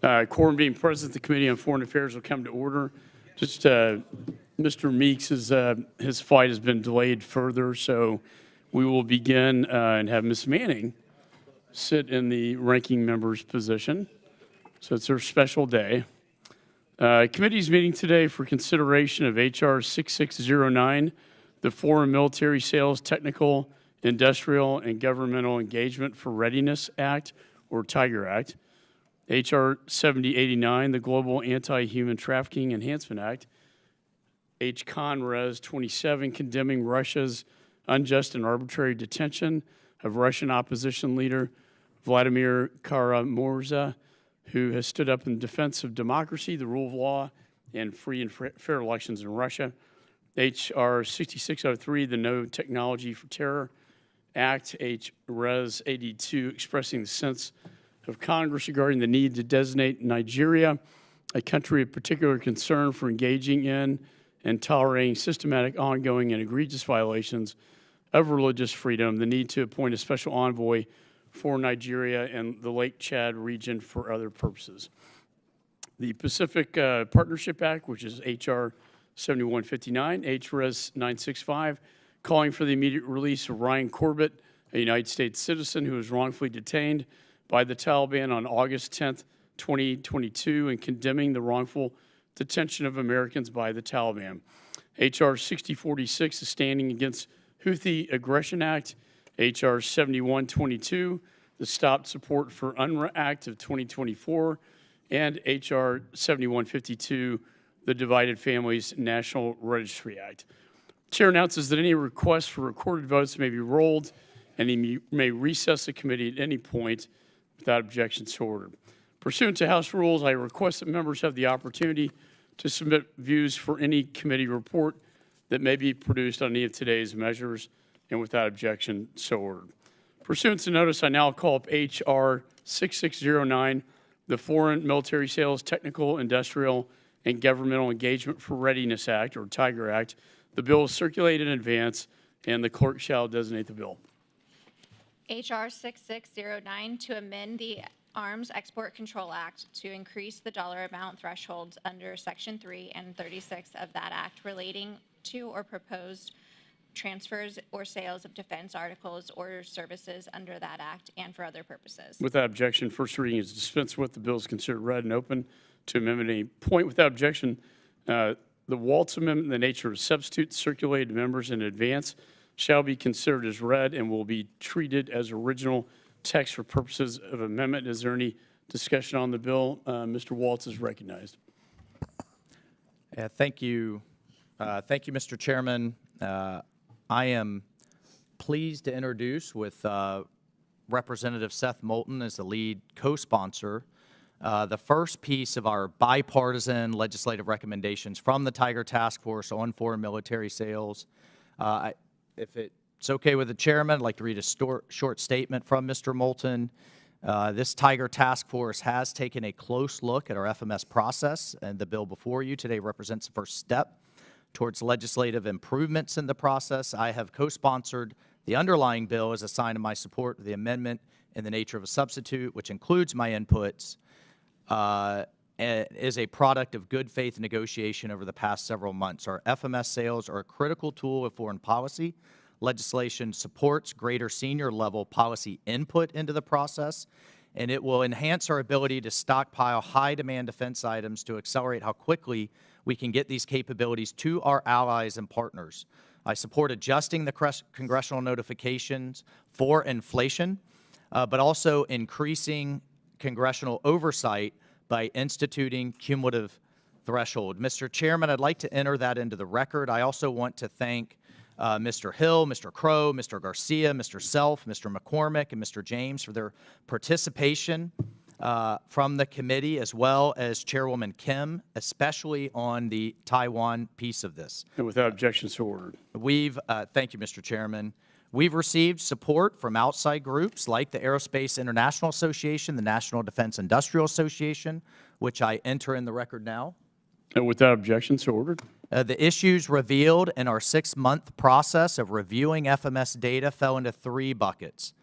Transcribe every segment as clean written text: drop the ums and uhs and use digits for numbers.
Quorum being present, the Committee on Foreign Affairs will come to order. Just Mr. Meeks, his flight has been delayed further, so we will begin and have Ms. Manning sit in the ranking member's position. So it's her special day. Committee's meeting today for consideration of H.R. 6609, the Foreign Military Sales Technical, Industrial, and Governmental Engagement for Readiness Act, or Tiger Act. H.R. 7089, the Global Anti-Human Trafficking Enhancement Act. H.Con.Res 27, condemning Russia's unjust and arbitrary detention of Russian opposition leader Vladimir Kara-Murza, who has stood up in defense of democracy, the rule of law, and free and fair elections in Russia. H.R. 6603, the No Technology for Terror Act. H.Res 82, expressing the sense of Congress regarding the need to designate Nigeria a country of particular concern for engaging in and tolerating systematic, ongoing, and egregious violations of religious freedom, the need to appoint a special envoy for Nigeria and the Lake Chad region for other purposes. The Pacific Partnership Act, which is H.R. 7159, H.Res 965, calling for the immediate release of Ryan Corbett, a United States citizen who was wrongfully detained by the Taliban on August 10th, 2022, and condemning the wrongful detention of Americans by the Taliban. H.R. 6046, the Standing Against Houthi Aggression Act. H.R. 7122, the Stop Support for UNRWA Act of 2024. And H.R. 7152, the Divided Families National Registry Act. Chair announces that any requests for recorded votes may be rolled, and he may recess the committee at any point without objection to order. Pursuant to House rules, I request that members have the opportunity to submit views for any committee report that may be produced on any of today's measures, and without objection, so ordered. Pursuant to notice, I now call up H.R. 6609, the Foreign Military Sales Technical, Industrial, and Governmental Engagement for Readiness Act, or Tiger Act. The bill is circulated in advance, and the clerk shall designate the bill. H.R. 6609, to amend the Arms Export Control Act to increase the dollar amount thresholds under Section 3 and 36 of that act relating to or proposed transfers or sales of defense articles or services under that act and for other purposes. Without objection, first reading is dispensed with. The bill is considered read and open to amendment at any point. Without objection, the Waltz Amendment, in the nature of substitute, circulated to members in advance, shall be considered as read and will be treated as original text for purposes of amendment. Is there any discussion on the bill? Mr. Waltz is recognized. Thank you. Thank you, Mr. Chairman. I am pleased to introduce with Representative Seth Moulton as the lead co-sponsor the first piece of our bipartisan legislative recommendations from the Tiger Task Force on foreign military sales. If it's okay with the chairman, I'd like to read a short statement from Mr. Moulton. This Tiger Task Force has taken a close look at our FMS process, and the bill before you today represents the first step towards legislative improvements in the process. I have co-sponsored the underlying bill as a sign of my support of the amendment in the nature of a substitute, which includes my inputs, and is a product of good faith negotiation over the past several months. Our FMS sales are a critical tool of foreign policy. Legislation supports greater senior level policy input into the process, and it will enhance our ability to stockpile high demand defense items to accelerate how quickly we can get these capabilities to our allies and partners. I support adjusting the congressional notifications for inflation, but also increasing congressional oversight by instituting cumulative threshold. Mr. Chairman, I'd like to enter that into the record. I also want to thank Mr. Hill, Mr. Crow, Mr. Garcia, Mr. Self, Mr. McCormick, and Mr. James for their participation from the committee, as well as Chairwoman Kim, especially on the Taiwan piece of this. And without objection, so ordered. Thank you, Mr. Chairman. We've received support from outside groups like the Aerospace International Association, the National Defense Industrial Association, which I enter in the record now. And without objection, so ordered. The issues revealed in our 6-month process of reviewing FMS data fell into 3 buckets.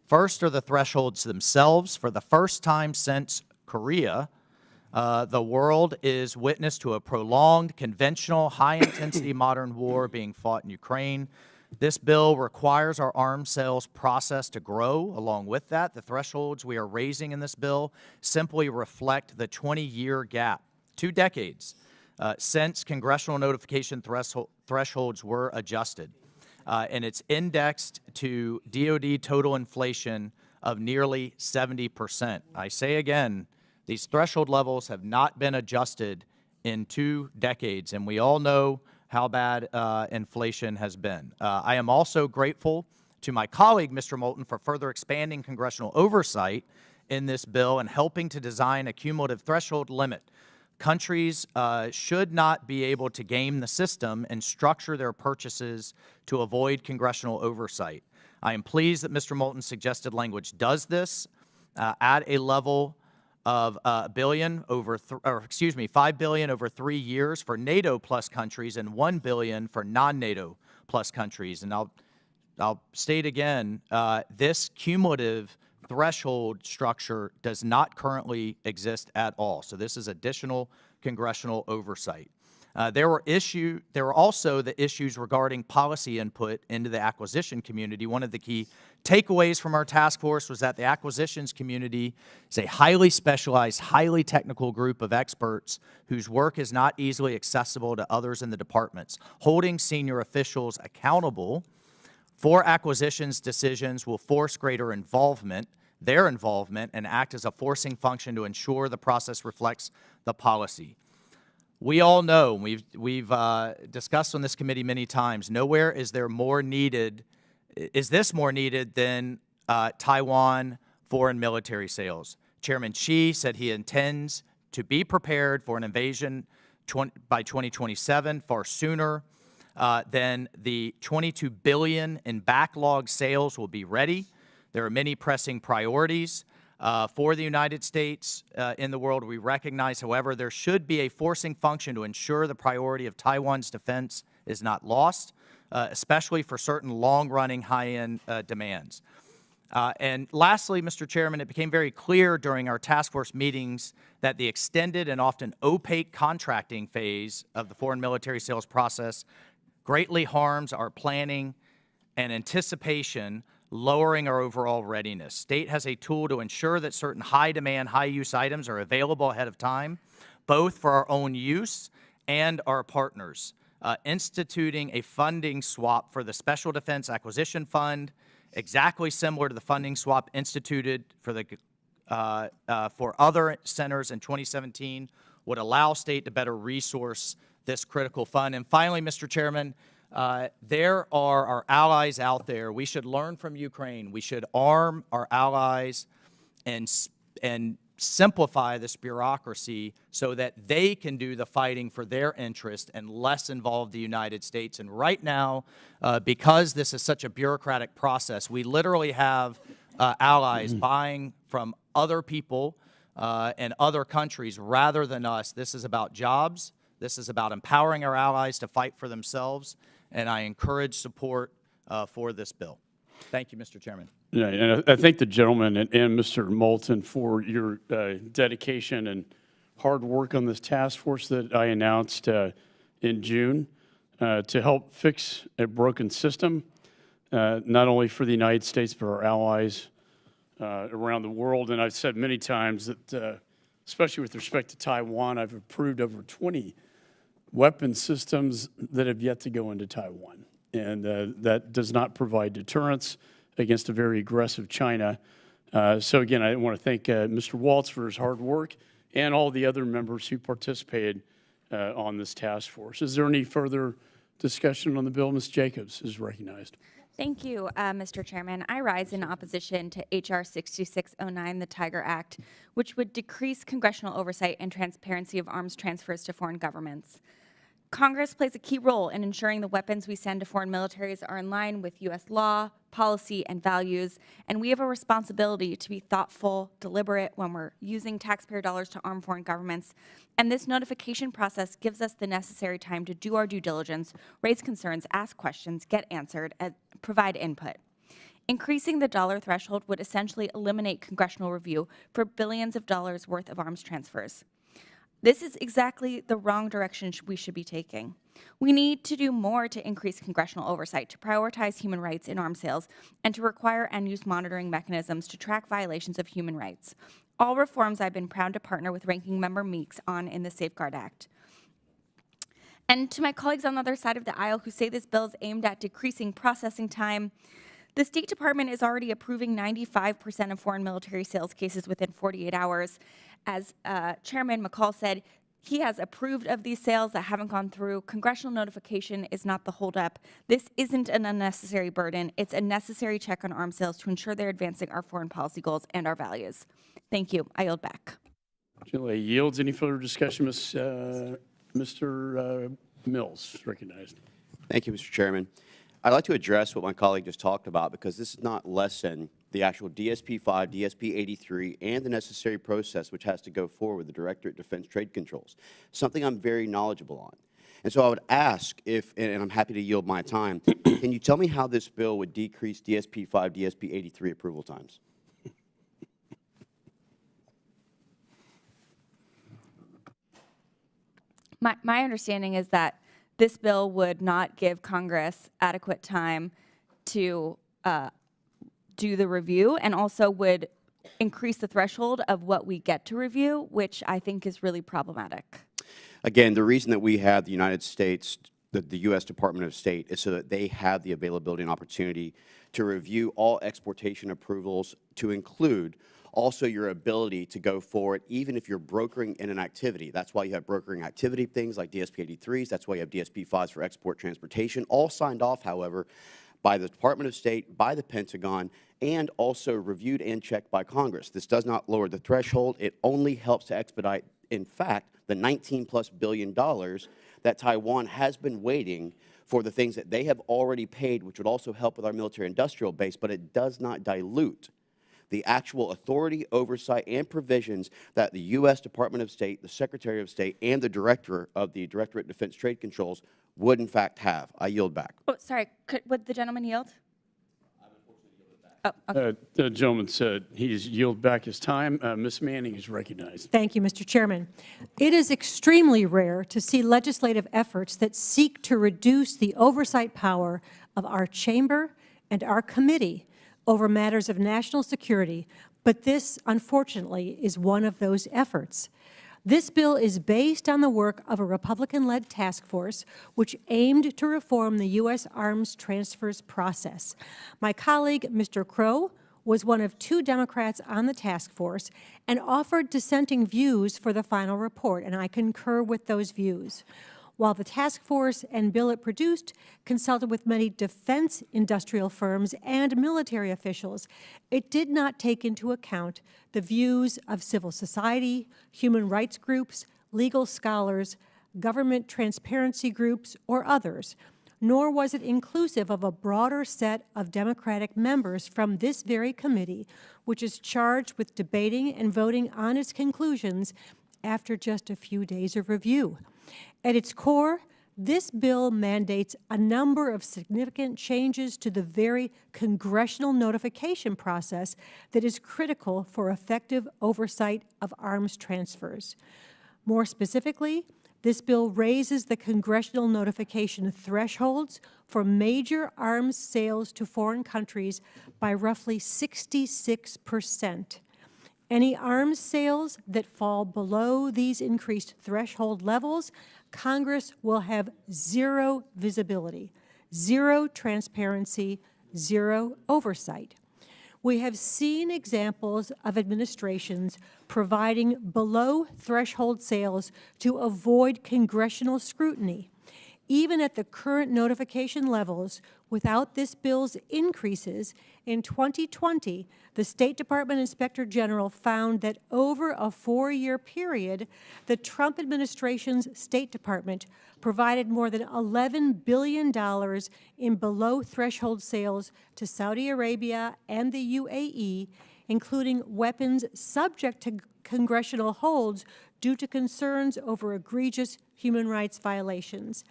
First are the thresholds themselves. For the first time since Korea, The world is witness to a prolonged, conventional, high-intensity modern war being fought in Ukraine. This bill requires our arms sales process to grow. Along with that, the thresholds we are raising in this bill simply reflect the 20-year gap, 2 decades, since congressional notification thresholds were adjusted. And it's indexed to DoD total inflation of nearly 70%. I say again, these threshold levels have not been adjusted in 2 decades, and we all know how bad inflation has been. I am also grateful to my colleague, Mr. Moulton, for further expanding congressional oversight in this bill and helping to design a cumulative threshold limit. Countries should not be able to game the system and structure their purchases to avoid congressional oversight. I am pleased that Mr. Moulton's suggested language does this at a level of $5 billion over 3 years for NATO plus countries and $1 billion for non-NATO plus countries. And I'll state again, this cumulative threshold structure does not currently exist at all. So this is additional congressional oversight. There were also the issues regarding policy input into the acquisition community. One of the key takeaways from our task force was that the acquisitions community is a highly specialized, highly technical group of experts whose work is not easily accessible to others in the departments. Holding senior officials accountable for acquisitions decisions will force greater involvement, their involvement, and act as a forcing function to ensure the process reflects the policy. We all know, we've discussed on this committee many times, nowhere is this more needed than Taiwan foreign military sales. Chairman Xi said he intends to be prepared for an invasion by 2027, far sooner than the $22 billion in backlog sales will be ready. There are many pressing priorities for the United States in the world. We recognize, however, there should be a forcing function to ensure the priority of Taiwan's defense is not lost, especially for certain long-running, high-end demands. And lastly, Mr. Chairman, it became very clear during our task force meetings that the extended and often opaque contracting phase of the foreign military sales process greatly harms our planning and anticipation, lowering our overall readiness. State has a tool to ensure that certain high-demand, high-use items are available ahead of time, both for our own use and our partners. Instituting a funding swap for the Special Defense Acquisition Fund, exactly similar to the funding swap instituted for other centers in 2017, would allow state to better resource this critical fund. And finally, Mr. Chairman, there are our allies out there. We should learn from Ukraine. We should arm our allies and simplify this bureaucracy so that they can do the fighting for their interest and less involve the United States. And right now, because this is such a bureaucratic process, we literally have allies buying from other people and other countries rather than us. This is about jobs. This is about empowering our allies to fight for themselves, and I encourage support for this bill. Thank you, Mr. Chairman. Yeah, and I thank the gentleman and Mr. Moulton for your dedication and hard work on this task force that I announced in June to help fix a broken system, not only for the United States, but our allies around the world. And I've said many times that, especially with respect to Taiwan, I've approved over 20 weapon systems that have yet to go into Taiwan. And that does not provide deterrence against a very aggressive China. So again, I want to thank Mr. Waltz for his hard work and all the other members who participated on this task force. Is there any further discussion on the bill? Ms. Jacobs is recognized. Thank you, Mr. Chairman. I rise in opposition to H.R. 6609, the Tiger Act, which would decrease congressional oversight and transparency of arms transfers to foreign governments. Congress plays a key role in ensuring the weapons we send to foreign militaries are in line with U.S. law, policy, and values, and we have a responsibility to be thoughtful, deliberate when we're using taxpayer dollars to arm foreign governments, and this notification process gives us the necessary time to do our due diligence, raise concerns, ask questions, get answered, and provide input. Increasing the dollar threshold would essentially eliminate congressional review for billions of dollars worth of arms transfers. This is exactly the wrong direction we should be taking. We need to do more to increase congressional oversight, to prioritize human rights in arms sales, and to require end-use monitoring mechanisms to track violations of human rights. All reforms I've been proud to partner with Ranking Member Meeks on in the Safeguard Act. And to my colleagues on the other side of the aisle who say this bill is aimed at decreasing processing time, the State Department is already approving 95% of foreign military sales cases within 48 hours. As Chairman McCaul said, he has approved of these sales that haven't gone through. Congressional notification is not the holdup. This isn't an unnecessary burden. It's a necessary check on arms sales to ensure they're advancing our foreign policy goals and our values. Thank you. I yield back. Julie yields. Any further discussion? Mr. Mills, recognized. Thank you, Mr. Chairman. I'd like to address what my colleague just talked about because this is not lessen the actual DSP-5, DSP-83, and the necessary process which has to go forward with the Directorate of Defense Trade Controls, something I'm very knowledgeable on. And so I would ask if, and I'm happy to yield my time, can you tell me how this bill would decrease DSP-5, DSP-83 approval times? My understanding is that this bill would not give Congress adequate time to do the review, and also would increase the threshold of what we get to review, which I think is really problematic. Again, the reason that we have the United States, the U.S. Department of State, is so that they have the availability and opportunity to review all exportation approvals, to include also your ability to go forward even if you're brokering in an activity. That's why you have brokering activity things like DSP-83s. That's why you have DSP-5s for export transportation, all signed off, however, by the Department of State, by the Pentagon, and also reviewed and checked by Congress. This does not lower the threshold. It only helps to expedite, in fact, the $19+ billion that Taiwan has been waiting for the things that they have already paid, which would also help with our military industrial base, but it does not dilute the actual authority, oversight, and provisions that the U.S. Department of State, the Secretary of State, and the Director of the Directorate of Defense Trade Controls would, in fact, have. I yield back. Oh, sorry. Would the gentleman yield? Oh, okay. The gentleman said he's yield back his time. Ms. Manning is recognized. Thank you, Mr. Chairman. It is extremely rare to see legislative efforts that seek to reduce the oversight power of our chamber and our committee over matters of national security, but this, unfortunately, is one of those efforts. This bill is based on the work of a Republican-led task force which aimed to reform the U.S. arms transfers process. My colleague, Mr. Crow, was one of 2 Democrats on the task force and offered dissenting views for the final report, and I concur with those views. While the task force and bill it produced consulted with many defense industrial firms and military officials, it did not take into account the views of civil society, human rights groups, legal scholars, government transparency groups, or others, nor was it inclusive of a broader set of Democratic members from this very committee, which is charged with debating and voting on its conclusions after just a few days of review. At its core, this bill mandates a number of significant changes to the very congressional notification process that is critical for effective oversight of arms transfers. More specifically, this bill raises the congressional notification thresholds for major arms sales to foreign countries by roughly 66%. Any arms sales that fall below these increased threshold levels, Congress will have zero visibility, zero transparency, zero oversight. We have seen examples of administrations providing below threshold sales to avoid congressional scrutiny. Even at the current notification levels, without this bill's increases, in 2020, the State Department Inspector General found that over a 4-year period, the Trump administration's State Department provided more than $11 billion in below-threshold sales to Saudi Arabia and the UAE, including weapons subject to congressional holds due to concerns over egregious human rights violations.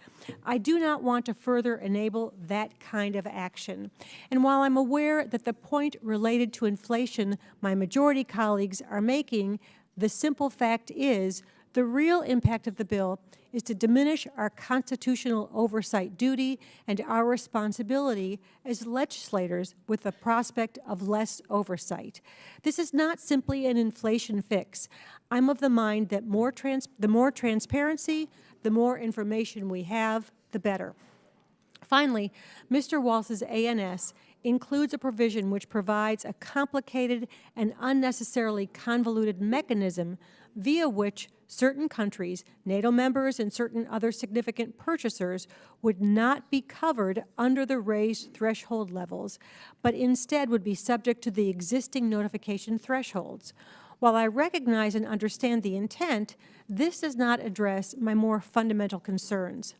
I do not want to further enable that kind of action. And while I'm aware that the point related to inflation my majority colleagues are making, the simple fact is The real impact of the bill is to diminish our constitutional oversight duty and our responsibility as legislators with the prospect of less oversight. This is not simply an inflation fix. I'm of the mind that the more transparency, the more information we have, the better. Finally, Mr. Walz's ANS includes a provision which provides a complicated and unnecessarily convoluted mechanism via which certain countries, NATO members and certain other significant purchasers, would not be covered under the raised threshold levels, but instead would be subject to the existing notification thresholds. While I recognize and understand the intent, this does not address my more fundamental concerns.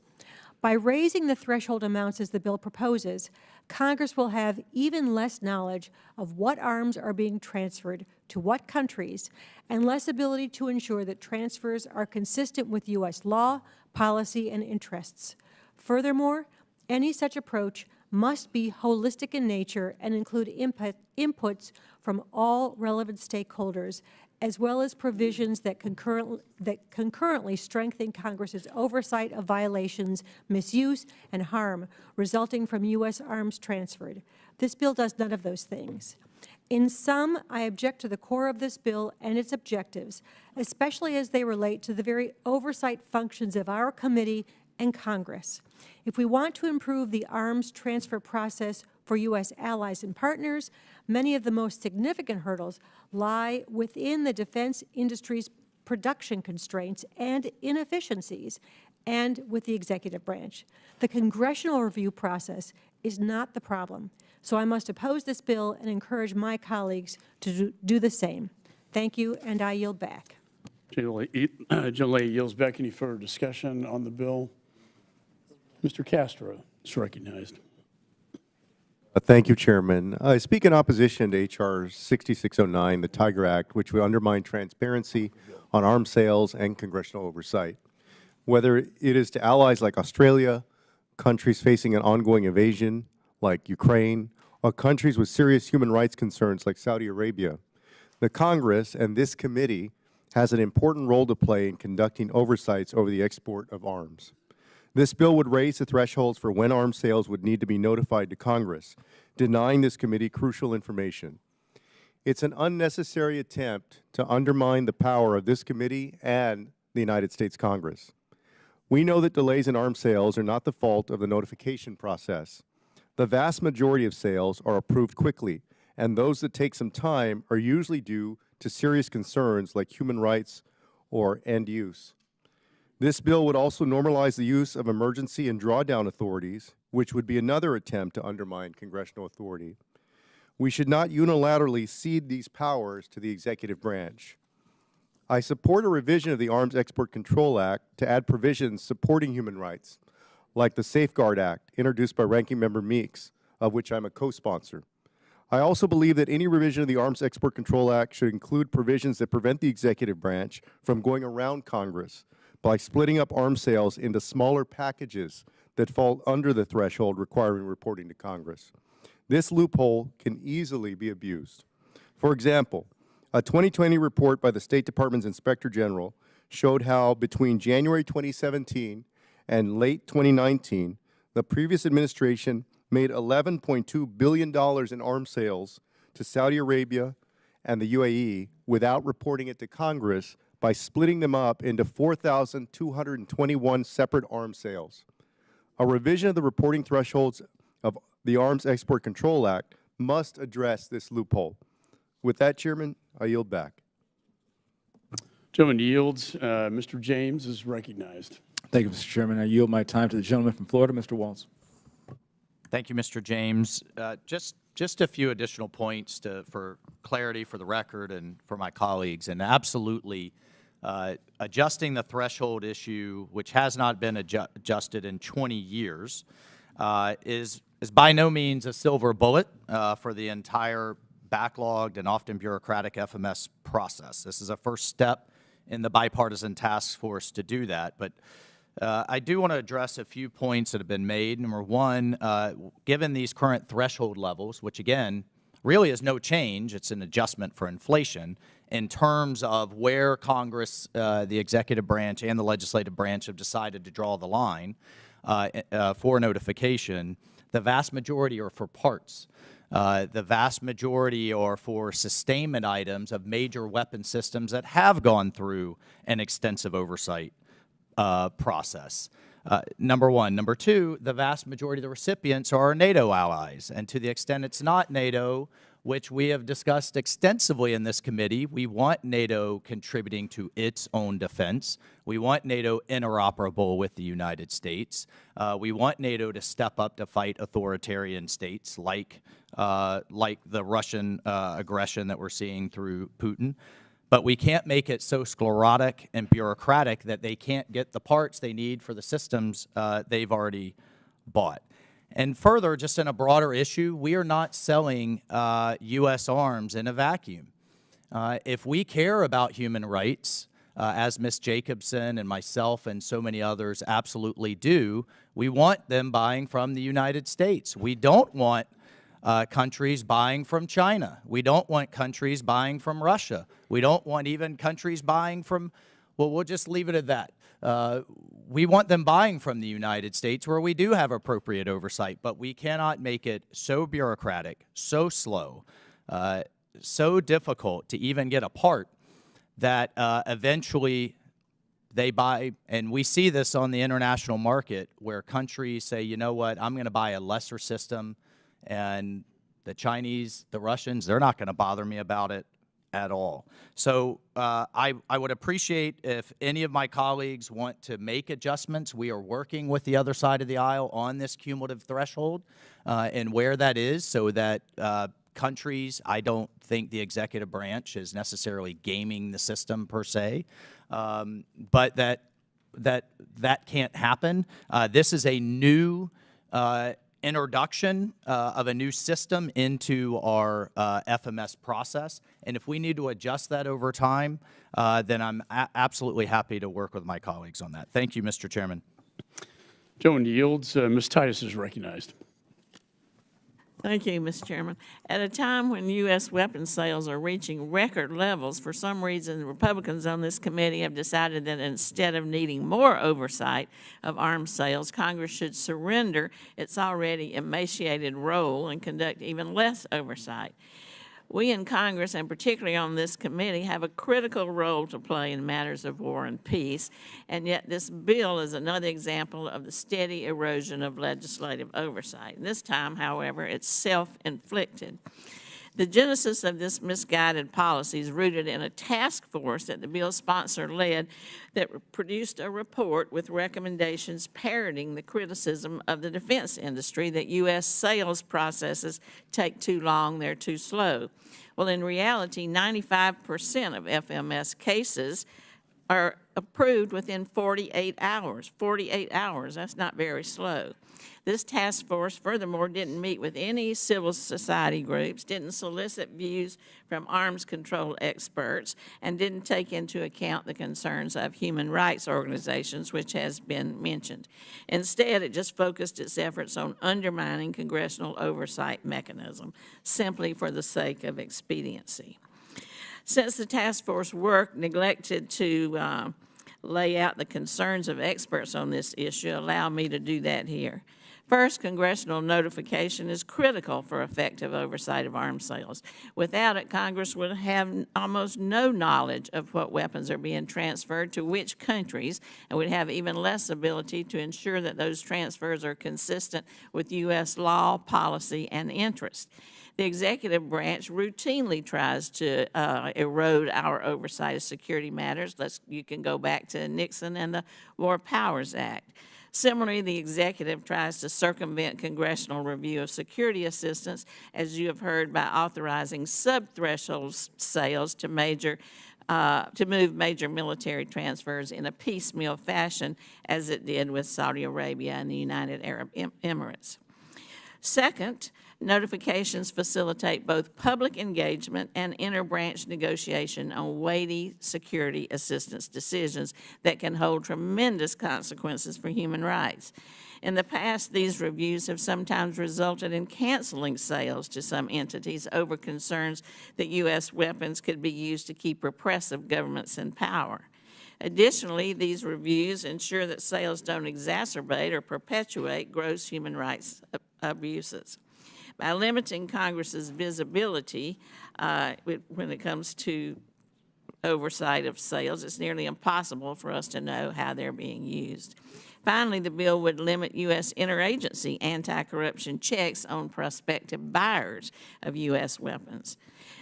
By raising the threshold amounts as the bill proposes, Congress will have even less knowledge of what arms are being transferred to what countries and less ability to ensure that transfers are consistent with U.S. law, policy, and interests. Furthermore, any such approach must be holistic in nature and include inputs from all relevant stakeholders, as well as provisions that concurrently strengthen Congress's oversight of violations, misuse, and harm resulting from U.S. arms transferred. This bill does none of those things. In sum, I object to the core of this bill and its objectives, especially as they relate to the very oversight functions of our committee and Congress. If we want to improve the arms transfer process for U.S. allies and partners, many of the most significant hurdles lie within the defense industry's production constraints and inefficiencies and with the executive branch. The congressional review process is not the problem, so I must oppose this bill and encourage my colleagues to do the same. Thank you, and I yield back. Gentlelady yields back. Any further discussion on the bill? Mr. Castro is recognized. Thank you, Chairman. I speak in opposition to H.R. 6609, the Tiger Act, which would undermine transparency on arms sales and congressional oversight. Whether it is to allies like Australia, countries facing an ongoing invasion like Ukraine, or countries with serious human rights concerns like Saudi Arabia, the Congress and this committee has an important role to play in conducting oversights over the export of arms. This bill would raise the thresholds for when arms sales would need to be notified to Congress, denying this committee crucial information. It's an unnecessary attempt to undermine the power of this committee and the United States Congress. We know that delays in arms sales are not the fault of the notification process. The vast majority of sales are approved quickly, and those that take some time are usually due to serious concerns like human rights or end use. This bill would also normalize the use of emergency and drawdown authorities, which would be another attempt to undermine congressional authority. We should not unilaterally cede these powers to the executive branch. I support a revision of the Arms Export Control Act to add provisions supporting human rights, like the Safeguard Act, introduced by Ranking Member Meeks, of which I'm a co-sponsor. I also believe that any revision of the Arms Export Control Act should include provisions that prevent the executive branch from going around Congress by splitting up arms sales into smaller packages that fall under the threshold requiring reporting to Congress. This loophole can easily be abused. For example, a 2020 report by the State Department's Inspector General showed how between January 2017 and late 2019, the previous administration made $11.2 billion in arms sales to Saudi Arabia and the UAE without reporting it to Congress by splitting them up into 4,221 separate arms sales. A revision of the reporting thresholds of the Arms Export Control Act must address this loophole. With that, Chairman, I yield back. Gentleman yields. Mr. James is recognized. Thank you, Mr. Chairman. I yield my time to the gentleman from Florida, Mr. Walz. Thank you, Mr. James. Just a few additional points for clarity for the record and for my colleagues. And absolutely, adjusting the threshold issue, which has not been adjusted in 20 years, is by no means a silver bullet for the entire backlogged and often bureaucratic FMS process. This is a first step in the bipartisan task force to do that. But I do want to address a few points that have been made. Number one, given these current threshold levels, which again really is no change, it's an adjustment for inflation, in terms of where Congress, the executive branch and the legislative branch have decided to draw the line for notification, the vast majority are for parts. The vast majority are for sustainment items of major weapon systems that have gone through an extensive oversight process. Number one. Number two, the vast majority of the recipients are our NATO allies. And to the extent it's not NATO, which we have discussed extensively in this committee, we want NATO contributing to its own defense. We want NATO interoperable with the United States. We want NATO to step up to fight authoritarian states like the Russian aggression that we're seeing through Putin. But we can't make it so sclerotic and bureaucratic that they can't get the parts they need for the systems they've already bought. And further, just in a broader issue, we are not selling U.S. arms in a vacuum. If we care about human rights, as Ms. Jacobson and myself and so many others absolutely do, we want them buying from the United States. We don't want countries buying from China. We don't want countries buying from Russia. We don't want even countries buying from, well, we'll just leave it at that. We want them buying from the United States where we do have appropriate oversight, but we cannot make it so bureaucratic, so slow, so difficult to even get a part that eventually they buy, and we see this on the international market where countries say, you know what, I'm going to buy a lesser system, and the Chinese, the Russians, they're not going to bother me about it at all. So I would appreciate if any of my colleagues want to make adjustments. We are working with the other side of the aisle on this cumulative threshold and where that is so that countries, I don't think the executive branch is necessarily gaming the system per se, but that can't happen. This is a new introduction of a new system into our FMS process. And if we need to adjust that over time, then I'm absolutely happy to work with my colleagues on that. Thank you, Mr. Chairman. Gentleman yields. Ms. Titus is recognized. Thank you, Mr. Chairman. At a time when U.S. weapons sales are reaching record levels, for some reason, the Republicans on this committee have decided that instead of needing more oversight of arms sales, Congress should surrender its already emaciated role and conduct even less oversight. We in Congress, and particularly on this committee, have a critical role to play in matters of war and peace, and yet this bill is another example of the steady erosion of legislative oversight. This time, however, it's self-inflicted. The genesis of this misguided policy is rooted in a task force that the bill's sponsor led that produced a report with recommendations parroting the criticism of the defense industry that U.S. sales processes take too long, they're too slow. Well, in reality, 95% of FMS cases are approved within 48 hours. 48 hours, that's not very slow. This task force, furthermore, didn't meet with any civil society groups, didn't solicit views from arms control experts, and didn't take into account the concerns of human rights organizations, which has been mentioned. Instead, it just focused its efforts on undermining congressional oversight mechanism, simply for the sake of expediency. Since the task force work neglected to lay out the concerns of experts on this issue, allow me to do that here. First, congressional notification is critical for effective oversight of arms sales. Without it, Congress would have almost no knowledge of what weapons are being transferred to which countries, and would have even less ability to ensure that those transfers are consistent with U.S. law, policy, and interest. The executive branch routinely tries to erode our oversight of security matters. You can go back to Nixon and the War Powers Act. Similarly, the executive tries to circumvent congressional review of security assistance, as you have heard, by authorizing sub-threshold sales to move major military transfers in a piecemeal fashion, as it did with Saudi Arabia and the United Arab Emirates. Second, Notifications facilitate both public engagement and inter-branch negotiation on weighty security assistance decisions that can hold tremendous consequences for human rights. In the past, these reviews have sometimes resulted in canceling sales to some entities over concerns that U.S. weapons could be used to keep repressive governments in power. Additionally, these reviews ensure that sales don't exacerbate or perpetuate gross human rights abuses. By limiting Congress's visibility when it comes to oversight of sales, it's nearly impossible for us to know how they're being used. Finally, the bill would limit U.S. interagency anti-corruption checks on prospective buyers of U.S. weapons.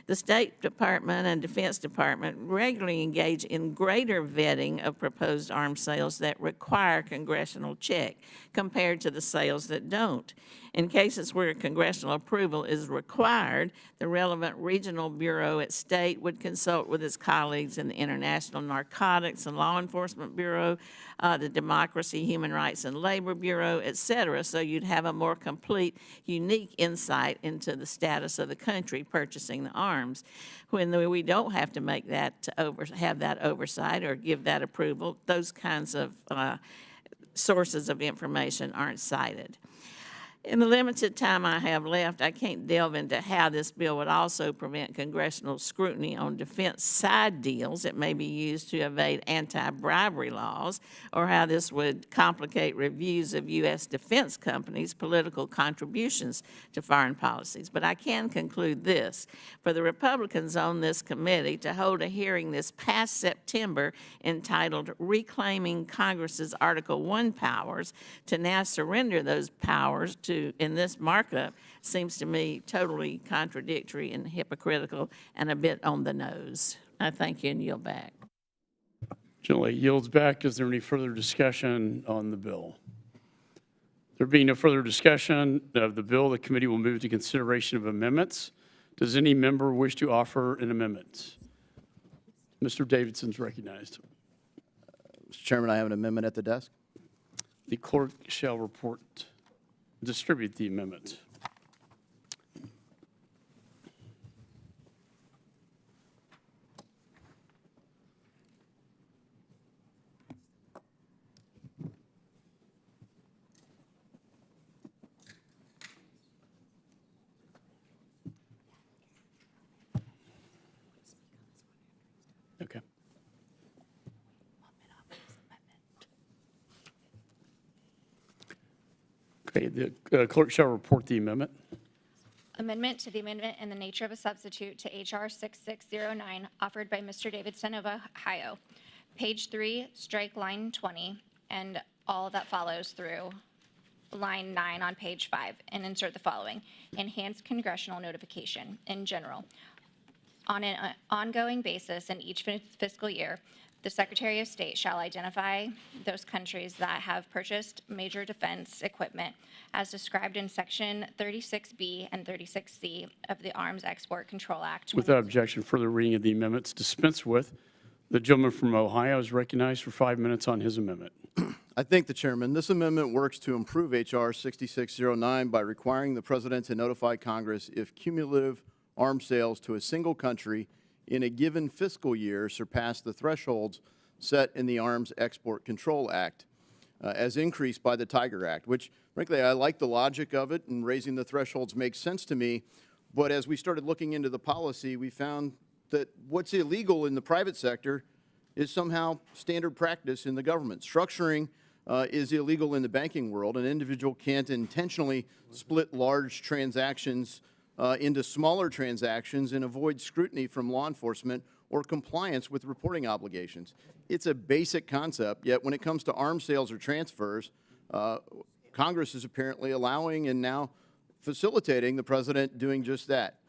The State Department and Defense Department regularly engage in greater vetting of proposed arms sales that require congressional check compared to the sales that don't. In cases where congressional approval is required, the relevant regional bureau at state would consult with its colleagues in the International Narcotics and Law Enforcement Bureau, the Democracy, Human Rights, and Labor Bureau, et cetera, so you'd have a more complete, unique insight into the status of the country purchasing the arms. When we don't have to make that, have that oversight or give that approval, those kinds of sources of information aren't cited. In the limited time I have left, I can't delve into how this bill would also prevent congressional scrutiny on defense side deals that may be used to evade anti-bribery laws, or how this would complicate reviews of U.S. defense companies' political contributions to foreign policies. But I can conclude this. For the Republicans on this committee to hold a hearing this past September entitled Reclaiming Congress's Article I Powers to now surrender those powers in this markup seems to me totally contradictory and hypocritical and a bit on the nose. I thank you and yield back. Generally yields back. Is there any further discussion on the bill? There being no further discussion of the bill, the committee will move to consideration of amendments. Does any member wish to offer an amendment? Mr. Davidson's recognized. Mr. Chairman, I have an amendment at the desk. The clerk shall distribute the amendment. Okay. Okay, the clerk shall report the amendment. Amendment to the amendment in the nature of a substitute to H.R. 6609 offered by Mr. Davidson of Ohio. Page 3, strike line 20, and all that follows through line 9 on page 5, and insert the following. Enhanced congressional notification in general. On an ongoing basis in each fiscal year, the Secretary of State shall identify those countries that have purchased major defense equipment as described in Section 36B and 36C of the Arms Export Control Act. Without objection, further reading of the amendments dispensed with. The gentleman from Ohio is recognized for 5 minutes on his amendment. I thank the chairman. This amendment works to improve H.R. 6609 by requiring the president to notify Congress if cumulative arms sales to a single country in a given fiscal year surpass the thresholds set in the Arms Export Control Act, as increased by the Tiger Act, which, frankly, I like the logic of it, and raising the thresholds makes sense to me. But as we started looking into the policy, we found that what's illegal in the private sector is somehow standard practice in the government. Structuring is illegal in the banking world. An individual can't intentionally split large transactions into smaller transactions and avoid scrutiny from law enforcement or compliance with reporting obligations. It's a basic concept, yet when it comes to arms sales or transfers, Congress is apparently allowing and now facilitating the president doing just that.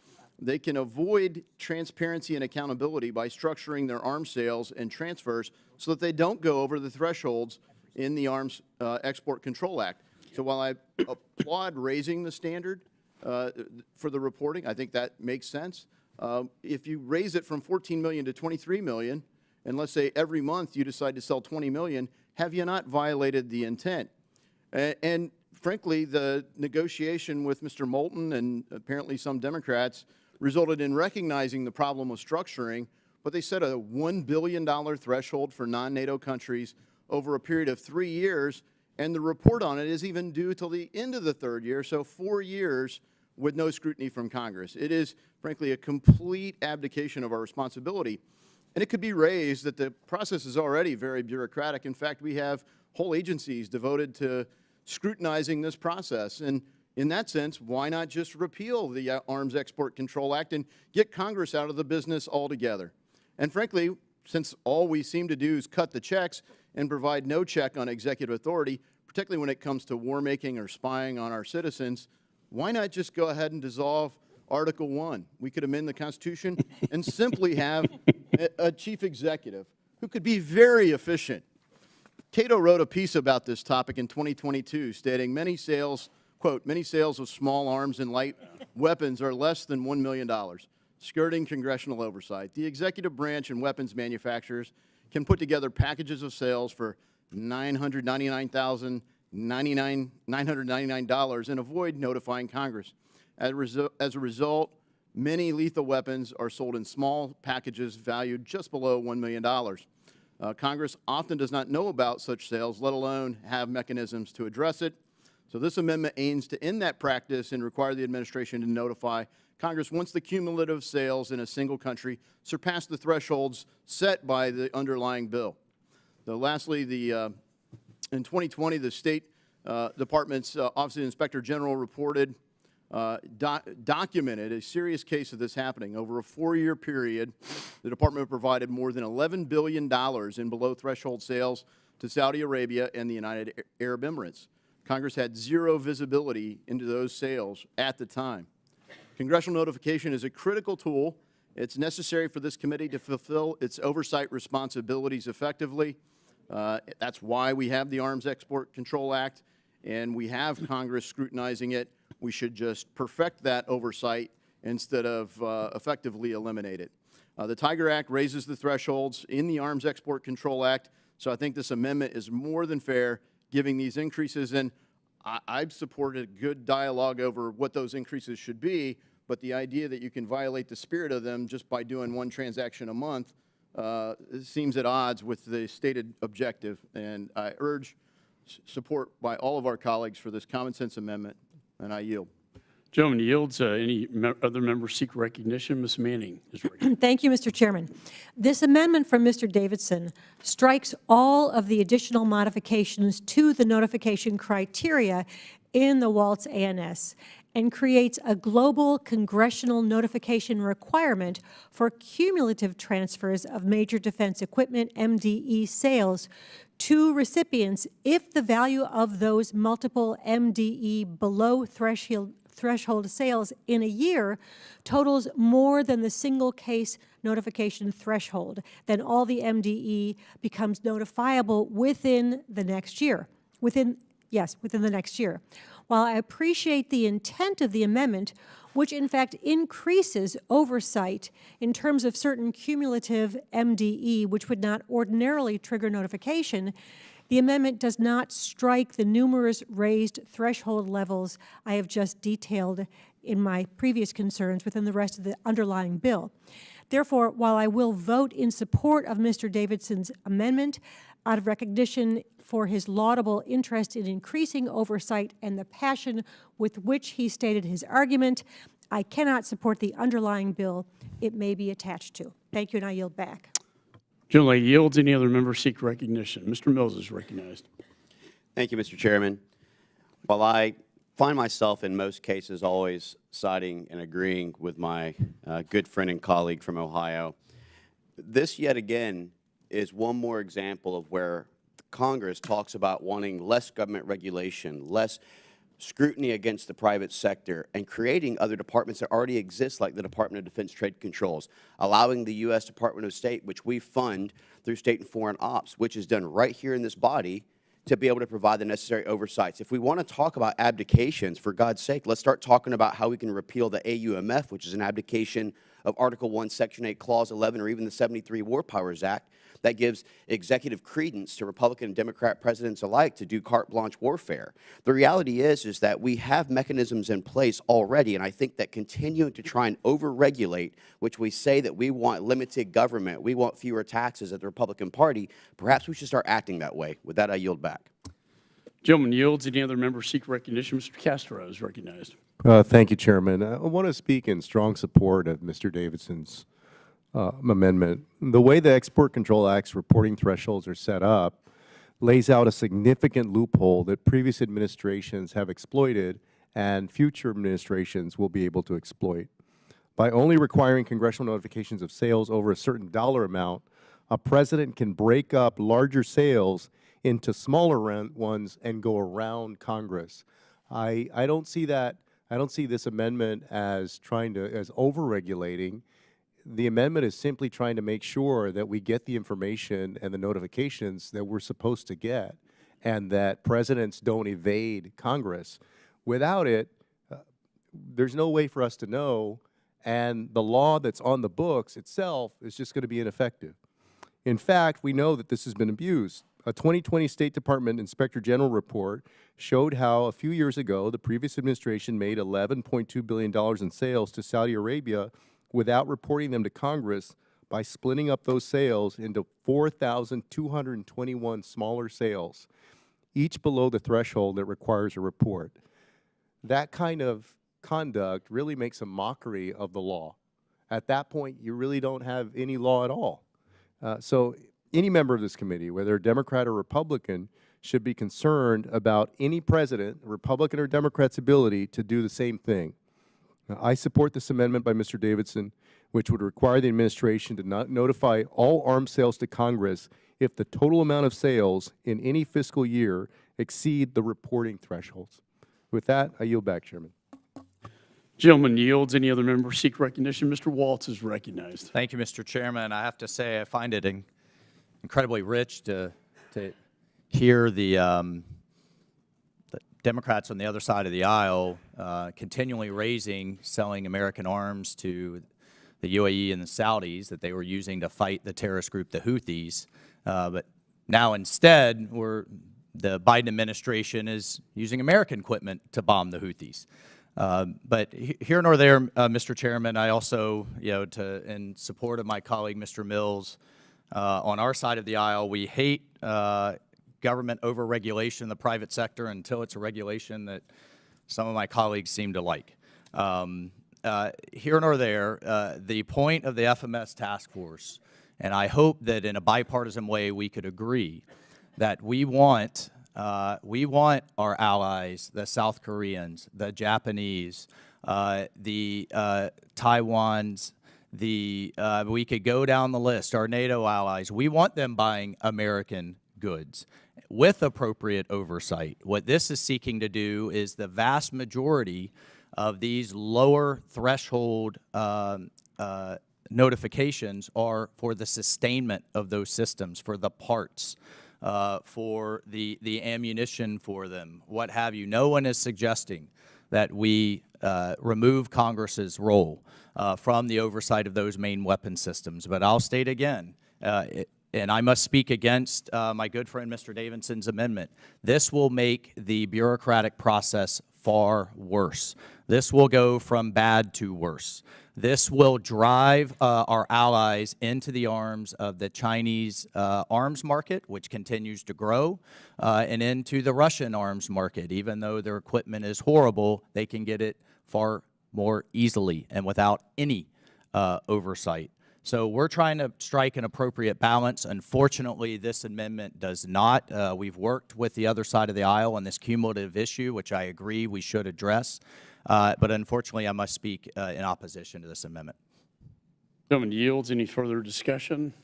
They can avoid transparency and accountability by structuring their arms sales and transfers so that they don't go over the thresholds in the Arms Export Control Act. So while I applaud raising the standard for the reporting, I think that makes sense. If you raise it from 14 million to 23 million, and let's say every month you decide to sell 20 million, have you not violated the intent? And frankly, the negotiation with Mr. Moulton and apparently some Democrats resulted in recognizing the problem of structuring, but they set a $1 billion threshold for non-NATO countries over a period of 3 years, and the report on it is even due till the end of the third year, so 4 years with no scrutiny from Congress. It is, frankly, a complete abdication of our responsibility. And it could be raised that the process is already very bureaucratic. In fact, we have whole agencies devoted to scrutinizing this process. And in that sense, why not just repeal the Arms Export Control Act and get Congress out of the business altogether? And frankly, since all we seem to do is cut the checks and provide no check on executive authority, particularly when it comes to war making or spying on our citizens, why not just go ahead and dissolve Article 1? We could amend the Constitution and simply have a chief executive who could be very efficient. Cato wrote a piece about this topic in 2022 stating many sales, quote, many sales of small arms and light weapons are less than $1 million, skirting congressional oversight. The executive branch and weapons manufacturers can put together packages of sales for $999 and avoid notifying Congress. As a result, many lethal weapons are sold in small packages valued just below $1 million. Congress often does not know about such sales, let alone have mechanisms to address it. So this amendment aims to end that practice and require the administration to notify Congress once the cumulative sales in a single country surpass the thresholds set by the underlying bill. Lastly, in 2020, the State Department's Office of the Inspector General reported, documented a serious case of this happening. Over a 4-year period, the department provided more than $11 billion in below-threshold sales to Saudi Arabia and the United Arab Emirates. Congress had zero visibility into those sales at the time. Congressional notification is a critical tool. It's necessary for this committee to fulfill its oversight responsibilities effectively. That's why we have the Arms Export Control Act, and we have Congress scrutinizing it. We should just perfect that oversight instead of effectively eliminate it. The Tiger Act raises the thresholds in the Arms Export Control Act, so I think this amendment is more than fair, giving these increases. And I've supported good dialogue over what those increases should be, but the idea that you can violate the spirit of them just by doing one transaction a month seems at odds with the stated objective. And I urge support by all of our colleagues for this common sense amendment, and I yield. Gentleman yields. Any other members seek recognition? Ms. Manning is recognized. Thank you, Mr. Chairman. This amendment from Mr. Davidson strikes all of the additional modifications to the notification criteria in the Waltz ANS and creates a global congressional notification requirement for cumulative transfers of major defense equipment, MDE, sales to recipients if the value of those multiple MDE below threshold sales in a year totals more than the single case notification threshold. Then all the MDE becomes notifiable within the next year. Within the next year. While I appreciate the intent of the amendment, which in fact increases oversight in terms of certain cumulative MDE, which would not ordinarily trigger notification, the amendment does not strike the numerous raised threshold levels I have just detailed in my previous concerns within the rest of the underlying bill. Therefore, while I will vote in support of Mr. Davidson's amendment, out of recognition for his laudable interest in increasing oversight and the passion with which he stated his argument, I cannot support the underlying bill it may be attached to. Thank you, and I yield back. Gentleman yields. Any other members seek recognition? Mr. Mills is recognized. Thank you, Mr. Chairman. While I find myself in most cases always siding and agreeing with my good friend and colleague from Ohio, this yet again is one more example of where Congress talks about wanting less government regulation, less scrutiny against the private sector, and creating other departments that already exist, like the Department of Defense Trade Controls, allowing the U.S. Department of State, which we fund through State and Foreign Ops, which is done right here in this body, to be able to provide the necessary oversights. If we want to talk about abdications, for God's sake, let's start talking about how we can repeal the AUMF, which is an abdication of Article 1, Section 8, Clause 11, or even the 73 War Powers Act that gives executive credence to Republican and Democrat presidents alike to do carte blanche warfare. The reality is that we have mechanisms in place already, and I think that continuing to try and over-regulate, which we say that we want limited government, we want fewer taxes at the Republican Party, perhaps we should start acting that way. With that, I yield back. Gentleman yields. Any other members seek recognition? Mr. Castro is recognized. Thank you, Chairman. I want to speak in strong support of Mr. Davidson's amendment. The way the Export Control Act's reporting thresholds are set up lays out a significant loophole that previous administrations have exploited and future administrations will be able to exploit. By only requiring congressional notifications of sales over a certain dollar amount, a president can break up larger sales into smaller ones and go around Congress. I don't see that. I don't see this amendment as as over-regulating. The amendment is simply trying to make sure that we get the information and the notifications that we're supposed to get, and that presidents don't evade Congress. Without it, there's no way for us to know, and the law that's on the books itself is just going to be ineffective. In fact, we know that this has been abused. A 2020 State Department Inspector General report showed how a few years ago the previous administration made $11.2 billion in sales to Saudi Arabia without reporting them to Congress by splitting up those sales into 4,221 smaller sales, each below the threshold that requires a report. That kind of conduct really makes a mockery of the law. At that point, you really don't have any law at all. So any member of this committee, whether Democrat or Republican, should be concerned about any president, Republican or Democrat's ability to do the same thing. Now, I support this amendment by Mr. Davidson, which would require the administration to not notify all arms sales to Congress if the total amount of sales in any fiscal year exceed the reporting thresholds. With that, I yield back, Chairman. Gentleman yields. Any other member seek recognition? Mr. Waltz is recognized. Thank you, Mr. Chairman. I have to say I find it incredibly rich to hear the Democrats on the other side of the aisle continually raising selling American arms to the UAE and the Saudis that they were using to fight the terrorist group, the Houthis. But now instead, the Biden administration is using American equipment to bomb the Houthis. But here nor there, Mr. Chairman, I also, in support of my colleague, Mr. Mills, on our side of the aisle, we hate government over-regulation in the private sector until it's a regulation that some of my colleagues seem to like. Here nor there, the point of the FMS task force, and I hope that in a bipartisan way we could agree that we want our allies, the South Koreans, the Japanese, the Taiwans, we could go down the list, our NATO allies, we want them buying American goods with appropriate oversight. What this is seeking to do is the vast majority of these lower threshold notifications are for the sustainment of those systems, for the parts, for the ammunition for them, what have you. No one is suggesting that we remove Congress's role from the oversight of those main weapon systems. But I'll state again, and I must speak against my good friend Mr. Davidson's amendment, this will make the bureaucratic process far worse. This will go from bad to worse. This will drive our allies into the arms of the Chinese arms market, which continues to grow, and into the Russian arms market. Even though their equipment is horrible, they can get it far more easily and without any oversight. So we're trying to strike an appropriate balance. Unfortunately, this amendment does not. We've worked with the other side of the aisle on this cumulative issue, which I agree we should address. But unfortunately, I must speak in opposition to this amendment. Gentleman yields. Any further discussion?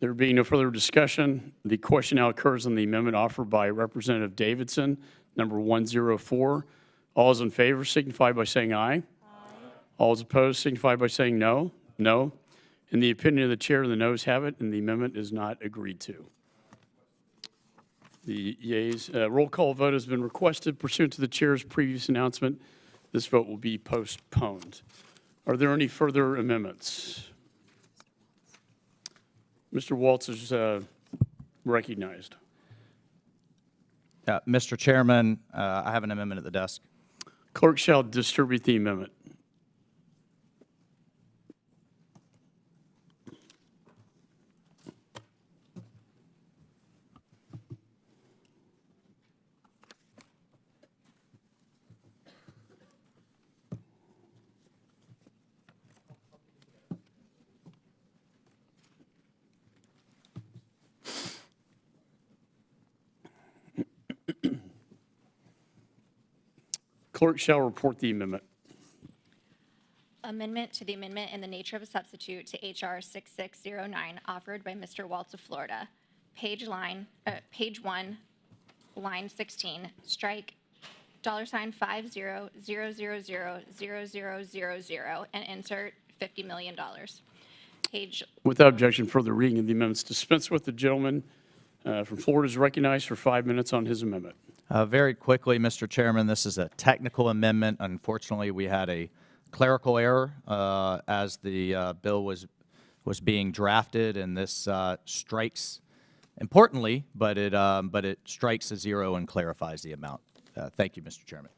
There being no further discussion, the question now occurs on the amendment offered by Representative Davidson, number 104. All those in favor signify by saying aye. Aye. All those opposed signify by saying no. No. In the opinion of the chair, the noes have it, and the amendment is not agreed to. The yeas, roll call vote has been requested pursuant to the chair's previous announcement. This vote will be postponed. Are there any further amendments? Mr. Waltz is recognized. Mr. Chairman, I have an amendment at the desk. Clerk shall distribute the amendment. Clerk shall report the amendment. Amendment to the amendment in the nature of a substitute to H.R. 6609 offered by Mr. Waltz of Florida. Page 1, line 16, strike $50,000,000,000 and insert $50 million. Page, Without objection, further reading of the amendments dispense with. The gentleman from Florida is recognized for 5 minutes on his amendment. Very quickly, Mr. Chairman, this is a technical amendment. Unfortunately, we had a clerical error as the bill was being drafted, and this strikes importantly, but it strikes a zero and clarifies the amount. Thank you, Mr. Chairman.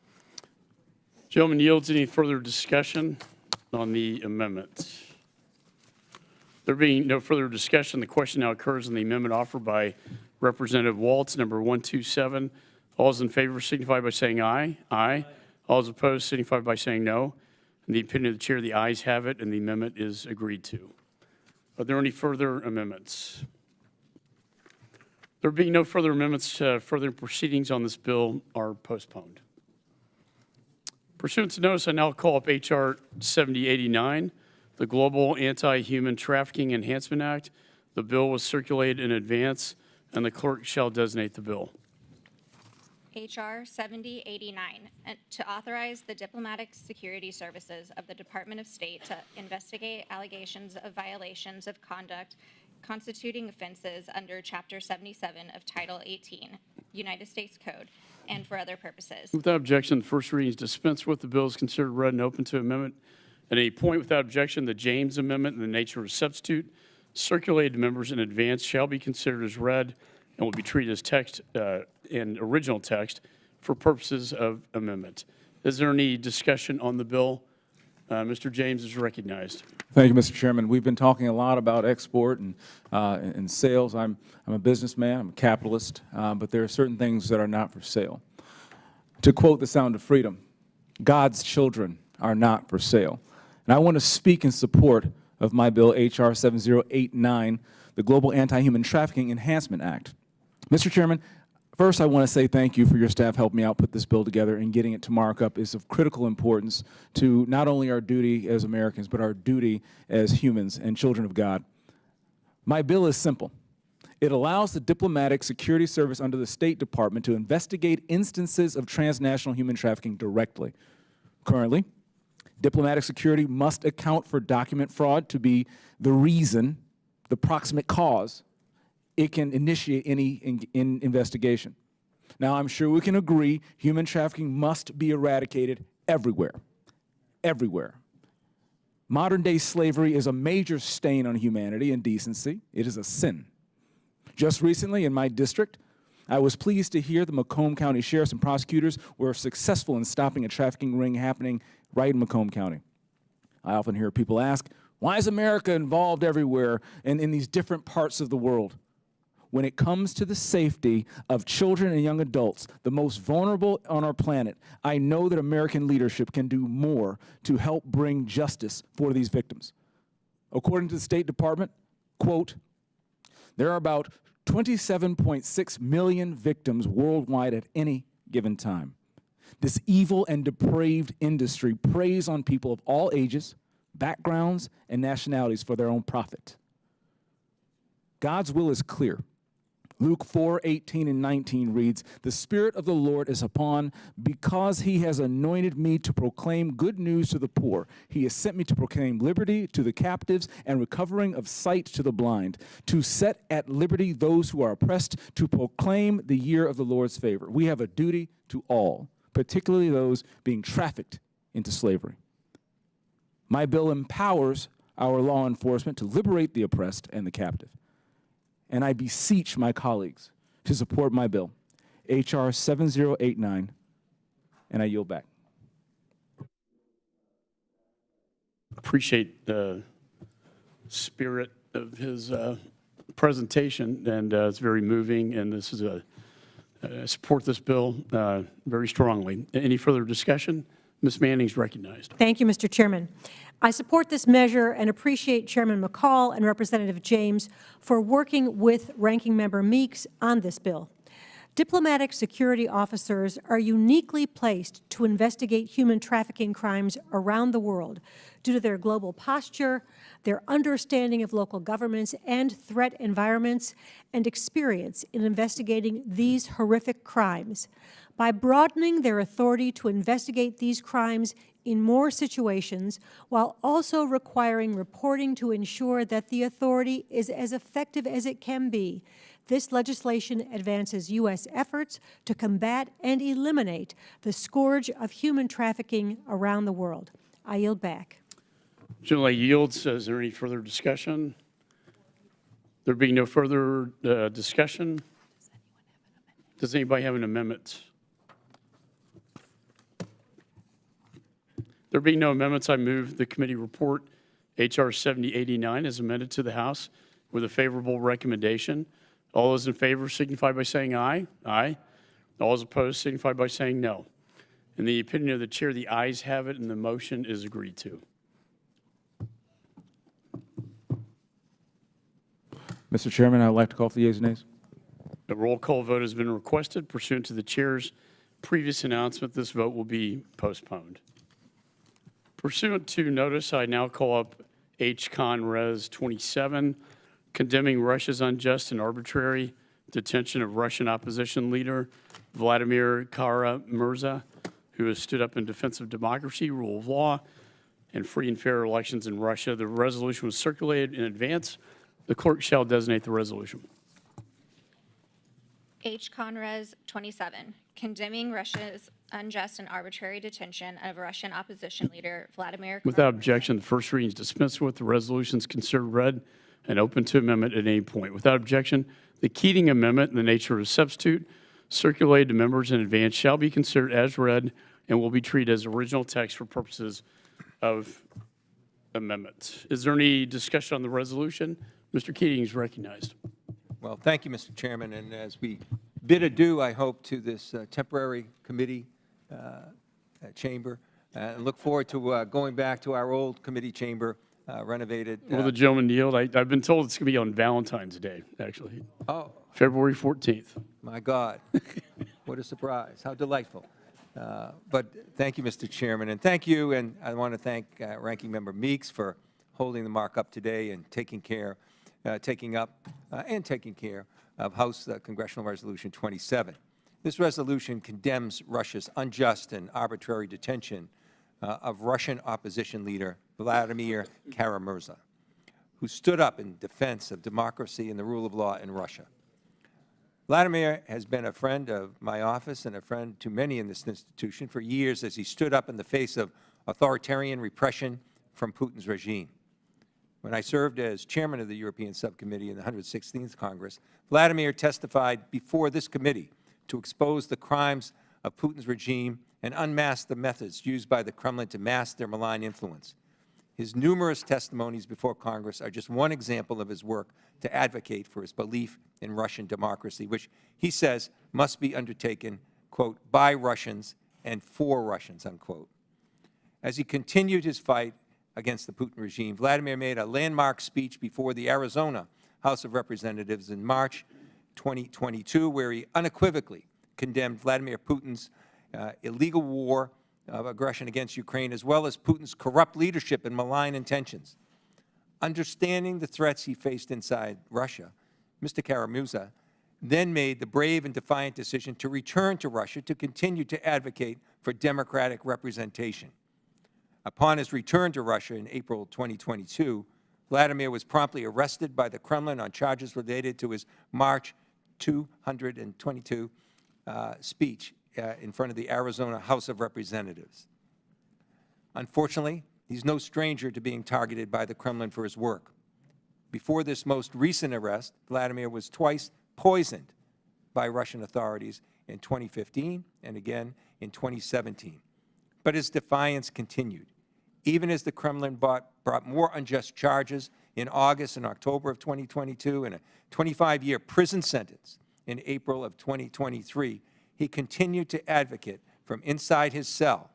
Gentleman yields. Any further discussion on the amendment? There being no further discussion, the question now occurs on the amendment offered by Representative Waltz, number 127. All those in favor signify by saying aye. Aye. All those opposed signify by saying no. In the opinion of the chair, the ayes have it, and the amendment is agreed to. Are there any further amendments? There being no further amendments, further proceedings on this bill are postponed. Pursuant to notice, I now call up H.R. 7089, the Global Anti-Human Trafficking Enhancement Act. The bill was circulated in advance, and the clerk shall designate the bill. H.R. 7089, to authorize the diplomatic security services of the Department of State to investigate allegations of violations of conduct constituting offenses under Chapter 77 of Title 18, United States Code, and for other purposes. Without objection, the first reading is dispensed with. The bill is considered read and open to amendment. At any point, without objection, the James Amendment in the nature of a substitute circulated to members in advance shall be considered as read and will be treated as text and original text for purposes of amendment. Is there any discussion on the bill? Mr. James is recognized. Thank you, Mr. Chairman. We've been talking a lot about export and sales. I'm a businessman, I'm a capitalist, but there are certain things that are not for sale. To quote The Sound of Freedom, God's children are not for sale. And I want to speak in support of my bill, H.R. 7089, the Global Anti-Human Trafficking Enhancement Act. Mr. Chairman, first I want to say thank you for your staff helping me out put this bill together, and getting it to markup is of critical importance to not only our duty as Americans, but our duty as humans and children of God. My bill is simple. It allows the Diplomatic Security Service under the State Department to investigate instances of transnational human trafficking directly. Currently, diplomatic security must account for document fraud to be the reason, the proximate cause, it can initiate any investigation. Now, I'm sure we can agree human trafficking must be eradicated everywhere, everywhere. Modern-day slavery is a major stain on humanity and decency. It is a sin. Just recently in my district, I was pleased to hear the Macomb County sheriffs and prosecutors were successful in stopping a trafficking ring happening right in Macomb County. I often hear people ask, why is America involved everywhere and in these different parts of the world? When it comes to the safety of children and young adults, the most vulnerable on our planet, I know that American leadership can do more to help bring justice for these victims. According to the State Department, quote, there are about 27.6 million victims worldwide at any given time. This evil and depraved industry preys on people of all ages, backgrounds, and nationalities for their own profit. God's will is clear. Luke 4:18 and 19 reads, the Spirit of the Lord is upon, because he has anointed me to proclaim good news to the poor. He has sent me to proclaim liberty to the captives and recovering of sight to the blind, to set at liberty those who are oppressed, to proclaim the year of the Lord's favor. We have a duty to all, particularly those being trafficked into slavery. My bill empowers our law enforcement to liberate the oppressed and the captive. And I beseech my colleagues to support my bill, H.R. 7089, and I yield back. Appreciate the spirit of his presentation, and it's very moving, and this is I support this bill very strongly. Any further discussion? Ms. Manning's recognized. Thank you, Mr. Chairman. I support this measure and appreciate Chairman McCaul and Representative James for working with Ranking Member Meeks on this bill. Diplomatic security officers are uniquely placed to investigate human trafficking crimes around the world due to their global posture, their understanding of local governments and threat environments, and experience in investigating these horrific crimes. By broadening their authority to investigate these crimes in more situations, while also requiring reporting to ensure that the authority is as effective as it can be, this legislation advances U.S. efforts to combat and eliminate the scourge of human trafficking around the world. I yield back. General yields. Is there any further discussion? There being no further discussion, does anybody have an amendment? There being no amendments, I move the committee report H.R. 7089 as amended to the House with a favorable recommendation. All those in favor signify by saying aye. Aye. All those opposed signify by saying no. In the opinion of the chair, the ayes have it and the motion is agreed to. Mr. Chairman, I'd like to call for the yeas and nays. A roll call vote has been requested. Pursuant to the chair's previous announcement, this vote will be postponed. Pursuant to notice, I now call up H.Con.Res 27, condemning Russia's unjust and arbitrary detention of Russian opposition leader Vladimir Kara-Murza, who has stood up in defense of democracy, rule of law, and free and fair elections in Russia. The resolution was circulated in advance. The clerk shall designate the resolution. H.Con.Res 27, condemning Russia's unjust and arbitrary detention of Russian opposition leader Vladimir Kara-Murza. Without objection, the first reading is dispensed with. The resolution is considered read and open to amendment at any point. Without objection, the Keating Amendment in the nature of a substitute circulated to members in advance shall be considered as read and will be treated as original text for purposes of amendment. Is there any discussion on the resolution? Mr. Keating is recognized. Well, thank you, Mr. Chairman. And as we bid adieu, I hope, to this temporary committee chamber, and look forward to going back to our old committee chamber, renovated. Will the gentleman yield? I've been told it's going to be on Valentine's Day, actually. Oh, February 14th. my God. What a surprise. How delightful. But thank you, Mr. Chairman, and thank you, and I want to thank Ranking Member Meeks for holding the markup today and taking care of House Congressional Resolution 27. This resolution condemns Russia's unjust and arbitrary detention of Russian opposition leader Vladimir Kara-Murza, who stood up in defense of democracy and the rule of law in Russia. Vladimir has been a friend of my office and a friend to many in this institution for years as he stood up in the face of authoritarian repression from Putin's regime. When I served as chairman of the European Subcommittee in the 116th Congress, Vladimir testified before this committee to expose the crimes of Putin's regime and unmask the methods used by the Kremlin to mask their malign influence. His numerous testimonies before Congress are just one example of his work to advocate for his belief in Russian democracy, which he says must be undertaken, quote, by Russians and for Russians, unquote. As he continued his fight against the Putin regime, Vladimir made a landmark speech before the Arizona House of Representatives in March 2022, where he unequivocally condemned Vladimir Putin's illegal war of aggression against Ukraine, as well as Putin's corrupt leadership and malign intentions. Understanding the threats he faced inside Russia, Mr. Kara-Murza then made the brave and defiant decision to return to Russia to continue to advocate for democratic representation. Upon his return to Russia in April 2022, Vladimir was promptly arrested by the Kremlin on charges related to his March 222 speech in front of the Arizona House of Representatives. Unfortunately, He's no stranger to being targeted by the Kremlin for his work. Before this most recent arrest, Vladimir was twice poisoned by Russian authorities in 2015 and again in 2017. But his defiance continued, even as the Kremlin brought more unjust charges in August and October of 2022 and a 25-year prison sentence in April of 2023. He continued to advocate from inside his cell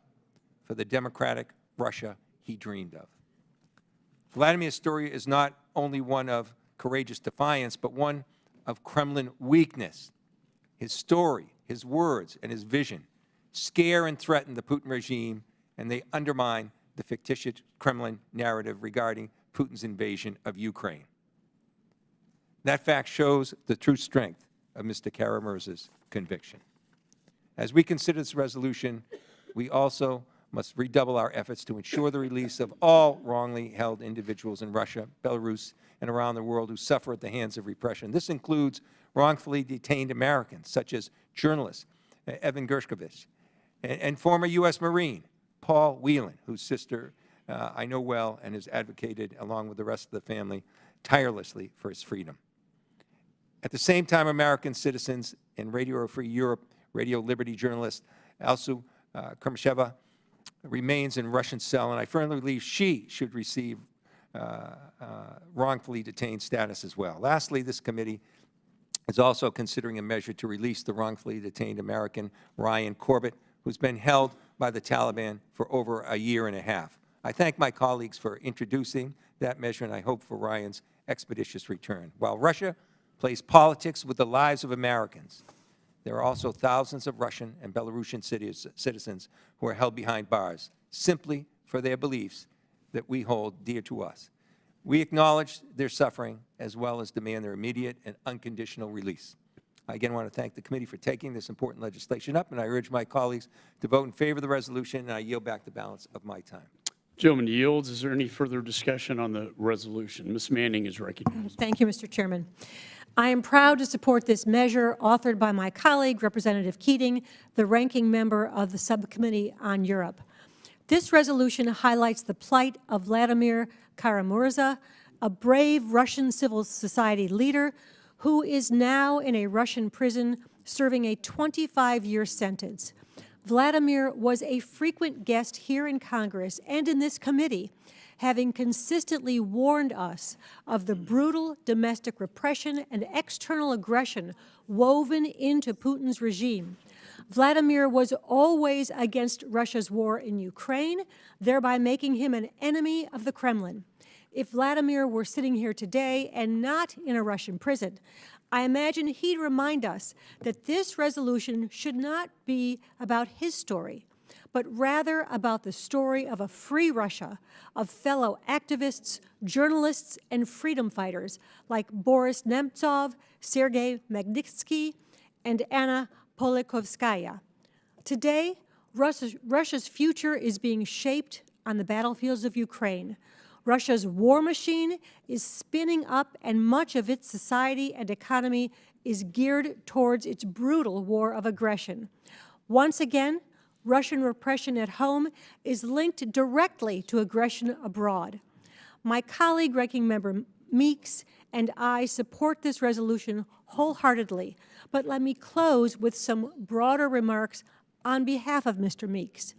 for the democratic Russia he dreamed of. Vladimir's story is not only one of courageous defiance, but one of Kremlin weakness. His story, his words, and his vision scare and threaten the Putin regime, and they undermine the fictitious Kremlin narrative regarding Putin's invasion of Ukraine. That fact shows the true strength of Mr. Kara-Murza's conviction. As we consider this resolution, we also must redouble our efforts to ensure the release of all wrongly held individuals in Russia, Belarus, and around the world who suffer at the hands of repression. This includes wrongfully detained Americans, such as journalist Evan Gershkovich, and former U.S. Marine Paul Whelan, whose sister I know well and has advocated, along with the rest of the family, tirelessly for his freedom. At the same time, American citizens and Radio Free Europe, Radio Liberty journalist Alsu Kermasheva remains in Russian cell, and I firmly believe she should receive wrongfully detained status as well. Lastly, this committee is also considering a measure to release the wrongfully detained American Ryan Corbett, who's been held by the Taliban for over a year and a half. I thank my colleagues for introducing that measure, and I hope for Ryan's expeditious return. While Russia plays politics with the lives of Americans, there are also thousands of Russian and Belarusian citizens who are held behind bars simply for their beliefs that we hold dear to us. We acknowledge their suffering as well as demand their immediate and unconditional release. I again want to thank the committee for taking this important legislation up, and I urge my colleagues to vote in favor of the resolution, and I yield back the balance of my time. Gentleman yields. Is there any further discussion on the resolution? Ms. Manning is recognized. Thank you, Mr. Chairman. I am proud to support this measure authored by my colleague, Representative Keating, the ranking member of the Subcommittee on Europe. This resolution highlights the plight of Vladimir Kara-Murza, a brave Russian civil society leader who is now in a Russian prison serving a 25-year sentence. Vladimir was a frequent guest here in Congress and in this committee, having consistently warned us of the brutal domestic repression and external aggression woven into Putin's regime. Vladimir was always against Russia's war in Ukraine, thereby making him an enemy of the Kremlin. If Vladimir were sitting here today and not in a Russian prison, I imagine he'd remind us that this resolution should not be about his story, but rather about the story of a free Russia, of fellow activists, journalists, and freedom fighters like Boris Nemtsov, Sergei Magnitsky, and Anna Politkovskaya. Today, Russia's future is being shaped on the battlefields of Ukraine. Russia's war machine is spinning up, and much of its society and economy is geared towards its brutal war of aggression. Once again, Russian repression at home is linked directly to aggression abroad. My colleague, Ranking Member Meeks, and I support this resolution wholeheartedly, but let me close with some broader remarks on behalf of Mr. Meeks.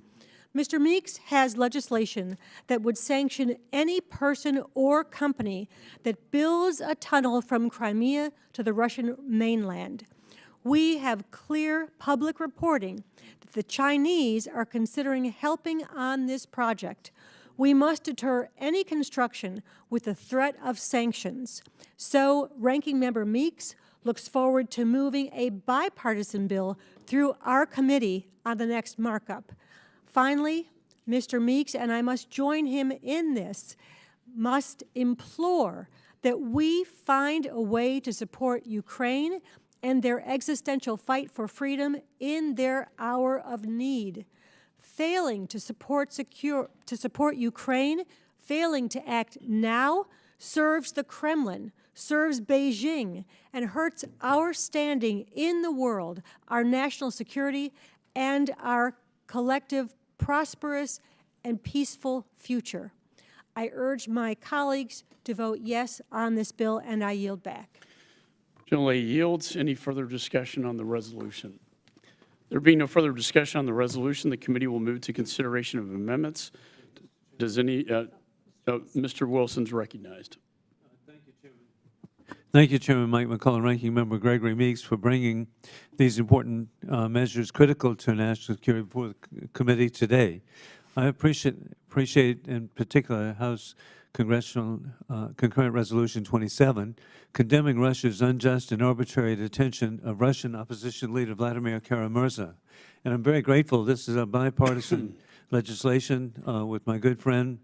Mr. Meeks has legislation that would sanction any person or company that builds a tunnel from Crimea to the Russian mainland. We have clear public reporting that the Chinese are considering helping on this project. We must deter any construction with the threat of sanctions. So, Ranking Member Meeks looks forward to moving a bipartisan bill through our committee on the next markup. Finally, Mr. Meeks, and I must join him in this, must implore that we find a way to support Ukraine and their existential fight for freedom in their hour of need. Failing to support Ukraine, failing to act now, serves the Kremlin, serves Beijing, and hurts our standing in the world, our national security, and our collective prosperous and peaceful future. I urge my colleagues to vote yes on this bill, and I yield back. General yields. Any further discussion on the resolution? There being no further discussion on the resolution, the committee will move to consideration of amendments. Does any, Mr. Wilson's recognized. Thank you, Chairman Mike McCaul and Ranking Member Gregory Meeks for bringing these important measures critical to national security before the committee today. I appreciate in particular House Congressional Concurrent Resolution 27, condemning Russia's unjust and arbitrary detention of Russian opposition leader Vladimir Kara-Murza. And I'm very grateful this is a bipartisan legislation with my good friend,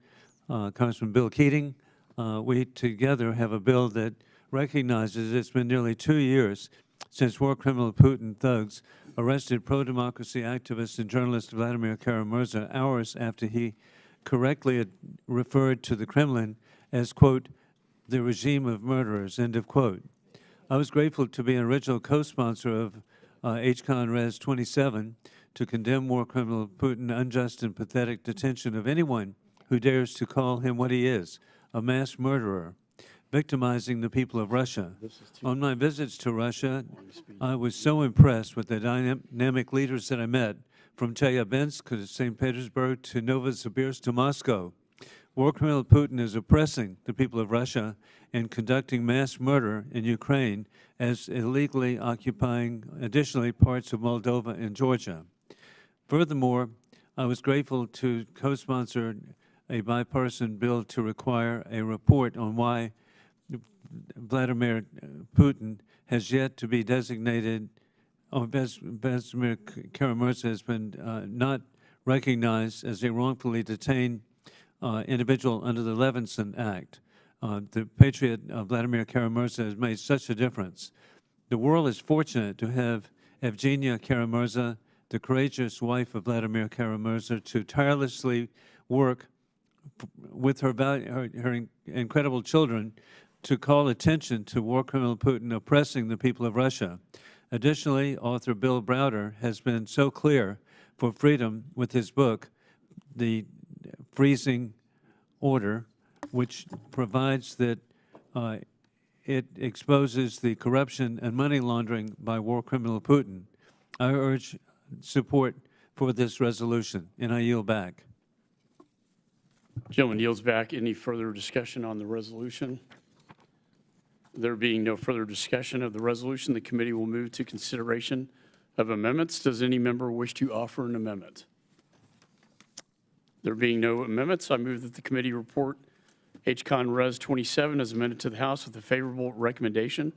Congressman Bill Keating. We together have a bill that recognizes it's been nearly 2 years since war criminal Putin thugs arrested pro-democracy activist and journalist Vladimir Kara-Murza hours after he correctly referred to the Kremlin as, quote, the regime of murderers, end of quote. I was grateful to be an original co-sponsor of H.Con.Res 27 to condemn war criminal Putin unjust and pathetic detention of anyone who dares to call him what he is, a mass murderer, victimizing the people of Russia. On my visits to Russia, I was so impressed with the dynamic leaders that I met, from Chelyabinsk to St. Petersburg to Novosibirsk to Moscow. War criminal Putin is oppressing the people of Russia and conducting mass murder in Ukraine, as illegally occupying additionally parts of Moldova and Georgia. Furthermore, I was grateful to co-sponsor a bipartisan bill to require a report on why Vladimir Putin has yet to be designated, or Vladimir Kara-Murza has been not recognized as a wrongfully detained individual under the Levinson Act. The patriot Vladimir Kara-Murza has made such a difference. The world is fortunate to have Evgenia Kara-Murza, the courageous wife of Vladimir Kara-Murza, to tirelessly work with her incredible children to call attention to war criminal Putin oppressing the people of Russia. Additionally, author Bill Browder has been so clear for freedom with his book, The Freezing Order, which provides that it exposes the corruption and money laundering by war criminal Putin. I urge support for this resolution, and I yield back. Gentleman yields back. Any further discussion on the resolution? There being no further discussion of the resolution, the committee will move to consideration of amendments. Does any member wish to offer an amendment? There being no amendments, I move that the committee report H.Con.Res 27 as amended to the House with a favorable recommendation.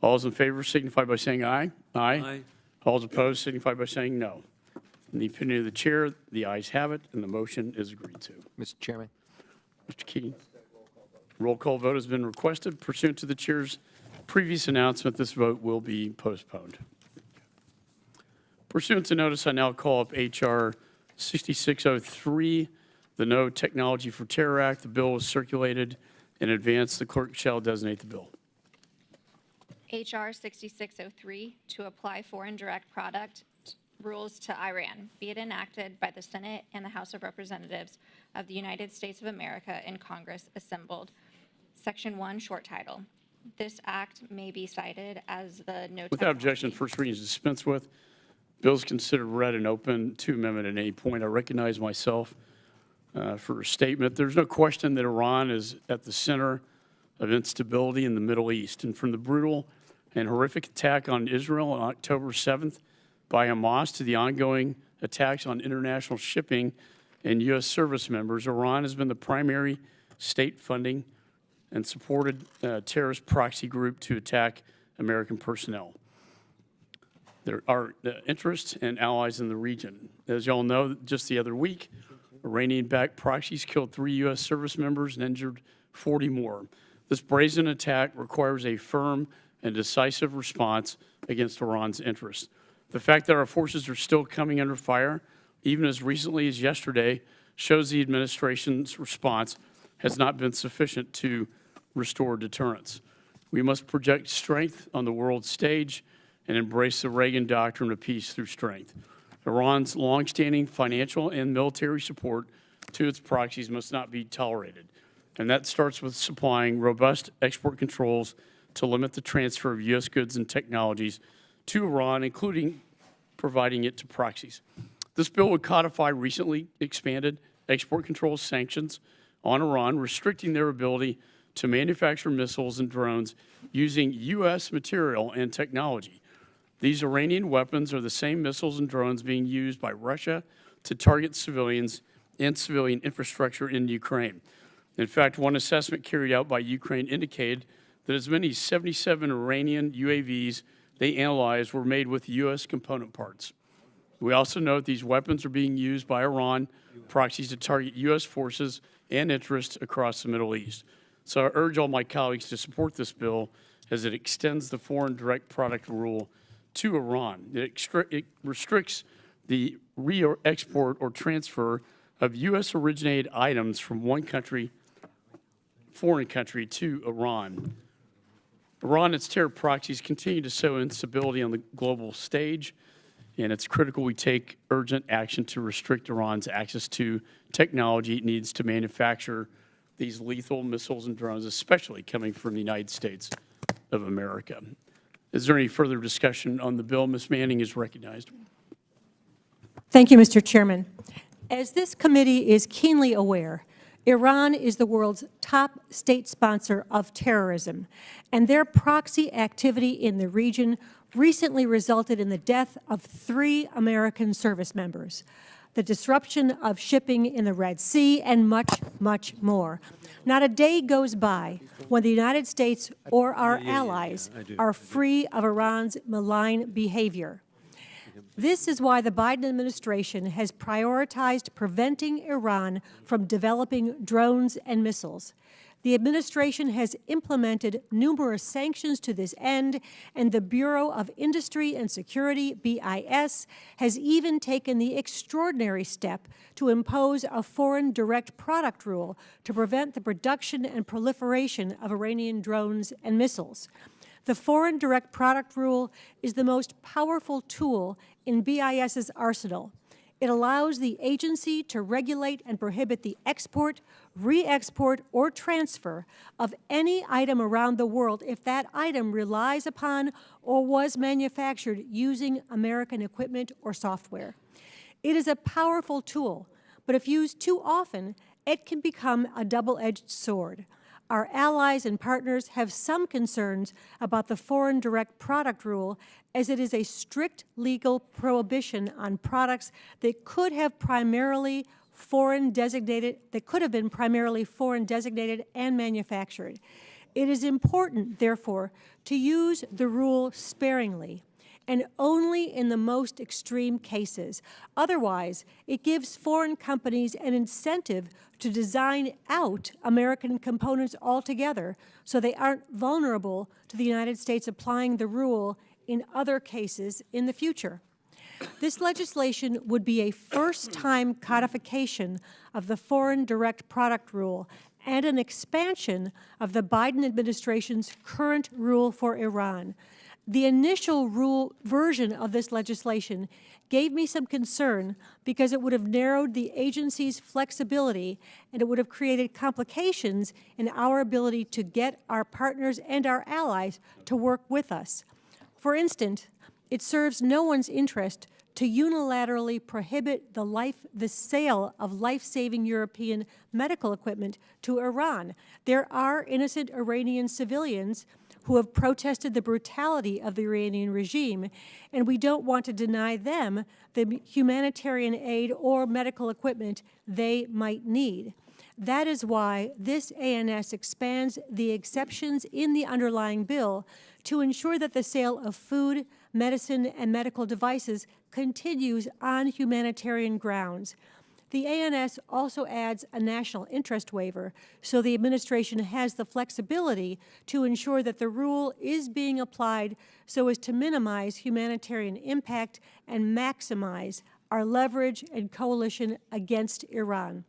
All those in favor signify by saying aye. Aye. All those opposed signify by saying no. In the opinion of the chair, the ayes have it, and the motion is agreed to. Mr. Chairman. Mr. Keating. Roll call vote has been requested. Pursuant to the chair's previous announcement, this vote will be postponed. Pursuant to notice, I now call up H.R. 6603, the No Technology for Terror Act. The bill was circulated in advance. The clerk shall designate the bill. H.R. 6603, to apply foreign direct product rules to Iran, be it enacted by the Senate and the House of Representatives of the United States of America in Congress assembled. Section 1, short title. This act may be cited as the no. Without objection, first reading is dispensed with. Bills considered read and open to amendment at any point. I recognize myself for a statement. There's no question that Iran is at the center of instability in the Middle East. And from the brutal and horrific attack on Israel on October 7th by Hamas to the ongoing attacks on international shipping and U.S. service members, Iran has been the primary state funding and supported terrorist proxy group to attack American personnel. There are interests and allies in the region. As you all know, just the other week, Iranian-backed proxies killed 3 U.S. service members and injured 40 more. This brazen attack requires a firm and decisive response against Iran's interests. The fact that our forces are still coming under fire, even as recently as yesterday, shows the administration's response has not been sufficient to restore deterrence. We must project strength on the world stage and embrace the Reagan doctrine of peace through strength. Iran's longstanding financial and military support to its proxies must not be tolerated. And that starts with supplying robust export controls to limit the transfer of U.S. goods and technologies to Iran, including providing it to proxies. This bill would codify recently expanded export control sanctions on Iran, restricting their ability to manufacture missiles and drones using U.S. material and technology. These Iranian weapons are the same missiles and drones being used by Russia to target civilians and civilian infrastructure in Ukraine. In fact, one assessment carried out by Ukraine indicated that as many as 77 Iranian UAVs they analyzed were made with U.S. component parts. We also note these weapons are being used by Iran proxies to target U.S. forces and interests across the Middle East. So I urge all my colleagues to support this bill as it extends the foreign direct product rule to Iran. It restricts the re-export or transfer of U.S. originated items from one country, foreign country, to Iran. Iran and its terror proxies continue to sow instability on the global stage, and it's critical we take urgent action to restrict Iran's access to technology it needs to manufacture these lethal missiles and drones, especially coming from the United States of America. Is there any further discussion on the bill? Ms. Manning is recognized. Thank you, Mr. Chairman. As this committee is keenly aware, Iran is the world's top state sponsor of terrorism, and their proxy activity in the region recently resulted in the death of 3 American service members, the disruption of shipping in the Red Sea, and much, much more. Not a day goes by when the United States or our allies are free of Iran's malign behavior. This is why the Biden administration has prioritized preventing Iran from developing drones and missiles. The administration has implemented numerous sanctions to this end, and the Bureau of Industry and Security, BIS, has even taken the extraordinary step to impose a foreign direct product rule to prevent the production and proliferation of Iranian drones and missiles. The foreign direct product rule is the most powerful tool in BIS's arsenal. It allows the agency to regulate and prohibit the export, re-export, or transfer of any item around the world if that item relies upon or was manufactured using American equipment or software. It is a powerful tool, but if used too often, it can become a double-edged sword. Our allies and partners have some concerns about the foreign direct product rule, as it is a strict legal prohibition on products that could have been primarily foreign designated and manufactured. It is important, therefore, to use the rule sparingly and only in the most extreme cases. Otherwise, it gives foreign companies an incentive to design out American components altogether so they aren't vulnerable to the United States applying the rule in other cases in the future. This legislation would be a first-time codification of the foreign direct product rule and an expansion of the Biden administration's current rule for Iran. The initial rule version of this legislation gave me some concern because it would have narrowed the agency's flexibility and it would have created complications in our ability to get our partners and our allies to work with us. For instance, it serves no one's interest to unilaterally prohibit the sale of life-saving European medical equipment to Iran. There are innocent Iranian civilians who have protested the brutality of the Iranian regime, and we don't want to deny them the humanitarian aid or medical equipment they might need. That is why this ANS expands the exceptions in the underlying bill to ensure that the sale of food, medicine, and medical devices continues on humanitarian grounds. The ANS also adds a national interest waiver, so the administration has the flexibility to ensure that the rule is being applied so as to minimize humanitarian impact and maximize our leverage and coalition against Iran.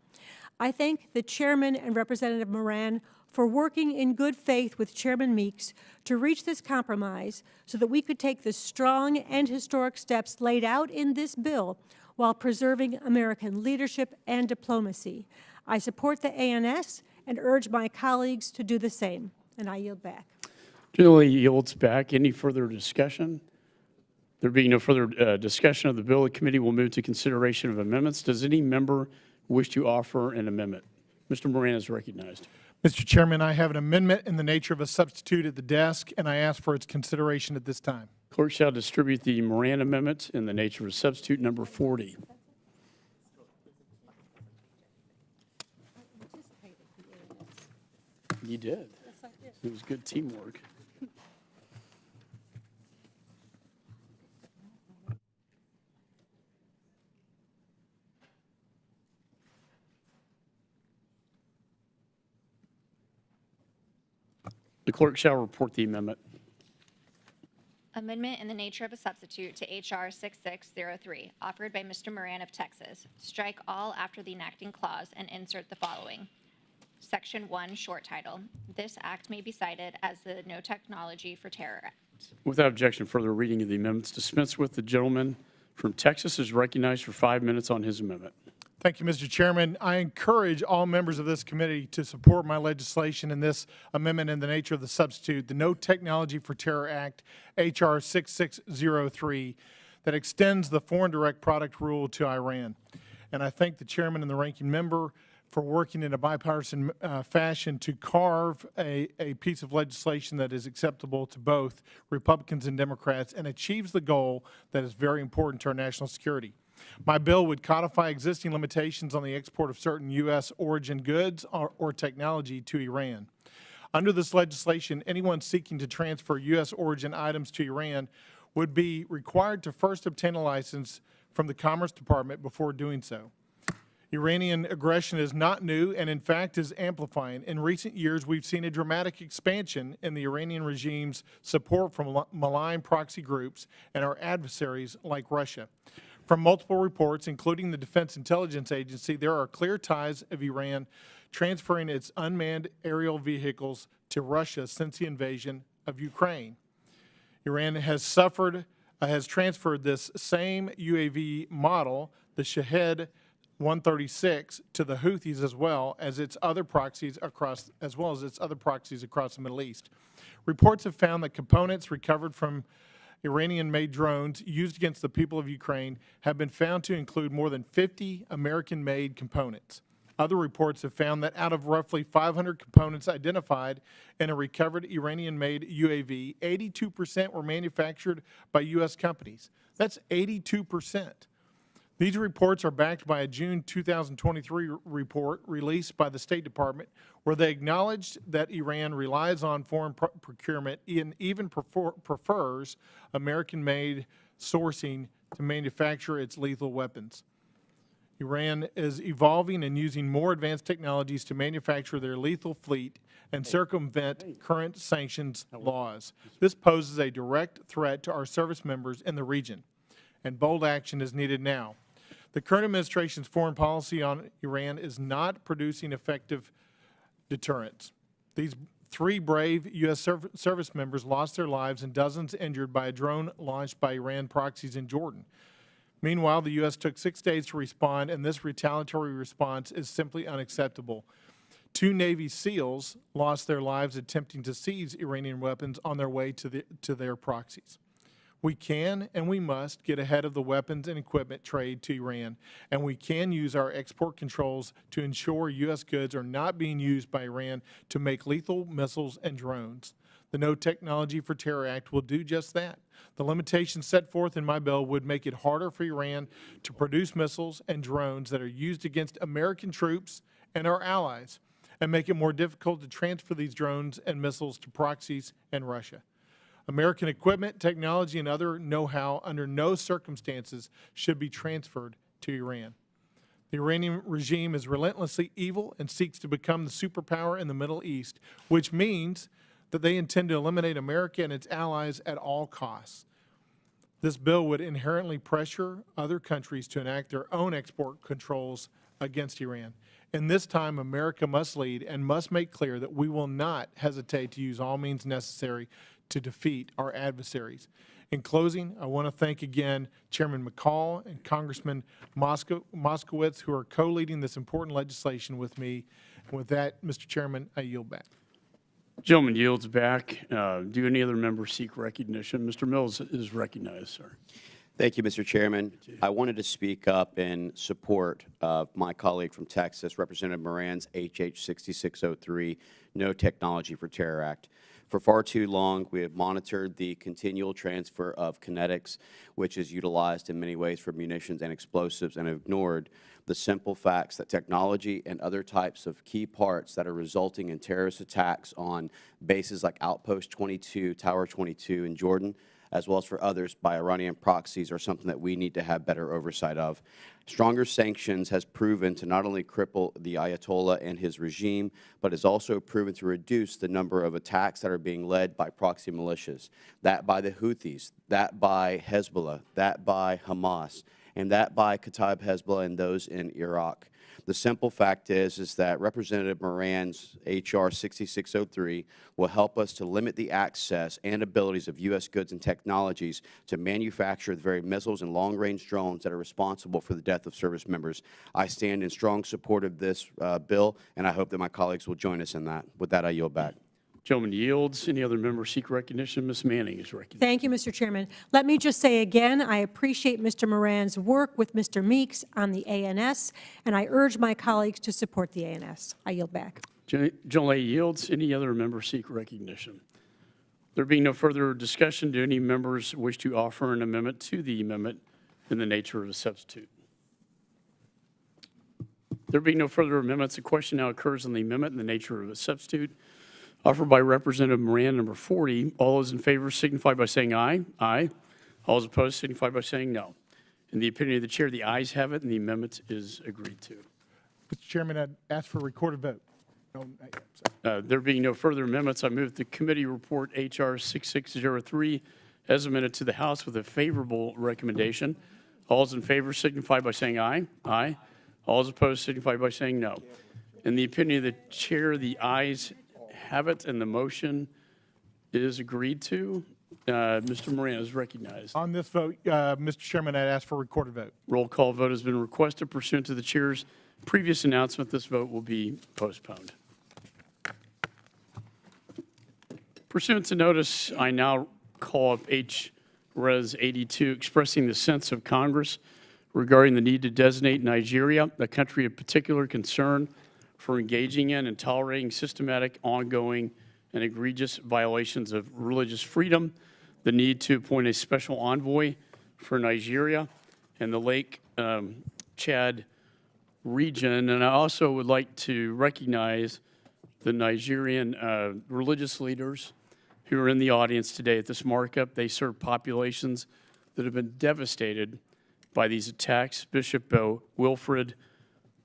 I thank the Chairman and Representative Moran for working in good faith with Chairman Meeks to reach this compromise so that we could take the strong and historic steps laid out in this bill while preserving American leadership and diplomacy. I support the ANS and urge my colleagues to do the same. And I yield back. Generally yields back. Any further discussion? There being no further discussion of the bill, the committee will move to consideration of amendments. Does any member wish to offer an amendment? Mr. Moran is recognized. Mr. Chairman, I have an amendment in the nature of a substitute at the desk, and I ask for its consideration at this time. Clerk shall distribute the Moran amendment in the nature of a substitute number 40. You did. It was good teamwork. The clerk shall report the amendment. Amendment in the nature of a substitute to H.R. 6603, offered by Mr. Moran of Texas. Strike all after the enacting clause and insert the following. Section 1, short title. This act may be cited as the No Technology for Terror Act. Without objection, further reading of the amendments dispensed with. The gentleman from Texas is recognized for 5 minutes on his amendment. Thank you, Mr. Chairman. I encourage all members of this committee to support my legislation in this amendment in the nature of the substitute, the No Technology for Terror Act, H.R. 6603, that extends the foreign direct product rule to Iran. And I thank the chairman and the ranking member for working in a bipartisan fashion to carve a piece of legislation that is acceptable to both Republicans and Democrats and achieves the goal that is very important to our national security. My bill would codify existing limitations on the export of certain U.S. origin goods or technology to Iran. Under this legislation, anyone seeking to transfer U.S. origin items to Iran would be required to first obtain a license from the Commerce Department before doing so. Iranian aggression is not new and, in fact, is amplifying. In recent years, we've seen a dramatic expansion in the Iranian regime's support from malign proxy groups and our adversaries like Russia. From multiple reports, including the Defense Intelligence Agency, there are clear ties of Iran transferring its unmanned aerial vehicles to Russia since the invasion of Ukraine. Iran has transferred this same UAV model, the Shahed 136, to the Houthis as well as its other proxies across the Middle East. Reports have found that components recovered from Iranian-made drones used against the people of Ukraine have been found to include more than 50 American-made components. Other reports have found that out of roughly 500 components identified in a recovered Iranian-made UAV, 82% were manufactured by U.S. companies. That's 82%. These reports are backed by a June 2023 report released by the State Department, where they acknowledged that Iran relies on foreign procurement and even prefers American-made sourcing to manufacture its lethal weapons. Iran is evolving and using more advanced technologies to manufacture their lethal fleet and circumvent current sanctions laws. This poses a direct threat to our service members in the region, and bold action is needed now. The current administration's foreign policy on Iran is not producing effective deterrents. These 3 brave U.S. service members lost their lives and dozens injured by a drone launched by Iran proxies in Jordan. Meanwhile, the U.S. took 6 days to respond, and this retaliatory response is simply unacceptable. 2 Navy SEALs lost their lives attempting to seize Iranian weapons on their way to their proxies. We can and we must get ahead of the weapons and equipment trade to Iran, and we can use our export controls to ensure U.S. goods are not being used by Iran to make lethal missiles and drones. The No Technology for Terror Act will do just that. The limitations set forth in my bill would make it harder for Iran to produce missiles and drones that are used against American troops and our allies, and make it more difficult to transfer these drones and missiles to proxies in Russia. American equipment, technology, and other know-how under no circumstances should be transferred to Iran. The Iranian regime is relentlessly evil and seeks to become the superpower in the Middle East, which means that they intend to eliminate America and its allies at all costs. This bill would inherently pressure other countries to enact their own export controls against Iran. In this time, America must lead and must make clear that we will not hesitate to use all means necessary to defeat our adversaries. In closing, I want to thank again Chairman McCaul and Congressman Moskowitz, who are co-leading this important legislation with me. And with that, Mr. Chairman, I yield back. Gentleman yields back. Do any other members seek recognition? Mr. Mills is recognized, sir. Thank you, Mr. Chairman. I wanted to speak up in support of my colleague from Texas, Representative Moran's H.H. 6603, No Technology for Terror Act. For far too long, we have monitored the continual transfer of kinetics, which is utilized in many ways for munitions and explosives, and ignored the simple facts that technology and other types of key parts that are resulting in terrorist attacks on bases like Outpost 22, Tower 22 in Jordan, as well as for others by Iranian proxies, are something that we need to have better oversight of. Stronger sanctions has proven to not only cripple the Ayatollah and his regime, but has also proven to reduce the number of attacks that are being led by proxy militias, that by the Houthis, that by Hezbollah, that by Hamas, and that by Kataib Hezbollah and those in Iraq. The simple fact is that Representative Moran's H.R. 6603 will help us to limit the access and abilities of U.S. goods and technologies to manufacture the very missiles and long-range drones that are responsible for the death of service members. I stand in strong support of this bill, and I hope that my colleagues will join us in that. With that, I yield back. Gentleman yields. Any other members seek recognition? Ms. Manning is recognized. Thank you, Mr. Chairman. Let me just say again, I appreciate Mr. Moran's work with Mr. Meeks on the ANS, and I urge my colleagues to support the ANS. I yield back. Gentleman yields. Any other members seek recognition? There being no further discussion, do any members wish to offer an amendment to the amendment in the nature of a substitute? There being no further amendments, the question now occurs on the amendment in the nature of a substitute offered by Representative Moran, number 40. All those in favor signify by saying aye. Aye. All those opposed signify by saying no. In the opinion of the chair, the ayes have it, and the amendment is agreed to. Mr. Chairman, I'd ask for a recorded vote. No, sorry. There being no further amendments, I move the committee report H.R. 6603 as amended to the House with a favorable recommendation. All those in favor signify by saying aye. Aye. All those opposed signify by saying no. In the opinion of the chair, the ayes have it, and the motion is agreed to. Mr. Moran is recognized. On this vote, Mr. Chairman, I'd ask for a recorded vote. Roll call vote has been requested pursuant to the chair's previous announcement. This vote will be postponed. Pursuant to notice, I now call up H.Res. 82, expressing the sense of Congress regarding the need to designate Nigeria a country of particular concern for engaging in and tolerating systematic, ongoing, and egregious violations of religious freedom, the need to appoint a special envoy for Nigeria and the Lake Chad region. And I also would like to recognize the Nigerian religious leaders who are in the audience today at this markup. They serve populations that have been devastated by these attacks. Bishop Wilfred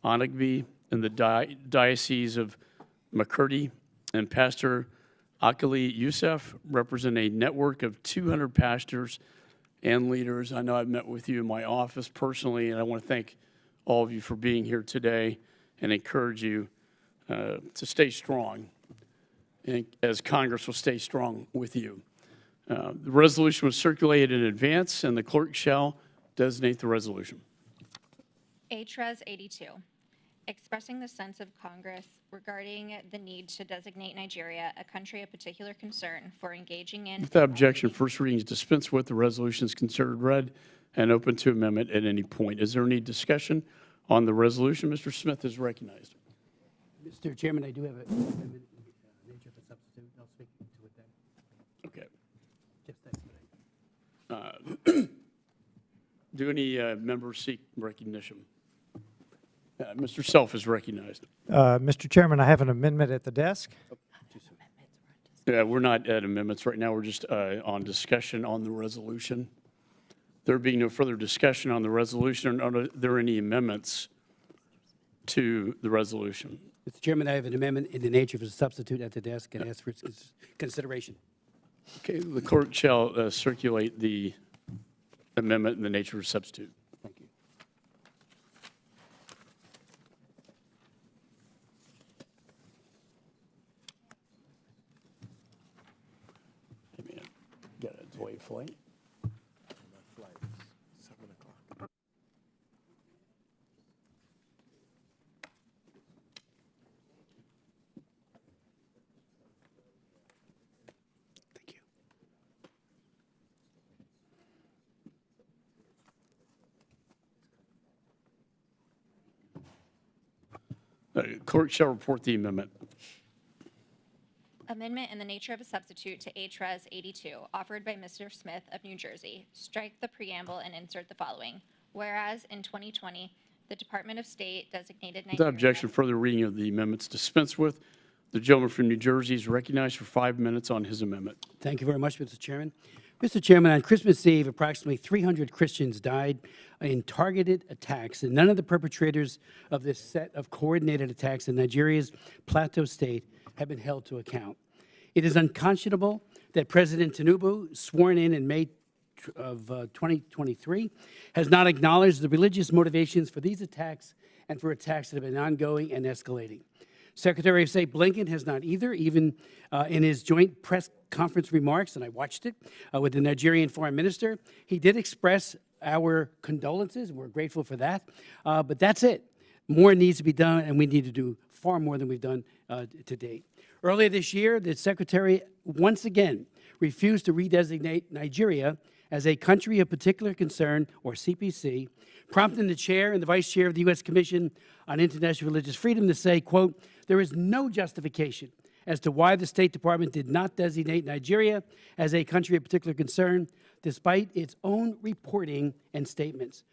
Onagbi in the Diocese of Makurdi and Pastor Akali Youssef represent a network of 200 pastors and leaders. I know I've met with you in my office personally, and I want to thank all of you for being here today and encourage you to stay strong, and as Congress will stay strong with you. The resolution was circulated in advance, and the clerk shall designate the resolution. H.Res. 82, expressing the sense of Congress regarding the need to designate Nigeria a country of particular concern for engaging in. Without objection, first reading is dispensed with. The resolution is considered read and open to amendment at any point. Is there any discussion on the resolution? Mr. Smith is recognized. Mr. Chairman, I do have an amendment in the nature of a substitute. I'll speak to it then. Okay. Just expedite. Do any members seek recognition? Mr. Self is recognized. Mr. Chairman, I have an amendment at the desk. We're not at amendments right now. We're just on discussion on the resolution. There being no further discussion on the resolution, are there any amendments to the resolution? Mr. Chairman, I have an amendment in the nature of a substitute at the desk and ask for its consideration. Okay, the clerk shall circulate the amendment in the nature of a substitute. Thank you. Got a delay flight. Clerk shall report the amendment. Amendment in the nature of a substitute to H.Res 82, offered by Mr. Smith of New Jersey. Strike the preamble and insert the following. Whereas in 2020, the Department of State designated Without objection, further reading of the amendments dispensed with. The gentleman from New Jersey is recognized for 5 minutes on his amendment. Thank you very much, Mr. Chairman. Mr. Chairman, on Christmas Eve, approximately 300 Christians died in targeted attacks, and none of the perpetrators of this set of coordinated attacks in Nigeria's Plateau State have been held to account. It is unconscionable that President Tinubu, sworn in May of 2023, has not acknowledged the religious motivations for these attacks and for attacks that have been ongoing and escalating. Secretary of State Blinken has not either, even in his joint press conference remarks, and I watched it, with the Nigerian foreign minister. He did express our condolences, and we're grateful for that, but that's it. More needs to be done, and we need to do far more than we've done to date. Earlier this year, the Secretary once again refused to redesignate Nigeria as a country of particular concern, or CPC, prompting the chair and the vice chair of the U.S. Commission on International Religious Freedom to say, quote, there is no justification as to why the State Department did not designate Nigeria as a country of particular concern, despite its own reporting and statements.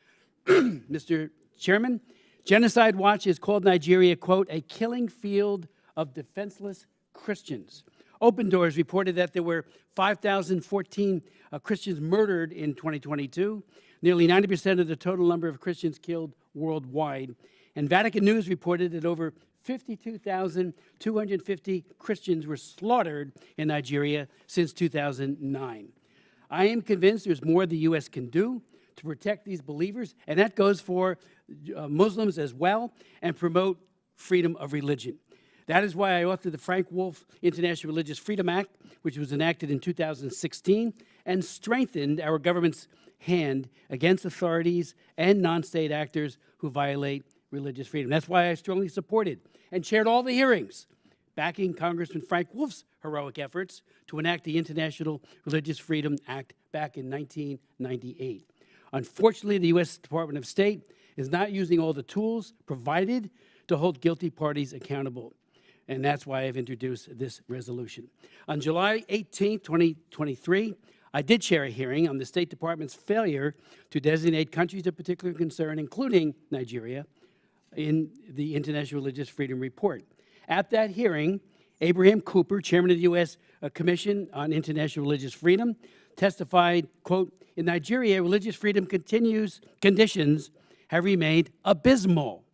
Mr. Chairman, Genocide Watch has called Nigeria, quote, a killing field of defenseless Christians. Open Doors reported that there were 5,014 Christians murdered in 2022, nearly 90% of the total number of Christians killed worldwide. And Vatican News reported that over 52,250 Christians were slaughtered in Nigeria since 2009. I am convinced there's more the U.S. can do to protect these believers, and that goes for Muslims as well, and promote freedom of religion. That is why I authored the Frank Wolf International Religious Freedom Act, which was enacted in 2016, and strengthened our government's hand against authorities and non-state actors who violate religious freedom. That's why I strongly supported and chaired all the hearings backing Congressman Frank Wolf's heroic efforts to enact the International Religious Freedom Act back in 1998. Unfortunately, the U.S. Department of State is not using all the tools provided to hold guilty parties accountable. And that's why I've introduced this resolution. On July 18, 2023, I did chair a hearing on the State Department's failure to designate countries of particular concern, including Nigeria, in the International Religious Freedom Report. At that hearing, Abraham Cooper, chairman of the U.S. Commission on International Religious Freedom, testified, quote, in Nigeria, religious freedom conditions have remained abysmal,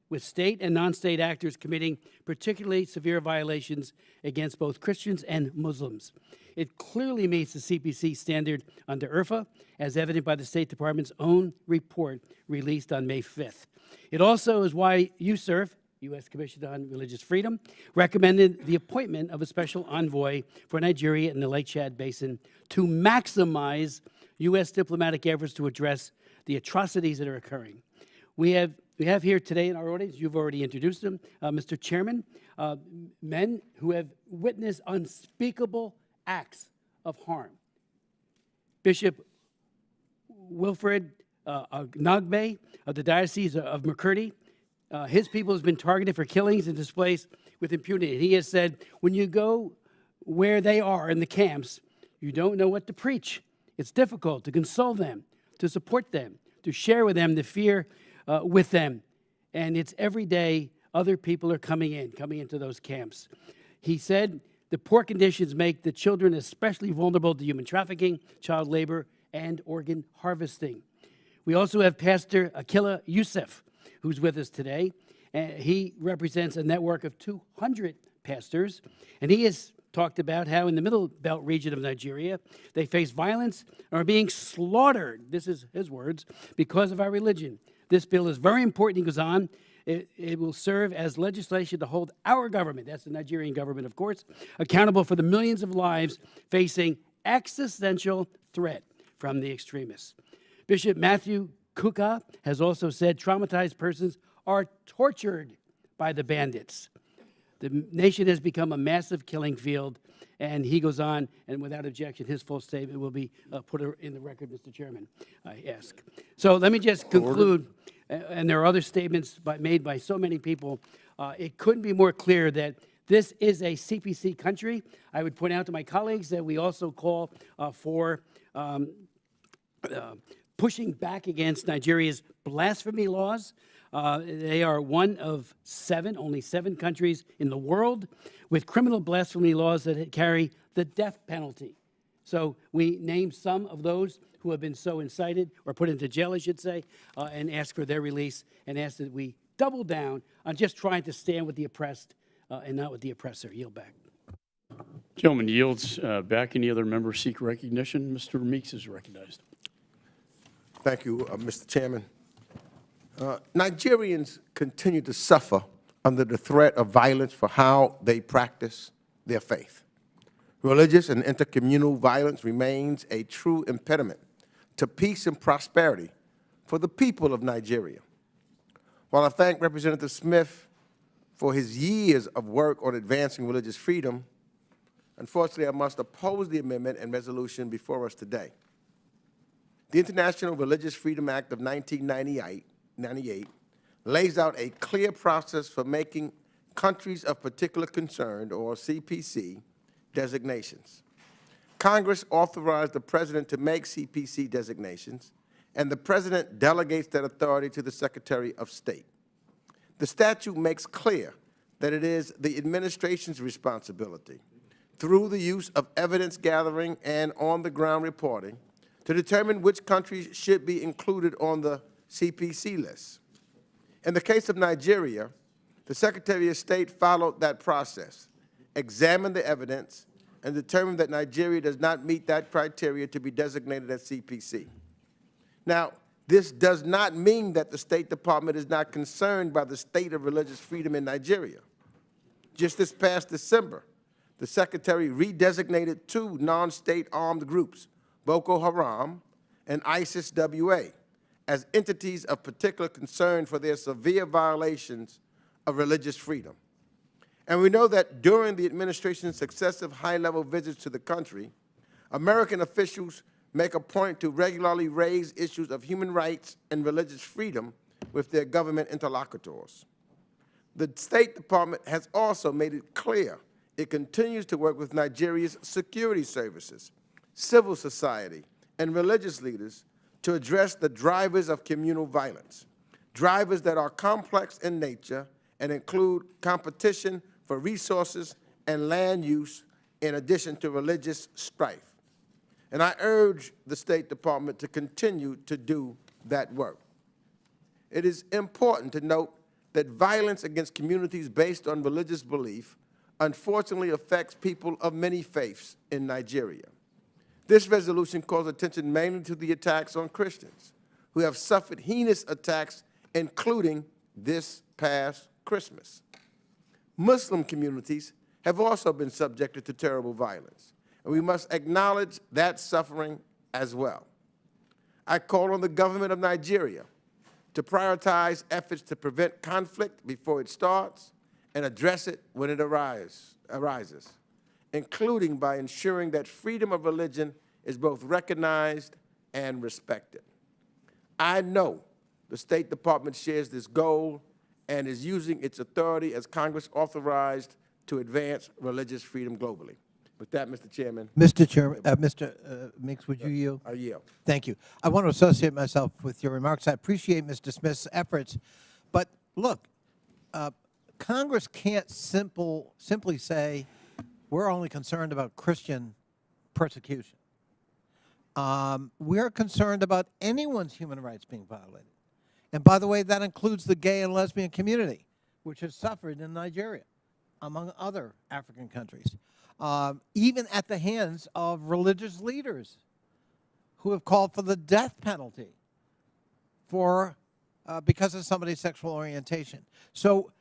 with state and non-state actors committing particularly severe violations against both Christians and Muslims. It clearly meets the CPC standard under IRFA, as evident by the State Department's own report released on May 5th. It also is why USCIRF, U.S. Commission on Religious Freedom, recommended the appointment of a special envoy for Nigeria and the Lake Chad Basin to maximize U.S. diplomatic efforts to address the atrocities that are occurring. We have here today in our audience, you've already introduced them, Mr. Chairman, men who have witnessed unspeakable acts of harm. Bishop Wilfred Nagbe of the Diocese of McCurdy, his people has been targeted for killings and displaced with impunity. He has said, when you go where they are in the camps, you don't know what to preach. It's difficult to console them, to support them, to share with them the fear with them. And it's every day other people are coming into those camps. He said the poor conditions make the children especially vulnerable to human trafficking, child labor, and organ harvesting. We also have Pastor Akila Youssef, who's with us today. He represents a network of 200 pastors, and he has talked about how in the Middle Belt region of Nigeria, they face violence and are being slaughtered, this is his words, because of our religion. This bill is very important, he goes on. It will serve as legislation to hold our government, that's the Nigerian government, of course, accountable for the millions of lives facing existential threat from the extremists. Bishop Matthew Kuka has also said traumatized persons are tortured by the bandits. The nation has become a massive killing field, and he goes on, and without objection, his full statement will be put in the record, Mr. Chairman, I ask. So let me just conclude and there are other statements made by so many people, it couldn't be more clear that this is a CPC country. I would point out to my colleagues that we also call for pushing back against Nigeria's blasphemy laws. They are one of only seven countries in the world with criminal blasphemy laws that carry the death penalty. So we name some of those who have been so incited, or put into jail, I should say, and ask for their release, and ask that we double down on just trying to stand with the oppressed and not with the oppressor. Yield back. Gentleman yields back. Any other member seek recognition? Mr. Meeks is recognized. Thank you, Mr. Chairman. Nigerians continue to suffer under the threat of violence for how they practice their faith. Religious and intercommunal violence remains a true impediment to peace and prosperity for the people of Nigeria. While I thank Representative Smith for his years of work on advancing religious freedom, unfortunately, I must oppose the amendment and resolution before us today. The International Religious Freedom Act of 1998 lays out a clear process for making countries of particular concern, or CPC, designations. Congress authorized the President to make CPC designations, and the President delegates that authority to the Secretary of State. The statute makes clear that it is the administration's responsibility, through the use of evidence gathering and on-the-ground reporting, to determine which countries should be included on the CPC list. In the case of Nigeria, the Secretary of State followed that process, examined the evidence, and determined that Nigeria does not meet that criteria to be designated as CPC. Now, this does not mean that the State Department is not concerned by the state of religious freedom in Nigeria. Just this past December, the Secretary redesignated two non-state armed groups, Boko Haram and ISIS-WA, as entities of particular concern for their severe violations of religious freedom. And we know that during the administration's successive high-level visits to the country, American officials make a point to regularly raise issues of human rights and religious freedom with their government interlocutors. The State Department has also made it clear it continues to work with Nigeria's security services, civil society, and religious leaders to address the drivers of communal violence, drivers that are complex in nature and include competition for resources and land use in addition to religious strife. And I urge the State Department to continue to do that work. It is important to note that violence against communities based on religious belief unfortunately affects people of many faiths in Nigeria. This resolution calls attention mainly to the attacks on Christians, who have suffered heinous attacks, including this past Christmas. Muslim communities have also been subjected to terrible violence, and we must acknowledge that suffering as well. I call on the government of Nigeria to prioritize efforts to prevent conflict before it starts and address it when it arises, including by ensuring that freedom of religion is both recognized and respected. I know the State Department shares this goal and is using its authority as Congress authorized to advance religious freedom globally. With that, Mr. Chairman. Mr. Chairman, Mr. Meeks, would you yield? I yield. Thank you. I want to associate myself with your remarks. I appreciate Mr. Smith's efforts, but look, Congress can't simply say we're only concerned about Christian persecution. We're concerned about anyone's human rights being violated. And by the way, that includes the gay and lesbian community, which has suffered in Nigeria, among other African countries, even at the hands of religious leaders who have called for the death penalty because of somebody's sexual orientation. So,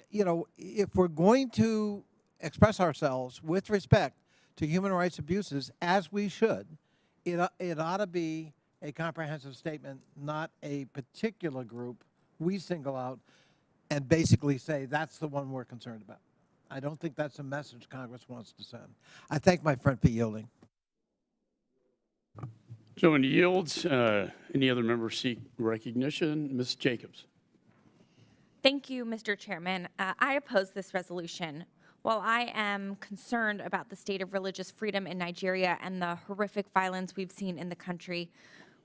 you know, if we're going to express ourselves with respect to human rights abuses, as we should, it ought to be a comprehensive statement, not a particular group we single out and basically say that's the one we're concerned about. I don't think that's a message Congress wants to send. I thank my friend for yielding. Gentleman yields. Any other members seek recognition? Ms. Jacobs. Thank you, Mr. Chairman. I oppose this resolution. While I am concerned about the state of religious freedom in Nigeria and the horrific violence we've seen in the country,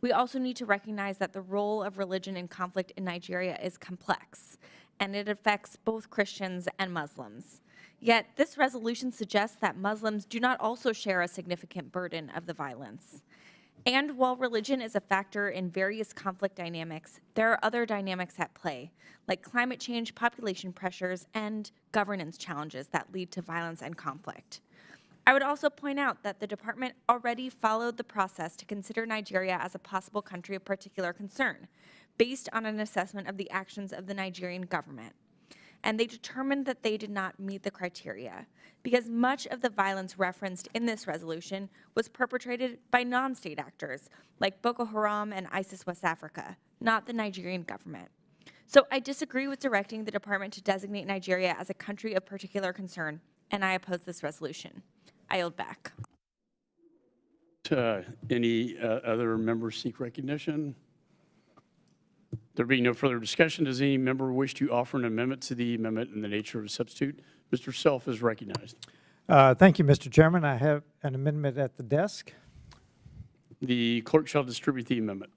we also need to recognize that the role of religion in conflict in Nigeria is complex, and it affects both Christians and Muslims. Yet, this resolution suggests that Muslims do not also share a significant burden of the violence. And while religion is a factor in various conflict dynamics, there are other dynamics at play, like climate change, population pressures, and governance challenges that lead to violence and conflict. I would also point out that the department already followed the process to consider Nigeria as a possible country of particular concern, based on an assessment of the actions of the Nigerian government. And they determined that they did not meet the criteria, because much of the violence referenced in this resolution was perpetrated by non-state actors, like Boko Haram and ISIS West Africa, not the Nigerian government. So I disagree with directing the department to designate Nigeria as a country of particular concern, and I oppose this resolution. I yield back. Any other members seek recognition? There being no further discussion, does any member wish to offer an amendment to the amendment in the nature of a substitute? Mr. Self is recognized. Thank you, Mr. Chairman. I have an amendment at the desk. The clerk shall distribute the amendment.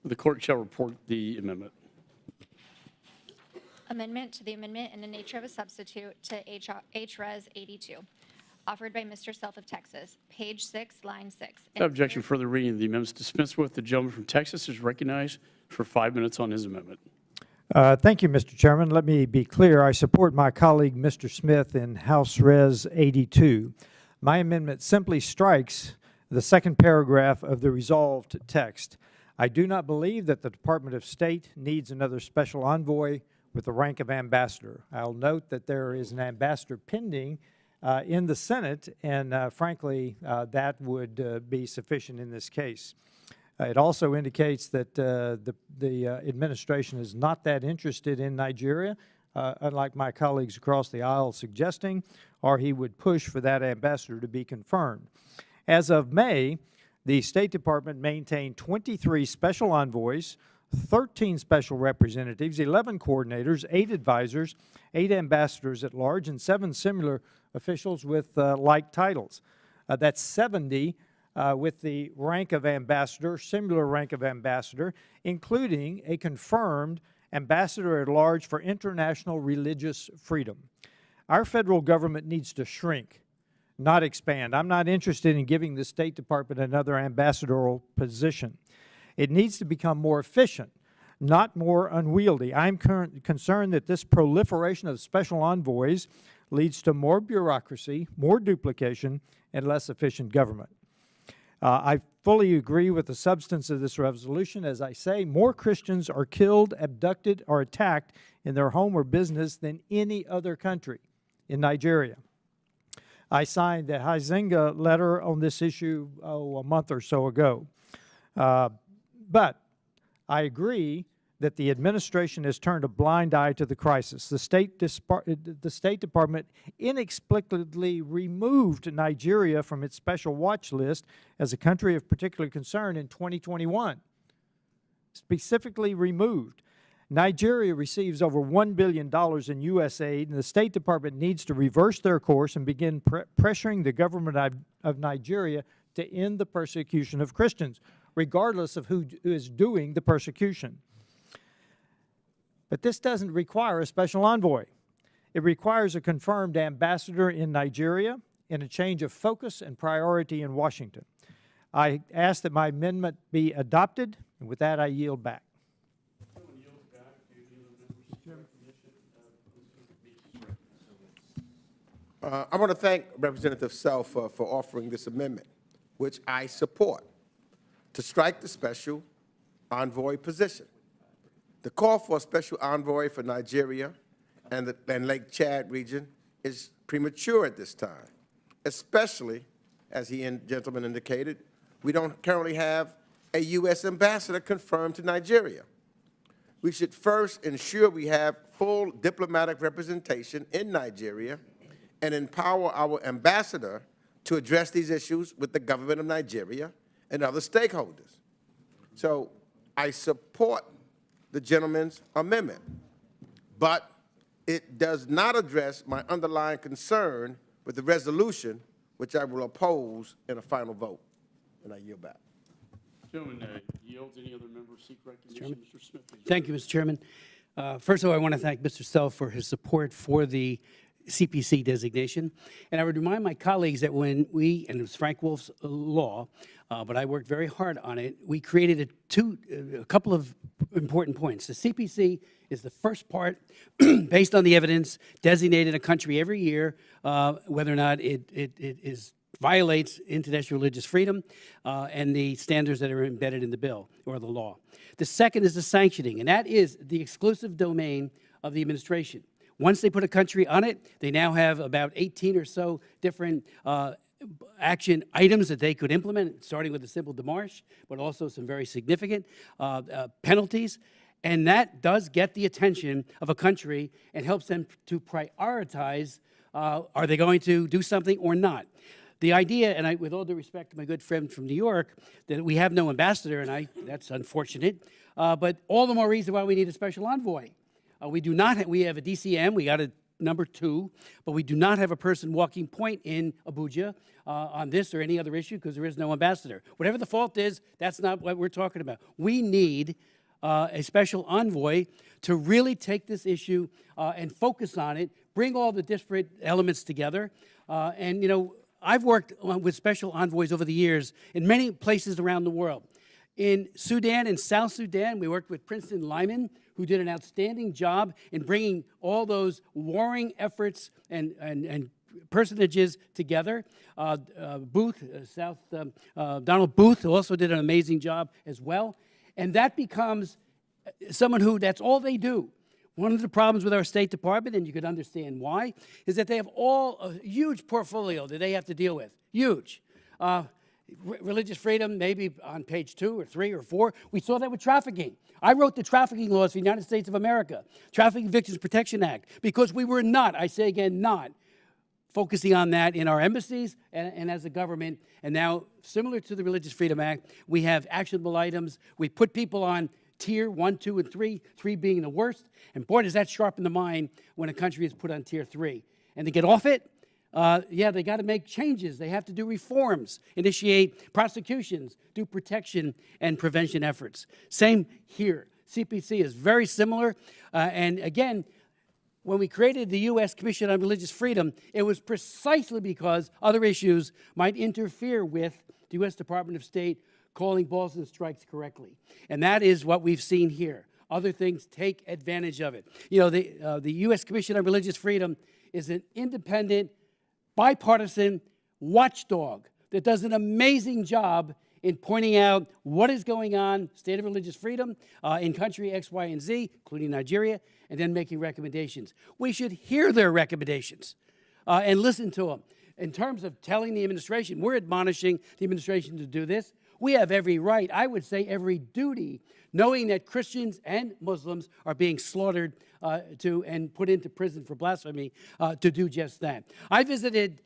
The clerk shall report the amendment. Amendment to the amendment in the nature of a substitute to H.Res 82, offered by Mr. Self of Texas, page 6, line 6. Without objection, further reading of the amendments dispensed with. The gentleman from Texas is recognized for 5 minutes on his amendment. Thank you, Mr. Chairman. Let me be clear. I support my colleague, Mr. Smith, in House Res 82. My amendment simply strikes the second paragraph of the resolved text. I do not believe that the Department of State needs another special envoy with the rank of ambassador. I'll note that there is an ambassador pending in the Senate, and frankly, that would be sufficient in this case. It also indicates that the administration is not that interested in Nigeria, unlike my colleagues across the aisle suggesting, or he would push for that ambassador to be confirmed. As of May, the State Department maintained 23 special envoys, 13 special representatives, 11 coordinators, 8 advisors, 8 ambassadors at large, and 7 similar officials with like titles. That's 70 with the rank of ambassador, similar rank of ambassador, including a confirmed ambassador at large for international religious freedom. Our federal government needs to shrink, not expand. I'm not interested in giving the State Department another ambassadorial position. It needs to become more efficient, not more unwieldy. I'm concerned that this proliferation of special envoys leads to more bureaucracy, more duplication, and less efficient government. I fully agree with the substance of this resolution. As I say, more Christians are killed, abducted, or attacked in their home or business than any other country in Nigeria. I signed the Huizenga letter on this issue a month or so ago. But I agree that the administration has turned a blind eye to the crisis. The State Department inexplicably removed Nigeria from its special watch list as a country of particular concern in 2021. Specifically removed. Nigeria receives over $1 billion in U.S. aid, and the State Department needs to reverse their course and begin pressuring the government of Nigeria to end the persecution of Christians, regardless of who is doing the persecution. But this doesn't require a special envoy. It requires a confirmed ambassador in Nigeria and a change of focus and priority in Washington. I ask that my amendment be adopted, and with that I yield back. I want to thank Representative Self for offering this amendment, which I support, to strike the special envoy position. The call for a special envoy for Nigeria and Lake Chad region is premature at this time, especially, as gentleman indicated, we don't currently have a U.S. ambassador confirmed to Nigeria. We should first ensure we have full diplomatic representation in Nigeria and empower our ambassador to address these issues with the government of Nigeria and other stakeholders. So I support the gentleman's amendment, but it does not address my underlying concern with the resolution, which I will oppose in a final vote. And I yield back. Gentleman yields. Any other members seek recognition? Mr. Smith. Thank you, Mr. Chairman. First of all, I want to thank Mr. Self for his support for the CPC designation. And I would remind my colleagues that when we, and it was Frank Wolf's law, but I worked very hard on it, we created a couple of important points. The CPC is the first part, based on the evidence, designated a country every year, whether or not it violates international religious freedom and the standards that are embedded in the bill or the law. The second is the sanctioning, and that is the exclusive domain of the administration. Once they put a country on it, they now have about 18 or so different action items that they could implement, starting with a simple démarche, but also some very significant penalties. And that does get the attention of a country and helps them to prioritize, are they going to do something or not? The idea, and with all due respect to my good friend from New York, that we have no ambassador, and that's unfortunate, but all the more reason why we need a special envoy. We do not. We have a DCM. We got a number 2, but we do not have a person walking point in Abuja on this or any other issue because there is no ambassador. Whatever the fault is, that's not what we're talking about. We need a special envoy to really take this issue and focus on it, bring all the disparate elements together, and, you know, I've worked with special envoys over the years in many places around the world. In Sudan and South Sudan, we worked with Princeton Lyman, who did an outstanding job in bringing all those warring efforts and personages together. Booth, Donald Booth also did an amazing job as well. And that becomes someone who, that's all they do. One of the problems with our State Department, and you could understand why, is that they have a huge portfolio that they have to deal with. Huge. Religious freedom, maybe on page 2 or 3 or 4. We saw that with trafficking. I wrote the trafficking laws for the United States of America, Trafficking Victims Protection Act, because we were not, I say again, not focusing on that in our embassies and as a government. And now, similar to the Religious Freedom Act, we have actionable items. We put people on tier 1, 2, and 3, 3 being the worst. And boy, does that sharpen the mind when a country is put on tier 3. And to get off it, yeah, they got to make changes. They have to do reforms, initiate prosecutions, do protection and prevention efforts. Same here. CPC is very similar. And again, when we created the U.S. Commission on Religious Freedom, it was precisely because other issues might interfere with the U.S. Department of State calling balls and strikes correctly. And that is what we've seen here. Other things take advantage of it. You know, the U.S. Commission on Religious Freedom is an independent, bipartisan watchdog that does an amazing job in pointing out what is going on, state of religious freedom in country X, Y, and Z, including Nigeria, and then making recommendations. We should hear their recommendations and listen to them. In terms of telling the administration, we're admonishing the administration to do this. We have every right, I would say every duty, knowing that Christians and Muslims are being slaughtered and put into prison for blasphemy to do just that. I visited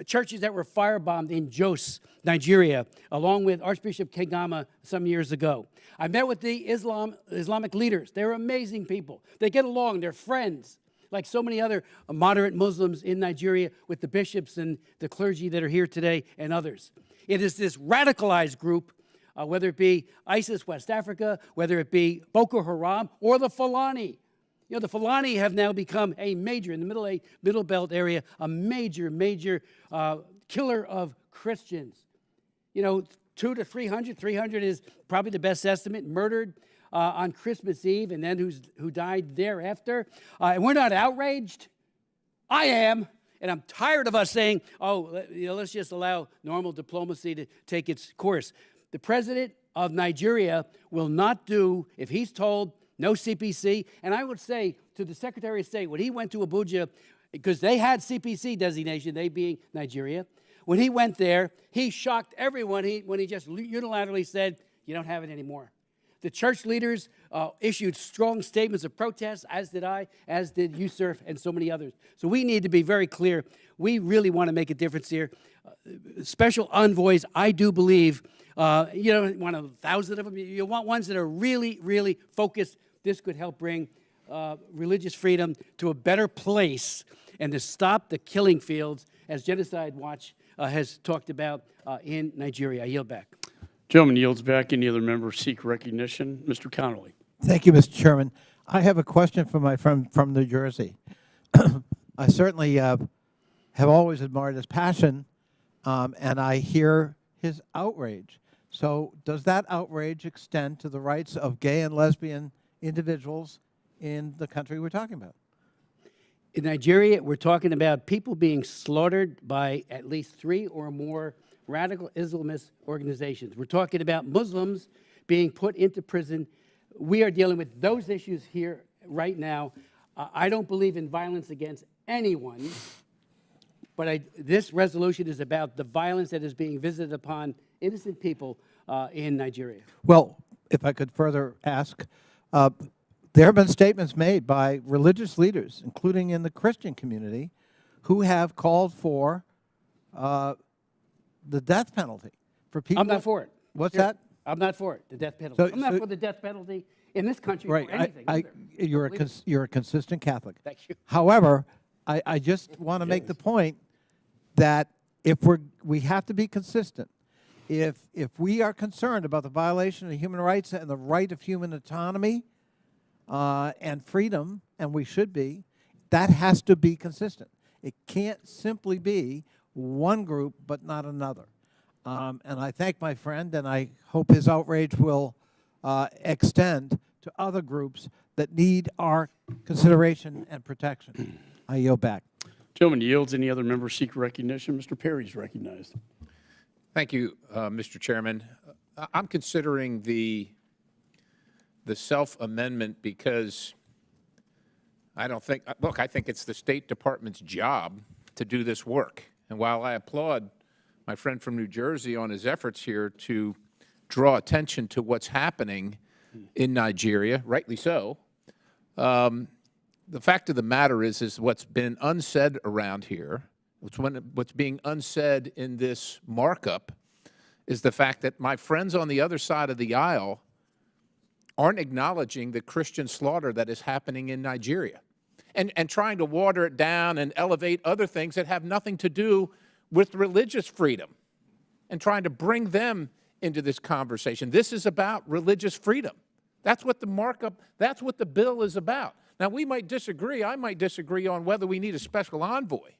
churches that were firebombed in Jos, Nigeria, along with Archbishop Kegama some years ago. I met with the Islamic leaders. They're amazing people. They get along. They're friends, like so many other moderate Muslims in Nigeria with the bishops and the clergy that are here today and others. It is this radicalized group, whether it be ISIS, West Africa, whether it be Boko Haram, or the Fulani. You know, the Fulani have now become a major, in the Middle Belt area, a major killer of Christians. You know, 200 to 300. 300 is probably the best estimate, murdered on Christmas Eve, and then who died thereafter. And we're not outraged. I am. And I'm tired of us saying, oh, you know, let's just allow normal diplomacy to take its course. The president of Nigeria will not do, if he's told no CPC. And I would say to the Secretary of State, when he went to Abuja, because they had CPC designation, they being Nigeria, when he went there, he shocked everyone when he just unilaterally said, you don't have it anymore. The church leaders issued strong statements of protest, as did I, as did USERF and so many others. So we need to be very clear. We really want to make a difference here. Special envoys, I do believe, you don't want 1,000 of them. You want ones that are really, really focused. This could help bring religious freedom to a better place and to stop the killing fields, as Genocide Watch has talked about in Nigeria. I yield back. Gentleman yields back. Any other members seek recognition? Mr. Connolly. Thank you, Mr. Chairman. I have a question for my friend from New Jersey. I certainly have always admired his passion, and I hear his outrage. So does that outrage extend to the rights of gay and lesbian individuals in the country we're talking about? In Nigeria, we're talking about people being slaughtered by at least 3 or more radical Islamist organizations. We're talking about Muslims being put into prison. We are dealing with those issues here right now. I don't believe in violence against anyone, but this resolution is about the violence that is being visited upon innocent people in Nigeria. Well, if I could further ask, there have been statements made by religious leaders, including in the Christian community, who have called for the death penalty for people. I'm not for it. What's that? I'm not for it, the death penalty. So- I'm not so- for the death penalty in this country Right. or anything. either. You're a consistent Catholic. Thank you. However, I just want to make the point that if we have to be consistent. If we are concerned about the violation of human rights and the right of human autonomy and freedom, and we should be, that has to be consistent. It can't simply be one group but not another. And I thank my friend, and I hope his outrage will extend to other groups that need our consideration and protection. I yield back. Gentleman yields. Any other members seek recognition? Mr. Perry is recognized. Thank you, Mr. Chairman. I'm considering the self-amendment because I think it's the State Department's job to do this work. And while I applaud my friend from New Jersey on his efforts here to draw attention to what's happening in Nigeria, rightly so, the fact of the matter is what's been unsaid around here, what's being unsaid in this markup is the fact that my friends on the other side of the aisle aren't acknowledging the Christian slaughter that is happening in Nigeria and trying to water it down and elevate other things that have nothing to do with religious freedom and trying to bring them into this conversation. This is about religious freedom. That's what the markup, that's what the bill is about. Now, we might disagree. I might disagree on whether we need a special envoy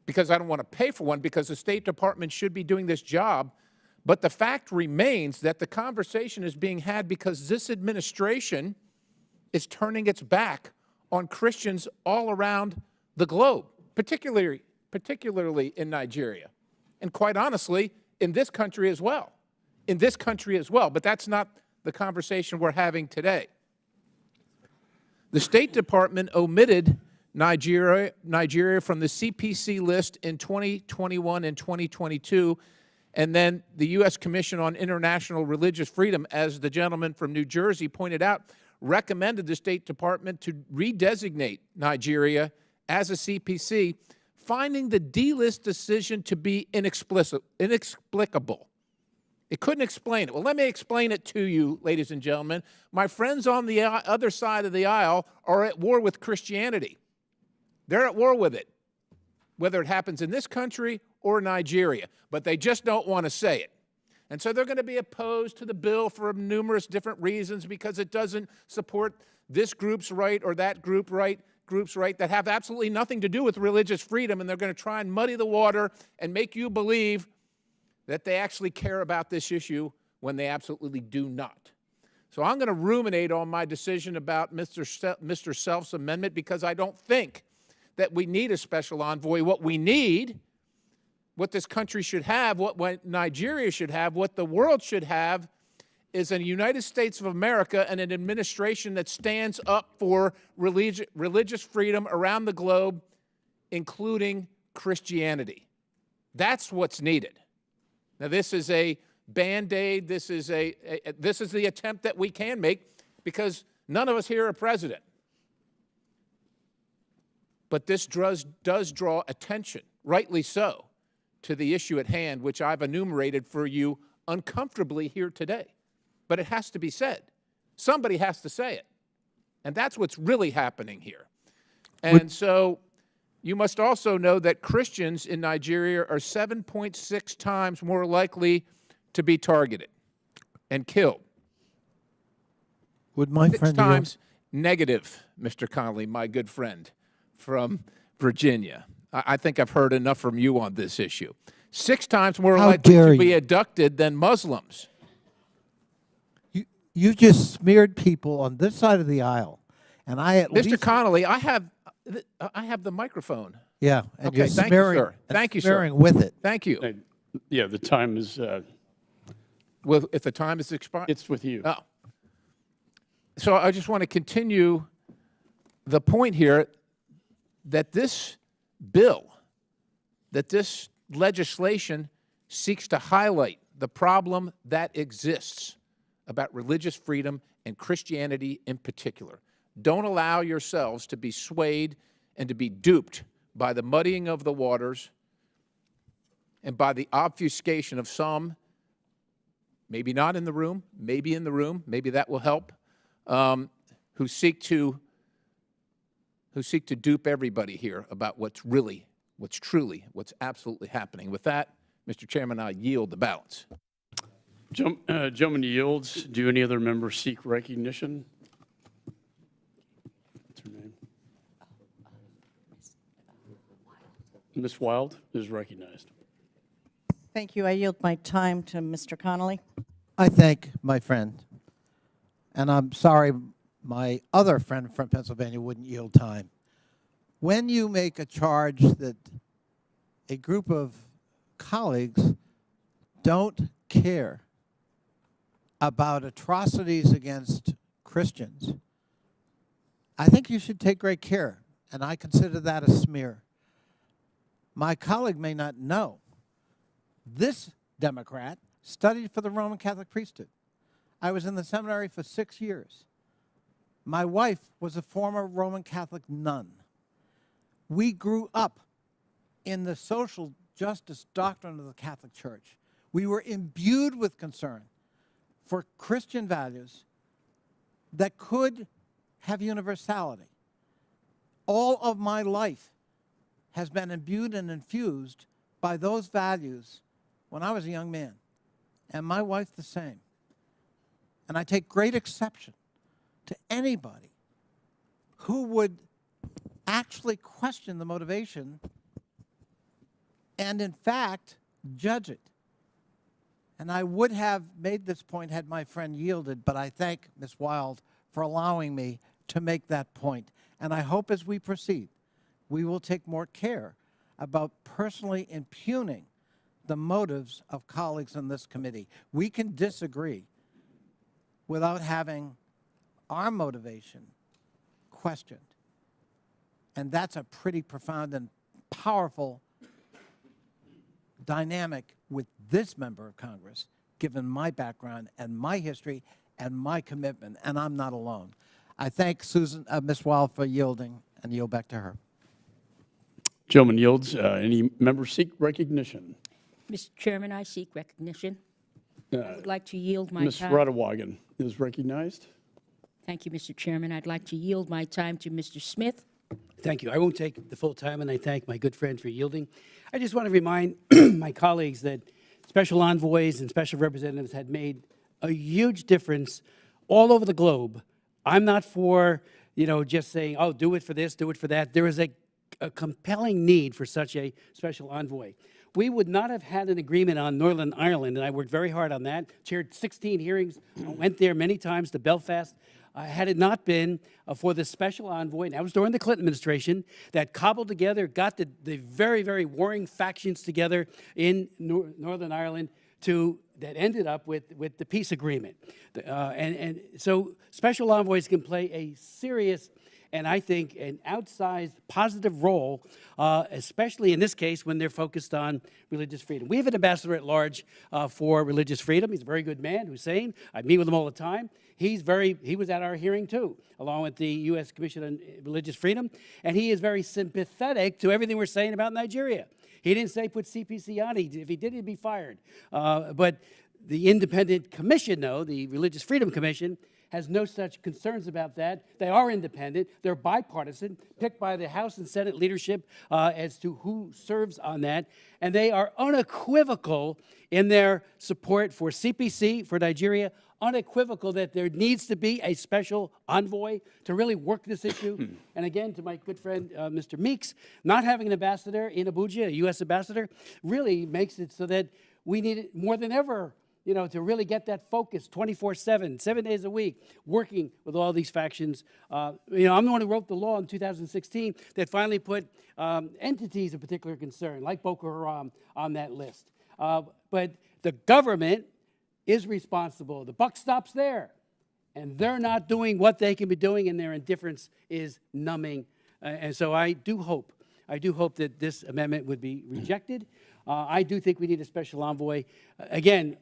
because I don't want to pay for one because the State Department should be doing this job. But the fact remains that the conversation is being had because this administration is turning its back on Christians all around the globe, particularly in Nigeria, and quite honestly, in this country as well. But that's not the conversation we're having today. The State Department omitted Nigeria from the CPC list in 2021 and 2022, and then the U.S. Commission on International Religious Freedom, as the gentleman from New Jersey pointed out, recommended the State Department to redesignate Nigeria as a CPC, finding the delist decision to be inexplicable. It couldn't explain it. Well, let me explain it to you, ladies and gentlemen. My friends on the other side of the aisle are at war with Christianity. They're at war with it, whether it happens in this country or Nigeria, but they just don't want to say it. And so they're going to be opposed to the bill for numerous different reasons because it doesn't support this group's right or that group's right that have absolutely nothing to do with religious freedom, and they're going to try and muddy the water and make you believe that they actually care about this issue when they absolutely do not. So I'm going to ruminate on my decision about Mr. Self's amendment because I don't think that we need a special envoy. What we need, what this country should have, what Nigeria should have, what the world should have, is a United States of America and an administration that stands up for religious freedom around the globe, including Christianity. That's what's needed. Now, this is a Band-Aid. This is the attempt that we can make, because none of us here are president. But this does draw attention, rightly so, to the issue at hand, which I've enumerated for you uncomfortably here today. But it has to be said. Somebody has to say it. And that's what's really happening here. And so you must also know that Christians in Nigeria are 7.6 times more likely to be targeted and killed. Would my 6 friend times negative, Mr. Connolly, my good friend from Virginia. I think I've heard enough from you on this issue. 6 times more likely to be abducted than Muslims. You just smeared people on this side of the aisle, and I at least... Mr. Connolly, I have the microphone. Yeah, and okay, you're thank smearing, you, sir. Thank you, sir. smearing with it. Thank you. Yeah, the time is... Well, if the time is expired? It's with you. Oh. So I just want to continue the point here that this bill, that this legislation seeks to highlight the problem that exists about religious freedom and Christianity in particular. Don't allow yourselves to be swayed and to be duped by the muddying of the waters and by the obfuscation of some, maybe not in the room, maybe in the room, maybe that will help, who seek to dupe everybody here about what's absolutely happening. With that, Mr. Chairman, I yield the balance. Gentleman yields. Do any other members seek recognition? What's her name? Ms. Wild is recognized. Thank you. I yield my time to Mr. Connolly. I thank my friend, and I'm sorry my other friend from Pennsylvania wouldn't yield time. When you make a charge that a group of colleagues don't care about atrocities against Christians, I think you should take great care, and I consider that a smear. My colleague may not know. This Democrat studied for the Roman Catholic priesthood. I was in the seminary for 6 years. My wife was a former Roman Catholic nun. We grew up in the social justice doctrine of the Catholic Church. We were imbued with concern for Christian values that could have universality. All of my life has been imbued and infused by those values when I was a young man, and my wife the same. And I take great exception to anybody who would actually question the motivation and, in fact, judge it. And I would have made this point had my friend yielded, but I thank Ms. Wild for allowing me to make that point. And I hope as we proceed, we will take more care about personally impugning the motives of colleagues in this committee. We can disagree without having our motivation questioned. And that's a pretty profound and powerful dynamic with this member of Congress, given my background and my history and my commitment, and I'm not alone. I thank Ms. Wild for yielding, and yield back to her. Gentleman yields. Any members seek recognition? Mr. Chairman, I seek recognition. I would like to yield my Ms. time. Radewagen is recognized. Thank you, Mr. Chairman. I'd like to yield my time to Mr. Smith. Thank you. I won't take the full time, and I thank my good friend for yielding. I just want to remind my colleagues that special envoys and special representatives had made a huge difference all over the globe. I'm not for, just saying, oh, do it for this, do it for that. There is a compelling need for such a special envoy. We would not have had an agreement on Northern Ireland, and I worked very hard on that, chaired 16 hearings, went there many times to Belfast. Had it not been for the special envoy, and that was during the Clinton administration, that cobbled together, got the very, very warring factions together in Northern Ireland that ended up with the peace agreement. And so special envoys can play a serious and I think an outsized positive role, especially in this case when they're focused on religious freedom. We have an ambassador at large for religious freedom. He's a very good man, Hussein. I meet with him all the time. He was at our hearing too, along with the U.S. Commission on Religious Freedom, and he is very sympathetic to everything we're saying about Nigeria. He didn't say put CPC on. If he did, he'd be fired. But the independent commission, though, the Religious Freedom Commission, has no such concerns about that. They are independent. They're bipartisan, picked by the House and Senate leadership as to who serves on that. And they are unequivocal in their support for CPC, for Nigeria, unequivocal that there needs to be a special envoy to really work this issue. And again, to my good friend, Mr. Meeks, not having an ambassador in Abuja, a U.S. ambassador, really makes it so that we need it more than ever, you know, to really get that focus 24/7, 7 days a week, working with all these factions. You know, I'm the one who wrote the law in 2016 that finally put entities of particular concern, like Boko Haram, on that list. But the government is responsible. The buck stops there. And they're not doing what they can be doing, and their indifference is numbing. And so I do hope that this amendment would be rejected. I do think we need a special envoy. Again,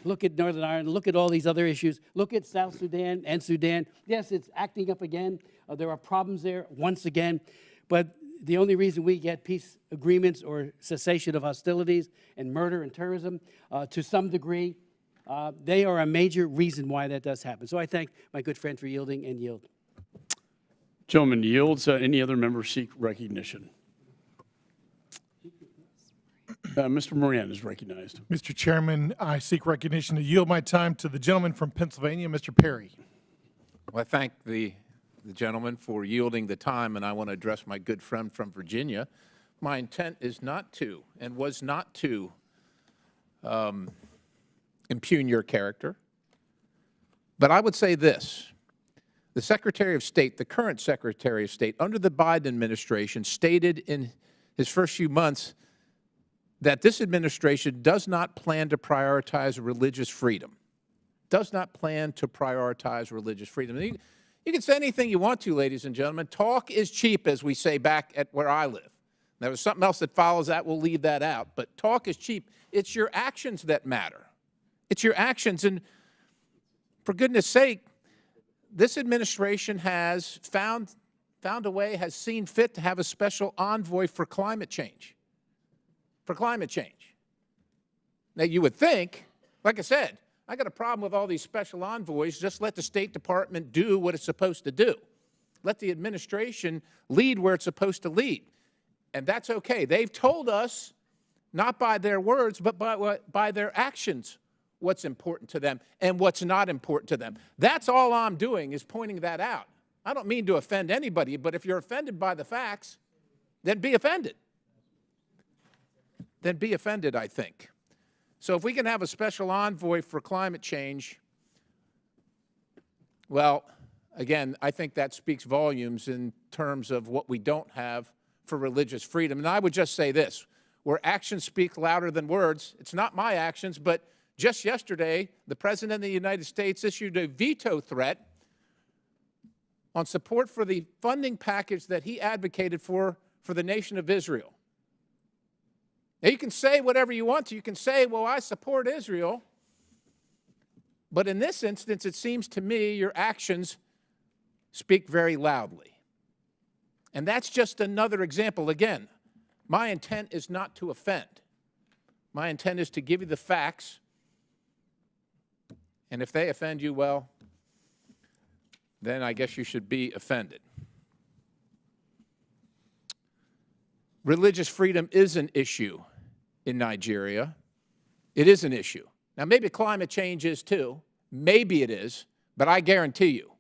look at Northern Ireland, look at all these other issues, look at South Sudan and Sudan. Yes, it's acting up again. There are problems there once again. But the only reason we get peace agreements or cessation of hostilities and murder and terrorism to some degree, they are a major reason why that does happen. So I thank my good friend for yielding and yield. Gentleman yields. Any other member seek recognition? Mr. Moran is recognized. Mr. Chairman, I seek recognition to yield my time to the gentleman from Pennsylvania, Mr. Perry. Well, I thank the gentleman for yielding the time, and I want to address my good friend from Virginia. My intent is not to, and was not to, impugn your character. But I would say this. The Secretary of State, the current Secretary of State, under the Biden administration, stated in his first few months that this administration does not plan to prioritize religious freedom. Does not plan to prioritize religious freedom. You can say anything you want to, ladies and gentlemen. Talk is cheap, as we say back at where I live. Now, there's something else that follows that. We'll leave that out. But talk is cheap. It's your actions that matter. It's your actions. And for goodness sake, this administration has found a way, has seen fit to have a special envoy for climate change. For climate change. Now, you would think, like I said, I got a problem with all these special envoys. Just let the State Department do what it's supposed to do. Let the administration lead where it's supposed to lead. And that's okay. They've told us, not by their words, but by their actions, what's important to them and what's not important to them. That's all I'm doing, is pointing that out. I don't mean to offend anybody, but if you're offended by the facts, then be offended. Then be offended, I think. So if we can have a special envoy for climate change, well, again, I think that speaks volumes in terms of what we don't have for religious freedom. And I would just say this, where actions speak louder than words, it's not my actions, but just yesterday, the President of the United States issued a veto threat on support for the funding package that he advocated for the nation of Israel. Now, you can say whatever you want to. You can say, well, I support Israel. But in this instance, it seems to me your actions speak very loudly. And that's just another example. Again, my intent is not to offend. My intent is to give you the facts. And if they offend you, well, then I guess you should be offended. Religious freedom is an issue in Nigeria. It is an issue. Now, maybe climate change is too. Maybe it is. But I guarantee you,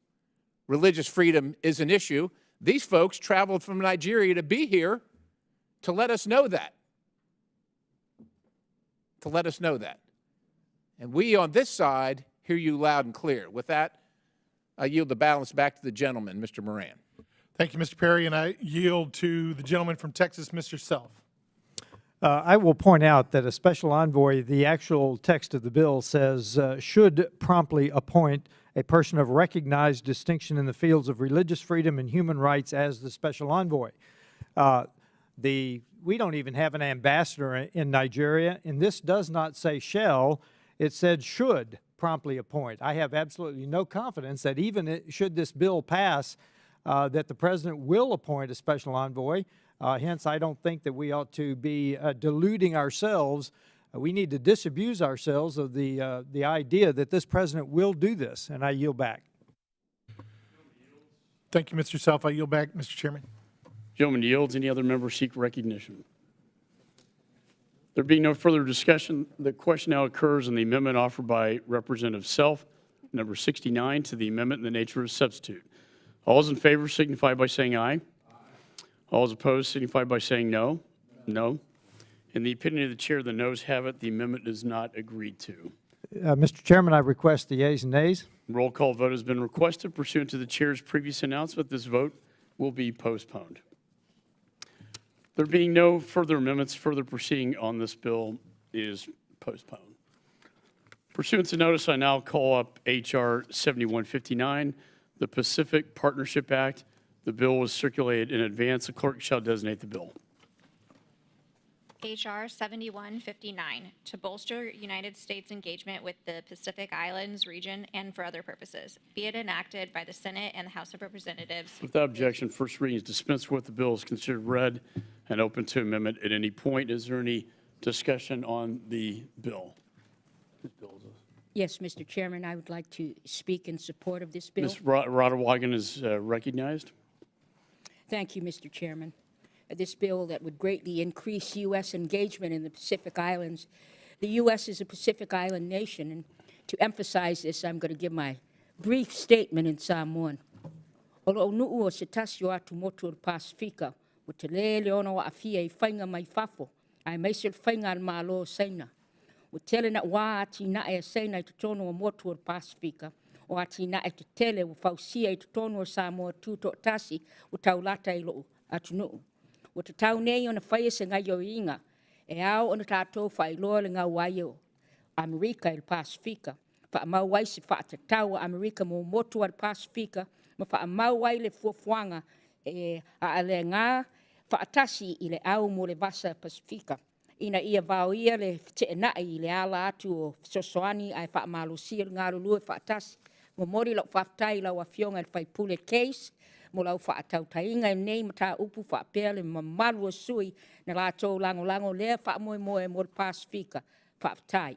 religious freedom is an issue. These folks traveled from Nigeria to be here to let us know that. To let us know that. And we on this side hear you loud and clear. With that, I yield the balance back to the gentleman, Mr. Moran. Thank you, Mr. Perry, and I yield to the gentleman from Texas, Mr. Self. I will point out that a special envoy, the actual text of the bill says, should promptly appoint a person of recognized distinction in the fields of religious freedom and human rights as the special envoy. We don't even have an ambassador in Nigeria, and this does not say shall, it said should promptly appoint. I have absolutely no confidence that even should this bill pass, that the President will appoint a special envoy. Hence, I don't think that we ought to be deluding ourselves. We need to disabuse ourselves of the idea that this President will do this, and I yield back. Thank you, Mr. Self. I yield back, Mr. Chairman. Gentleman yields. Any other member seek recognition? There being no further discussion, the question now occurs on the amendment offered by Representative Self, number 69, to the amendment in the nature of a substitute. All those in favor signify by saying aye. All those opposed signify by saying no. No. In the opinion of the chair, the noes have it. The amendment is not agreed to. Mr. Chairman, I request the yeas and nays. Roll call vote has been requested. Pursuant to the chair's previous announcement, this vote will be postponed. There being no further amendments, further proceeding on this bill is postponed. Pursuant to notice, I now call up H.R. 7159, the Pacific Partnership Act. The bill was circulated in advance. The clerk shall designate the bill. H.R. 7159, to bolster United States engagement with the Pacific Islands region and for other purposes. Be it enacted by the Senate and the House of Representatives. Without objection, first reading is dispensed with. The bill is considered read and open to amendment at any point. Is there any discussion on the bill? Yes, Mr. Chairman, I would like to speak in support of this bill. Ms. Radewagen is recognized. Thank you, Mr. Chairman. This bill that would greatly increase U.S. engagement in the Pacific Islands. The U.S. is a Pacific Island nation, and to emphasize this, I'm going to give my brief statement in Samoan. Olo nuu o se tasi o atu motu o Pasifika, o te lele ono o afia I whainga mai fafo, ai meisel whainga al malo seina. O tele na wā ati na e seina I te tono o motu o Pasifika, o ati na e te tele o fausia I te tono o Samoa tūto tasi o taulata I loo atu nuu. O te tau nei o na whaia se ngai o inga, e au o na tātou whai loa le ngau wai o Amerika I Pasifika. Wha mau wai se wha te tau o Amerika mo motu al Pasifika, ma wha mau wai le fuafuanga e a le ngā wha atasi I le au mo le vasa Pasifika. Ina ia vau ia le te nai I le ala atu o sosoani ai wha malusia le ngā lulue wha atasi. Mo mori lau whaftai lau a fionga le whai pule case, mo lau whaatau tainga nei mata upu whaapele mamaru o sui na lātou lango lea whaamoe moe mo le Pasifika whaatai.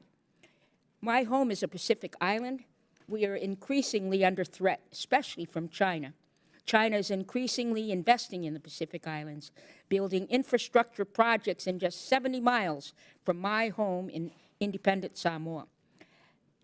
My home is a Pacific island. We are increasingly under threat, especially from China. China is increasingly investing in the Pacific Islands, building infrastructure projects in just 70 miles from my home in independent Samoa.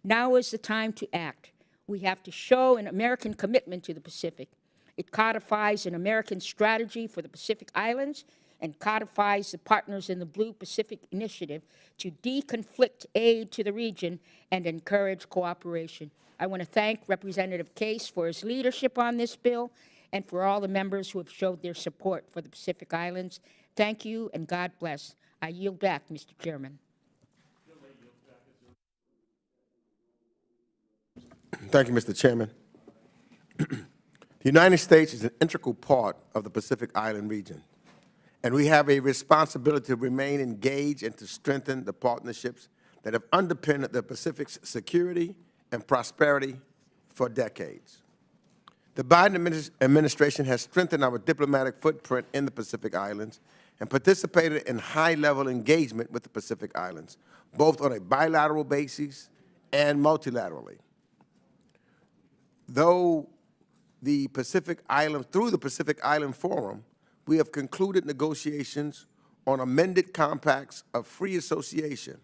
Now is the time to act. We have to show an American commitment to the Pacific. It codifies an American strategy for the Pacific Islands and codifies the partners in the Blue Pacific Initiative to deconflict aid to the region and encourage cooperation. I want to thank Representative Case for his leadership on this bill and for all the members who have showed their support for the Pacific Islands. Thank you and God bless. I yield back, Mr. Chairman. Thank you, Mr. Chairman. The United States is an integral part of the Pacific Island region, and we have a responsibility to remain engaged and to strengthen the partnerships that have underpinned the Pacific's security and prosperity for decades. The Biden administration has strengthened our diplomatic footprint in the Pacific Islands and participated in high-level engagement with the Pacific Islands, both on a bilateral basis and multilaterally. Through the Pacific Island Forum, we have concluded negotiations on amended compacts of free association,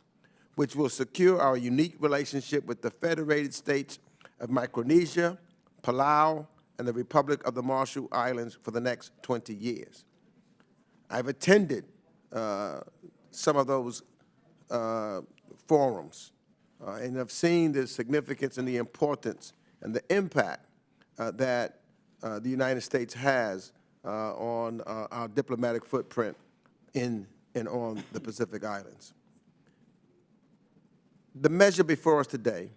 which will secure our unique relationship with the Federated States of Micronesia, Palau, and the Republic of the Marshall Islands for the next 20 years. I've attended some of those forums and have seen the significance and the importance and the impact that the United States has on our diplomatic footprint in and on the Pacific Islands. The measure before us today,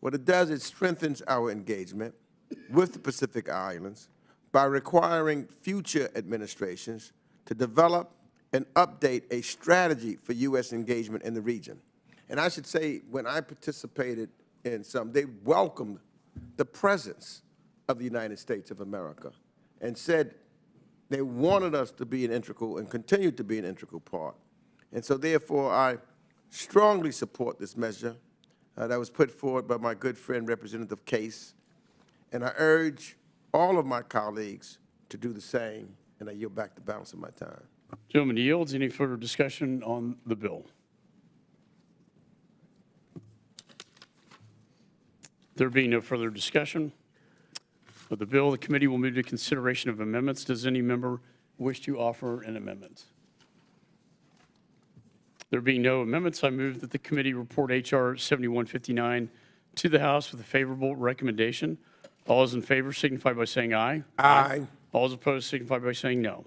what it does is strengthens our engagement with the Pacific Islands by requiring future administrations to develop and update a strategy for U.S. engagement in the region. And I should say, when I participated in some, they welcomed the presence of the United States of America and said they wanted us to be an integral and continue to be an integral part. And so therefore, I strongly support this measure that was put forward by my good friend, Representative Case. And I urge all of my colleagues to do the same, and I yield back the balance of my time. Gentleman yields. Any further discussion on the bill? There being no further discussion of the bill, the committee will move to consideration of amendments. Does any member wish to offer an amendment? There being no amendments, I move that the committee report H.R. 7159 to the House with a favorable recommendation. All those in favor signify by saying aye. Aye. All those opposed signify by saying no.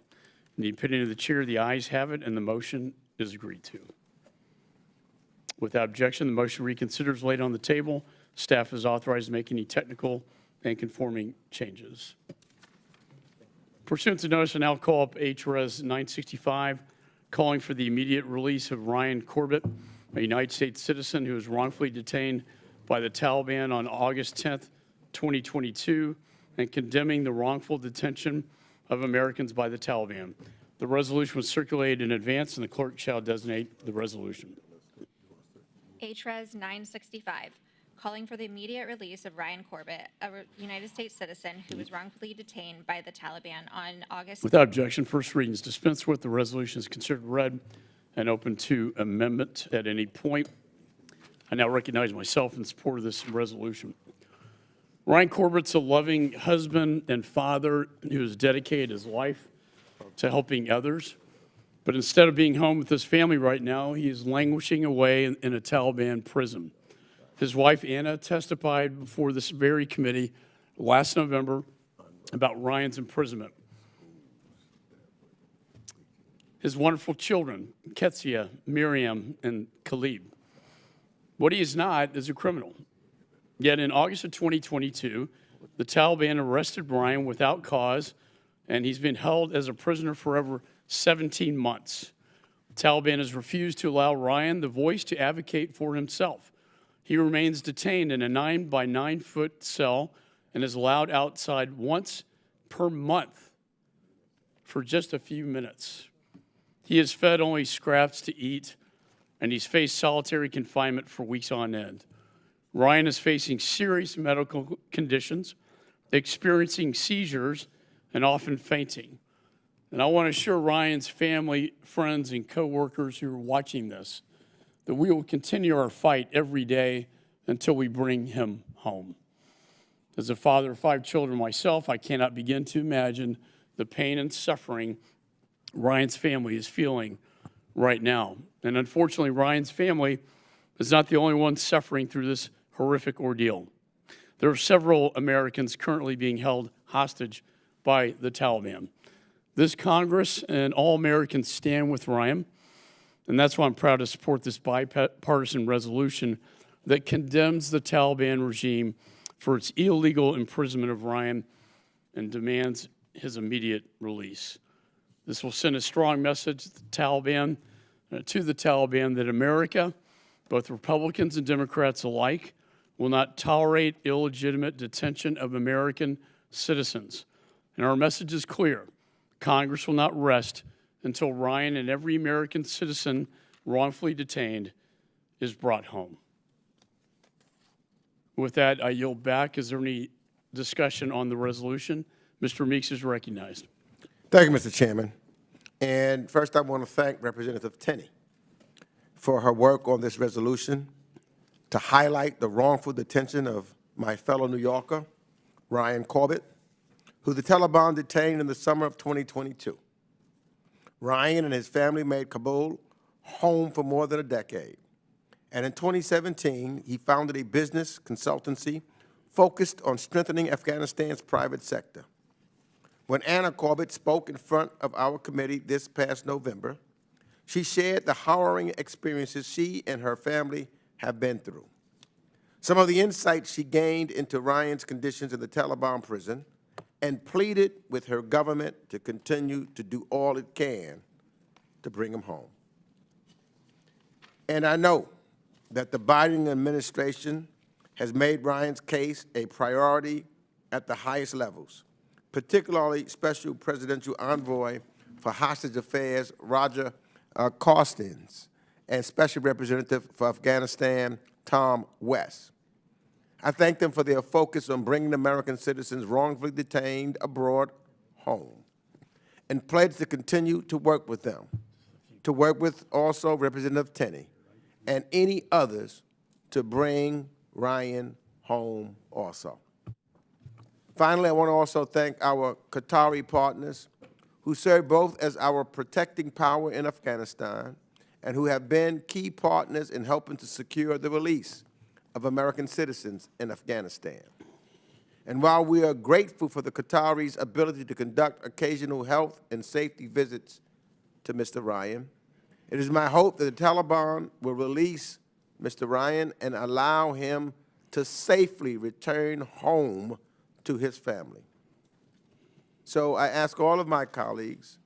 In the opinion of the chair, the ayes have it, and the motion is agreed to. Without objection, the motion reconsiders laid on the table. Staff is authorized to make any technical and conforming changes. Pursuant to notice, I now call up H.Res. 965, calling for the immediate release of Ryan Corbett, a United States citizen who was wrongfully detained by the Taliban on August 10th, 2022, and condemning the wrongful detention of Americans by the Taliban. The resolution was circulated in advance, and the clerk shall designate the resolution. H.Res. 965, calling for the immediate release of Ryan Corbett, a United States citizen who was wrongfully detained by the Taliban on August. Without objection, first reading is dispensed with. The resolution is considered read and open to amendment at any point. I now recognize myself in support of this resolution. Ryan Corbett's a loving husband and father who has dedicated his life to helping others. But instead of being home with his family right now, he is languishing away in a Taliban prison. His wife, Anna, testified before this very committee last November about Ryan's imprisonment. His wonderful children, Ketsia, Miriam, and Khalid. What he is not is a criminal. Yet in August of 2022, the Taliban arrested Ryan without cause, and he's been held as a prisoner for over 17 months. The Taliban has refused to allow Ryan the voice to advocate for himself. He remains detained in a 9-by-9-foot cell and is allowed outside once per month for just a few minutes. He is fed only scraps to eat, and he's faced solitary confinement for weeks on end. Ryan is facing serious medical conditions, experiencing seizures, and often fainting. And I want to assure Ryan's family, friends, and coworkers who are watching this that we will continue our fight every day until we bring him home. As a father of 5 children myself, I cannot begin to imagine the pain and suffering Ryan's family is feeling right now. And unfortunately, Ryan's family is not the only one suffering through this horrific ordeal. There are several Americans currently being held hostage by the Taliban. This Congress and all Americans stand with Ryan, and that's why I'm proud to support this bipartisan resolution that condemns the Taliban regime for its illegal imprisonment of Ryan and demands his immediate release. This will send a strong message to the Taliban that America, both Republicans and Democrats alike, will not tolerate illegitimate detention of American citizens. And our message is clear. Congress will not rest until Ryan and every American citizen wrongfully detained is brought home. With that, I yield back. Is there any discussion on the resolution? Mr. Meeks is recognized. Thank you, Mr. Chairman. And first, I want to thank Representative Tenney for her work on this resolution to highlight the wrongful detention of my fellow New Yorker, Ryan Corbett, who the Taliban detained in the summer of 2022. Ryan and his family made Kabul home for more than a decade. And in 2017, he founded a business consultancy focused on strengthening Afghanistan's private sector. When Anna Corbett spoke in front of our committee this past November, She shared the harrowing experiences she and her family have been through. Some of the insights she gained into Ryan's conditions in the Taliban prison and pleaded with her government to continue to do all it can to bring him home. And I know that the Biden administration has made Ryan's case a priority at the highest levels, particularly Special Presidential Envoy for Hostage Affairs Roger Carstens and Special Representative for Afghanistan Tom West. I thank them for their focus on bringing American citizens wrongfully detained abroad home, and pledge to continue to work with them, to work with also Representative Tenney and any others to bring Ryan home also. Finally, I want to also thank our Qatari partners who serve both as our protecting power in Afghanistan and who have been key partners in helping to secure the release of American citizens in Afghanistan. And while we are grateful for the Qataris' ability to conduct occasional health and safety visits to Mr. Ryan, it is my hope that the Taliban will release Mr. Ryan and allow him to safely return home to his family. So I ask all of my colleagues,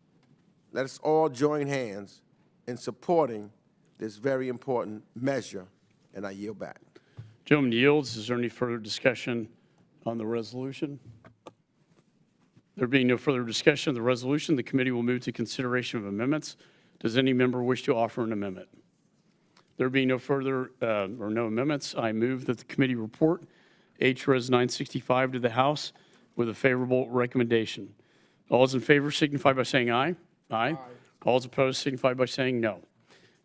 let us all join hands in supporting this very important measure, and I yield back. Gentleman yields. Is there any further discussion on the resolution? There being no further discussion of the resolution, the committee will move to consideration of amendments. Does any member wish to offer an amendment? There being no further or no amendments, I move that the committee report H.Res. 965 to the House with a favorable recommendation. All those in favor signify by saying aye. Aye. All those opposed signify by saying no.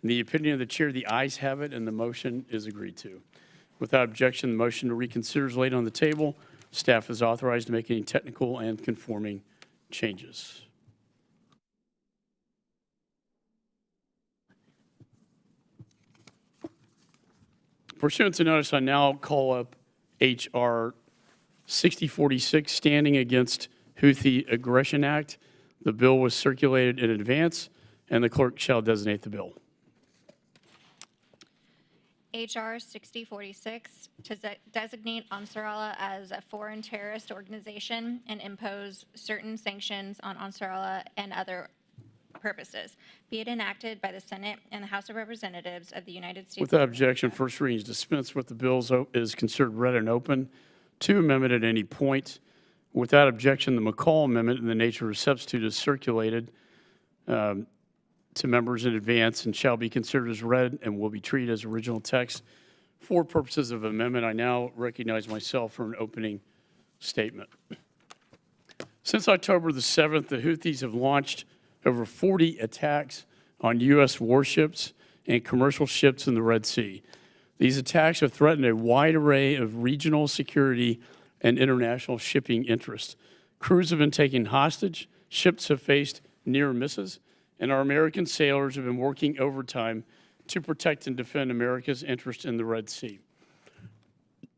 In the opinion of the chair, the ayes have it, and the motion is agreed to. Without objection, the motion to reconsider is laid on the table. Staff is authorized to make any technical and conforming changes. Pursuant to notice, I now call up H.R. 6046, Standing Against Houthi Aggression Act. The bill was circulated in advance, and the clerk shall designate the bill. H.R. 6046, to designate Ansarallah as a foreign terrorist organization and impose certain sanctions on Ansarallah and other purposes. Be it enacted by the Senate and the House of Representatives of the United States. Without objection, first reading is dispensed with. The bill is considered read and open to amendment at any point. Without objection, the McCaul amendment in the nature of a substitute is circulated to members in advance and shall be considered as read and will be treated as original text. For purposes of amendment, I now recognize myself for an opening statement. Since October the 7th, the Houthis have launched over 40 attacks on U.S. warships and commercial ships in the Red Sea. These attacks have threatened a wide array of regional security and international shipping interests. Crews have been taken hostage, ships have faced near misses, and our American sailors have been working overtime to protect and defend America's interest in the Red Sea.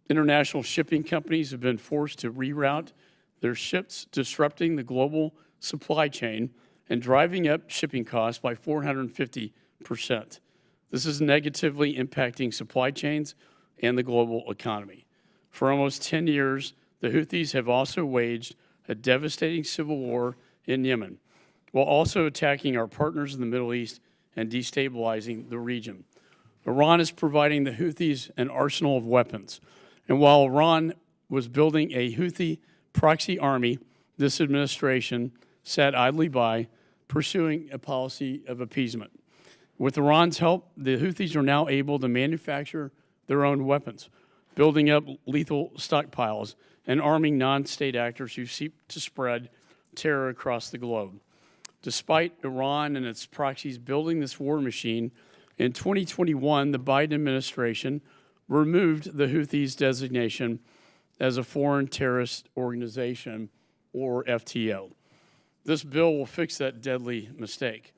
International shipping companies have been forced to reroute their ships, disrupting the global supply chain and driving up shipping costs by 450%. This is negatively impacting supply chains and the global economy. For almost 10 years, the Houthis have also waged a devastating civil war in Yemen, while also attacking our partners in the Middle East and destabilizing the region. Iran is providing the Houthis an arsenal of weapons. And while Iran was building a Houthi proxy army, this administration sat idly by, pursuing a policy of appeasement. With Iran's help, the Houthis are now able to manufacture their own weapons, building up lethal stockpiles and arming non-state actors who seek to spread terror across the globe. Despite Iran and its proxies building this war machine, in 2021, the Biden administration removed the Houthis' designation as a foreign terrorist organization, or FTO. This bill will fix that deadly mistake.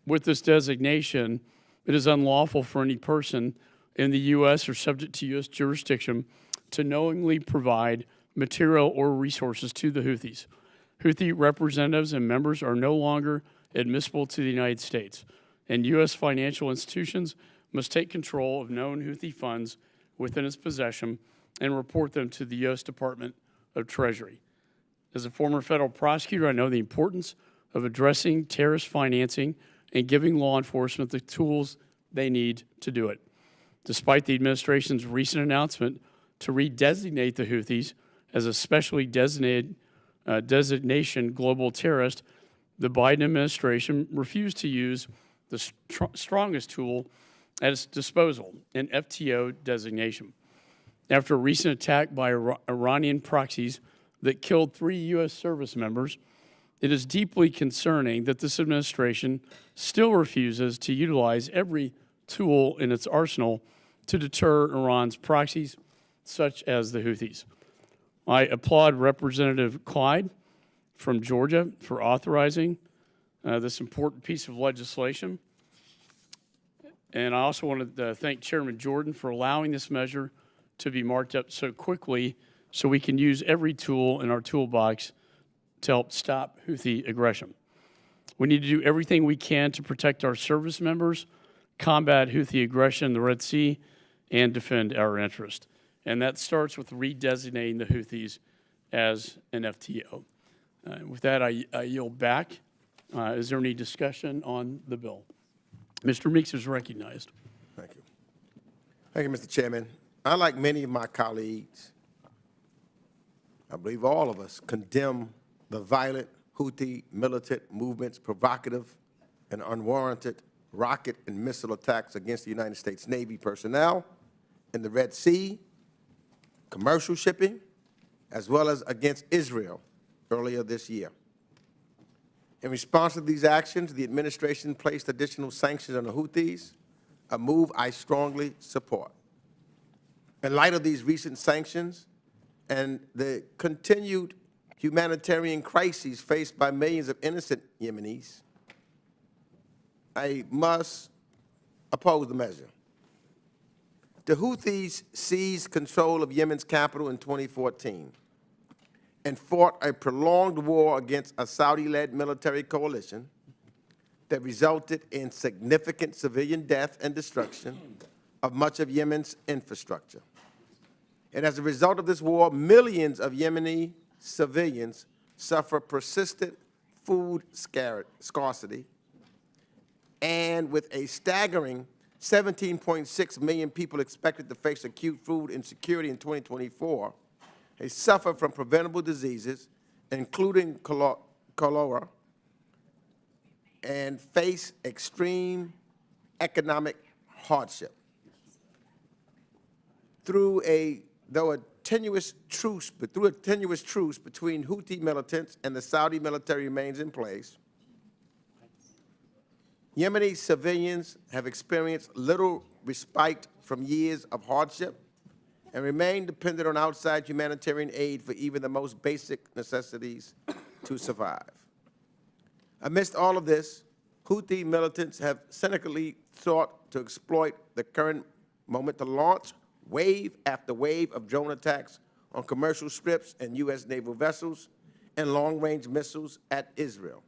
With this designation, it is unlawful for any person in the U.S. or subject to U.S. jurisdiction to knowingly provide material or resources to the Houthis. Houthi representatives and members are no longer admissible to the United States. and U.S. financial institutions must take control of known Houthi funds within its possession and report them to the U.S. Department of Treasury. As a former federal prosecutor, I know the importance of addressing terrorist financing and giving law enforcement the tools they need to do it. Despite the administration's recent announcement to redesignate the Houthis as a specially designated designation global terrorist, the Biden administration refused to use the strongest tool at its disposal, an FTO designation. After a recent attack by Iranian proxies that killed 3 U.S. service members, it is deeply concerning that this administration still refuses to utilize every tool in its arsenal to deter Iran's proxies, such as the Houthis. I applaud Representative Clyde from Georgia for authorizing this important piece of legislation. And I also want to thank Chairman Jordan for allowing this measure to be marked up so quickly so we can use every tool in our toolbox to help stop Houthi aggression. We need to do everything we can to protect our service members, combat Houthi aggression in the Red Sea, and defend our interest. And that starts with redesignating the Houthis as an FTO. With that, I yield back. Is there any discussion on the bill? Mr. Meeks is recognized. Thank you. Thank you, Mr. Chairman. I, like many of my colleagues, I believe all of us, condemn the violent Houthi militant movement's provocative and unwarranted rocket and missile attacks against the United States Navy personnel in the Red Sea, commercial shipping, as well as against Israel earlier this year. In response to these actions, the administration placed additional sanctions on the Houthis, a move I strongly support. In light of these recent sanctions and the continued humanitarian crises faced by millions of innocent Yemenis, I must oppose the measure. The Houthis seized control of Yemen's capital in 2014 and fought a prolonged war against a Saudi-led military coalition that resulted in significant civilian death and destruction of much of Yemen's infrastructure. And as a result of this war, millions of Yemeni civilians suffer persistent food scarcity, and with a staggering 17.6 million people expected to face acute food insecurity in 2024, they suffer from preventable diseases, including cholera, and face extreme economic hardship. Through a tenuous truce between Houthi militants and the Saudi military remains in place, Yemeni civilians have experienced little respite from years of hardship and remain dependent on outside humanitarian aid for even the most basic necessities to survive. Amidst all of this, Houthi militants have cynically sought to exploit the current moment to launch wave after wave of drone attacks on commercial strips and U.S. naval vessels and long-range missiles at Israel.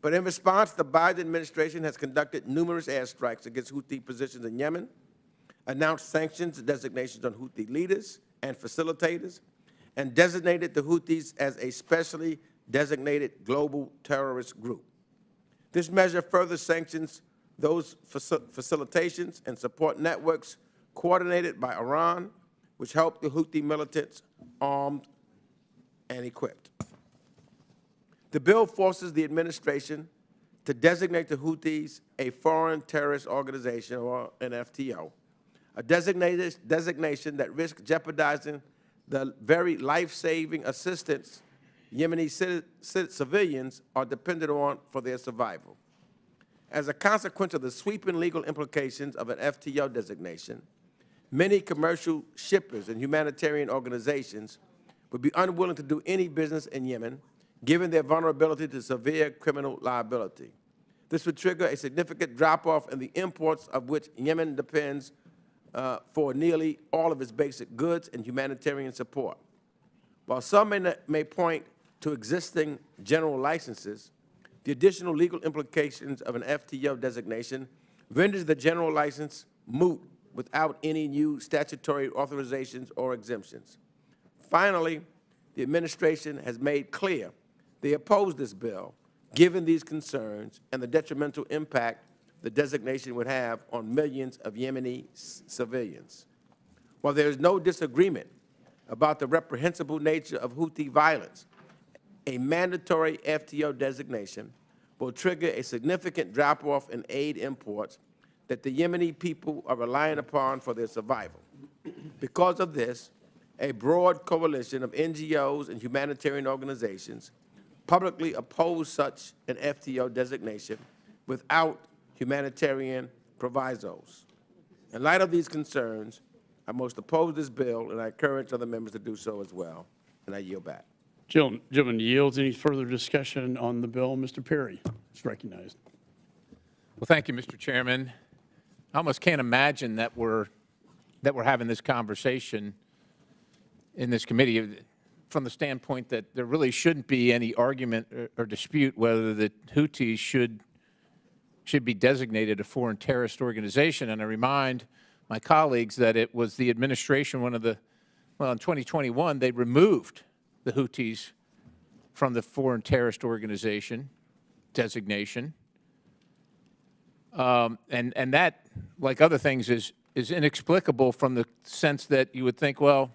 But in response, the Biden administration has conducted numerous airstrikes against Houthi positions in Yemen, announced sanctions and designations on Houthi leaders and facilitators, and designated the Houthis as a specially designated global terrorist group. This measure further sanctions those facilitations and support networks coordinated by Iran, which helped the Houthi militants armed and equipped. The bill forces the administration to designate the Houthis a foreign terrorist organization, or an FTO, a designation that risks jeopardizing the very life-saving assistance Yemeni civilians are dependent on for their survival. As a consequence of the sweeping legal implications of an FTO designation, many commercial shippers and humanitarian organizations would be unwilling to do any business in Yemen, given their vulnerability to severe criminal liability. This would trigger a significant drop-off in the imports of which Yemen depends for nearly all of its basic goods and humanitarian support. While some may point to existing general licenses, The additional legal implications of an FTO designation renders the general license moot without any new statutory authorizations or exemptions. Finally, the administration has made clear they oppose this bill, given these concerns and the detrimental impact the designation would have on millions of Yemeni civilians. While there is no disagreement about the reprehensible nature of Houthi violence, a mandatory FTO designation will trigger a significant drop-off in aid imports that the Yemeni people are relying upon for their survival. Because of this, a broad coalition of NGOs and humanitarian organizations publicly oppose such an FTO designation without humanitarian provisos. In light of these concerns, I most oppose this bill, and I encourage other members to do so as well. And I yield back. Gentleman yields. Any further discussion on the bill? Mr. Perry is recognized. Well, thank you, Mr. Chairman. I almost can't imagine that we're having this conversation in this committee from the standpoint that there really shouldn't be any argument or dispute whether the Houthis should be designated a foreign terrorist organization. And I remind my colleagues that it was the administration, well, in 2021, they removed the Houthis from the foreign terrorist organization designation. And that, like other things, is inexplicable from the sense that you would think, well,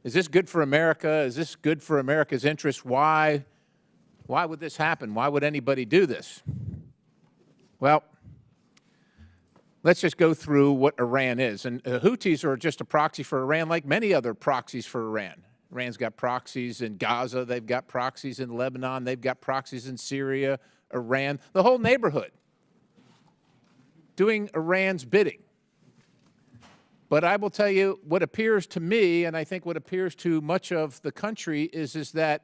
is this good for America? Is this good for America's interests? Why would this happen? Why would anybody do this? Well, let's just go through what Iran is. And Houthis are just a proxy for Iran, like many other proxies for Iran. Iran's got proxies in Gaza. They've got proxies in Lebanon. They've got proxies in Syria, Iran, the whole neighborhood, doing Iran's bidding. But I will tell you what appears to me, and I think what appears to much of the country, is that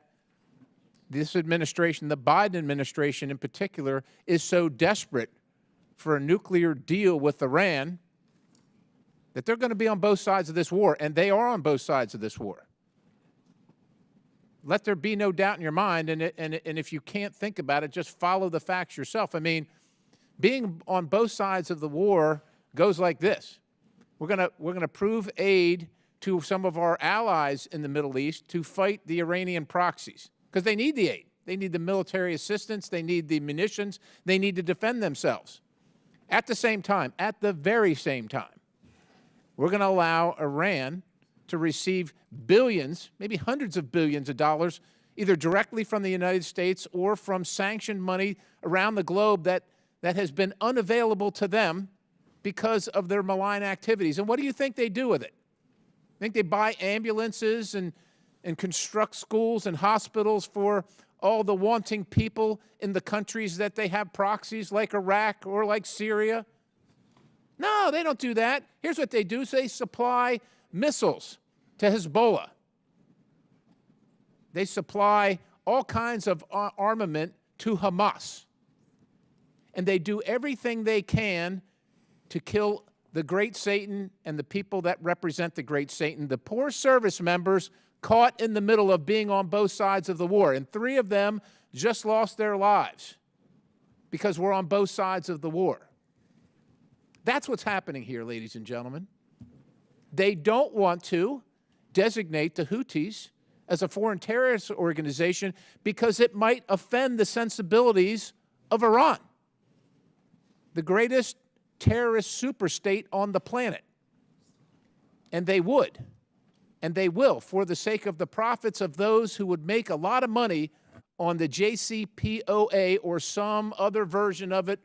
this administration, the Biden administration in particular, is so desperate for a nuclear deal with Iran that they're going to be on both sides of this war, and they are on both sides of this war. Let there be no doubt in your mind, and if you can't think about it, just follow the facts yourself. I mean, being on both sides of the war goes like this. We're going to prove aid to some of our allies in the Middle East to fight the Iranian proxies, because they need the aid. They need the military assistance. They need the munitions. They need to defend themselves. At the same time, at the very same time, we're going to allow Iran to receive billions, maybe hundreds of billions of dollars, either directly from the United States or from sanctioned money around the globe that has been unavailable to them because of their malign activities. And what do you think they do with it? Think they buy ambulances and construct schools and hospitals for all the wanting people in the countries that they have proxies, like Iraq or like Syria? No, they don't do that. Here's what they do. They supply missiles to Hezbollah. They supply all kinds of armament to Hamas. And they do everything they can to kill the great Satan and the people that represent the great Satan, the poor service members caught in the middle of being on both sides of the war. And 3 of them just lost their lives because we're on both sides of the war. That's what's happening here, ladies and gentlemen. They don't want to designate the Houthis as a foreign terrorist organization because it might offend the sensibilities of Iran, the greatest terrorist superstate on the planet. And they would, and they will, for the sake of the profits of those who would make a lot of money on the JCPOA or some other version of it,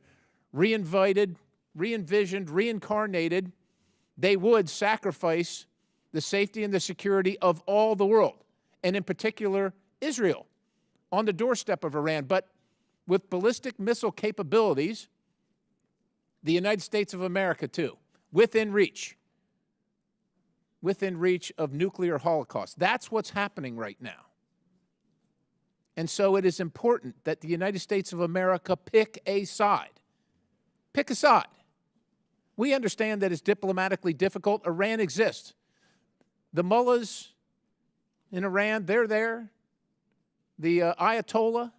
re-envisioned, reincarnated. They would sacrifice the safety and the security of all the world, and in particular Israel, on the doorstep of Iran. But with ballistic missile capabilities, the United States of America, too, within reach of nuclear holocaust. That's what's happening right now. And so it is important that the United States of America pick a side. Pick a side. We understand that it's diplomatically difficult. Iran exists. The mullahs in Iran, they're there. The Ayatollah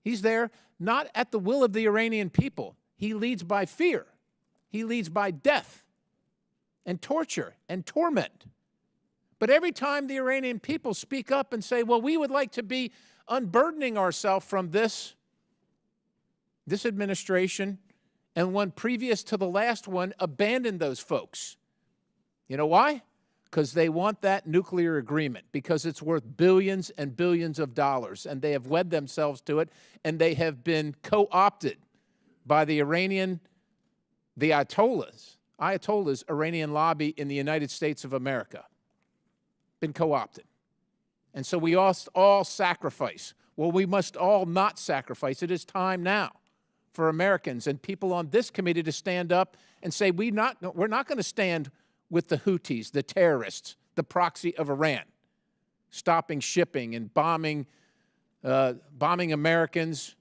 He's there not at the will of the Iranian people. He leads by fear. He leads by death and torture and torment. But every time the Iranian people speak up and say, well, we would like to be unburdening ourselves from this administration, and one previous to the last one abandoned those folks. You know why? Because they want that nuclear agreement, because it's worth billions and billions of dollars, and they have wed themselves to it, and they have been co-opted by the Ayatollahs, Iranian lobby in the United States of America. Been co-opted. And so we all sacrifice. Well, we must all not sacrifice. It is time now for Americans and people on this committee to stand up and say, we're not going to stand with the Houthis, the terrorists, the proxy of Iran, stopping shipping and bombing Americans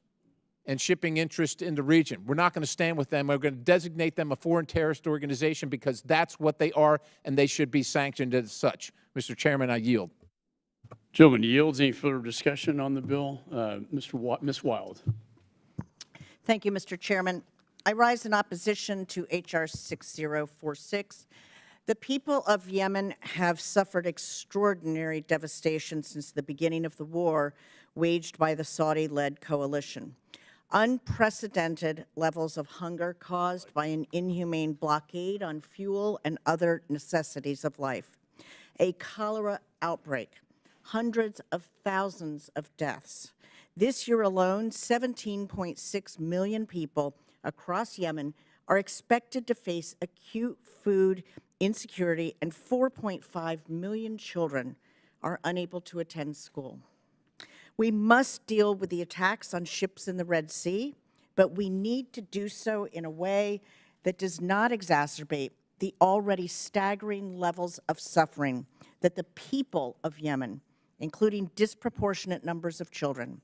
and shipping interest in the region. We're not going to stand with them. We're going to designate them a foreign terrorist organization because that's what they are, and they should be sanctioned as such. Mr. Chairman, I yield. Gentleman yields. Any further discussion on the bill? Ms. Wild. Thank you, Mr. Chairman. I rise in opposition to H.R. 6046. The people of Yemen have suffered extraordinary devastation since the beginning of the war waged by the Saudi-led coalition. Unprecedented levels of hunger caused by an inhumane blockade on fuel and other necessities of life. A cholera outbreak, hundreds of thousands of deaths. This year alone, 17.6 million people across Yemen are expected to face acute food insecurity, and 4.5 million children are unable to attend school. We must deal with the attacks on ships in the Red Sea, but we need to do so in a way that does not exacerbate the already staggering levels of suffering that the people of Yemen, including disproportionate numbers of children,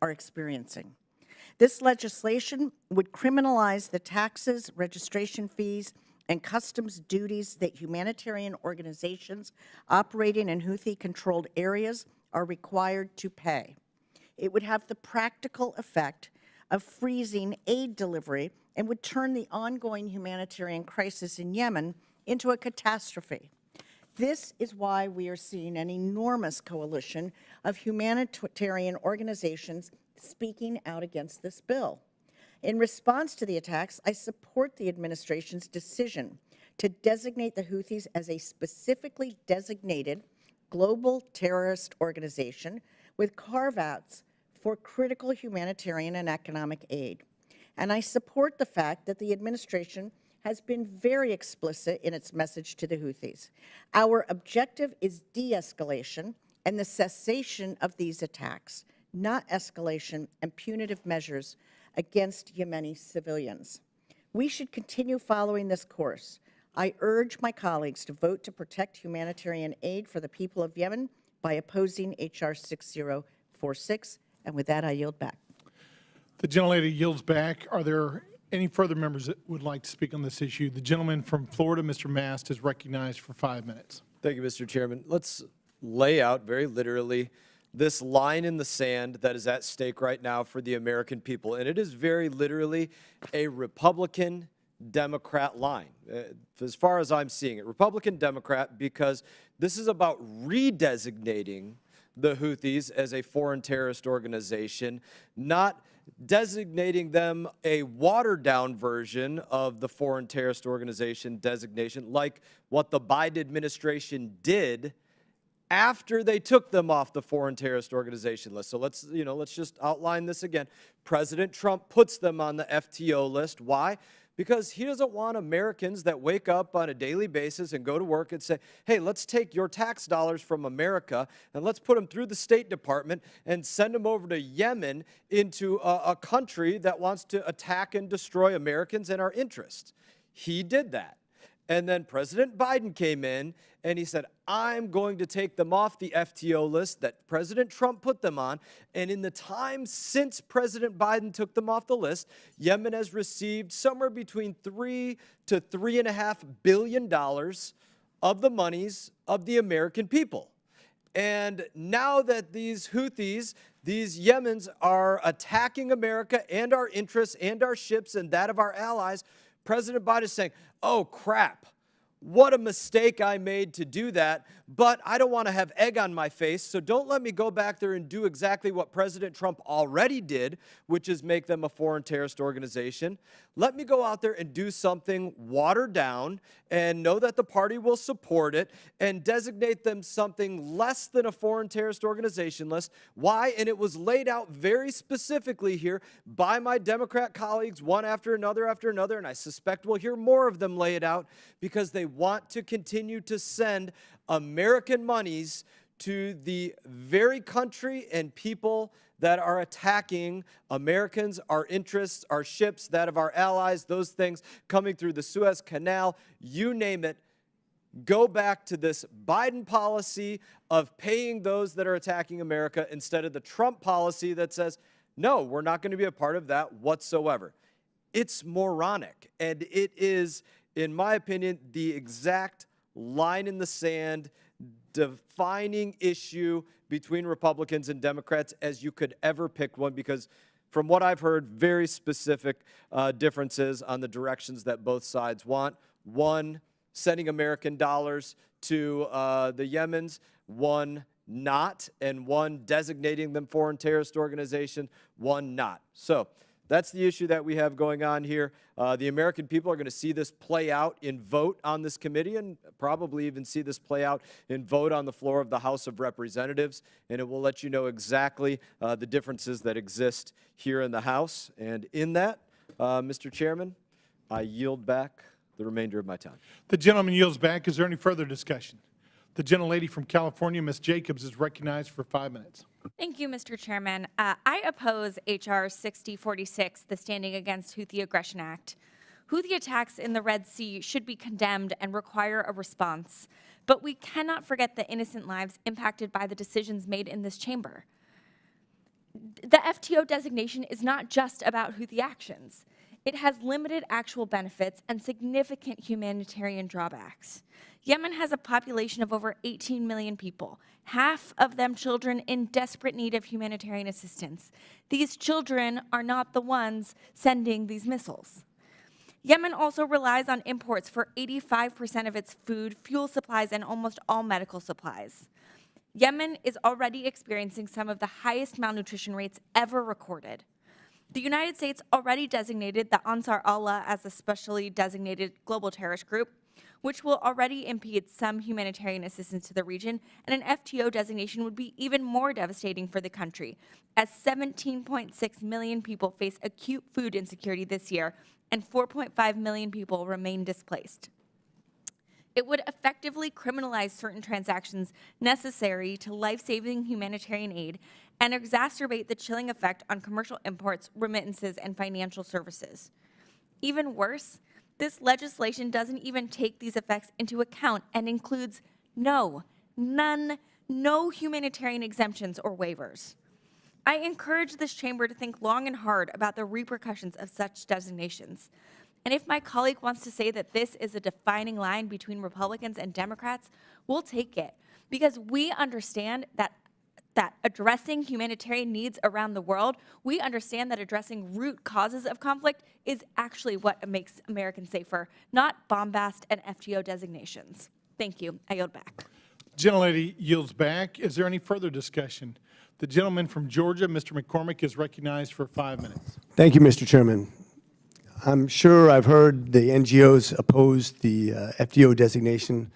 are experiencing. This legislation would criminalize the taxes, registration fees, and customs duties that humanitarian organizations operating in Houthi-controlled areas are required to pay. It would have the practical effect of freezing aid delivery and would turn the ongoing humanitarian crisis in Yemen into a catastrophe. This is why we are seeing an enormous coalition of humanitarian organizations speaking out against this bill. In response to the attacks, I support the administration's decision to designate the Houthis as a specifically designated global terrorist organization with carve-outs for critical humanitarian and economic aid. And I support the fact that the administration has been very explicit in its message to the Houthis. Our objective is de-escalation and the cessation of these attacks, not escalation and punitive measures against Yemeni civilians. We should continue following this course. I urge my colleagues to vote to protect humanitarian aid for the people of Yemen by opposing H.R. 6046. And with that, I yield back. The gentlelady yields back. Are there any further members that would like to speak on this issue? The gentleman from Florida, Mr. Mast, is recognized for 5 minutes. Thank you, Mr. Chairman. Let's lay out very literally this line in the sand that is at stake right now for the American people. And it is very literally a Republican-Democrat line, as far as I'm seeing it. Republican-Democrat, because this is about redesignating the Houthis as a foreign terrorist organization, not designating them a watered-down version of the foreign terrorist organization designation, like what the Biden administration did after they took them off the foreign terrorist organization list. So let's just outline this again. President Trump puts them on the FTO list. Why? Because he doesn't want Americans that wake up on a daily basis and go to work and say, hey, let's take your tax dollars from America and let's put them through the State Department and send them over to Yemen, into a country that wants to attack and destroy Americans and our interests. He did that. And then President Biden came in and he said, I'm going to take them off the FTO list that President Trump put them on. And in the time since President Biden took them off the list, Yemen has received somewhere between $3 to $3.5 billion of the monies of the American people. And now that these Houthis These Yemens are attacking America and our interests and our ships and that of our allies. President Biden is saying, oh, crap. What a mistake I made to do that, but I don't want to have egg on my face, so don't let me go back there and do exactly what President Trump already did, which is make them a foreign terrorist organization. Let me go out there and do something watered down and know that the party will support it and designate them something less than a foreign terrorist organization list. Why? And it was laid out very specifically here by my Democrat colleagues, one after another, and I suspect we'll hear more of them lay it out because they want to continue to send American monies to the very country and people that are attacking Americans, our interests, our ships, that of our allies, those things coming through the Suez Canal, you name it. Go back to this Biden policy of paying those that are attacking America instead of the Trump policy that says, no, we're not going to be a part of that whatsoever. It's moronic, and it is, in my opinion, the exact line in the sand, defining issue between Republicans and Democrats as you could ever pick one, because from what I've heard, very specific differences on the directions that both sides want. One, sending American dollars to the Yemens, one not, and one designating them foreign terrorist organization, one not. So that's the issue that we have going on here. The American people are going to see this play out in vote on this committee and probably even see this play out in vote on the floor of the House of Representatives, and it will let you know exactly the differences that exist here in the House. And in that, Mr. Chairman, I yield back the remainder of my time. The gentleman yields back. Is there any further discussion? The gentlelady from California, Ms. Jacobs, is recognized for 5 minutes. Thank you, Mr. Chairman. I oppose H.R. 6046, the Standing Against Houthi Aggression Act. Houthi attacks in the Red Sea should be condemned and require a response, but we cannot forget the innocent lives impacted by the decisions made in this chamber. The FTO designation is not just about Houthi actions. It has limited actual benefits and significant humanitarian drawbacks. Yemen has a population of over 18 million people, half of them children in desperate need of humanitarian assistance. These children are not the ones sending these missiles. Yemen also relies on imports for 85% of its food, fuel supplies, and almost all medical supplies. Yemen is already experiencing some of the highest malnutrition rates ever recorded. The United States already designated the Ansar Allah as a specially designated global terrorist group, which will already impede some humanitarian assistance to the region, and an FTO designation would be even more devastating for the country, as 17.6 million people face acute food insecurity this year, and 4.5 million people remain displaced. It would effectively criminalize certain transactions necessary to life-saving humanitarian aid and exacerbate the chilling effect on commercial imports, remittances, and financial services. Even worse, this legislation doesn't even take these effects into account and includes no humanitarian exemptions or waivers. I encourage this chamber to think long and hard about the repercussions of such designations. And if my colleague wants to say that this is a defining line between Republicans and Democrats, we'll take it, because we understand that addressing humanitarian needs around the world, we understand that addressing root causes of conflict is actually what makes Americans safer, not bombast and FTO designations. Thank you. I yield back. Gentlelady yields back. Is there any further discussion? The gentleman from Georgia, Mr. McCormick, is recognized for 5 minutes. Thank you, Mr. Chairman. I'm sure I've heard the NGOs oppose the FTO designation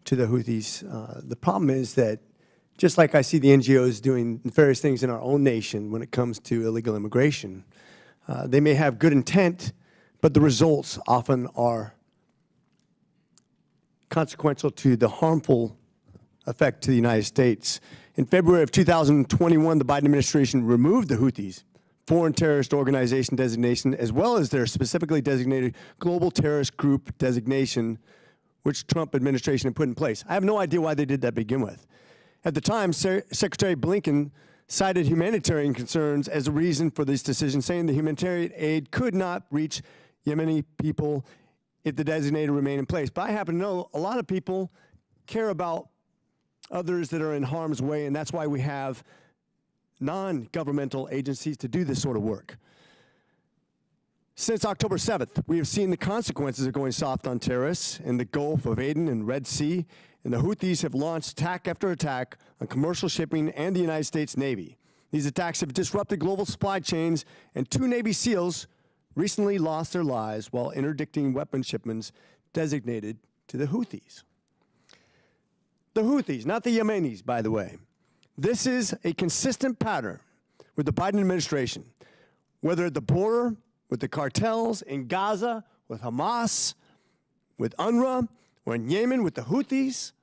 to the Houthis. The problem is that just like I see the NGOs doing various things in our own nation when it comes to illegal immigration, they may have good intent, but the results often are consequential to the harmful effect to the United States. In February of 2021, the Biden administration removed the Houthis foreign terrorist organization designation, as well as their specifically designated global terrorist group designation, which Trump administration had put in place. I have no idea why they did that to begin with. At the time, Secretary Blinken cited humanitarian concerns as a reason for this decision, saying the humanitarian aid could not reach Yemeni people if the designated remained in place. But I happen to know a lot of people care about others that are in harm's way, and that's why we have non-governmental agencies to do this sort of work. Since October 7th, we have seen the consequences of going soft on terrorists in the Gulf of Aden and Red Sea, and the Houthis have launched attack after attack on commercial shipping and the United States Navy. These attacks have disrupted global supply chains, and 2 Navy SEALs recently lost their lives while interdicting weapon shipments designated to the Houthis. The Houthis, not the Yemenis, by the way. This is a consistent pattern with the Biden administration, whether at the border, with the cartels in Gaza, with Hamas, with UNRWA, or in Yemen with the Houthis.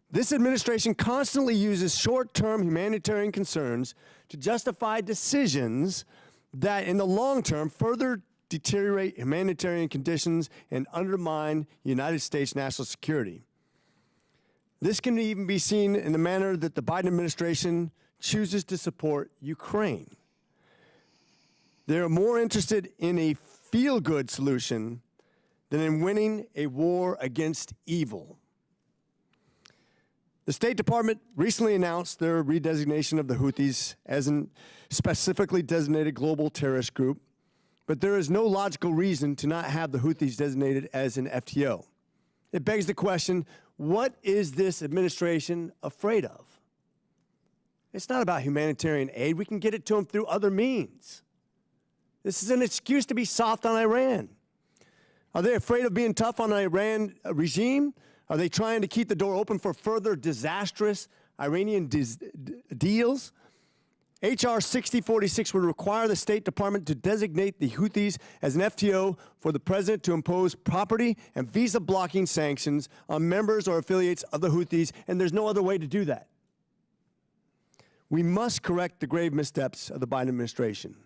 This administration constantly uses short-term humanitarian concerns to justify decisions that in the long term further deteriorate humanitarian conditions and undermine United States national security. This can even be seen in the manner that the Biden administration chooses to support Ukraine. They're more interested in a feel-good solution than in winning a war against evil. The State Department recently announced their redesignation of the Houthis as a specifically designated global terrorist group, but there is no logical reason to not have the Houthis designated as an FTO. It begs the question, what is this administration afraid of? It's not about humanitarian aid. We can get it to them through other means. This is an excuse to be soft on Iran. Are they afraid of being tough on the Iran regime? Are they trying to keep the door open for further disastrous Iranian deals? H.R. 6046 would require the State Department to designate the Houthis as an FTO for the president to impose property and visa blocking sanctions on members or affiliates of the Houthis, and there's no other way to do that. We must correct the grave missteps of the Biden administration.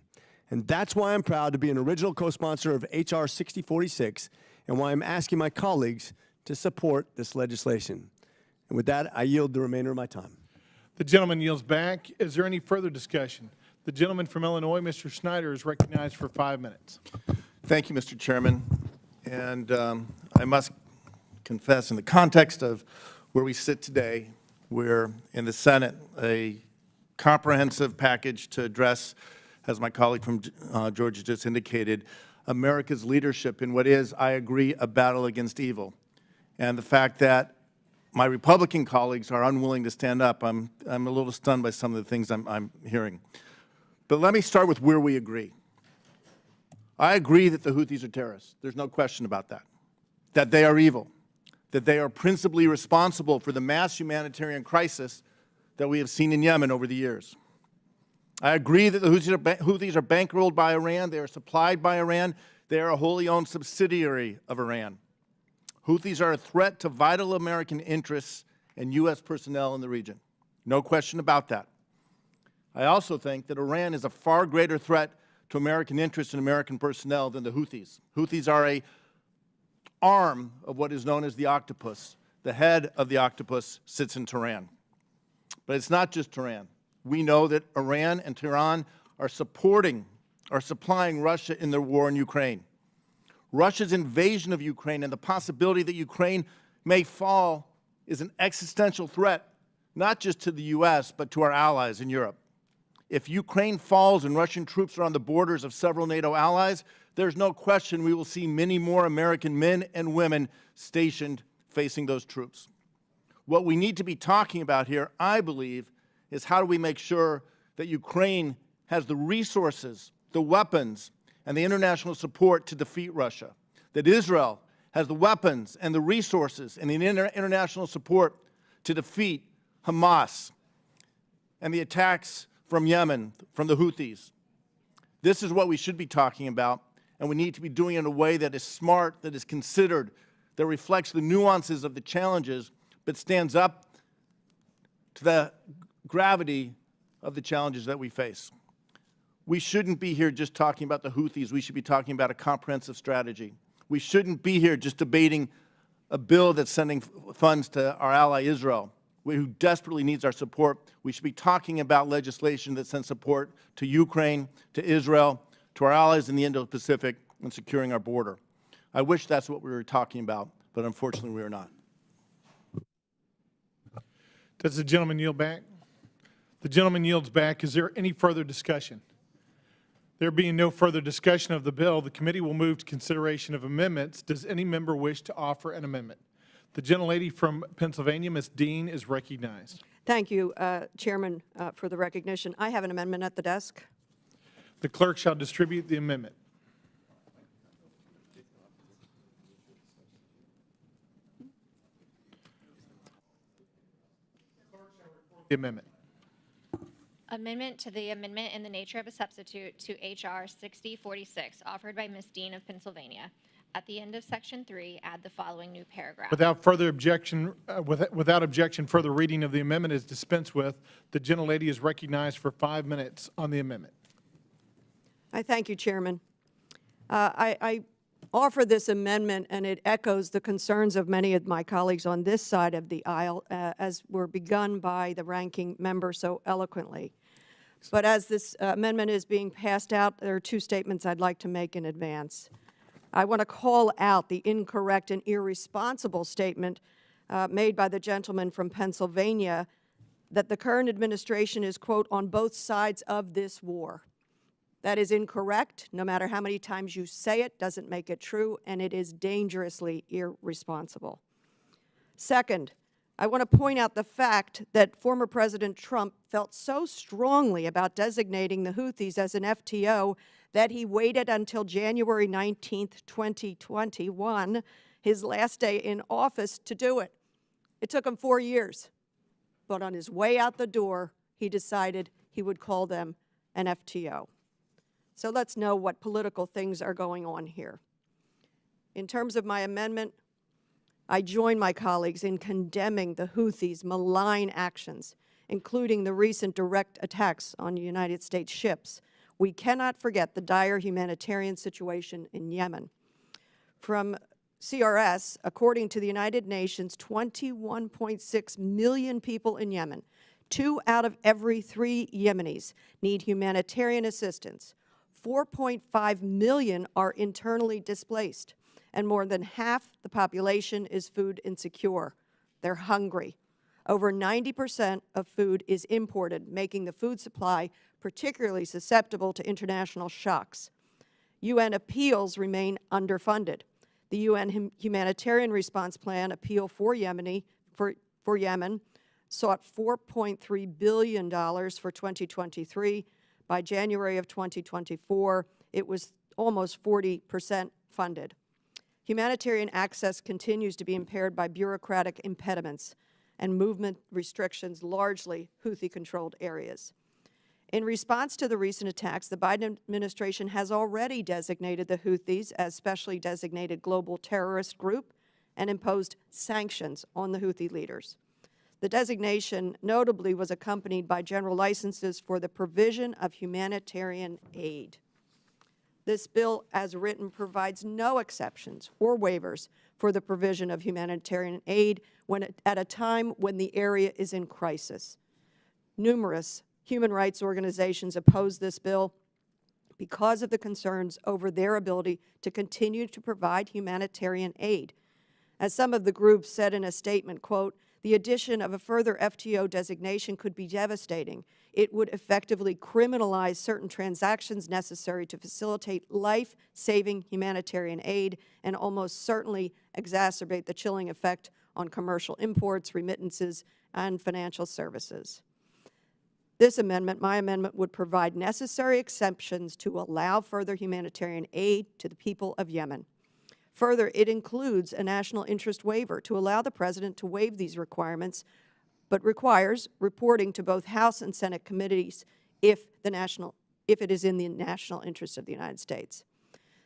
And that's why I'm proud to be an original co-sponsor of H.R. 6046 and why I'm asking my colleagues to support this legislation. And with that, I yield the remainder of my time. The gentleman yields back. Is there any further discussion? The gentleman from Illinois, Mr. Snyder, is recognized for 5 minutes. Thank you, Mr. Chairman. And I must confess, in the context of where we sit today, we're in the Senate, a comprehensive package to address, as my colleague from Georgia just indicated, America's leadership in what is, I agree, a battle against evil. And the fact that my Republican colleagues are unwilling to stand up, I'm a little stunned by some of the things I'm hearing. But let me start with where we agree. I agree that the Houthis are terrorists. There's no question about that. That they are evil. That they are principally responsible for the mass humanitarian crisis that we have seen in Yemen over the years. I agree that the Houthis are bankrolled by Iran. They are supplied by Iran. They are a wholly owned subsidiary of Iran. Houthis are a threat to vital American interests and U.S. personnel in the region. No question about that. I also think that Iran is a far greater threat to American interests and American personnel than the Houthis. Houthis are an arm of what is known as the octopus. The head of the octopus sits in Tehran. But it's not just Tehran. We know that Iran and Tehran are supplying Russia in their war in Ukraine. Russia's invasion of Ukraine and the possibility that Ukraine may fall is an existential threat, not just to the U.S., but to our allies in Europe. If Ukraine falls and Russian troops are on the borders of several NATO allies, there's no question we will see many more American men and women stationed facing those troops. What we need to be talking about here, I believe, is how do we make sure that Ukraine has the resources, the weapons, and the international support to defeat Russia, that Israel has the weapons and the resources and the international support to defeat Hamas and the attacks from Yemen, from the Houthis. This is what we should be talking about, and we need to be doing it in a way that is smart, that is considered, that reflects the nuances of the challenges, but stands up to the gravity of the challenges that we face. We shouldn't be here just talking about the Houthis. We should be talking about a comprehensive strategy. We shouldn't be here just debating a bill that's sending funds to our ally Israel, who desperately needs our support. We should be talking about legislation that sends support to Ukraine, to Israel, to our allies in the Indo-Pacific, and securing our border. I wish that's what we were talking about, but unfortunately we are not. Does the gentleman yield back? The gentleman yields back. Is there any further discussion? There being no further discussion of the bill, the committee will move to consideration of amendments. Does any member wish to offer an amendment? The gentlelady from Pennsylvania, Ms. Dean, is recognized. Thank you, Chairman, for the recognition. I have an amendment at the desk. The clerk shall distribute the amendment. The amendment. Amendment to the amendment in the nature of a substitute to H.R. 6046, offered by Ms. Dean of Pennsylvania. At the end of Section 3, add the following new paragraph. Without further objection, without objection, further reading of the amendment is dispensed with. The gentlelady is recognized for 5 minutes on the amendment. I thank you, Chairman. I offer this amendment, and it echoes the concerns of many of my colleagues on this side of the aisle, as were begun by the ranking member so eloquently. But as this amendment is being passed out, there are two statements I'd like to make in advance. I want to call out the incorrect and irresponsible statement made by the gentleman from Pennsylvania that the current administration is, quote, on both sides of this war. That is incorrect. No matter how many times you say it, doesn't make it true, and it is dangerously irresponsible. Second, I want to point out the fact that former President Trump felt so strongly about designating the Houthis as an FTO that he waited until January 19th, 2021, his last day in office, to do it. It took him 4 years, but on his way out the door, he decided he would call them an FTO. So let's know what political things are going on here. In terms of my amendment, I join my colleagues in condemning the Houthis' malign actions, including the recent direct attacks on United States ships. We cannot forget the dire humanitarian situation in Yemen. From CRS, according to the United Nations, 21.6 million people in Yemen, 2 out of every 3 Yemenis, need humanitarian assistance. 4.5 million are internally displaced, and more than half the population is food insecure. They're hungry. Over 90% of food is imported, making the food supply particularly susceptible to international shocks. UN appeals remain underfunded. The UN Humanitarian Response Plan appeal for Yemen sought $4.3 billion for 2023. By January of 2024, it was almost 40% funded. Humanitarian access continues to be impaired by bureaucratic impediments and movement restrictions, largely Houthi-controlled areas. In response to the recent attacks, the Biden administration has already designated the Houthis as specially designated global terrorist group and imposed sanctions on the Houthi leaders. The designation notably was accompanied by general licenses for the provision of humanitarian aid. This bill, as written, provides no exceptions or waivers for the provision of humanitarian aid at a time when the area is in crisis. Numerous human rights organizations oppose this bill because of the concerns over their ability to continue to provide humanitarian aid. As some of the groups said in a statement, quote, the addition of a further FTO designation could be devastating. It would effectively criminalize certain transactions necessary to facilitate life-saving humanitarian aid and almost certainly exacerbate the chilling effect on commercial imports, remittances, and financial services. This amendment, my amendment, would provide necessary exceptions to allow further humanitarian aid to the people of Yemen. Further, it includes a national interest waiver to allow the President to waive these requirements, but requires reporting to both House and Senate committees if it is in the national interest of the United States.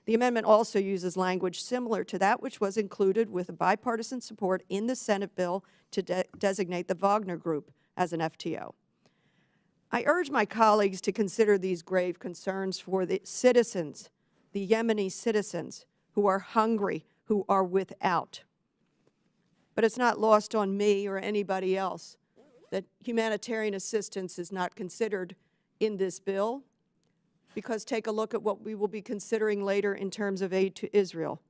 The amendment also uses language similar to that which was included with bipartisan support in the Senate bill to designate the Wagner Group as an FTO. I urge my colleagues to consider these grave concerns for the citizens, the Yemeni citizens, who are hungry, who are without. But it's not lost on me or anybody else that humanitarian assistance is not considered in this bill, because take a look at what we will be considering later in terms of aid to Israel,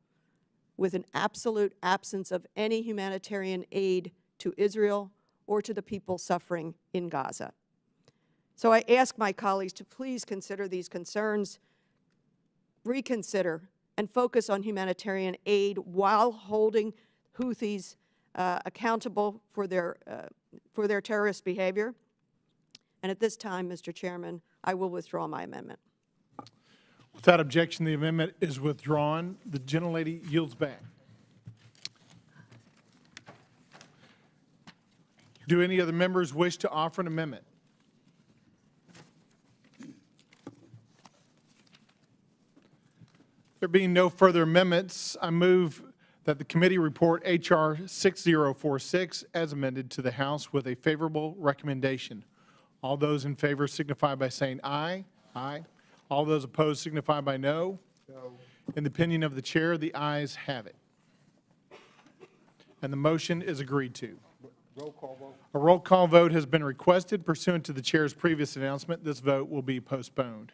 with an absolute absence of any humanitarian aid to Israel or to the people suffering in Gaza. So I ask my colleagues to please consider these concerns, reconsider, and focus on humanitarian aid while holding Houthis accountable for their terrorist behavior. And at this time, Mr. Chairman, I will withdraw my amendment. Without objection, the amendment is withdrawn. The gentlelady yields back. Do any other members wish to offer an amendment? There being no further amendments, I move that the committee report H.R. 6046 as amended to the House with a favorable recommendation. All those in favor signify by saying aye. Aye. All those opposed signify by no. No. In the opinion of the chair, the ayes have it. And the motion is agreed to. Roll call vote. A roll call vote has been requested pursuant to the chair's previous announcement. This vote will be postponed.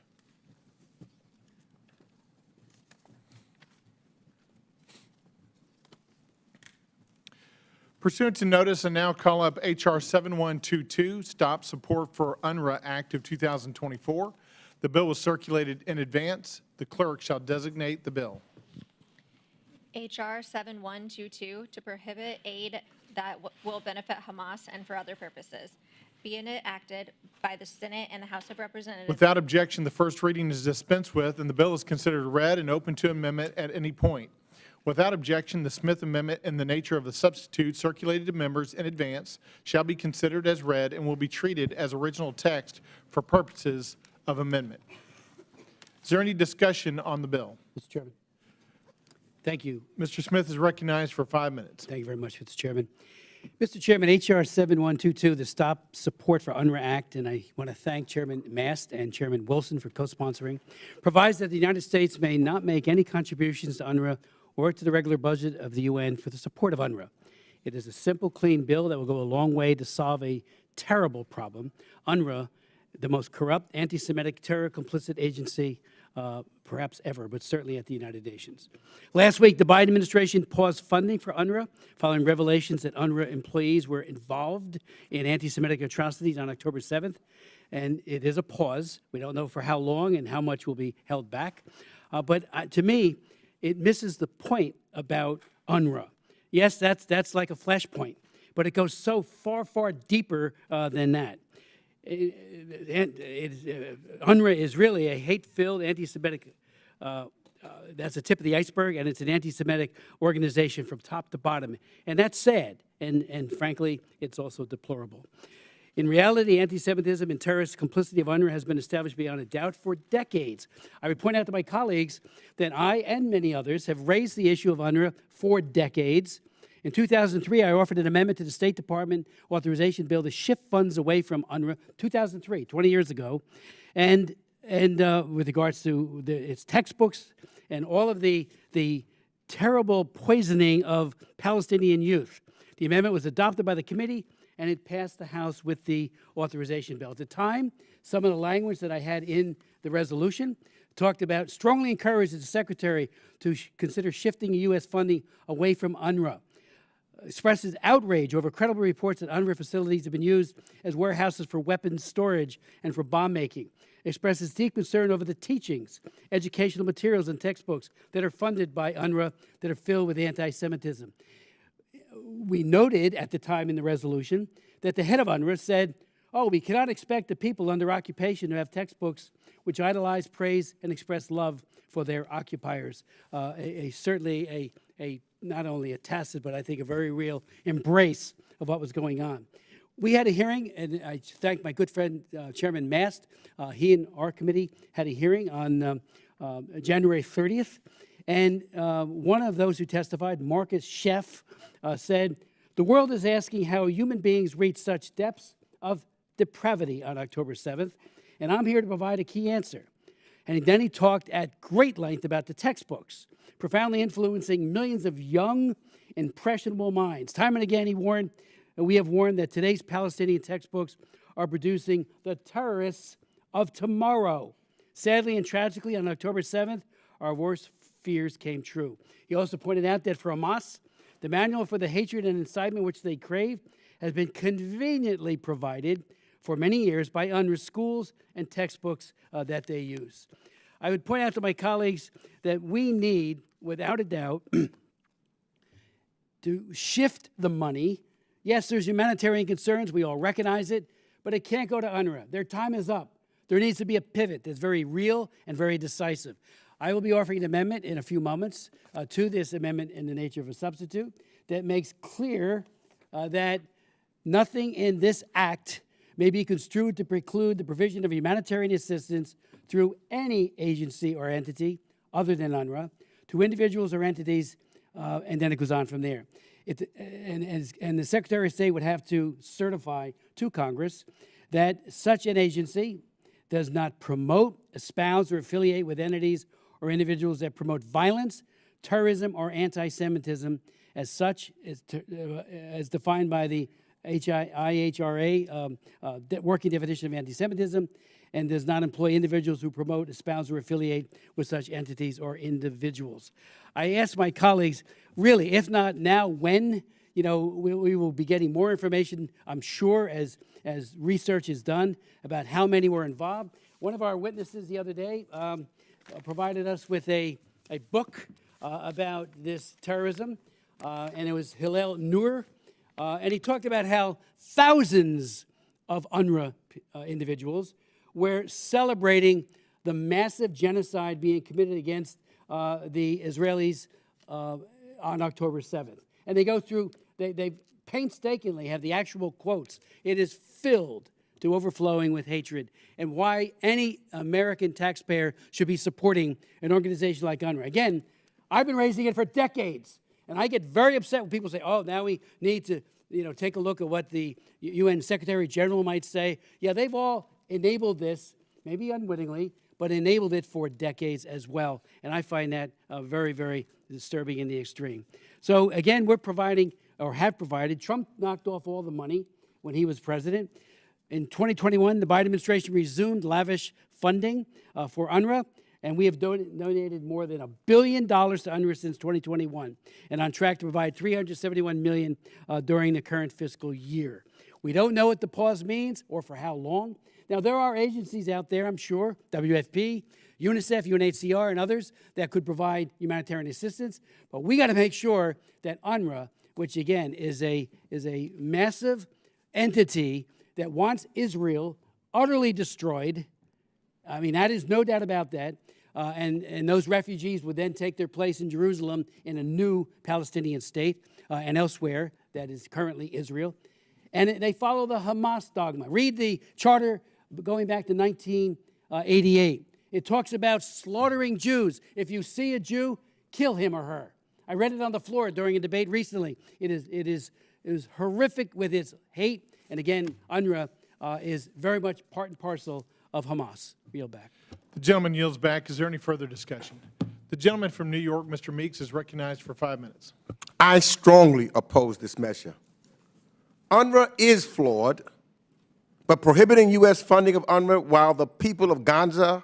Pursuant to notice, I now call up H.R. 7122, Stop Support for UNRWA Act of 2024. The bill was circulated in advance. The clerk shall designate the bill. H.R. 7122, to prohibit aid that will benefit Hamas and for other purposes, being enacted by the Senate and the House of Representatives. Without objection, the first reading is dispensed with, and the bill is considered read and open to amendment at any point. Without objection, the Smith Amendment in the nature of the substitute circulated to members in advance shall be considered as read and will be treated as original text for purposes of amendment. Is there any discussion on the bill? Mr. Chairman. Thank you. Mr. Smith is recognized for 5 minutes. Thank you very much, Mr. Chairman. Mr. Chairman, H.R. 7122, the Stop Support for UNRWA Act, and I want to thank Chairman Mast and Chairman Wilson for co-sponsoring, provides that the United States may not make any contributions to UNRWA or to the regular budget of the UN for the support of UNRWA. It is a simple, clean bill that will go a long way to solve a terrible problem. UNRWA, the most corrupt, anti-Semitic, terror complicit agency perhaps ever, but certainly at the United Nations. Last week, the Biden administration paused funding for UNRWA following revelations that UNRWA employees were involved in anti-Semitic atrocities on October 7th. And it is a pause. We don't know for how long and how much will be held back. But to me, it misses the point about UNRWA. Yes, that's like a flashpoint, but it goes so far, far deeper than that. UNRWA is really a hate-filled anti-Semitic, that's the tip of the iceberg, and it's an anti-Semitic organization from top to bottom. And that's sad, and frankly, it's also deplorable. In reality, anti-Semitism and terrorist complicity of UNRWA has been established beyond a doubt for decades. I would point out to my colleagues that I and many others have raised the issue of UNRWA for decades. In 2003, I offered an amendment to the State Department authorization bill to shift funds away from UNRWA, 2003, 20 years ago, and with regards to its textbooks and all of the terrible poisoning of Palestinian youth. The amendment was adopted by the committee, and it passed the House with the authorization bill. At the time, some of the language that I had in the resolution talked about strongly encouraged the Secretary to consider shifting U.S. funding away from UNRWA. Expresses outrage over credible reports that UNRWA facilities have been used as warehouses for weapons storage and for bomb making. Expresses deep concern over the teachings, educational materials, and textbooks that are funded by UNRWA that are filled with anti-Semitism. We noted at the time in the resolution that the head of UNRWA said, oh, we cannot expect the people under occupation to have textbooks which idolize, praise, and express love for their occupiers. Certainly a not only a tacit, but I think a very real embrace of what was going on. We had a hearing, and I thank my good friend, Chairman Mast. He and our committee had a hearing on January 30th. And one of those who testified, Marcus Sheff, said, the world is asking how human beings reach such depths of depravity on October 7th, and I'm here to provide a key answer. And then he talked at great length about the textbooks, profoundly influencing millions of young, impressionable minds. Time and again, we have warned that today's Palestinian textbooks are producing the terrorists of tomorrow. Sadly and tragically, on October 7th, our worst fears came true. He also pointed out that for Hamas, the manual for the hatred and incitement which they crave has been conveniently provided for many years by UNRWA schools and textbooks that they use. I would point out to my colleagues that we need, without a doubt, to shift the money. Yes, there's humanitarian concerns. We all recognize it. But it can't go to UNRWA. Their time is up. There needs to be a pivot that's very real and very decisive. I will be offering an amendment in a few moments to this amendment in the nature of a substitute that makes clear that nothing in this act may be construed to preclude the provision of humanitarian assistance through any agency or entity other than UNRWA to individuals or entities, and then it goes on from there. And the Secretary of State would have to certify to Congress that such an agency does not promote, espouse, or affiliate with entities or individuals that promote violence, terrorism, or anti-Semitism as such, as defined by the IHRA, working definition of anti-Semitism, and does not employ individuals who promote, espouse, or affiliate with such entities or individuals. I ask my colleagues, really, if not now, when? You know, we will be getting more information, I'm sure, as research is done about how many were involved. One of our witnesses the other day provided us with a book about this terrorism, and it was Hillel Nur, and he talked about how thousands of UNRWA individuals were celebrating the massive genocide being committed against the Israelis on October 7th. And they go through, they painstakingly have the actual quotes. It is filled to overflowing with hatred, and why any American taxpayer should be supporting an organization like UNRWA. Again, I've been raising it for decades, and I get very upset when people say, oh, now we need to take a look at what the UN Secretary General might say. Yeah, they've all enabled this, maybe unwittingly, but enabled it for decades as well. And I find that very, very disturbing in the extreme. So again, we're providing, or have provided, Trump knocked off all the money when he was president. In 2021, the Biden administration resumed lavish funding for UNRWA, and we have donated more than $1 billion to UNRWA since 2021, and on track to provide $371 million during the current fiscal year. We don't know what the pause means or for how long. Now, there are agencies out there, I'm sure, WFP, UNICEF, UNHCR, and others that could provide humanitarian assistance, but we got to make sure that UNRWA, which again is a massive entity that wants Israel utterly destroyed, I mean, that is no doubt about that, and those refugees would then take their place in Jerusalem in a new Palestinian state and elsewhere that is currently Israel. And they follow the Hamas dogma. Read the charter going back to 1988. It talks about slaughtering Jews. If you see a Jew, kill him or her. I read it on the floor during a debate recently. It is horrific with its hate. And again, UNRWA is very much part and parcel of Hamas. Yield back. The gentleman yields back. Is there any further discussion? The gentleman from New York, Mr. Meeks, is recognized for 5 minutes. I strongly oppose this measure. UNRWA is flawed, but prohibiting U.S. funding of UNRWA while the people of Gaza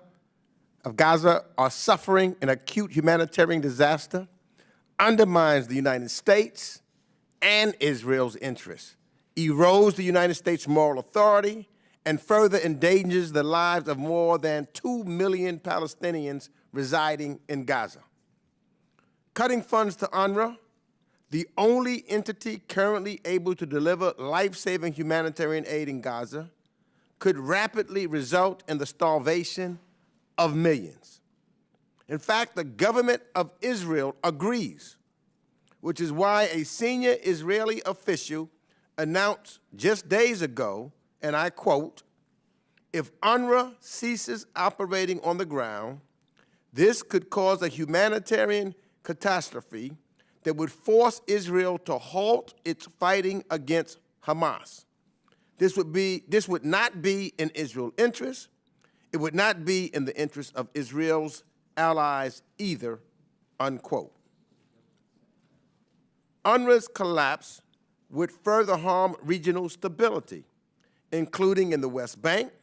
are suffering an acute humanitarian disaster undermines the United States and Israel's interests, erodes the United States' moral authority, and further endangers the lives of more than 2 million Palestinians residing in Gaza. Cutting funds to UNRWA, the only entity currently able to deliver life-saving humanitarian aid in Gaza, could rapidly result in the starvation of millions. In fact, the government of Israel agrees, which is why a senior Israeli official announced just days ago, and I quote, "If UNRWA ceases operating on the ground, this could cause a humanitarian catastrophe that would force Israel to halt its fighting against Hamas. This would not be in Israel's interest. It would not be in the interest of Israel's allies either," unquote. UNRWA's collapse would further harm regional stability, including in the West Bank,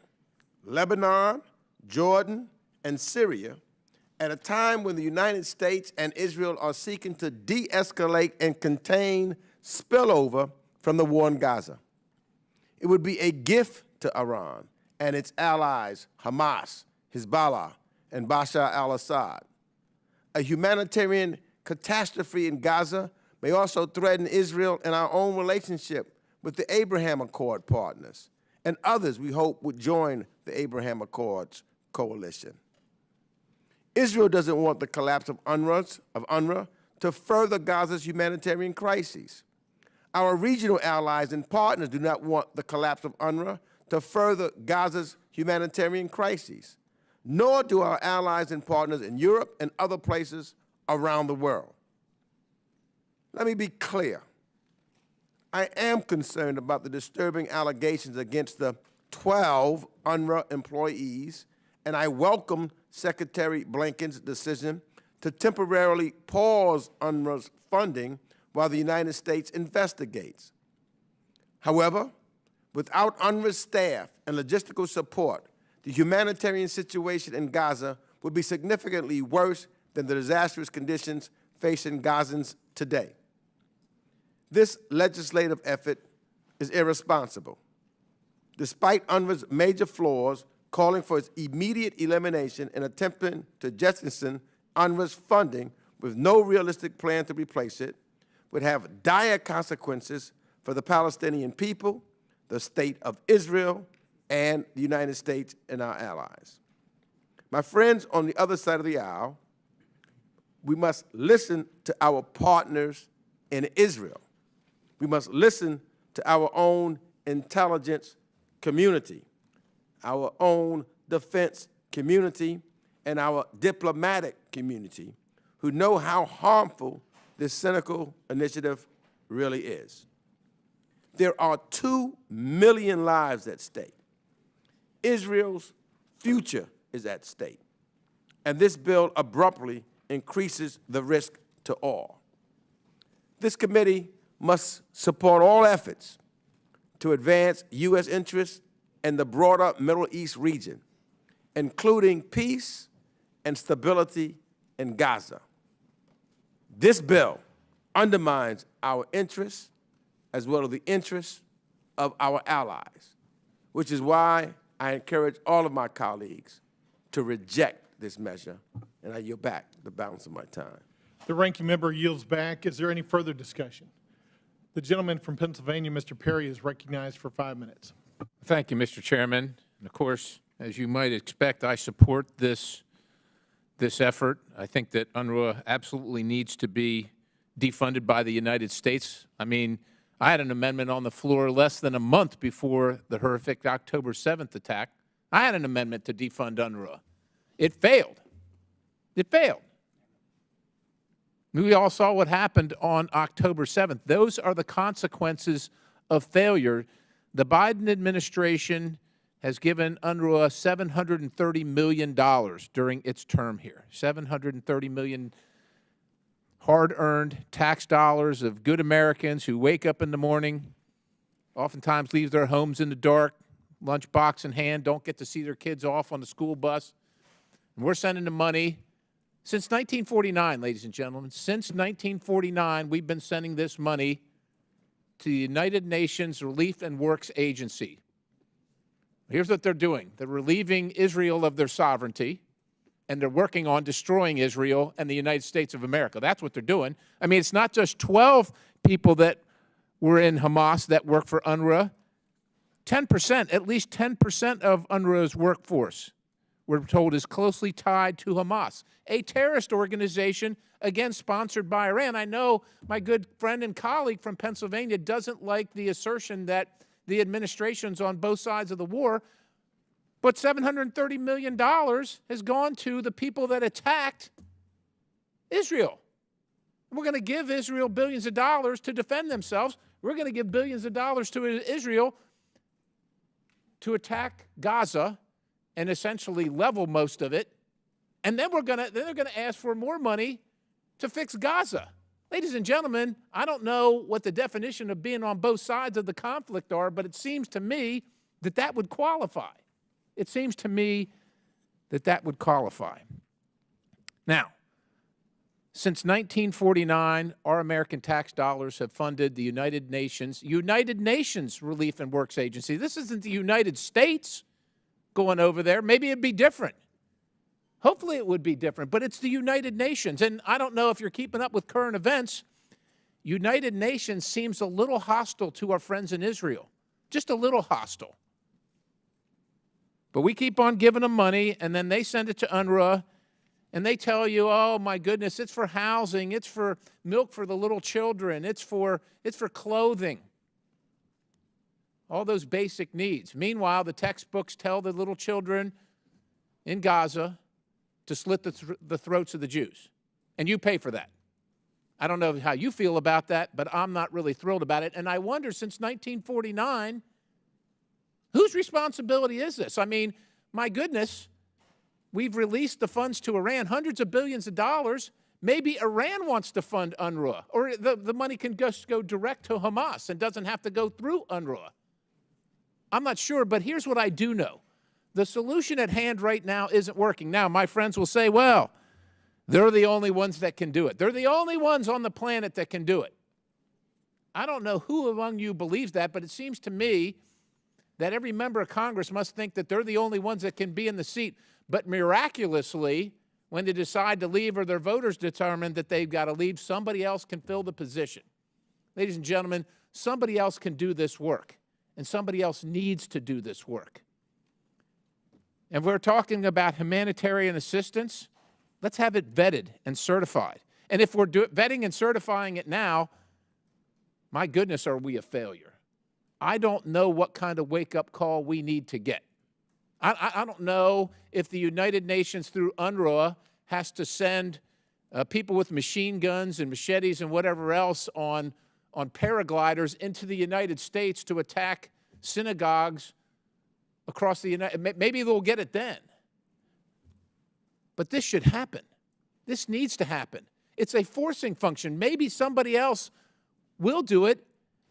Lebanon, Jordan, and Syria, at a time when the United States and Israel are seeking to de-escalate and contain spillover from the war in Gaza. It would be a gift to Iran and its allies, Hamas, Hezbollah, and Bashar al-Assad. A humanitarian catastrophe in Gaza may also threaten Israel and our own relationship with the Abraham Accord partners and others we hope would join the Abraham Accords coalition. Israel doesn't want the collapse of UNRWA to further Gaza's humanitarian crises. Our regional allies and partners do not want the collapse of UNRWA to further Gaza's humanitarian crises, nor do our allies and partners in Europe and other places around the world. Let me be clear. I am concerned about the disturbing allegations against the 12 UNRWA employees, and I welcome Secretary Blinken's decision to temporarily pause UNRWA's funding while the United States investigates. However, without UNRWA's staff and logistical support, the humanitarian situation in Gaza would be significantly worse than the disastrous conditions facing Gazans today. This legislative effort is irresponsible. Despite UNRWA's major flaws, calling for its immediate elimination and attempting to jettison UNRWA's funding with no realistic plan to replace it would have dire consequences for the Palestinian people, the State of Israel, and the United States and our allies. My friends on the other side of the aisle, we must listen to our partners in Israel. We must listen to our own intelligence community, our own defense community, and our diplomatic community, who know how harmful this cynical initiative really is. There are 2 million lives at stake. Israel's future is at stake, and this bill abruptly increases the risk to all. This committee must support all efforts to advance U.S. interests in the broader Middle East region, including peace and stability in Gaza. This bill undermines our interests as well as the interests of our allies, which is why I encourage all of my colleagues to reject this measure, and I yield back the balance of my time. The ranking member yields back. Is there any further discussion? The gentleman from Pennsylvania, Mr. Perry, is recognized for 5 minutes. Thank you, Mr. Chairman. And of course, as you might expect, I support this effort. I think that UNRWA absolutely needs to be defunded by the United States. I mean, I had an amendment on the floor less than a month before the horrific October 7th attack. I had an amendment to defund UNRWA. It failed. It failed. We all saw what happened on October 7th. Those are the consequences of failure. The Biden administration has given UNRWA $730 million during its term here. $730 million hard-earned tax dollars of good Americans who wake up in the morning, oftentimes leave their homes in the dark, lunchbox in hand, don't get to see their kids off on the school bus. And we're sending the money. Since 1949, ladies and gentlemen, since 1949, we've been sending this money to the United Nations Relief and Works Agency. Here's what they're doing. They're relieving Israel of their sovereignty, and they're working on destroying Israel and the United States of America. That's what they're doing. I mean, it's not just 12 people that were in Hamas that work for UNRWA. 10%, at least 10% of UNRWA's workforce, we're told, is closely tied to Hamas, a terrorist organization, again, sponsored by Iran. I know my good friend and colleague from Pennsylvania doesn't like the assertion that the administration's on both sides of the war, but $730 million has gone to the people that attacked Israel. We're going to give Israel billions of dollars to defend themselves. We're going to give billions of dollars to Israel to attack Gaza and essentially level most of it. And then they're going to ask for more money to fix Gaza. Ladies and gentlemen, I don't know what the definition of being on both sides of the conflict are, but it seems to me that that would qualify. It seems to me that that would qualify. Now, Since 1949, our American tax dollars have funded the United Nations Relief and Works Agency. This isn't the United States going over there. Maybe it'd be different. Hopefully it would be different, but it's the United Nations. And I don't know if you're keeping up with current events. United Nations seems a little hostile to our friends in Israel, just a little hostile. But we keep on giving them money, and then they send it to UNRWA, and they tell you, oh, my goodness, it's for housing, it's for milk for the little children, it's for clothing, all those basic needs. Meanwhile, the textbooks tell the little children in Gaza to slit the throats of the Jews, and you pay for that. I don't know how you feel about that, but I'm not really thrilled about it. And I wonder, since 1949, whose responsibility is this? I mean, my goodness, we've released the funds to Iran, hundreds of billions of dollars. Maybe Iran wants to fund UNRWA, or the money can just go direct to Hamas and doesn't have to go through UNRWA. I'm not sure, but here's what I do know. The solution at hand right now isn't working. Now, my friends will say, well, they're the only ones that can do it. They're the only ones on the planet that can do it. I don't know who among you believes that, but it seems to me that every member of Congress must think that they're the only ones that can be in the seat. But miraculously, when they decide to leave or their voters determine that they've got to leave, somebody else can fill the position. Ladies and gentlemen, somebody else can do this work, and somebody else needs to do this work. And we're talking about humanitarian assistance. Let's have it vetted and certified. And if we're vetting and certifying it now, my goodness, are we a failure? I don't know what kind of wake-up call we need to get. I don't know if the United Nations through UNRWA has to send people with machine guns and machetes and whatever else on paragliders into the United States to attack synagogues across the United States. Maybe they'll get it then. But this should happen. This needs to happen. It's a forcing function. Maybe somebody else will do it,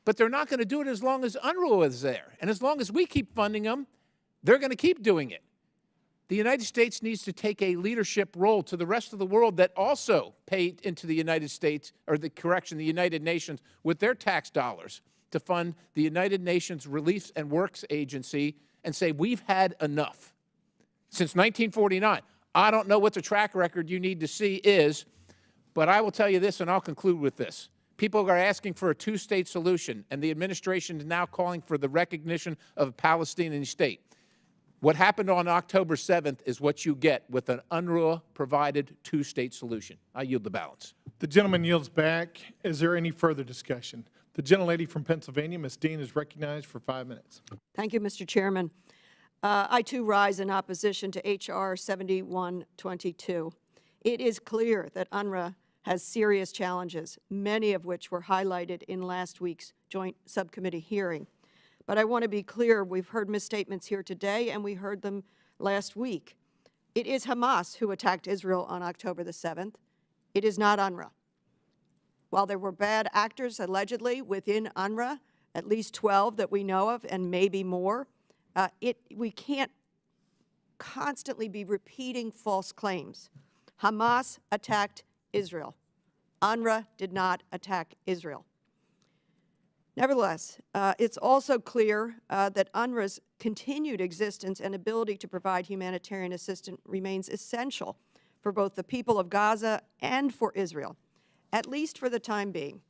but they're not going to do it as long as UNRWA is there. And as long as we keep funding them, they're going to keep doing it. The United States needs to take a leadership role to the rest of the world that also paid into the United States, or the United Nations with their tax dollars to fund the United Nations Relief and Works Agency and say, we've had enough. Since 1949, I don't know what the track record you need to see is, but I will tell you this, and I'll conclude with this. People are asking for a two-state solution, and the administration is now calling for the recognition of a Palestinian state. What happened on October 7th is what you get with an UNRWA-provided two-state solution. I yield the balance. The gentleman yields back. Is there any further discussion? The gentlelady from Pennsylvania, Ms. Dean, is recognized for 5 minutes. Thank you, Mr. Chairman. I, too, rise in opposition to H.R. 7122. It is clear that UNRWA has serious challenges, many of which were highlighted in last week's joint subcommittee hearing. But I want to be clear, we've heard misstatements here today, and we heard them last week. It is Hamas who attacked Israel on October the 7th. It is not UNRWA. While there were bad actors, allegedly, within UNRWA, at least 12 that we know of, and maybe more, we can't constantly be repeating false claims. Hamas attacked Israel. UNRWA did not attack Israel. Nevertheless, it's also clear that UNRWA's continued existence and ability to provide humanitarian assistance remains essential for both the people of Gaza and for Israel, at least for the time being.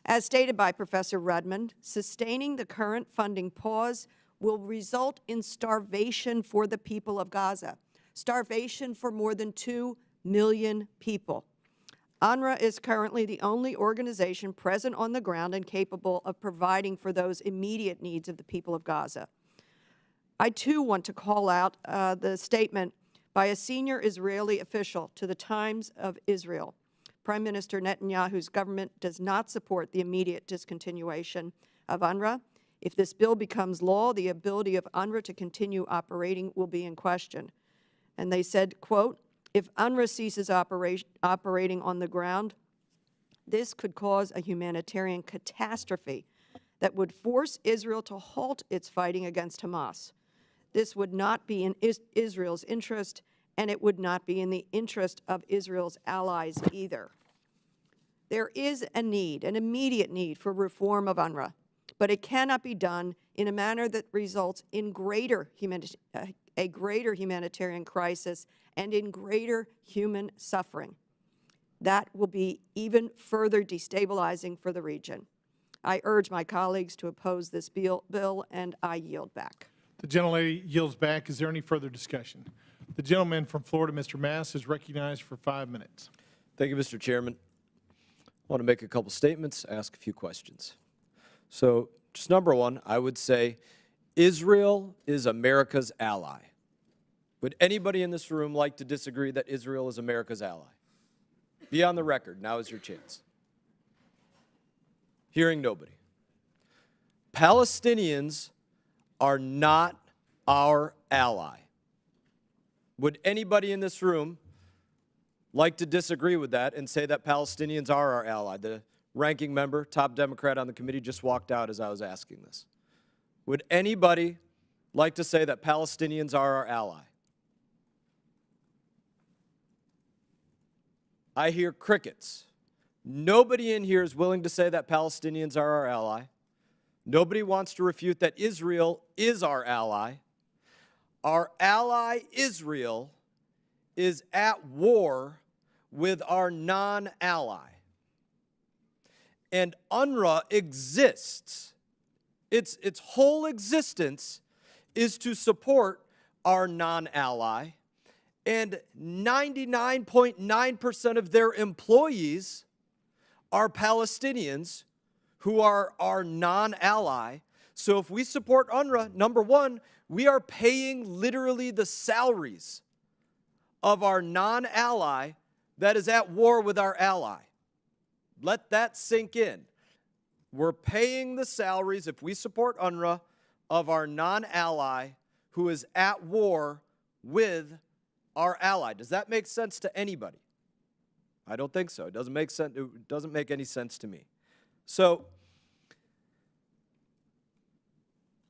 As stated by Professor Rudman, sustaining the current funding pause will result in starvation for the people of Gaza, starvation for more than 2 million people. UNRWA is currently the only organization present on the ground and capable of providing for those immediate needs of the people of Gaza. I, too, want to call out the statement by a senior Israeli official to the Times of Israel. Prime Minister Netanyahu's government does not support the immediate discontinuation of UNRWA. If this bill becomes law, the ability of UNRWA to continue operating will be in question. And they said, quote, if UNRWA ceases operating on the ground, this could cause a humanitarian catastrophe that would force Israel to halt its fighting against Hamas. This would not be in Israel's interest, and it would not be in the interest of Israel's allies either. There is a need, an immediate need for reform of UNRWA, but it cannot be done in a manner that results in a greater humanitarian crisis and in greater human suffering. That will be even further destabilizing for the region. I urge my colleagues to oppose this bill, and I yield back. The gentlelady yields back. Is there any further discussion? The gentleman from Florida, Mr. Mass, is recognized for 5 minutes. Thank you, Mr. Chairman. I want to make a couple statements, ask a few questions. So, just number one, I would say Israel is America's ally. Would anybody in this room like to disagree that Israel is America's ally? Be on the record. Now is your chance. Hearing nobody. Palestinians are not our ally. Would anybody in this room like to disagree with that and say that Palestinians are our ally? The ranking member, top Democrat on the committee, just walked out as I was asking this. Would anybody like to say that Palestinians are our ally? I hear crickets. Nobody in here is willing to say that Palestinians are our ally. Nobody wants to refute that Israel is our ally. Our ally, Israel, is at war with our non-ally. And UNRWA exists. Its whole existence is to support our non-ally. And 99.9% of their employees are Palestinians who are our non-ally. So if we support UNRWA, number one, we are paying literally the salaries of our non-ally that is at war with our ally. Let that sink in. We're paying the salaries, if we support UNRWA, of our non-ally who is at war with our ally. Does that make sense to anybody? I don't think so. It doesn't make sense. It doesn't make any sense to me. So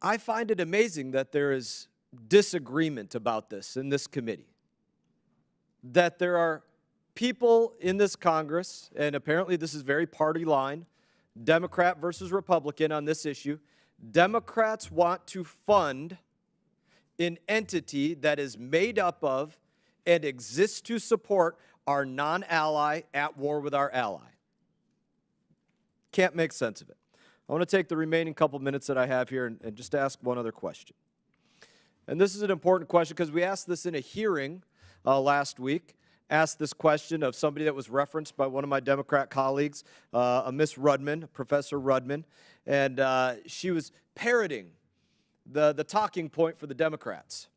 I find it amazing that there is disagreement about this in this committee. That there are people in this Congress, and apparently this is very party line, Democrat versus Republican on this issue. Democrats want to fund an entity that is made up of and exists to support our non-ally at war with our ally. Can't make sense of it. I want to take the remaining couple minutes that I have here and just ask one other question. And this is an important question because we asked this in a hearing last week. Asked this question of somebody that was referenced by one of my Democrat colleagues, a Miss Rudman, Professor Rudman, and she was parroting the talking point for the Democrats.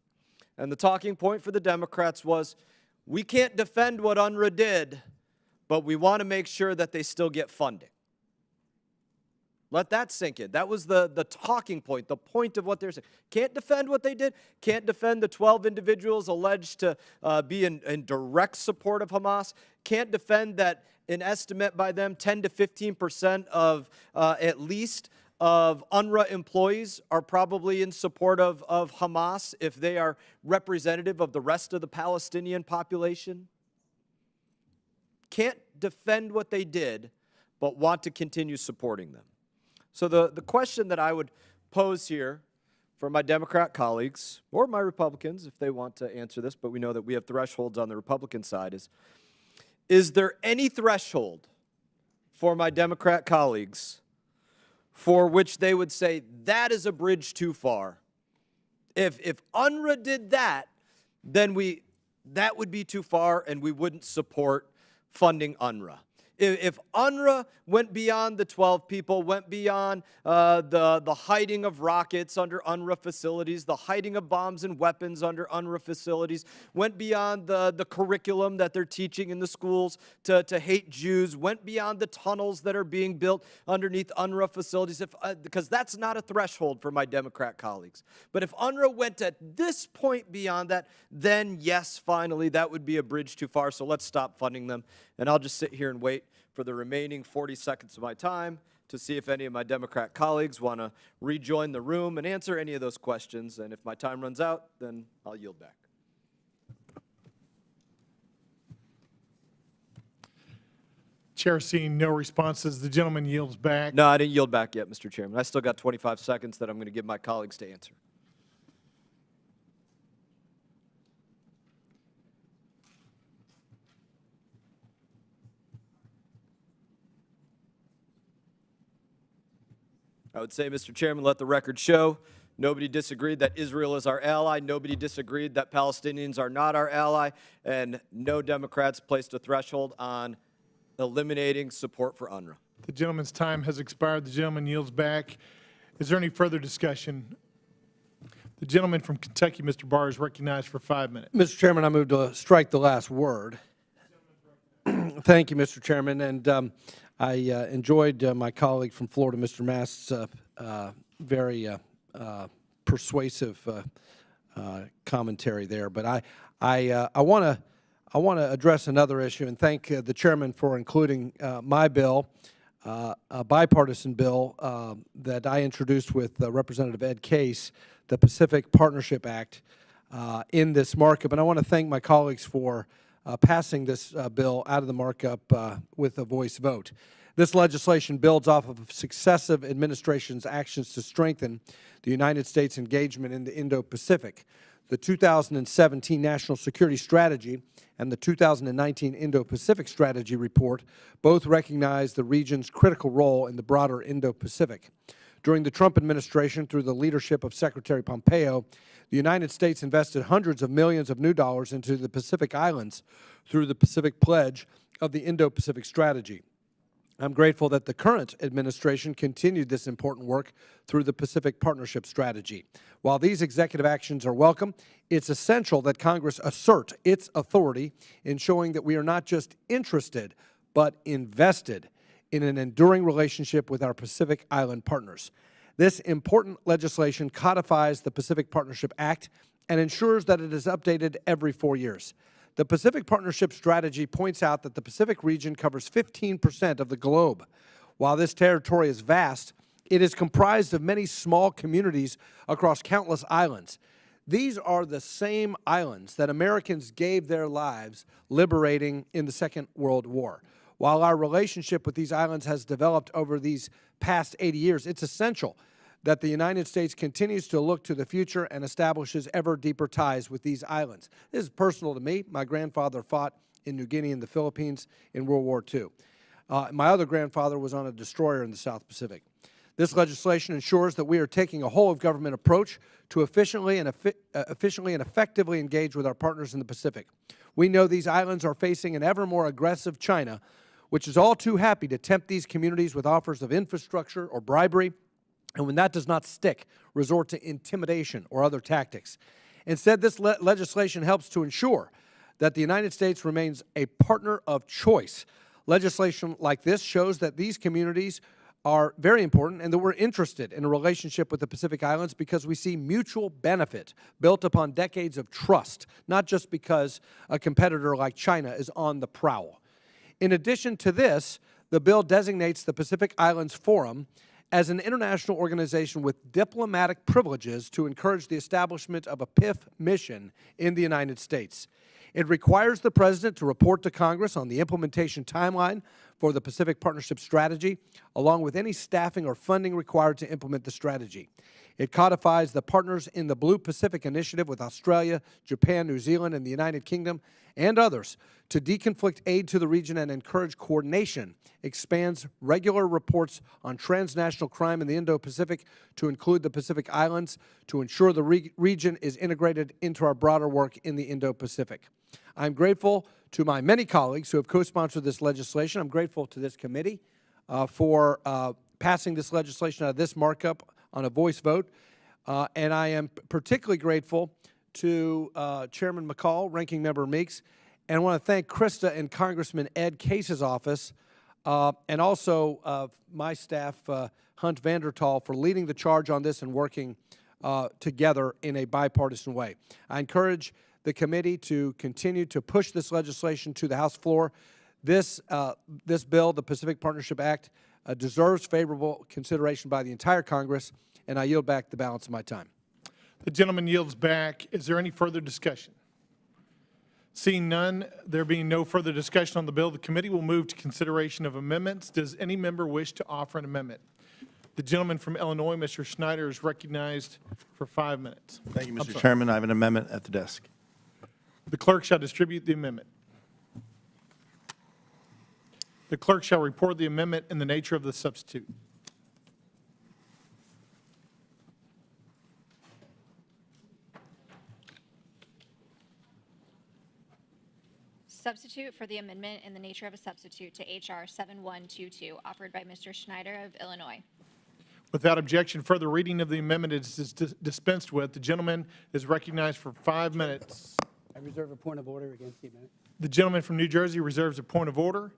And the talking point for the Democrats was, we can't defend what UNRWA did, but we want to make sure that they still get funding. Let that sink in. That was the talking point, the point of what they're saying. Can't defend what they did. Can't defend the 12 individuals alleged to be in direct support of Hamas. Can't defend that an estimate by them, 10 to 15% of at least of UNRWA employees are probably in support of Hamas if they are representative of the rest of the Palestinian population. Can't defend what they did, but want to continue supporting them. So the question that I would pose here for my Democrat colleagues, or my Republicans if they want to answer this, but we know that we have thresholds on the Republican side, is there any threshold for my Democrat colleagues for which they would say that is a bridge too far? If UNRWA did that, then that would be too far and we wouldn't support funding UNRWA. If UNRWA went beyond the 12 people, went beyond the hiding of rockets under UNRWA facilities, the hiding of bombs and weapons under UNRWA facilities, went beyond the curriculum that they're teaching in the schools to hate Jews, went beyond the tunnels that are being built underneath UNRWA facilities, because that's not a threshold for my Democrat colleagues. But if UNRWA went at this point beyond that, then yes, finally, that would be a bridge too far, so let's stop funding them. And I'll just sit here and wait for the remaining 40 seconds of my time to see if any of my Democrat colleagues want to rejoin the room and answer any of those questions. And if my time runs out, then I'll yield back. Chair seeing no responses, the gentleman yields back. No, I didn't yield back yet, Mr. Chairman. I still got 25 seconds that I'm going to give my colleagues to answer. I would say, Mr. Chairman, let the record show nobody disagreed that Israel is our ally. Nobody disagreed that Palestinians are not our ally. And no Democrats placed a threshold on eliminating support for UNRWA. The gentleman's time has expired. The gentleman yields back. Is there any further discussion? The gentleman from Kentucky, Mr. Barr, is recognized for 5 minutes. Mr. Chairman, I move to strike the last word. Thank you, Mr. Chairman. And I enjoyed my colleague from Florida, Mr. Mast's very persuasive commentary there. But I want to address another issue and thank the chairman for including my bill, a bipartisan bill that I introduced with Representative Ed Case, the Pacific Partnership Act, in this markup. And I want to thank my colleagues for passing this bill out of the markup with a voice vote. This legislation builds off of successive administrations' actions to strengthen the United States engagement in the Indo-Pacific. The 2017 National Security Strategy and the 2019 Indo-Pacific Strategy Report both recognize the region's critical role in the broader Indo-Pacific. During the Trump administration, through the leadership of Secretary Pompeo, the United States invested hundreds of millions of new dollars into the Pacific Islands through the Pacific Pledge of the Indo-Pacific Strategy. I'm grateful that the current administration continued this important work through the Pacific Partnership Strategy. While these executive actions are welcome, it's essential that Congress assert its authority in showing that we are not just interested, but invested in an enduring relationship with our Pacific Island partners. This important legislation codifies the Pacific Partnership Act and ensures that it is updated every 4 years. The Pacific Partnership Strategy points out that the Pacific region covers 15% of the globe. While this territory is vast, it is comprised of many small communities across countless islands. These are the same islands that Americans gave their lives liberating in the Second World War. While our relationship with these islands has developed over these past 80 years, it's essential that the United States continues to look to the future and establishes ever deeper ties with these islands. This is personal to me. My grandfather fought in New Guinea and the Philippines in World War II. My other grandfather was on a destroyer in the South Pacific. This legislation ensures that we are taking a whole-of-government approach to efficiently and effectively engage with our partners in the Pacific. We know these islands are facing an ever more aggressive China, which is all too happy to tempt these communities with offers of infrastructure or bribery, and when that does not stick, resort to intimidation or other tactics. Instead, this legislation helps to ensure that the United States remains a partner of choice. Legislation like this shows that these communities are very important and that we're interested in a relationship with the Pacific Islands because we see mutual benefit built upon decades of trust, not just because a competitor like China is on the prowl. In addition to this, the bill designates the Pacific Islands Forum as an international organization with diplomatic privileges to encourage the establishment of a PIF mission in the United States. It requires the President to report to Congress on the implementation timeline for the Pacific Partnership Strategy, along with any staffing or funding required to implement the strategy. It codifies the Partners in the Blue Pacific Initiative with Australia, Japan, New Zealand, and the United Kingdom, and others to deconflict aid to the region and encourage coordination, expands regular reports on transnational crime in the Indo-Pacific to include the Pacific Islands to ensure the region is integrated into our broader work in the Indo-Pacific. I'm grateful to my many colleagues who have co-sponsored this legislation. I'm grateful to this committee for passing this legislation out of this markup on a voice vote. And I am particularly grateful to Chairman McCaul, Ranking Member Meeks, and I want to thank Krista and Congressman Ed Case's office, and also my staff, Hunt Vandertal, for leading the charge on this and working together in a bipartisan way. I encourage the committee to continue to push this legislation to the House floor. This bill, the Pacific Partnership Act, deserves favorable consideration by the entire Congress, and I yield back the balance of my time. The gentleman yields back. Is there any further discussion? Seeing none, there being no further discussion on the bill, the committee will move to consideration of amendments. Does any member wish to offer an amendment? The gentleman from Illinois, Mr. Schneider, is recognized for 5 minutes. Thank you, Mr. Chairman. I have an amendment at the desk. The clerk shall distribute the amendment. The clerk shall report the amendment in the nature of the substitute. Substitute for the amendment in the nature of a substitute to H.R. 7122, offered by Mr. Schneider of Illinois. Without objection, further reading of the amendment is dispensed with. The gentleman is recognized for 5 minutes. I reserve a point of order against the amendment. The gentleman from New Jersey reserves a point of order.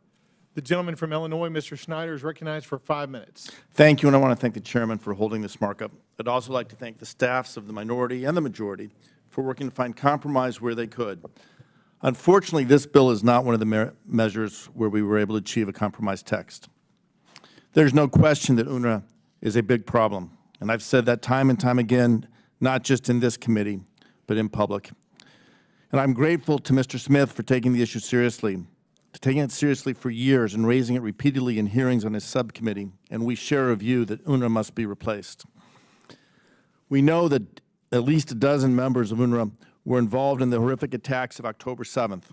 The gentleman from Illinois, Mr. Schneider, is recognized for 5 minutes. Thank you, and I want to thank the chairman for holding this markup. I'd also like to thank the staffs of the minority and the majority for working to find compromise where they could. Unfortunately, this bill is not one of the measures where we were able to achieve a compromise text. There's no question that UNRWA is a big problem, and I've said that time and time again, not just in this committee, but in public. And I'm grateful to Mr. Smith for taking the issue seriously, taking it seriously for years and raising it repeatedly in hearings on his subcommittee, and we share a view that UNRWA must be replaced. We know that at least a dozen members of UNRWA were involved in the horrific attacks of October 7th.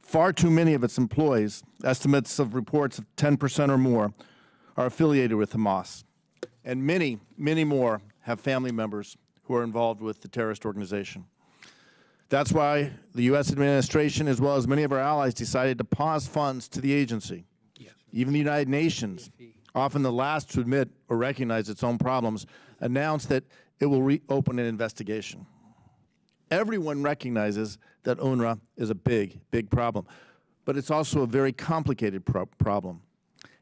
Far too many of its employees, estimates of reports of 10% or more, are affiliated with Hamas. And many, many more have family members who are involved with the terrorist organization. That's why the U.S. administration, as well as many of our allies, decided to pause funds to the agency. Yes. Even the United Nations, often the last to admit or recognize its own problems, announced that it will reopen an investigation. Everyone recognizes that UNRWA is a big, big problem, but it's also a very complicated problem.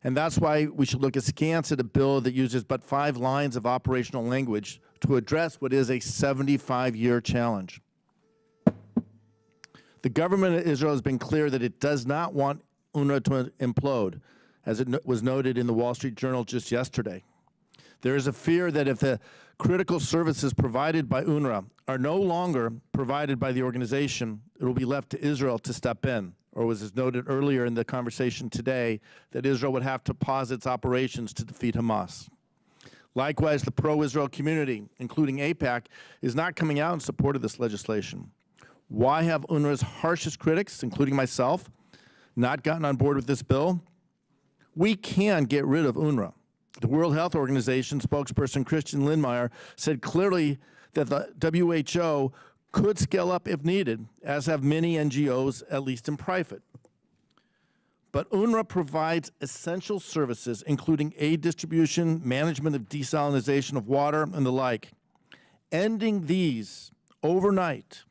And that's why we should look askance at a bill that uses but 5 lines of operational language to address what is a 75-year challenge. The government of Israel has been clear that it does not want UNRWA to implode, as it was noted in the Wall Street Journal just yesterday. There is a fear that if the critical services provided by UNRWA are no longer provided by the organization, it will be left to Israel to step in, or as noted earlier in the conversation today, that Israel would have to pause its operations to defeat Hamas. Likewise, the pro-Israel community, including AIPAC, is not coming out in support of this legislation. Why have UNRWA's harshest critics, including myself, not gotten on board with this bill? We can get rid of UNRWA. The World Health Organization spokesperson Christian Lindmeier said clearly that the WHO could scale up if needed, as have many NGOs, at least in private. But UNRWA provides essential services, including aid distribution, management of desalination of water, and the like. Ending these overnight,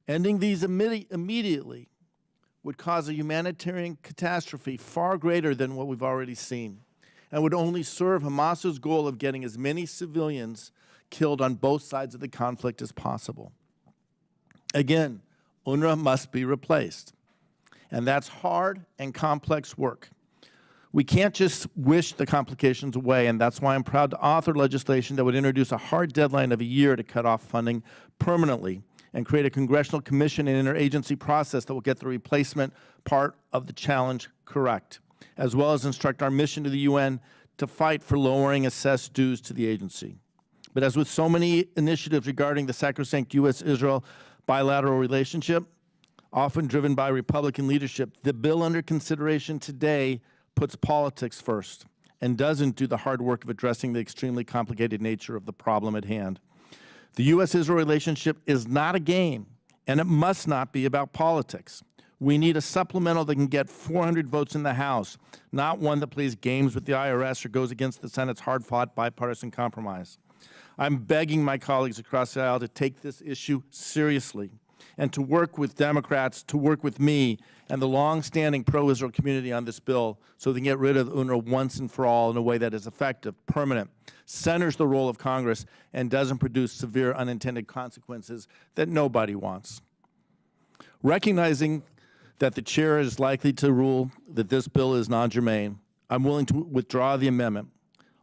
ending these immediately, would cause a humanitarian catastrophe far greater than what we've already seen, and would only serve Hamas's goal of getting as many civilians killed on both sides of the conflict as possible. Again, UNRWA must be replaced, and that's hard and complex work. We can't just wish the complications away, and that's why I'm proud to author legislation that would introduce a hard deadline of a year to cut off funding permanently and create a congressional commission and interagency process that will get the replacement part of the challenge correct, as well as instruct our mission to the UN to fight for lowering assessed dues to the agency. But as with so many initiatives regarding the sacrosanct U.S.-Israel bilateral relationship, often driven by Republican leadership, the bill under consideration today puts politics first and doesn't do the hard work of addressing the extremely complicated nature of the problem at hand. The U.S.-Israel relationship is not a game, and it must not be about politics. We need a supplemental that can get 400 votes in the House, not one that plays games with the IRS or goes against the Senate's hard-fought bipartisan compromise. I'm begging my colleagues across the aisle to take this issue seriously and to work with Democrats, to work with me and the long-standing pro-Israel community on this bill so they can get rid of UNRWA once and for all in a way that is effective, permanent, centers the role of Congress, and doesn't produce severe unintended consequences that nobody wants. Recognizing that the chair is likely to rule that this bill is non-germane, I'm willing to withdraw the amendment.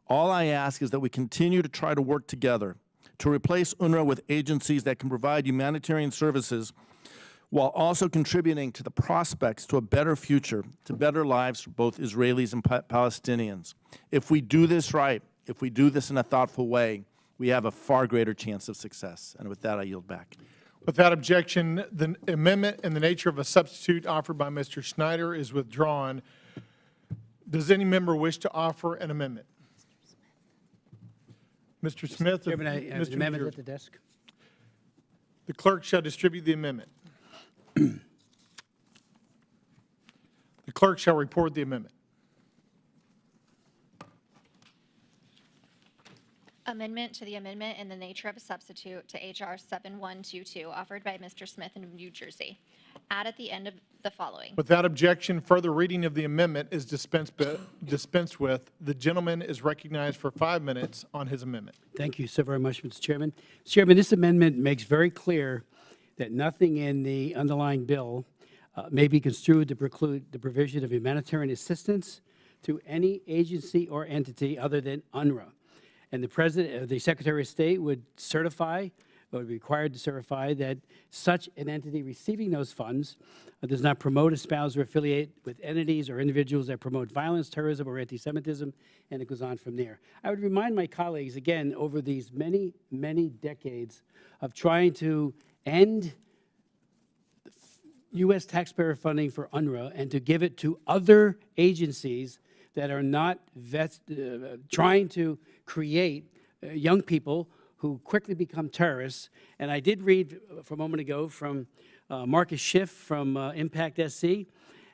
All I ask is that we continue to try to work together to replace UNRWA with agencies that can provide humanitarian services while also contributing to the prospects to a better future, to better lives for both Israelis and Palestinians. If we do this right, if we do this in a thoughtful way, we have a far greater chance of success. And with that, I yield back. Without objection, the amendment in the nature of a substitute offered by Mr. Schneider is withdrawn. Does any member wish to offer an amendment? Mr. Smith? Chairman, I have an amendment at the desk. The clerk shall distribute the amendment. The clerk shall report the amendment. Amendment to the amendment in the nature of a substitute to H.R. 7122, offered by Mr. Smith in New Jersey. Add at the end of the following. Without objection, further reading of the amendment is dispensed with. The gentleman is recognized for 5 minutes on his amendment. Thank you so very much, Mr. Chairman. Mr. Chairman, this amendment makes very clear that nothing in the underlying bill may be construed to preclude the provision of humanitarian assistance to any agency or entity other than UNRWA. And the Secretary of State would certify, or would be required to certify, that such an entity receiving those funds does not promote, espouse, or affiliate with entities or individuals that promote violence, terrorism, or anti-Semitism, and it goes on from there. I would remind my colleagues, again, over these many, many decades of trying to end U.S. taxpayer funding for UNRWA and to give it to other agencies that are not trying to create young people who quickly become terrorists. And I did read a moment ago from Marcus Schiff from Impact SC,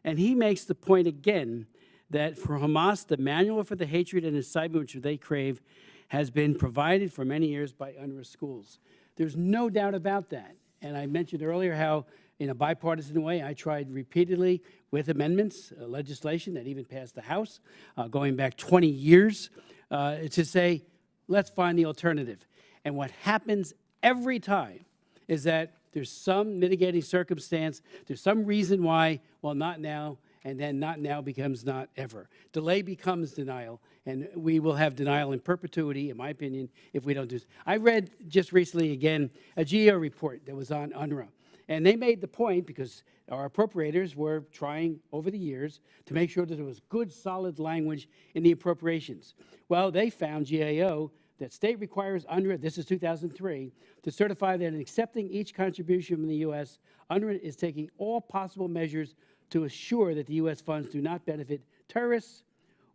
and he makes the point again that for Hamas, the manual for the hatred and incitement which they crave has been provided for many years by UNRWA schools. There's no doubt about that. And I mentioned earlier how, in a bipartisan way, I tried repeatedly with amendments, legislation that even passed the House, going back 20 years, to say, let's find the alternative. And what happens every time is that there's some mitigating circumstance, there's some reason why, well, not now, and then not now becomes not ever. Delay becomes denial, and we will have denial in perpetuity, in my opinion, if we don't do this. I read just recently, again, a GEO report that was on UNRWA, and they made the point, because our appropriators were trying over the years to make sure that there was good, solid language in the appropriations. Well, they found, GAO, that state requires UNRWA, this is 2003, to certify that in accepting each contribution from the U.S., UNRWA is taking all possible measures to assure that the U.S. funds do not benefit terrorists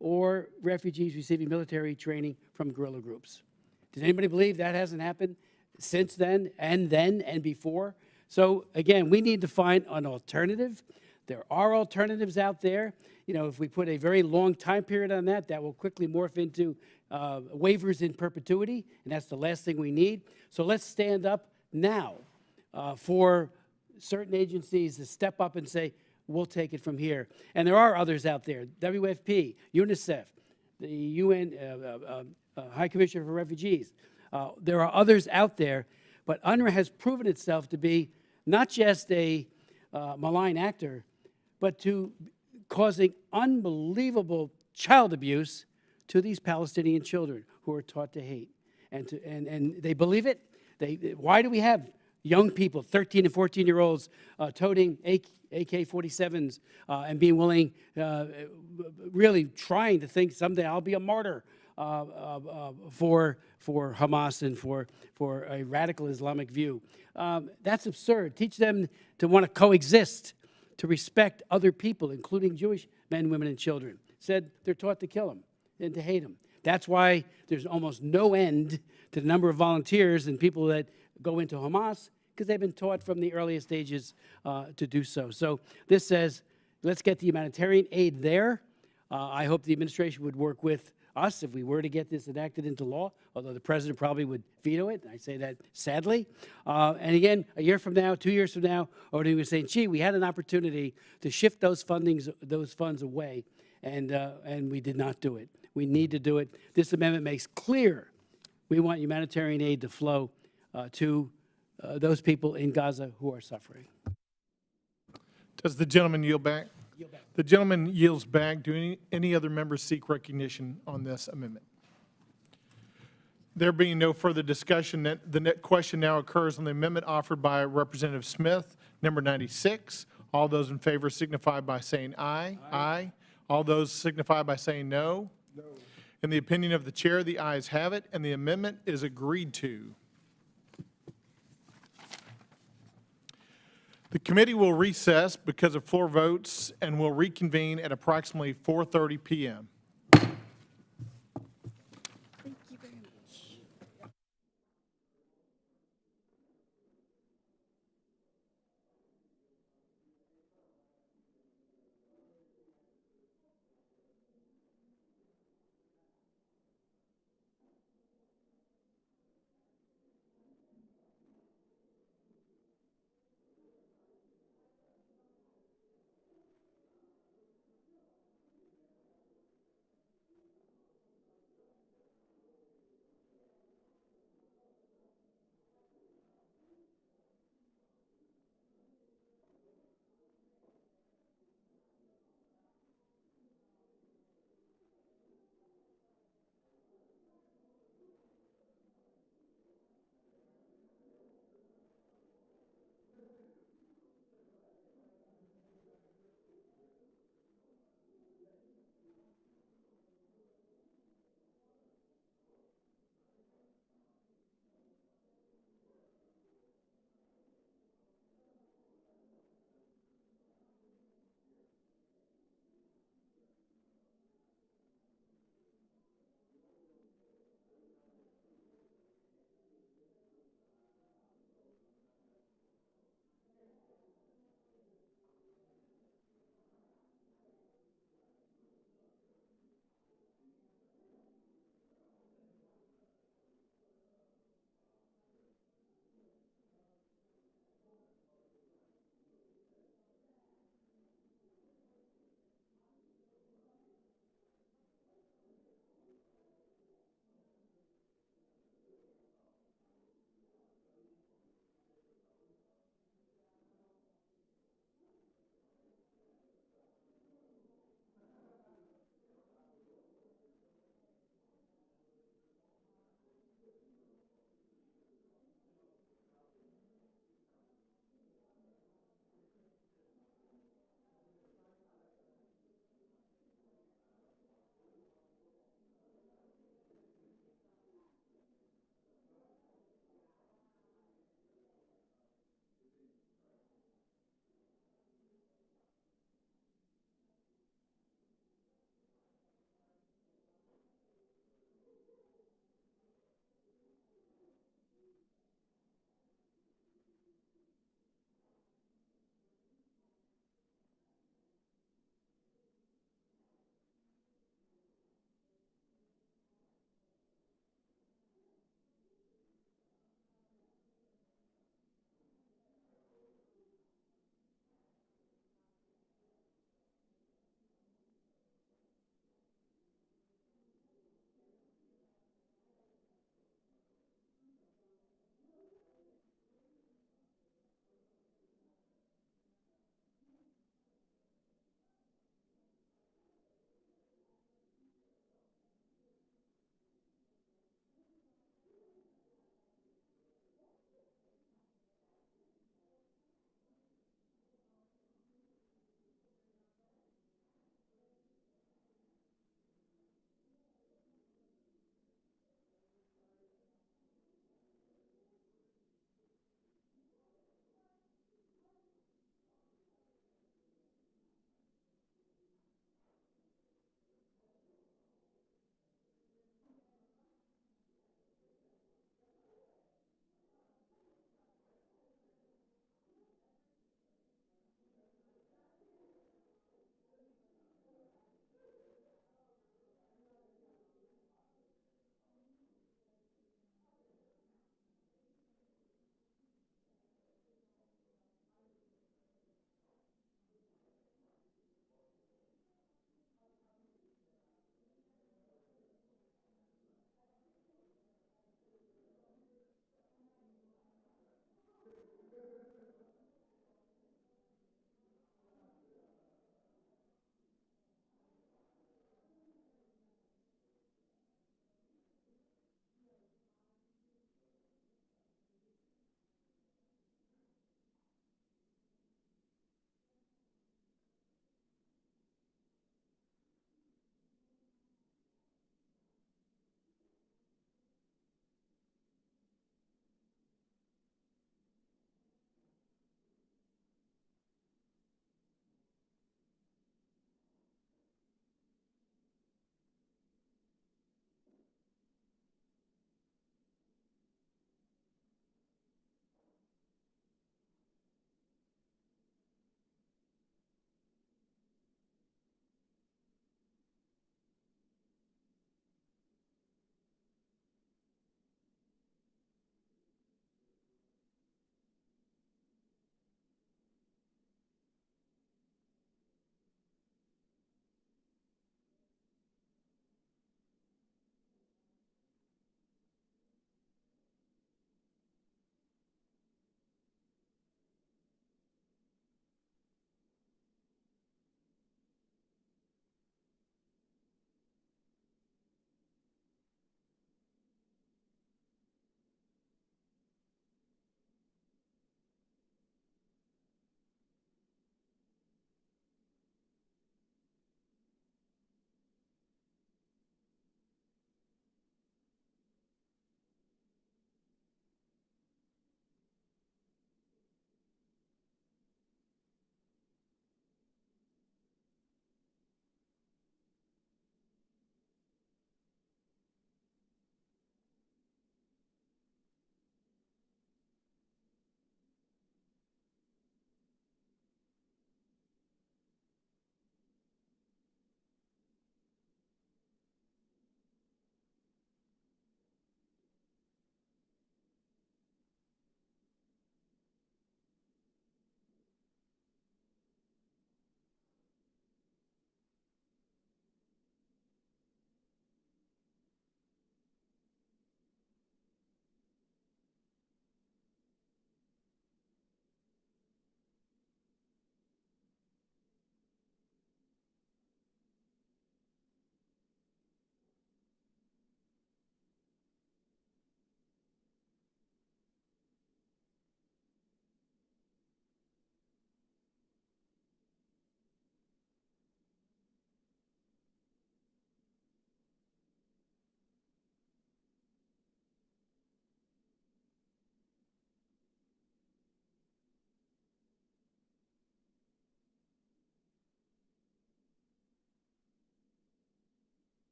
or refugees receiving military training from guerrilla groups. Does anybody believe that hasn't happened since then and before? So again, we need to find an alternative. There are alternatives out there. You know, if we put a very long time period on that, that will quickly morph into waivers in perpetuity, and that's the last thing we need. So let's stand up now for certain agencies to step up and say, we'll take it from here. And there are others out there, WFP, UNICEF, the UN High Commissioner for Refugees. There are others out there, but UNRWA has proven itself to be not just a malign actor, but to causing unbelievable child abuse to these Palestinian children who are taught to hate. And they believe it. Why do we have young people, 13 and 14-year-olds, toting AK-47s and being willing, really trying to think someday I'll be a martyr for Hamas and for a radical Islamic view? That's absurd. Teach them to want to coexist, to respect other people, including Jewish men, women, and children. Said they're taught to kill them and to hate them. That's why there's almost no end to the number of volunteers and people that go into Hamas, because they've been taught from the earliest stages to do so. So this says, let's get the humanitarian aid there. I hope the administration would work with us if we were to get this enacted into law, although the president probably would veto it. I say that sadly. And again, a year from now, 2 years from now, or he was saying, gee, we had an opportunity to shift those funds away, and we did not do it. We need to do it. This amendment makes clear we want humanitarian aid to flow to those people in Gaza who are suffering. Does the gentleman yield back? Yield back. The gentleman yields back. Do any other members seek recognition on this amendment? There being no further discussion, the question now occurs on the amendment offered by Representative Smith Number 96, all those in favor signify by saying aye. Aye. All those signify by saying no. No. In the opinion of the chair, the ayes have it, and the amendment is agreed to. The committee will recess because of floor votes and will reconvene at approximately 4:30 p.m.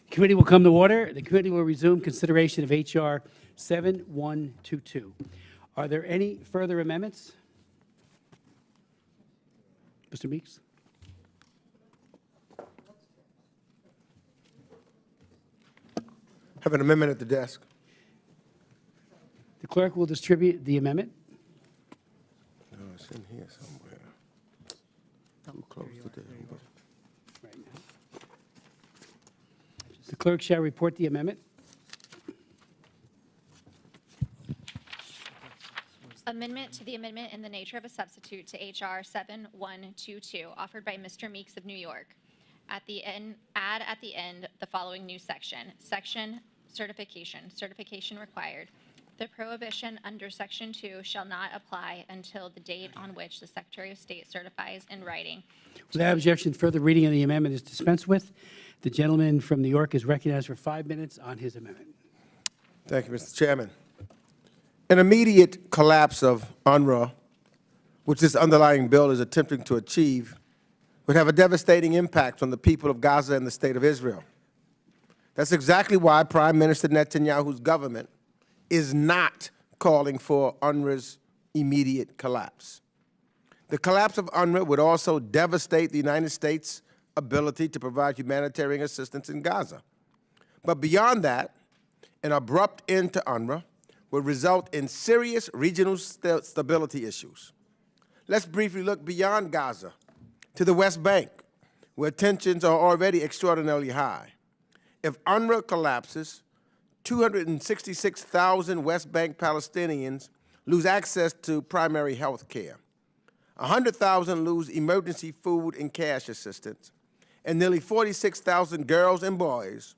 Committee will come to order. The committee will resume consideration of H.R. 7122. Are there any further amendments? Mr. Meeks? Have an amendment at the desk. The clerk will distribute the amendment. No, it's in here somewhere. Who closed the deal? The clerk shall report the amendment. Amendment to the amendment in the nature of a substitute to H.R. 7122, offered by Mr. Meeks of New York. At the end, add at the end the following new section. Section certification. Certification required. The prohibition under Section 2 shall not apply until the date on which the Secretary of State certifies in writing. Without objection, further reading of the amendment is dispensed with. The gentleman from New York is recognized for 5 minutes on his amendment. Thank you, Mr. Chairman. An immediate collapse of UNRWA, which this underlying bill is attempting to achieve, would have a devastating impact on the people of Gaza and the State of Israel. That's exactly why Prime Minister Netanyahu's government is not calling for UNRWA's immediate collapse. The collapse of UNRWA would also devastate the United States' ability to provide humanitarian assistance in Gaza. But beyond that, an abrupt end to UNRWA would result in serious regional stability issues. Let's briefly look beyond Gaza to the West Bank, where tensions are already extraordinarily high. If UNRWA collapses, 266,000 West Bank Palestinians lose access to primary health care. 100,000 lose emergency food and cash assistance, and nearly 46,000 girls and boys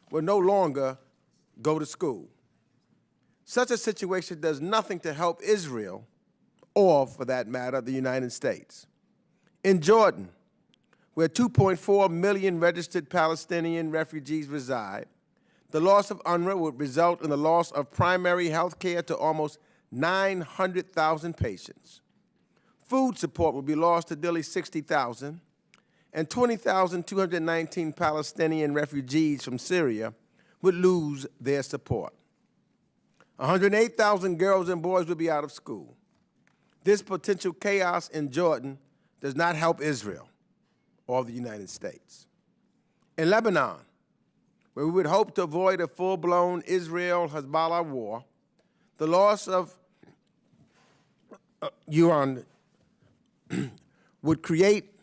will no longer go to school. Such a situation does nothing to help Israel, or, for that matter, the United States. In Jordan, where 2.4 million registered Palestinian refugees reside, the loss of UNRWA would result in the loss of primary health care to almost 900,000 patients. Food support would be lost to nearly 60,000, and 20,219 Palestinian refugees from Syria would lose their support. 108,000 girls and boys would be out of school. This potential chaos in Jordan does not help Israel or the United States. In Lebanon, where we would hope to avoid a full-blown Israel-Hezbollah war, the loss of UNRWA would create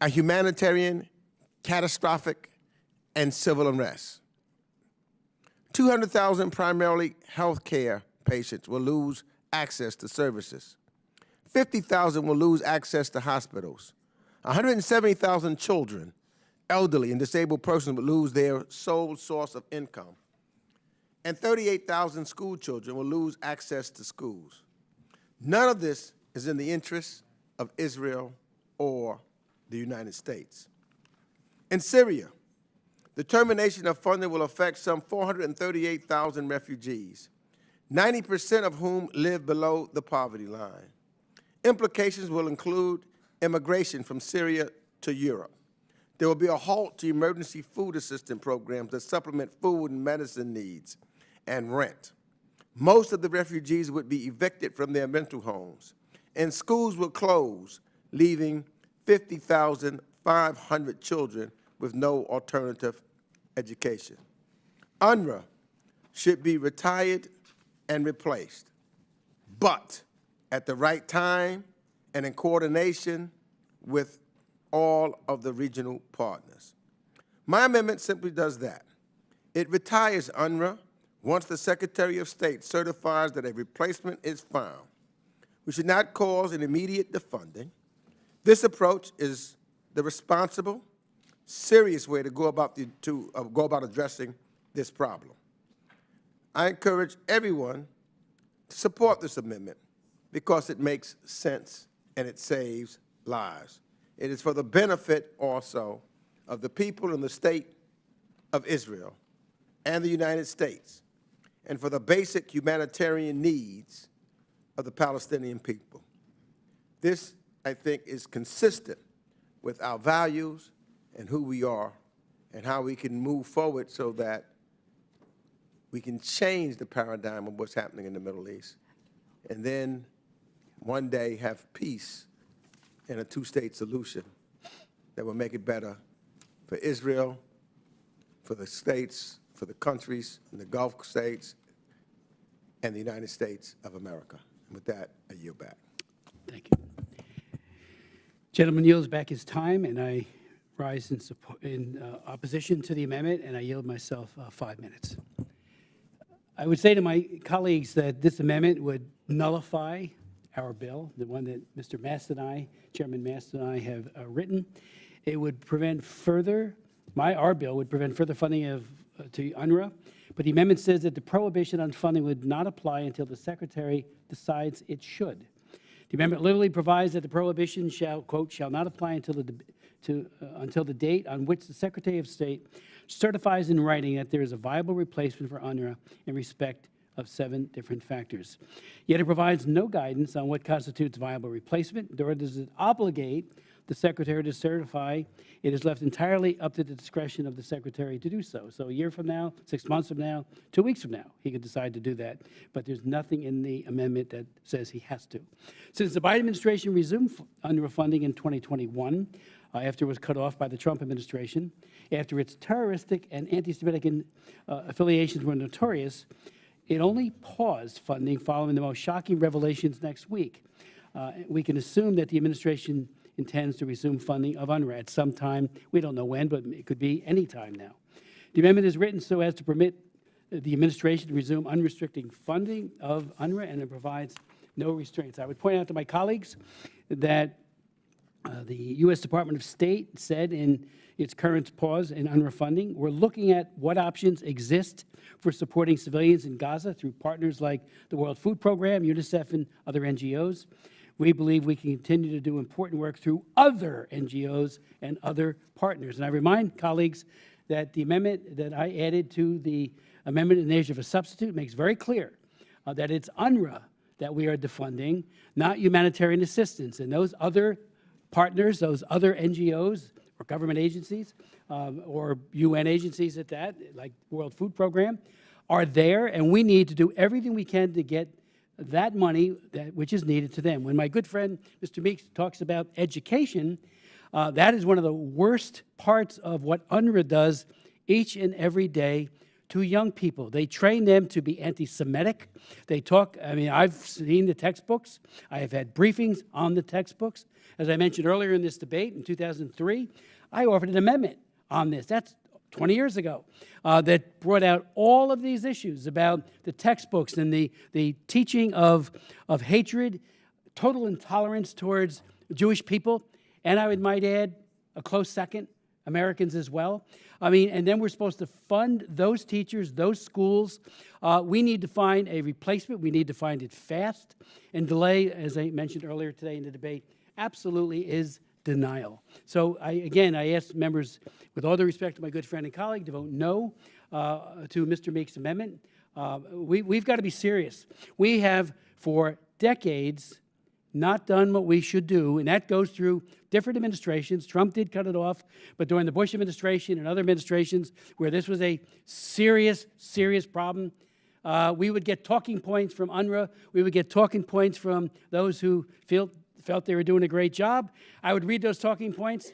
a humanitarian, catastrophic, and civil unrest. 200,000 primarily health care patients will lose access to services. 50,000 will lose access to hospitals. 170,000 children, elderly, and disabled persons will lose their sole source of income. And 38,000 school children will lose access to schools. None of this is in the interest of Israel or the United States. In Syria, the termination of funding will affect some 438,000 refugees, 90% of whom live below the poverty line. Implications will include immigration from Syria to Europe. There will be a halt to emergency food assistance programs that supplement food and medicine needs and rent. Most of the refugees would be evicted from their rental homes, and schools will close, leaving 50,500 children with no alternative education. UNRWA should be retired and replaced, but at the right time and in coordination with all of the regional partners. My amendment simply does that. It retires UNRWA once the Secretary of State certifies that a replacement is found. We should not cause an immediate defunding. This approach is the responsible, serious way to go about addressing this problem. I encourage everyone to support this amendment because it makes sense and it saves lives. It is for the benefit also of the people in the state of Israel and the United States, and for the basic humanitarian needs of the Palestinian people. This, I think, is consistent with our values and who we are and how we can move forward so that we can change the paradigm of what's happening in the Middle East, and then one day have peace in a two-state solution that will make it better for Israel, for the states, for the countries, and the Gulf states, and the United States of America. And with that, I yield back. Thank you. Gentleman yields back his time, and I rise in, opposition to the amendment, and I yield myself 5 minutes. I would say to my colleagues that this amendment would nullify our bill, the one that Mr. Mast and I, Chairman Mast and I have written. It would prevent further, our bill would prevent further funding to UNRWA, but the amendment says that the prohibition on funding would not apply until the Secretary decides it should. The amendment literally provides that the prohibition shall, quote, shall not apply until the date on which the Secretary of State certifies in writing that there is a viable replacement for UNRWA in respect of 7 different factors. Yet it provides no guidance on what constitutes viable replacement, nor does it obligate the Secretary to certify. It is left entirely up to the discretion of the Secretary to do so. So a year from now, 6 months from now, 2 weeks from now, he could decide to do that. But there's nothing in the amendment that says he has to. Since the Biden administration resumed UNRWA funding in 2021, after it was cut off by the Trump administration, after its terroristic and anti-Semitic affiliations were notorious, it only paused funding following the most shocking revelations next week. We can assume that the administration intends to resume funding of UNRWA at some time. We don't know when, but it could be any time now. The amendment is written so as to permit the administration to resume unrestricted funding of UNRWA, and it provides no restraints. I would point out to my colleagues that the U.S. Department of State said in its current pause in UNRWA funding, we're looking at what options exist for supporting civilians in Gaza through partners like the World Food Program, UNICEF, and other NGOs. We believe we can continue to do important work through other NGOs and other partners. And I remind colleagues that the amendment that I added to the amendment in the nature of a substitute makes very clear that it's UNRWA that we are defunding, not humanitarian assistance. And those other partners, those other NGOs or government agencies or UN agencies at that, like World Food Program, are there, and we need to do everything we can to get that money which is needed to them. When my good friend Mr. Meeks talks about education, that is one of the worst parts of what UNRWA does each and every day to young people. They train them to be anti-Semitic. They talk, I mean, I've seen the textbooks. I have had briefings on the textbooks. As I mentioned earlier in this debate, in 2003, I offered an amendment on this. That's 20 years ago, that brought out all of these issues about the textbooks and the teaching of hatred, total intolerance towards Jewish people, and I might add, a close second, Americans as well. I mean, and then we're supposed to fund those teachers, those schools. We need to find a replacement. We need to find it fast. And delay, as I mentioned earlier today in the debate, absolutely is denial. So again, I ask members, with all due respect to my good friend and colleague, to vote no to Mr. Meeks' amendment. We've got to be serious. We have, for decades, not done what we should do, and that goes through different administrations. Trump did cut it off, but during the Bush administration and other administrations where this was a serious, serious problem, we would get talking points from UNRWA. We would get talking points from those who felt they were doing a great job. I would read those talking points,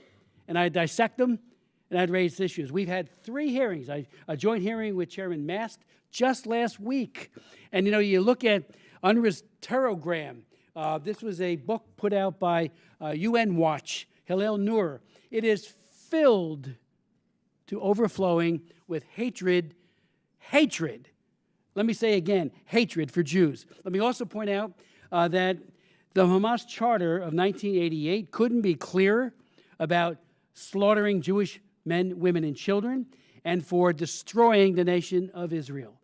and I'd dissect them, and I'd raise issues. We've had 3 hearings, a joint hearing with Chairman Mast just last week. And, you know, you look at UNRWA's terrorgram. This was a book put out by UN Watch, Hillel Nur. It is filled to overflowing with hatred. Let me say again, hatred for Jews. Let me also point out that the Hamas Charter of 1988 couldn't be clearer about slaughtering Jewish men, women, and children, and for destroying the nation of Israel.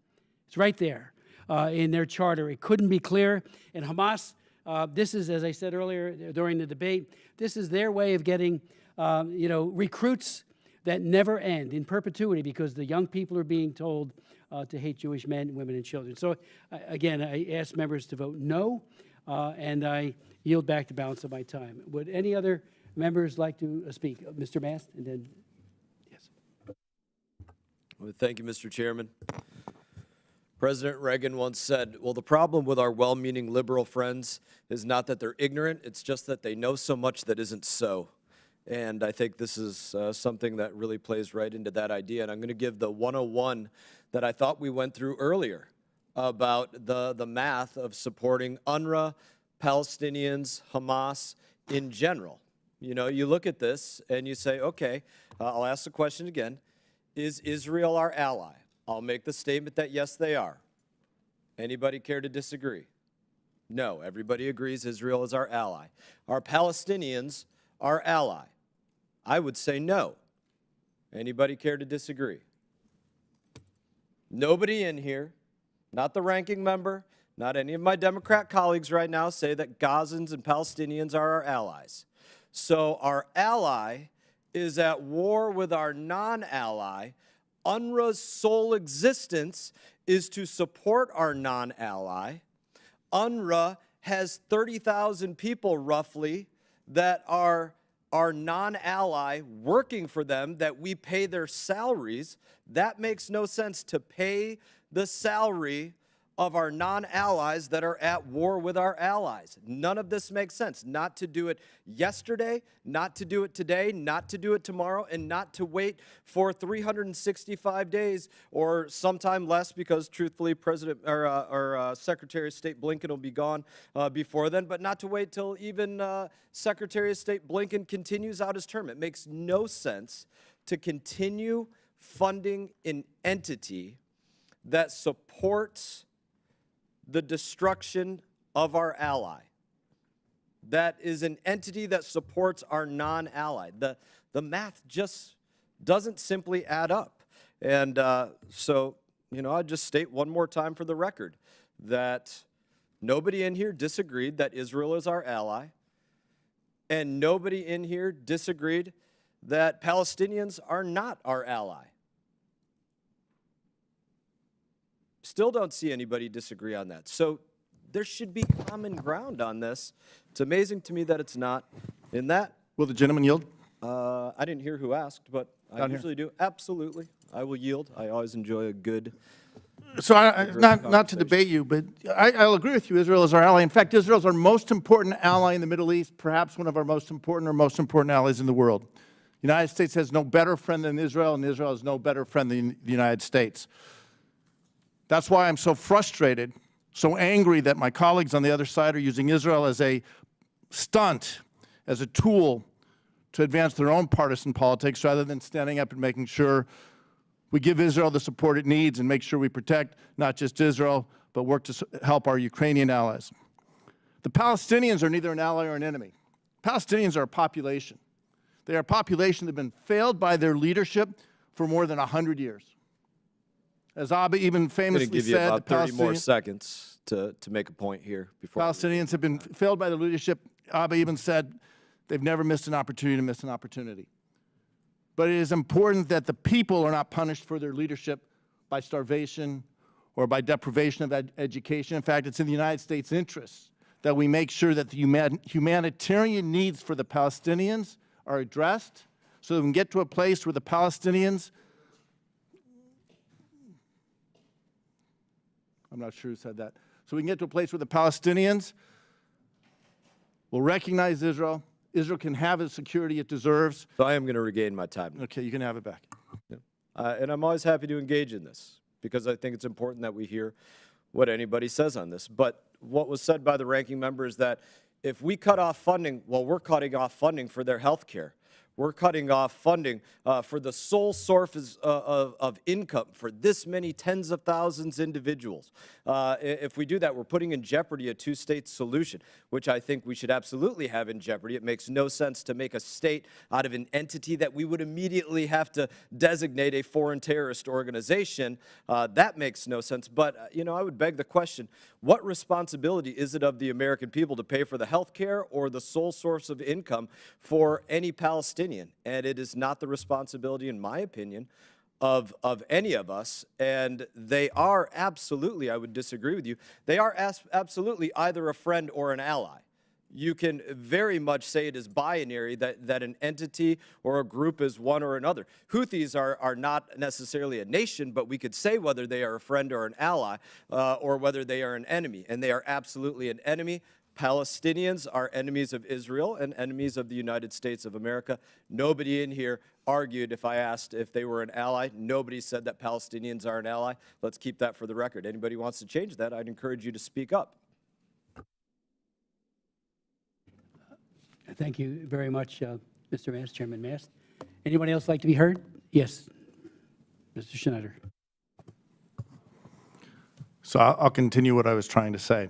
It's right there in their charter. It couldn't be clearer. And Hamas, this is, as I said earlier during the debate, this is their way of getting, recruits that never end in perpetuity, because the young people are being told to hate Jewish men, women, and children. So, again, I ask members to vote no. And I yield back the balance of my time. Would any other members like to speak? Mr. Mast, and then, yes. Well, thank you, Mr. Chairman. President Reagan once said, well, the problem with our well-meaning liberal friends is not that they're ignorant, it's just that they know so much that isn't so. And I think this is something that really plays right into that idea. And I'm going to give the 101 that I thought we went through earlier about the math of supporting UNRWA, Palestinians, Hamas in general. You know, you look at this and you say, okay, I'll ask the question again. Is Israel our ally? I'll make the statement that yes, they are. Anybody care to disagree? No, everybody agrees Israel is our ally. Are Palestinians our ally? I would say no. Anybody care to disagree? Nobody in here, not the ranking member, not any of my Democrat colleagues right now, say that Gazans and Palestinians are our allies. So our ally is at war with our non-ally. UNRWA's sole existence is to support our non-ally. UNRWA has 30,000 people roughly that are our non-ally working for them, that we pay their salaries. That makes no sense, to pay the salary of our non-allies that are at war with our allies. None of this makes sense. Not to do it yesterday, not to do it today, not to do it tomorrow, and not to wait for 365 days or sometime less, because truthfully, Secretary of State Blinken will be gone before then, but not to wait till even Secretary of State Blinken continues out his term. It makes no sense to continue funding an entity that supports the destruction of our ally. That is an entity that supports our non-ally. The math just doesn't simply add up. And so, you know, I'll just state one more time for the record that nobody in here disagreed that Israel is our ally, and nobody in here disagreed that Palestinians are not our ally. Still don't see anybody disagree on that. So there should be common ground on this. It's amazing to me that it's not. In that, will the gentleman yield? I didn't hear who asked, but I usually do. Absolutely, I will yield. I always enjoy a good. So not to debate you, but I'll agree with you. Israel is our ally. In fact, Israel is our most important ally in the Middle East, perhaps one of our most important allies in the world. The United States has no better friend than Israel, and Israel has no better friend than the United States. That's why I'm so frustrated, so angry that my colleagues on the other side are using Israel as a stunt, as a tool to advance their own partisan politics, rather than standing up and making sure we give Israel the support it needs and make sure we protect not just Israel, but work to help our Ukrainian allies. The Palestinians are neither an ally or an enemy. Palestinians are a population. They are a population that have been failed by their leadership for more than 100 years. As Abba even famously said, I'm going to give you about 30 more seconds to make a point here. Before Palestinians have been failed by the leadership. Abba even said they've never missed an opportunity to miss an opportunity. But it is important that the people are not punished for their leadership by starvation or by deprivation of education. In fact, it's in the United States' interests that we make sure that the humanitarian needs for the Palestinians are addressed, so that we can get to a place where the Palestinians, I'm not sure who said that, so we can get to a place where the Palestinians will recognize Israel. Israel can have the security it deserves. So I am going to regain my time. Okay, you can have it back. Yeah. And I'm always happy to engage in this, because I think it's important that we hear what anybody says on this. But what was said by the ranking member is that if we cut off funding, well, we're cutting off funding for their health care. We're cutting off funding for the sole source of income for this many tens of thousands of individuals. If we do that, we're putting in jeopardy a two-state solution, which I think we should absolutely have in jeopardy. It makes no sense to make a state out of an entity that we would immediately have to designate a foreign terrorist organization. That makes no sense. But, you know, I would beg the question, what responsibility is it of the American people to pay for the health care or the sole source of income for any Palestinian? And it is not the responsibility, in my opinion, of any of us. And they are absolutely, I would disagree with you, they are absolutely either a friend or an ally. You can very much say it is binary, that an entity or a group is one or another. Houthis are not necessarily a nation, but we could say whether they are a friend or an ally, or whether they are an enemy, and they are absolutely an enemy. Palestinians are enemies of Israel and enemies of the United States of America. Nobody in here argued if I asked if they were an ally. Nobody said that Palestinians are an ally. Let's keep that for the record. Anybody who wants to change that, I'd encourage you to speak up. Thank you very much, Mr. Mast, Chairman Mast. Anyone else like to be heard? Yes, Mr. Schneider. So I'll continue what I was trying to say.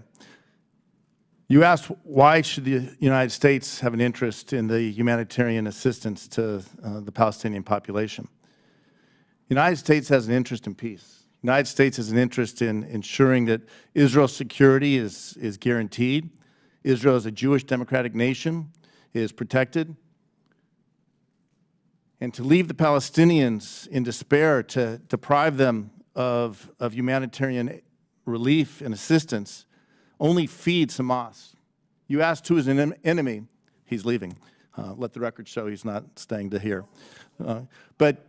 You asked why should the United States have an interest in the humanitarian assistance to the Palestinian population? The United States has an interest in peace. The United States has an interest in ensuring that Israel's security is guaranteed. Israel is a Jewish democratic nation, is protected. And to leave the Palestinians in despair, to deprive them of humanitarian relief and assistance, only feeds Hamas. You asked who is an enemy, he's leaving. Let the record show he's not staying to hear. But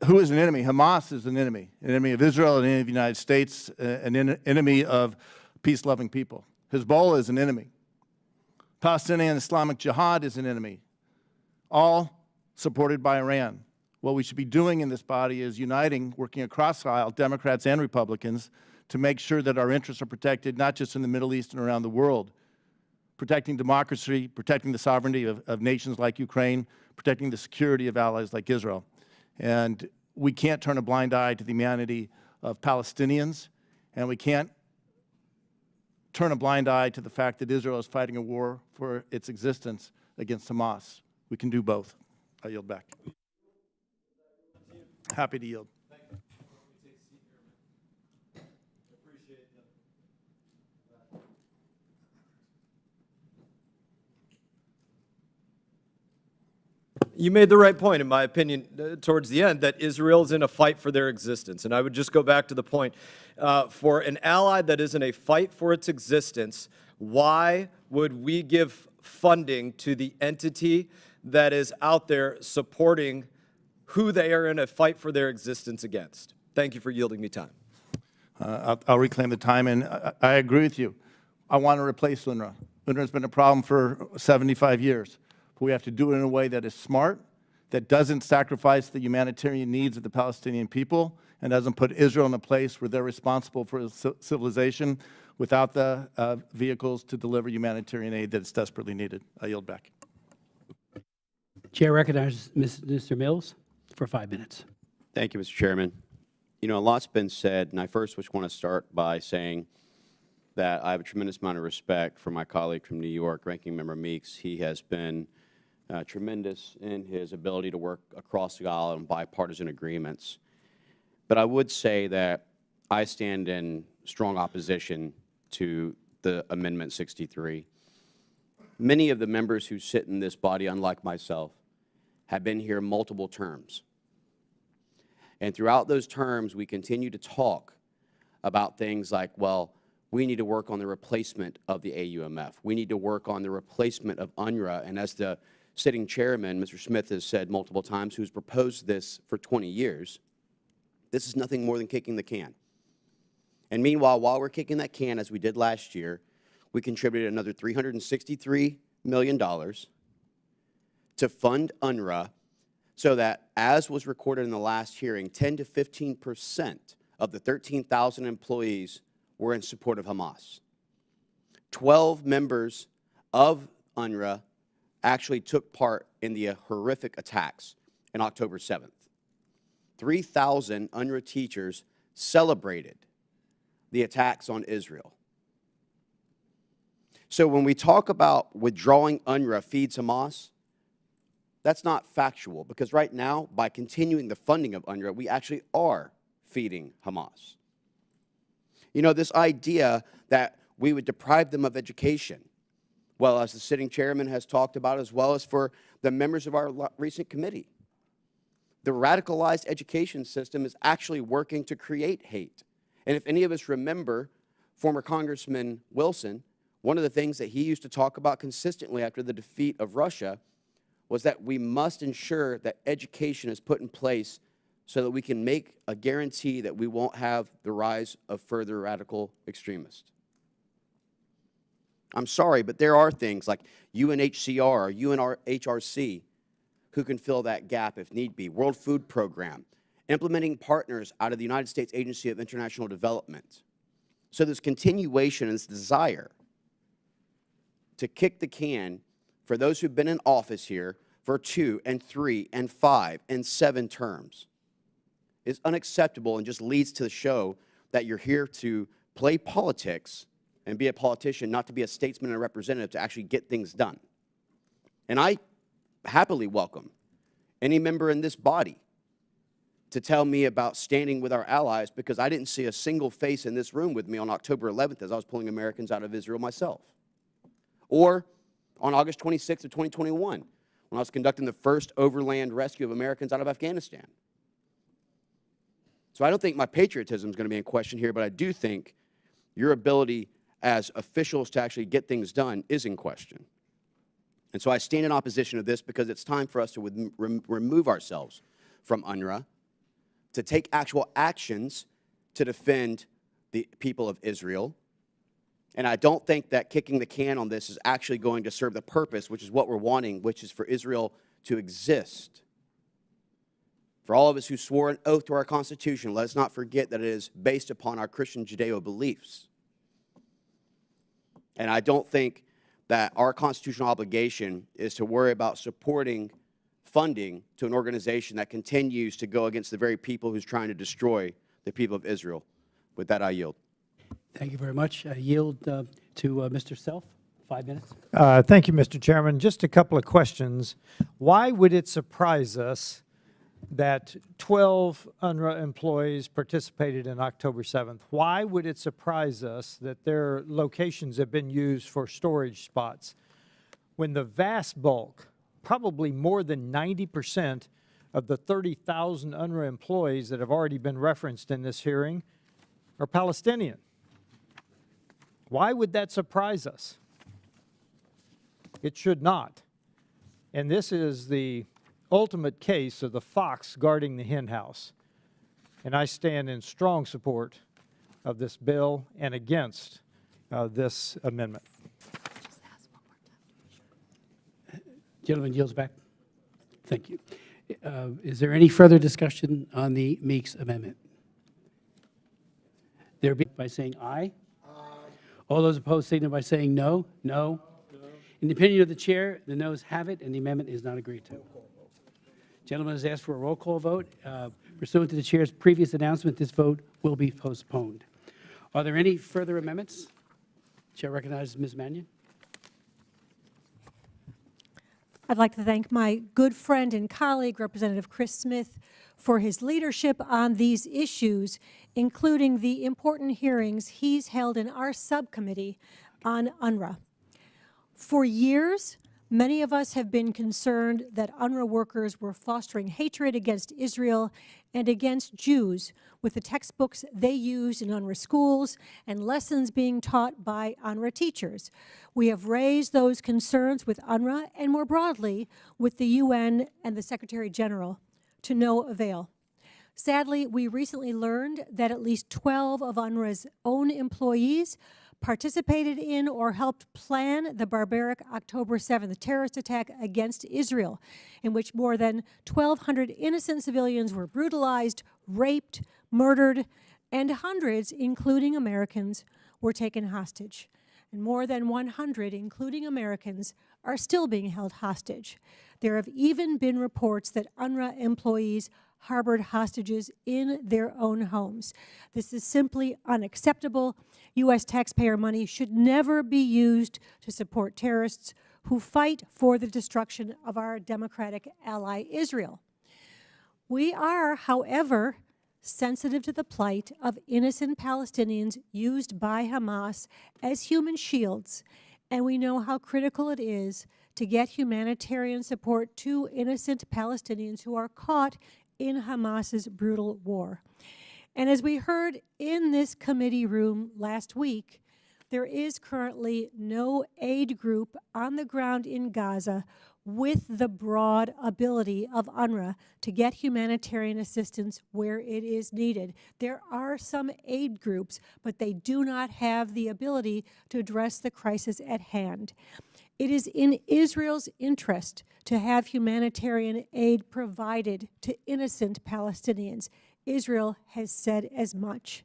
who is an enemy? Hamas is an enemy of Israel, an enemy of the United States, an enemy of peace-loving people. Hezbollah is an enemy. Palestinian Islamic Jihad is an enemy, all supported by Iran. What we should be doing in this body is uniting, working across the aisle, Democrats and Republicans, to make sure that our interests are protected, not just in the Middle East and around the world, protecting democracy, protecting the sovereignty of nations like Ukraine, protecting the security of allies like Israel. And we can't turn a blind eye to the humanity of Palestinians, and we can't turn a blind eye to the fact that Israel is fighting a war for its existence against Hamas. We can do both. I yield back. Happy to yield. You made the right point, in my opinion, towards the end, that Israel is in a fight for their existence. And I would just go back to the point, for an ally that is in a fight for its existence, why would we give funding to the entity that is out there supporting who they are in a fight for their existence against? Thank you for yielding me time. I'll reclaim the time, and I agree with you. I want to replace UNRWA. UNRWA has been a problem for 75 years. But we have to do it in a way that is smart, that doesn't sacrifice the humanitarian needs of the Palestinian people, and doesn't put Israel in a place where they're responsible for civilization without the vehicles to deliver humanitarian aid that's desperately needed. I yield back. Chair recognizes Mr. Mills for 5 minutes. Thank you, Mr. Chairman. You know, a lot's been said, and I first just want to start by saying that I have a tremendous amount of respect for my colleague from New York, Ranking Member Meeks. He has been tremendous in his ability to work across the aisle on bipartisan agreements. But I would say that I stand in strong opposition to the Amendment 63. Many of the members who sit in this body, unlike myself, have been here multiple terms. And throughout those terms, we continue to talk about things like, well, we need to work on the replacement of the AUMF. We need to work on the replacement of UNRWA. And as the sitting chairman, Mr. Smith, has said multiple times, who's proposed this for 20 years, this is nothing more than kicking the can. And meanwhile, while we're kicking that can, as we did last year, we contributed another $363 million to fund UNRWA so that, as was recorded in the last hearing, 10 to 15% of the 13,000 employees were in support of Hamas. 12 members of UNRWA actually took part in the horrific attacks on October 7th. 3,000 UNRWA teachers celebrated the attacks on Israel. So when we talk about withdrawing UNRWA feeds Hamas, that's not factual, because right now, by continuing the funding of UNRWA, we actually are feeding Hamas. You know, this idea that we would deprive them of education, well, as the sitting chairman has talked about, as well as for the members of our recent committee, the radicalized education system is actually working to create hate. And if any of us remember former Congressman Wilson, one of the things that he used to talk about consistently after the defeat of Russia was that we must ensure that education is put in place so that we can make a guarantee that we won't have the rise of further radical extremists. I'm sorry, but there are things like UNHCR or UNHRC who can fill that gap if need be. World Food Program, implementing partners out of the United States Agency of International Development. So there's continuation and this desire to kick the can for those who've been in office here for 2 and 3 and 5 and 7 terms is unacceptable and just leads to the show that you're here to play politics and be a politician, not to be a statesman and a representative to actually get things done. And I happily welcome any member in this body to tell me about standing with our allies, because I didn't see a single face in this room with me on October 11th as I was pulling Americans out of Israel myself. Or on August 26th of 2021, when I was conducting the first overland rescue of Americans out of Afghanistan. So I don't think my patriotism is going to be in question here, but I do think your ability as officials to actually get things done is in question. And so I stand in opposition to this because it's time for us to remove ourselves from UNRWA, to take actual actions to defend the people of Israel. And I don't think that kicking the can on this is actually going to serve the purpose, which is what we're wanting, which is for Israel to exist. For all of us who swore an oath to our Constitution, let us not forget that it is based upon our Christian Judeo beliefs. And I don't think that our constitutional obligation is to worry about supporting funding to an organization that continues to go against the very people who's trying to destroy the people of Israel. With that, I yield. Thank you very much. I yield to Mr. Self, 5 minutes. Thank you, Mr. Chairman. Just a couple of questions. Why would it surprise us that 12 UNRWA employees participated in October 7th? Why would it surprise us that their locations have been used for storage spots when the vast bulk, probably more than 90% of the 30,000 UNRWA employees that have already been referenced in this hearing are Palestinian? Why would that surprise us? It should not. And this is the ultimate case of the fox guarding the hen house. And I stand in strong support of this bill and against this amendment. Gentleman yields back. Thank you. Is there any further discussion on the Meeks amendment? There be by saying aye. Aye. All those opposed signify by saying no. No. In the opinion of the chair, the noes have it, and the amendment is not agreed to. Gentleman has asked for a roll call vote. Pursuant to the chair's previous announcement, this vote will be postponed. Are there any further amendments? Chair recognizes Ms. Mannion. I'd like to thank my good friend and colleague, Representative Chris Smith, for his leadership on these issues, including the important hearings he's held in our subcommittee on UNRWA. For years, many of us have been concerned that UNRWA workers were fostering hatred against Israel and against Jews with the textbooks they use in UNRWA schools and lessons being taught by UNRWA teachers. We have raised those concerns with UNRWA and more broadly with the UN and the Secretary General to no avail. Sadly, we recently learned that at least 12 of UNRWA's own employees participated in or helped plan the barbaric October 7th terrorist attack against Israel, in which more than 1,200 innocent civilians were brutalized, raped, murdered, and hundreds, including Americans, were taken hostage. And more than 100, including Americans, are still being held hostage. There have even been reports that UNRWA employees harbored hostages in their own homes. This is simply unacceptable. U.S. taxpayer money should never be used to support terrorists who fight for the destruction of our democratic ally, Israel. We are, however, sensitive to the plight of innocent Palestinians used by Hamas as human shields, and we know how critical it is to get humanitarian support to innocent Palestinians who are caught in Hamas's brutal war. And as we heard in this committee room last week, there is currently no aid group on the ground in Gaza with the broad ability of UNRWA to get humanitarian assistance where it is needed. There are some aid groups, but they do not have the ability to address the crisis at hand. It is in Israel's interest to have humanitarian aid provided to innocent Palestinians. Israel has said as much.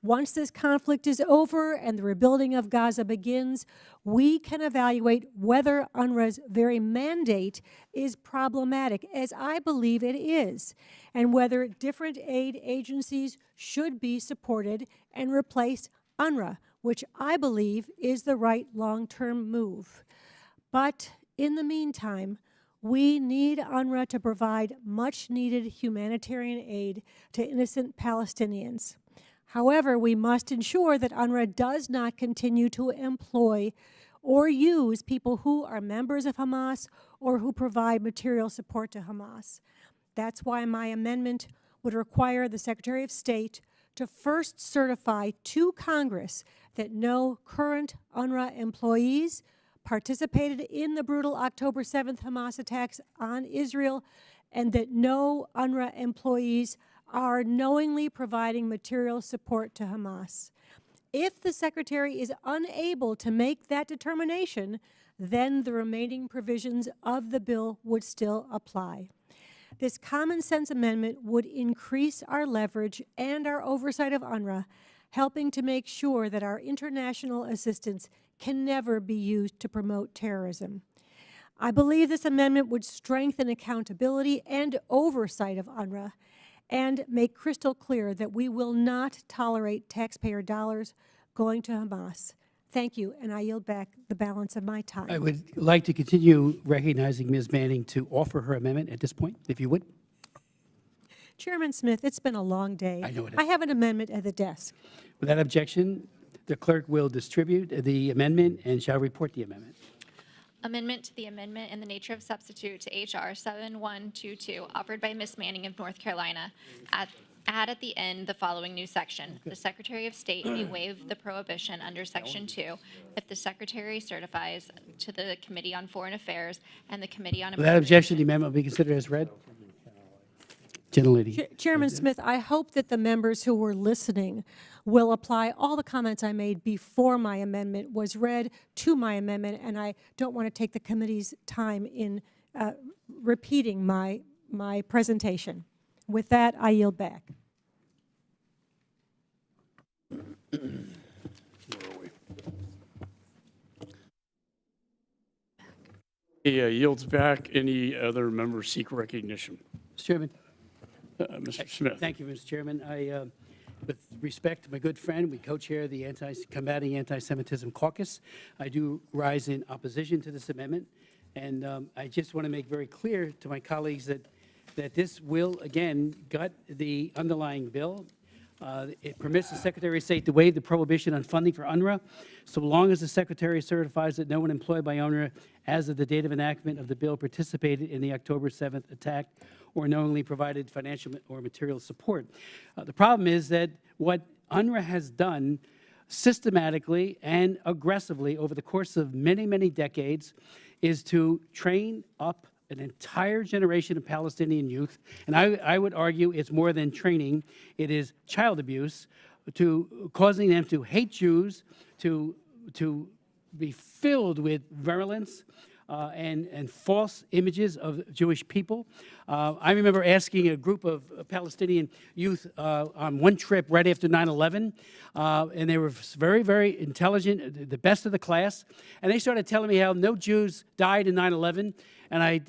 Once this conflict is over and the rebuilding of Gaza begins, we can evaluate whether UNRWA's very mandate is problematic, as I believe it is, and whether different aid agencies should be supported and replace UNRWA, which I believe is the right long-term move. But in the meantime, we need UNRWA to provide much-needed humanitarian aid to innocent Palestinians. However, we must ensure that UNRWA does not continue to employ or use people who are members of Hamas or who provide material support to Hamas. That's why my amendment would require the Secretary of State to first certify to Congress that no current UNRWA employees participated in the brutal October 7th Hamas attacks on Israel, and that no UNRWA employees are knowingly providing material support to Hamas. If the Secretary is unable to make that determination, then the remaining provisions of the bill would still apply. This common sense amendment would increase our leverage and our oversight of UNRWA, helping to make sure that our international assistance can never be used to promote terrorism. I believe this amendment would strengthen accountability and oversight of UNRWA and make crystal clear that we will not tolerate taxpayer dollars going to Hamas. Thank you, and I yield back the balance of my time. I would like to continue recognizing Ms. Manning to offer her amendment at this point, if you would. Chairman Smith, it's been a long day. I know it is. I have an amendment at the desk. Without objection, the clerk will distribute the amendment and shall report the amendment. Amendment to the amendment in the nature of substitute to H.R. 7122, offered by Ms. Manning of North Carolina. Add at the end the following new section. The Secretary of State may waive the prohibition under Section 2 if the Secretary certifies to the Committee on Foreign Affairs and the Committee on Without objection, the amendment will be considered as read. Gentlelady. Chairman Smith, I hope that the members who were listening will apply all the comments I made before my amendment was read to my amendment, and I don't want to take the committee's time in repeating my presentation. With that, I yield back. Where are we? He yields back. Any other members seek recognition? Mr. Chairman. Mr. Smith. Thank you, Mr. Chairman. With respect to my good friend, we co-chair the Combating Anti-Semitism Caucus. I do rise in opposition to this amendment, and I just want to make very clear to my colleagues that this will, again, gut the underlying bill. It permits the Secretary of State to waive the prohibition on funding for UNRWA so long as the Secretary certifies that no one employed by UNRWA as of the date of enactment of the bill participated in the October 7th attack or knowingly provided financial or material support. The problem is that what UNRWA has done systematically and aggressively over the course of many, many decades is to train up an entire generation of Palestinian youth, and I would argue it's more than training, it is child abuse, to causing them to hate Jews, to be filled with virulence and false images of Jewish people. I remember asking a group of Palestinian youth on one trip right after 9/11, and they were very, very intelligent, the best of the class, and they started telling me how no Jews died in 9/11, and I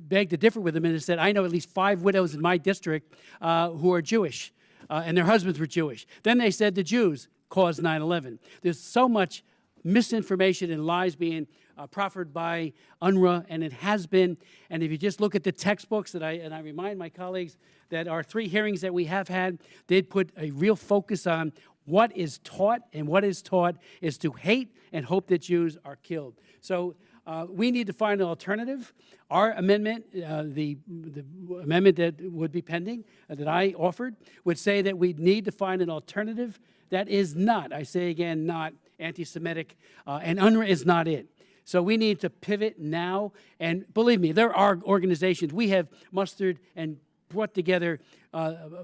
begged to differ with them and said, I know at least 5 widows in my district who are Jewish, and their husbands were Jewish. Then they said the Jews caused 9/11. There's so much misinformation and lies being proffered by UNRWA, and it has been. And if you just look at the textbooks, I remind my colleagues that our 3 hearings that we have had, they put a real focus on what is taught, and what is taught is to hate and hope that Jews are killed. So we need to find an alternative. Our amendment, the amendment that would be pending, that I offered, would say that we need to find an alternative that is not, I say again, not anti-Semitic, and UNRWA is not it. So we need to pivot now, and believe me, there are organizations. We have mustered and brought together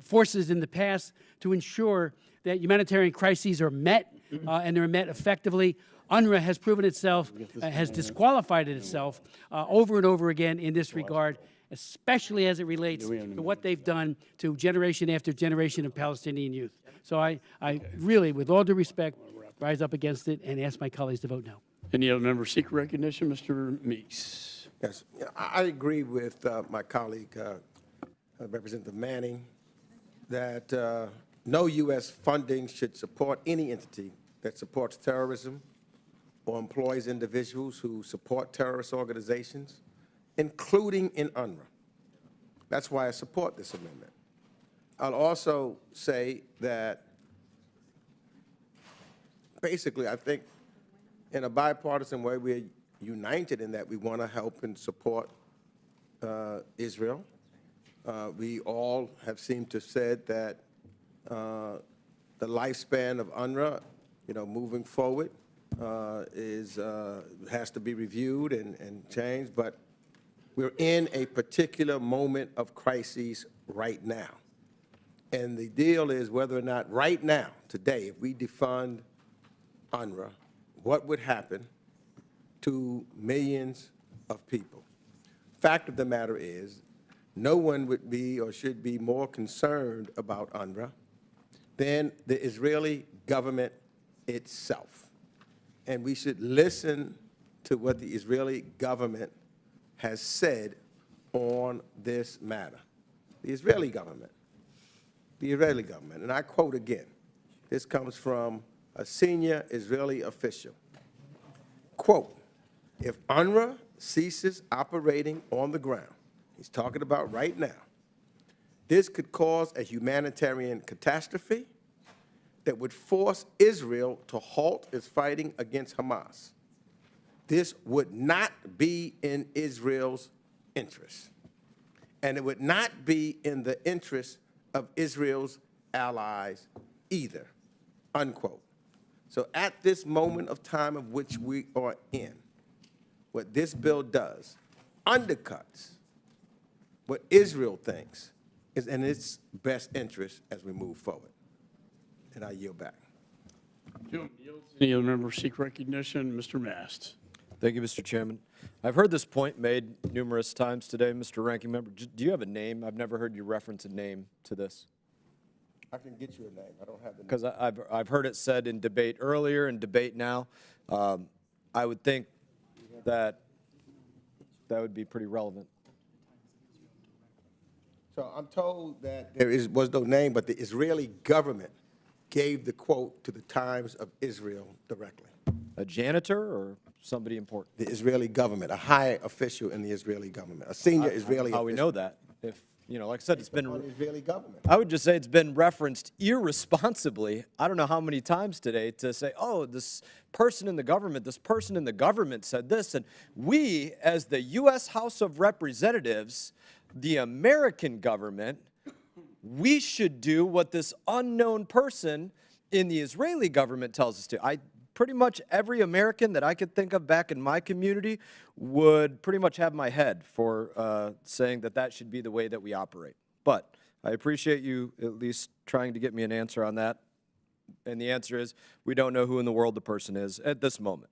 forces in the past to ensure that humanitarian crises are met, and they're met effectively. UNRWA has proven itself, has disqualified itself over and over again in this regard, especially as it relates to what they've done to generation after generation of Palestinian youth. So I really, with all due respect, rise up against it and ask my colleagues to vote no. Any other members seek recognition? Mr. Meeks. Yes, I agree with my colleague, Representative Manning, that no U.S. funding should support any entity that supports terrorism or employs individuals who support terrorist organizations, including in UNRWA. That's why I support this amendment. I'll also say that basically I think in a bipartisan way we're united in that we want to help and support Israel. We all have seemed to have said that the lifespan of UNRWA, moving forward, has to be reviewed and changed, but we're in a particular moment of crises right now. And the deal is whether or not right now, today, if we defund UNRWA, what would happen to millions of people? Fact of the matter is, no one would be or should be more concerned about UNRWA than the Israeli government itself. And we should listen to what the Israeli government has said on this matter. The Israeli government. The Israeli government. And I quote again. This comes from a senior Israeli official. Quote, if UNRWA ceases operating on the ground, he's talking about right now, this could cause a humanitarian catastrophe that would force Israel to halt its fighting against Hamas. This would not be in Israel's interest, and it would not be in the interest of Israel's allies either, unquote. So at this moment of time of which we are in, what this bill does undercuts what Israel thinks is in its best interest as we move forward. And I yield back. Any other members seek recognition? Mr. Mast. Thank you, Mr. Chairman. I've heard this point made numerous times today, Mr. Ranking Member. Do you have a name? I've never heard you reference a name to this. I can get you a name. I don't have the name. Because I've heard it said in debate earlier and debate now. I would think that that would be pretty relevant. So I'm told that there was no name, but the Israeli government gave the quote to the Times of Israel directly. A janitor or somebody important? The Israeli government, a high official in the Israeli government, a senior Israeli official. How we know that? If, like I said, it's been... On the Israeli government. I would just say it's been referenced irresponsibly, I don't know how many times today, to say, oh, this person in the government said this, and we, as the U.S. House of Representatives, the American government, we should do what this unknown person in the Israeli government tells us to. Pretty much every American that I could think of back in my community would pretty much have my head for saying that that should be the way that we operate. But I appreciate you at least trying to get me an answer on that. And the answer is, we don't know who in the world the person is at this moment.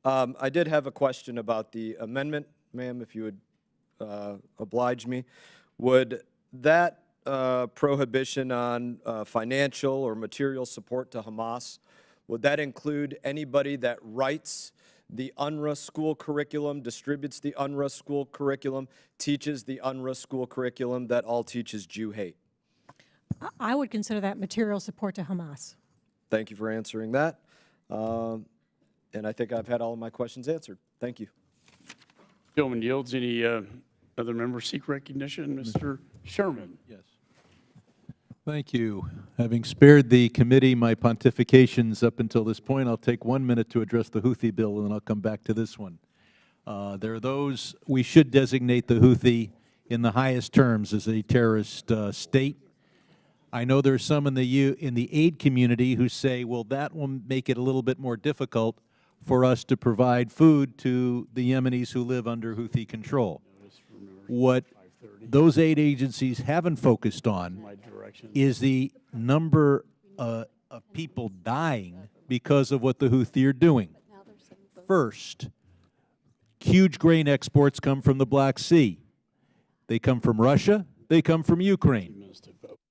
I did have a question about the amendment, ma'am, if you would oblige me. Would that prohibition on financial or material support to Hamas, would that include anybody that writes the UNRWA school curriculum, distributes the UNRWA school curriculum, teaches the UNRWA school curriculum that all teaches Jew hate? I would consider that material support to Hamas. Thank you for answering that. And I think I've had all of my questions answered. Thank you. Gentleman yields. Any other members seek recognition? Mr. Sherman. Yes. Thank you. Having spared the committee my pontifications up until this point, I'll take 1 minute to address the Houthi bill, and then I'll come back to this one. There are those, we should designate the Houthi in the highest terms as a terrorist state. I know there's some in the aid community who say, well, that will make it a little bit more difficult for us to provide food to the Yemenis who live under Houthi control. What those aid agencies haven't focused on is the number of people dying because of what the Houthi are doing. First, huge grain exports come from the Black Sea. They come from Russia. They come from Ukraine.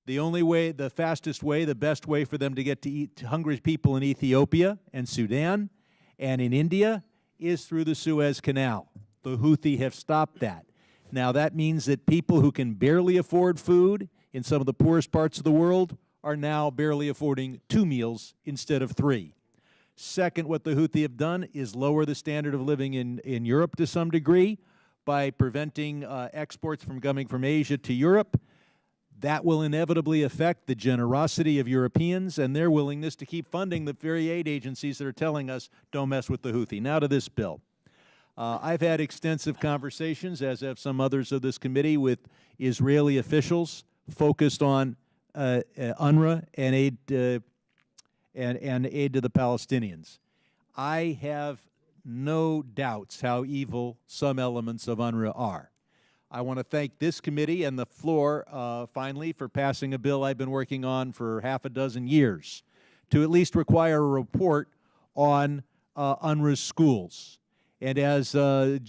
The only way, the fastest way, the best way for them to get to eat hungry people in Ethiopia and Sudan and in India is through the Suez Canal. The Houthi have stopped that. Now, that means that people who can barely afford food in some of the poorest parts of the world are now barely affording 2 meals instead of 3. Second, what the Houthi have done is lower the standard of living in Europe to some degree by preventing exports from coming from Asia to Europe. That will inevitably affect the generosity of Europeans and their willingness to keep funding the very aid agencies that are telling us don't mess with the Houthi. Now to this bill. I've had extensive conversations, as have some others of this committee, with Israeli officials focused on UNRWA and aid to the Palestinians. I have no doubts how evil some elements of UNRWA are. I want to thank this committee and the floor, finally, for passing a bill I've been working on for half a dozen years to at least require a report on UNRWA's schools. And as has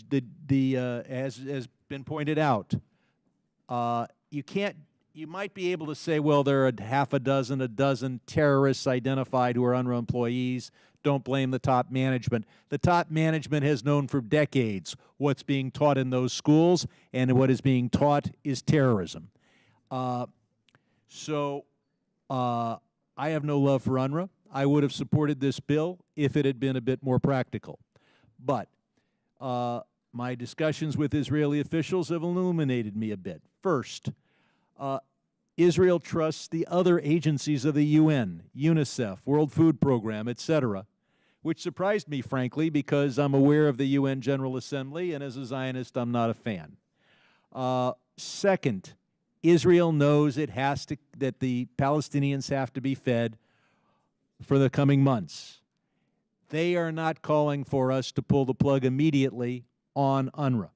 been pointed out, you might be able to say, well, there are a dozen terrorists identified who are UNRWA employees. Don't blame the top management. The top management has known for decades what's being taught in those schools, and what is being taught is terrorism. I have no love for UNRWA. I would have supported this bill if it had been a bit more practical. But my discussions with Israeli officials have illuminated me a bit. First, Israel trusts the other agencies of the UN, UNICEF, World Food Program, etc., which surprised me, frankly, because I'm aware of the UN General Assembly, and as a Zionist, I'm not a fan. Second, Israel knows that the Palestinians have to be fed for the coming months. They are not calling for us to pull the plug immediately on UNRWA.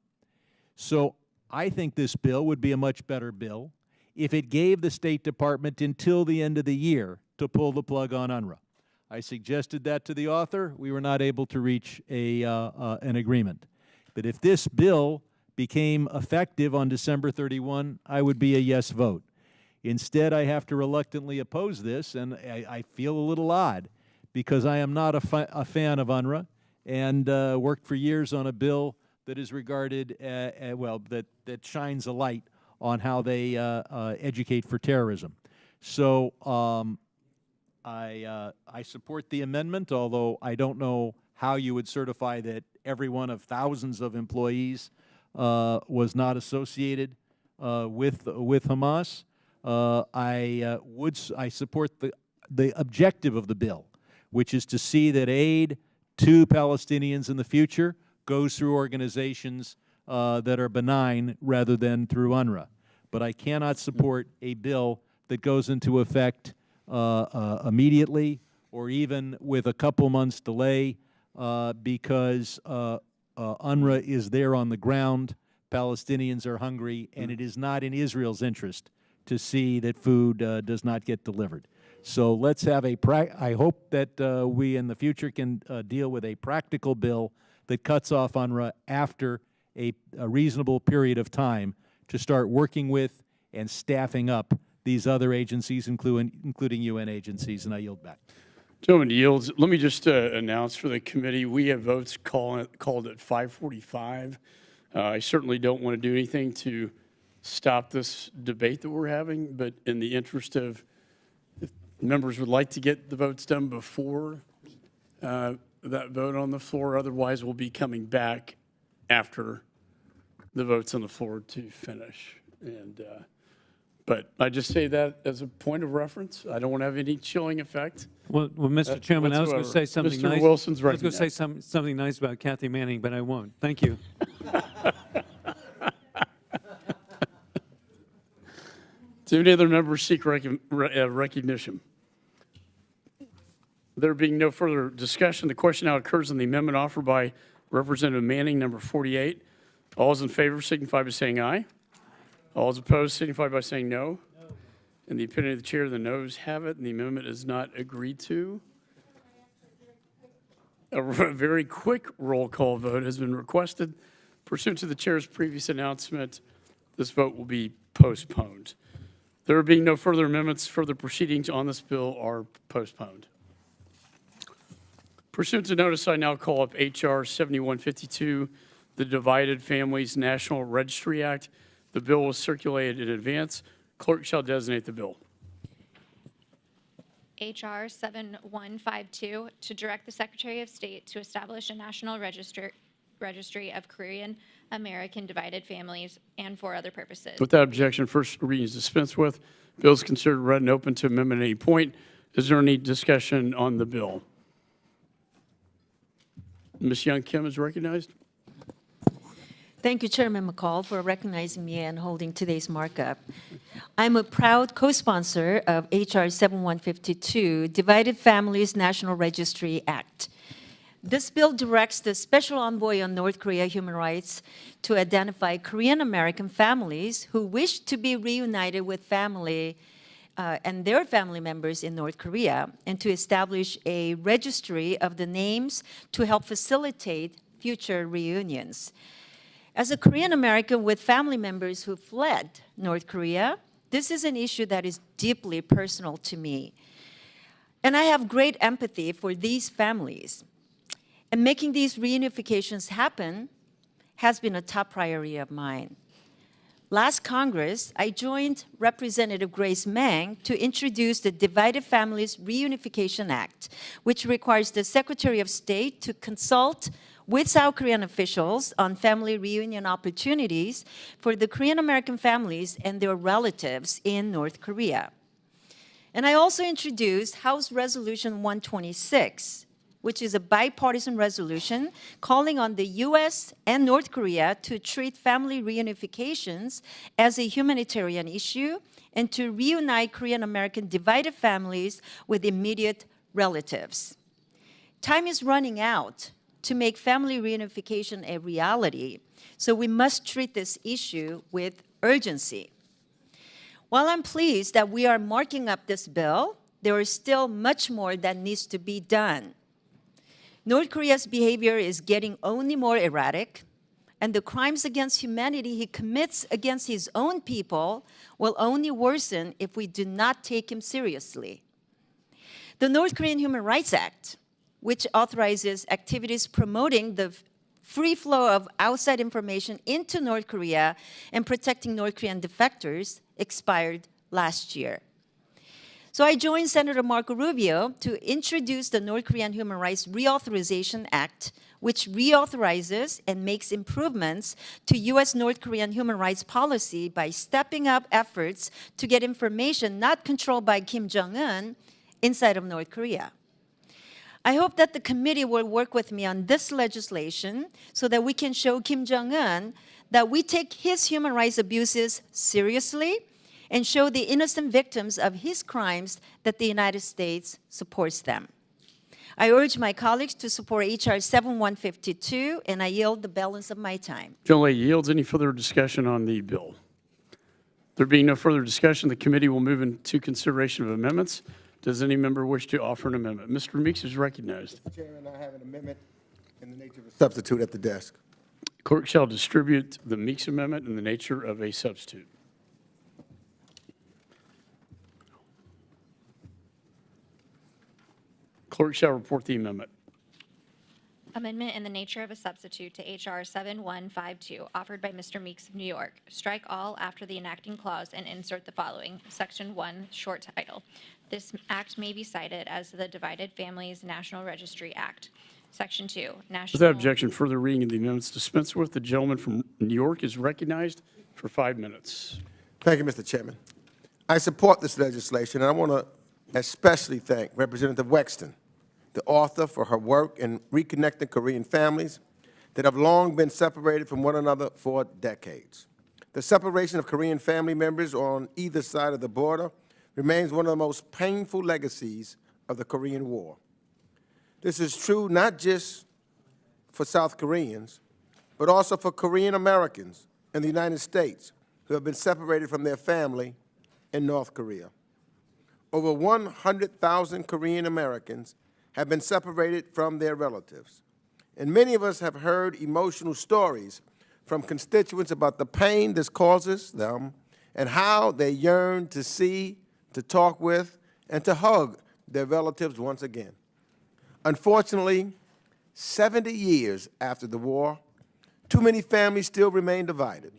So I think this bill would be a much better bill if it gave the State Department until the end of the year to pull the plug on UNRWA. I suggested that to the author. We were not able to reach an agreement. But if this bill became effective on December 31, I would be a yes vote. Instead, I have to reluctantly oppose this, and I feel a little odd because I am not a fan of UNRWA and worked for years on a bill that is regarded, that shines a light on how they educate for terrorism. So I support the amendment, although I don't know how you would certify that every one of thousands of employees was not associated with Hamas. I support the objective of the bill, which is to see that aid to Palestinians in the future goes through organizations that are benign rather than through UNRWA. But I cannot support a bill that goes into effect immediately or even with a couple months delay because UNRWA is there on the ground, Palestinians are hungry, and it is not in Israel's interest to see that food does not get delivered. So let's have I hope that we in the future can deal with a practical bill that cuts off UNRWA after a reasonable period of time to start working with and staffing up these other agencies, including UN agencies, and I yield back. Gentleman yields. Let me just announce for the committee, we have votes called at 5:45. I certainly don't want to do anything to stop this debate that we're having, but in the interest of, if members would like to get the votes done before that vote on the floor, otherwise we'll be coming back after the votes on the floor to finish. But I just say that as a point of reference. I don't want to have any chilling effect. Well, Mr. Chairman, I was going to say something nice. Mr. Wilson's right. I was going to say something nice about Kathy Manning, but I won't. Thank you. Do any other members seek recognition? There being no further discussion, the question now occurs on the amendment offered by Representative Manning, number 48. All those in favor signify by saying aye. All those opposed signify by saying no. In the opinion of the chair, the noes have it, and the amendment is not agreed to. A very quick roll call vote has been requested. Pursuant to the chair's previous announcement, this vote will be postponed. There being no further amendments, further proceedings on this bill are postponed. Pursuant to notice, I now call up H.R. 7152, the Divided Families National Registry Act. The bill was circulated in advance. Clerk shall designate the bill. H.R. 7152, to direct the Secretary of State to establish a national registry of Korean American divided families and for other purposes. Without objection, first reading is dispensed with. Bill is considered read and open to amendment at any point. Is there any discussion on the bill? Ms. Young Kim is recognized. Thank you, Chairman McCaul, for recognizing me and holding today's markup. I'm a proud co-sponsor of H.R. 7152, Divided Families National Registry Act. This bill directs the Special Envoy on North Korea Human Rights to identify Korean American families who wish to be reunited with family and their family members in North Korea, and to establish a registry of the names to help facilitate future reunions. As a Korean American with family members who fled North Korea, this is an issue that is deeply personal to me. And I have great empathy for these families. And making these reunifications happen has been a top priority of mine. Last Congress, I joined Representative Grace Meng to introduce the Divided Families Reunification Act, which requires the Secretary of State to consult with South Korean officials on family reunion opportunities for the Korean American families and their relatives in North Korea. And I also introduced House Resolution 126, which is a bipartisan resolution calling on the U.S. and North Korea to treat family reunifications as a humanitarian issue and to reunite Korean American divided families with immediate relatives. Time is running out to make family reunification a reality, so we must treat this issue with urgency. While I'm pleased that we are marking up this bill, there is still much more that needs to be done. North Korea's behavior is getting only more erratic, and the crimes against humanity he commits against his own people will only worsen if we do not take him seriously. The North Korean Human Rights Act, which authorizes activities promoting the free flow of outside information into North Korea and protecting North Korean defectors, expired last year. So I joined Senator Marco Rubio to introduce the North Korean Human Rights Reauthorization Act, which reauthorizes and makes improvements to U.S.-North Korean human rights policy by stepping up efforts to get information not controlled by Kim Jong-un inside of North Korea. I hope that the committee will work with me on this legislation so that we can show Kim Jong-un that we take his human rights abuses seriously and show the innocent victims of his crimes that the United States supports them. I urge my colleagues to support H.R. 7152, and I yield the balance of my time. Gentlelady yields. Any further discussion on the bill? There being no further discussion, the committee will move into consideration of amendments. Does any member wish to offer an amendment? Mr. Meeks is recognized. Mr. Chairman, I have an amendment in the nature of a substitute at the desk. Clerk shall distribute the Meeks amendment in the nature of a substitute. Clerk shall report the amendment. Amendment in the nature of a substitute to H.R. 7152, offered by Mr. Meeks of New York. Strike all after the enacting clause and insert the following. Section 1, short title. This act may be cited as the Divided Families National Registry Act. Section 2, national... Without objection, further reading of the amendments dispensed with. The gentleman from New York is recognized for 5 minutes. Thank you, Mr. Chairman. I support this legislation, and I want to especially thank Representative Wexton, the author, for her work in reconnecting Korean families that have long been separated from one another for decades. The separation of Korean family members on either side of the border remains one of the most painful legacies of the Korean War. This is true not just for South Koreans, but also for Korean Americans in the United States who have been separated from their family in North Korea. Over 100,000 Korean Americans have been separated from their relatives. And many of us have heard emotional stories from constituents about the pain this causes them and how they yearn to see, to talk with, and to hug their relatives once again. Unfortunately, 70 years after the war, too many families still remain divided.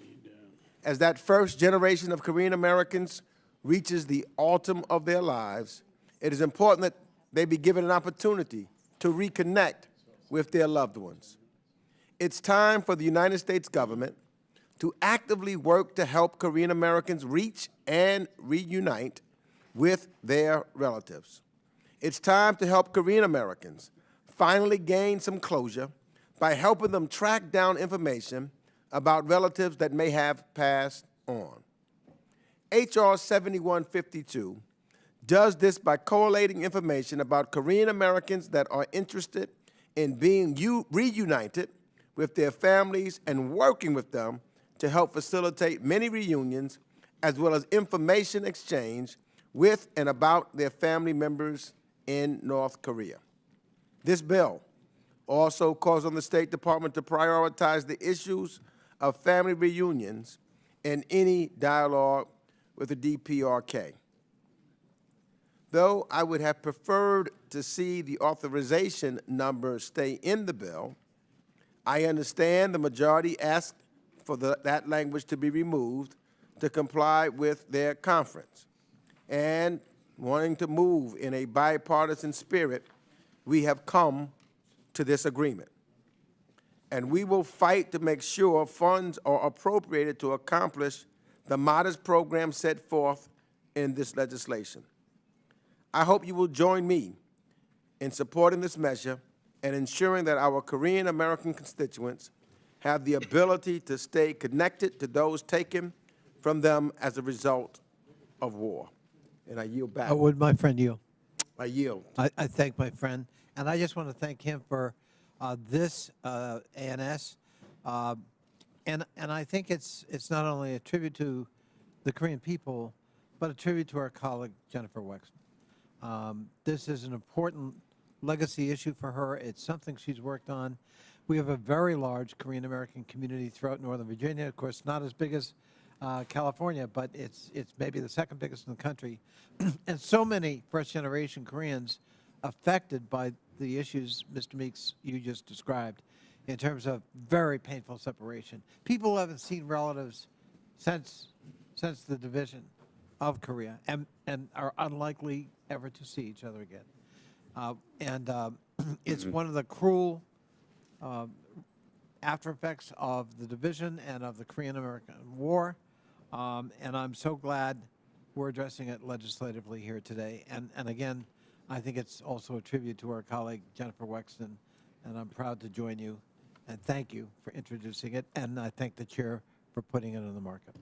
As that first generation of Korean Americans reaches the autumn of their lives, it is important that they be given an opportunity to reconnect with their loved ones. It's time for the United States government to actively work to help Korean Americans reach and reunite with their relatives. It's time to help Korean Americans finally gain some closure by helping them track down information about relatives that may have passed on. H.R. 7152 does this by collating information about Korean Americans that are interested in being reunited with their families and working with them to help facilitate many reunions, as well as information exchange with and about their family members in North Korea. This bill also calls on the State Department to prioritize the issues of family reunions in any dialogue with the DPRK. Though I would have preferred to see the authorization number stay in the bill, I understand the majority asked for that language to be removed to comply with their conference. And wanting to move in a bipartisan spirit, we have come to this agreement. And we will fight to make sure funds are appropriated to accomplish the modest program set forth in this legislation. I hope you will join me in supporting this measure and ensuring that our Korean American constituents have the ability to stay connected to those taken from them as a result of war. And I yield back. Would my friend yield? I yield. I thank my friend, and I just want to thank him for this ANS, and I think it's not only a tribute to the Korean people, but a tribute to our colleague Jennifer Wexman. This is an important legacy issue for her. It's something she's worked on. We have a very large Korean American community throughout Northern Virginia. Of course, not as big as California, but it's maybe the second biggest in the country. And so many first-generation Koreans affected by the issues, Mr. Meeks, you just described, in terms of very painful separation. People who haven't seen relatives since the division of Korea and are unlikely ever to see each other again. It's one of the cruel after effects of the division and of the Korean-American War. And I'm so glad we're addressing it legislatively here today. And again, I think it's also a tribute to our colleague Jennifer Wexton, and I'm proud to join you and thank you for introducing it. And I thank the chair for putting it on the markup.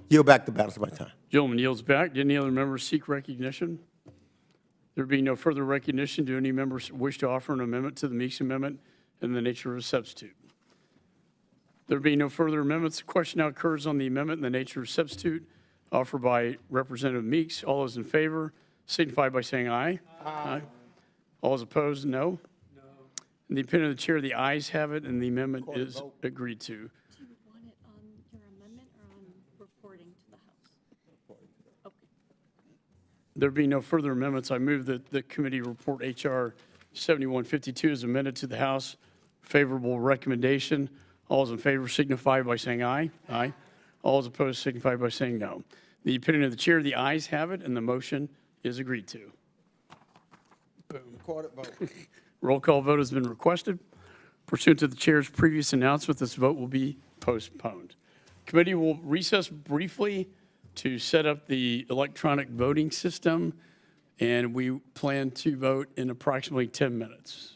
Yield back the balance of my time. Gentleman yields back. Do any other members seek recognition? There being no further recognition, do any members wish to offer an amendment to the Meeks Amendment in the nature of a substitute? There being no further amendments, the question now occurs on the amendment in the nature of substitute offered by Representative Meeks. All those in favor signify by saying aye. Aye. All those opposed, no. No. In the opinion of the chair, the ayes have it, and the amendment is agreed to. Do you want it on your amendment or on reporting to the House? Okay. There being no further amendments, I move that the committee report H.R. 7152 is amended to the House. Favorable recommendation. All those in favor signify by saying aye. Aye. All those opposed signify by saying no. The opinion of the chair, the ayes have it, and the motion is agreed to. Boom. Recorded vote. Roll call vote has been requested. Pursuant to the chair's previous announcement, this vote will be postponed. Committee will recess briefly to set up the electronic voting system, and we plan to vote in approximately 10 minutes.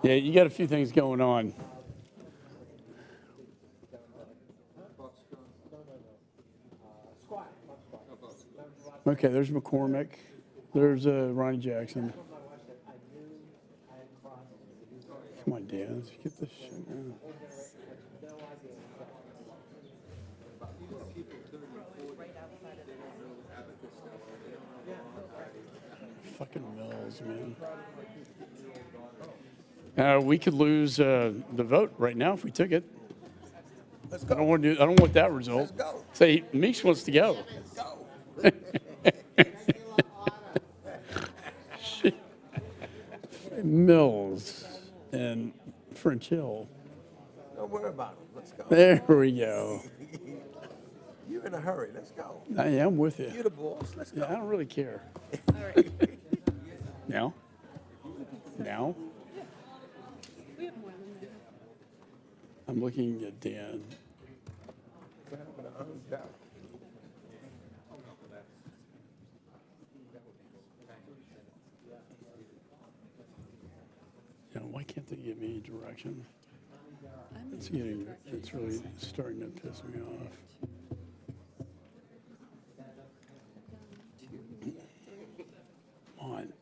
Yeah, you got a few things going on. Okay, there's McCormick. There's Ronnie Jackson. Come on, Dan, let's get this shit down. Fucking Mills, man. We could lose the vote right now if we took it. I don't want to do. I don't want that result. Say Meeks wants to go. Mills and French Hill. Don't worry about it. Let's go. There we go. You're in a hurry. Let's go. I am with you. You're the boss. Let's go. Yeah, I don't really care. Now? Now? I'm looking at Dan. Yeah, why can't they give me direction? It's really starting to piss me off. Come on.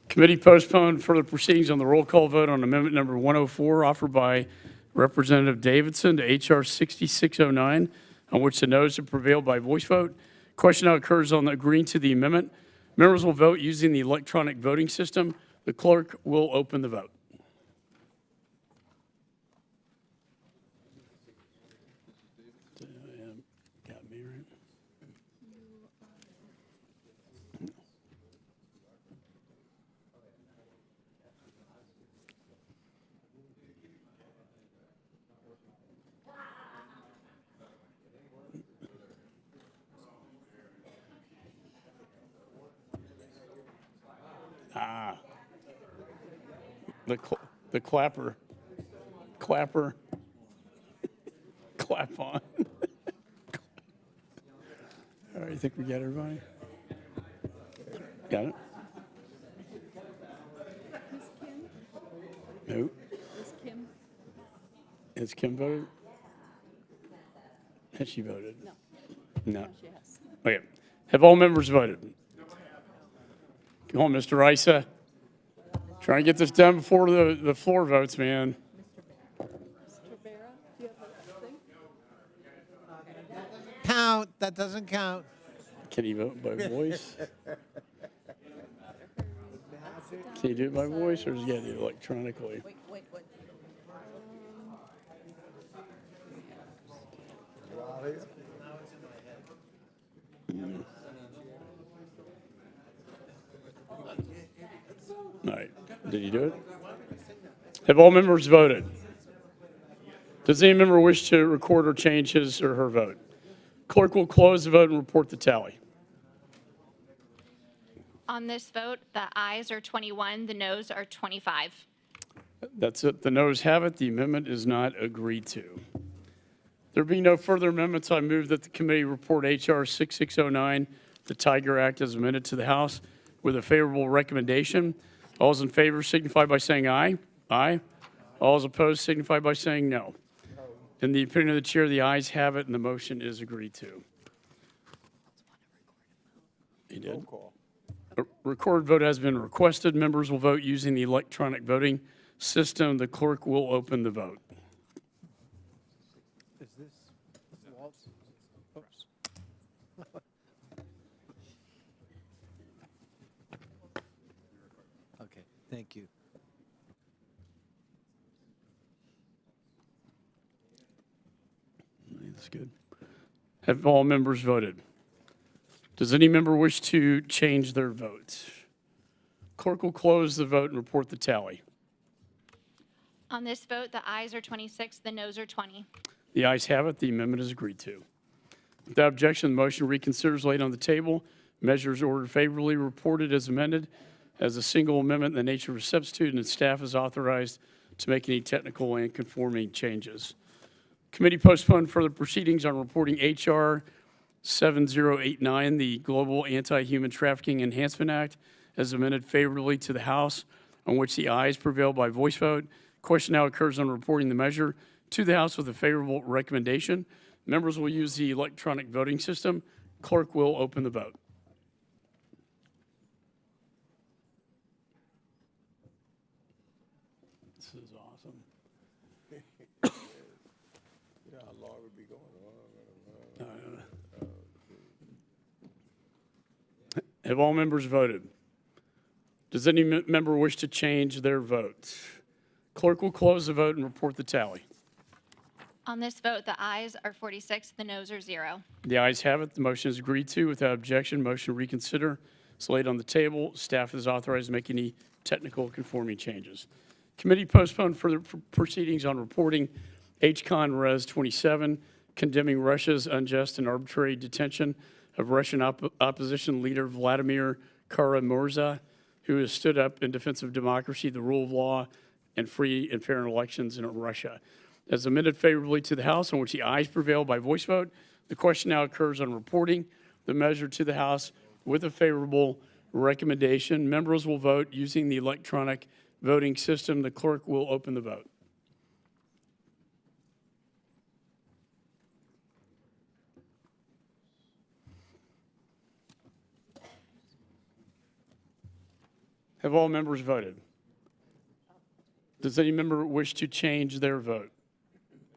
Committee postponed further proceedings on the roll call vote on amendment number 104 offered by Representative Davidson to H.R. 6609, on which the noes have prevailed by voice vote. Question now occurs on agreeing to the amendment. Members will vote using the electronic voting system. The clerk will open the vote. Got me right. The clapper. Clap on. All right, you think we got everybody? Got it? Who? Has Kim voted? Has she voted? No. Okay. Have all members voted? Come on, Mr. Isa. Try and get this done before the floor votes, man. Count. That doesn't count. Can he vote by voice? Can you do it by voice, or does he got to do it electronically? Wait. All right. Did you do it? Have all members voted? Does any member wish to record or change his or her vote? Clerk will close the vote and report the tally. On this vote, the ayes are 21, the noes are 25. That's it. The noes have it. The amendment is not agreed to. There being no further amendments, I move that the committee report H.R. 6609, the Tiger Act, as amended to the House with a favorable recommendation. All those in favor signify by saying aye. Aye. All those opposed signify by saying no. In the opinion of the chair, the ayes have it, and the motion is agreed to. He did. A recorded vote has been requested. Members will vote using the electronic voting system. The clerk will open the vote. Is this Waltz? Oops. Okay, thank you. That's good. Have all members voted? Does any member wish to change their vote? Clerk will close the vote and report the tally. On this vote, the ayes are 26, the noes are 20. The ayes have it. The amendment is agreed to. Without objection, the motion reconsiders laid on the table. Measures ordered favorably reported as amended as a single amendment in the nature of a substitute, and staff is authorized to make any technical and conforming changes. Committee postponed further proceedings on reporting H.R. 7089, the Global Anti-Human Trafficking Enhancement Act, as amended favorably to the House, on which the ayes prevailed by voice vote. Question now occurs on reporting the measure to the House with a favorable recommendation. Members will use the electronic voting system. Clerk will open the vote. This is awesome. Yeah, how long would be going Have all members voted? Does any member wish to change their vote? Clerk will close the vote and report the tally. On this vote, the ayes are 46, the noes are 0. The ayes have it. The motion is agreed to without objection. Motion to reconsider is laid on the table. Staff is authorized to make any technical conforming changes. Committee postponed further proceedings on reporting H.Con.Res 27, condemning Russia's unjust and arbitrary detention of Russian opposition leader Vladimir Kara-Murza, who has stood up in defense of democracy, the rule of law, and free and fair elections in Russia. As amended favorably to the House, on which the ayes prevail by voice vote, the question now occurs on reporting the measure to the House with a favorable recommendation. Members will vote using the electronic voting system. The clerk will open the vote. Have all members voted? Does any member wish to change their vote?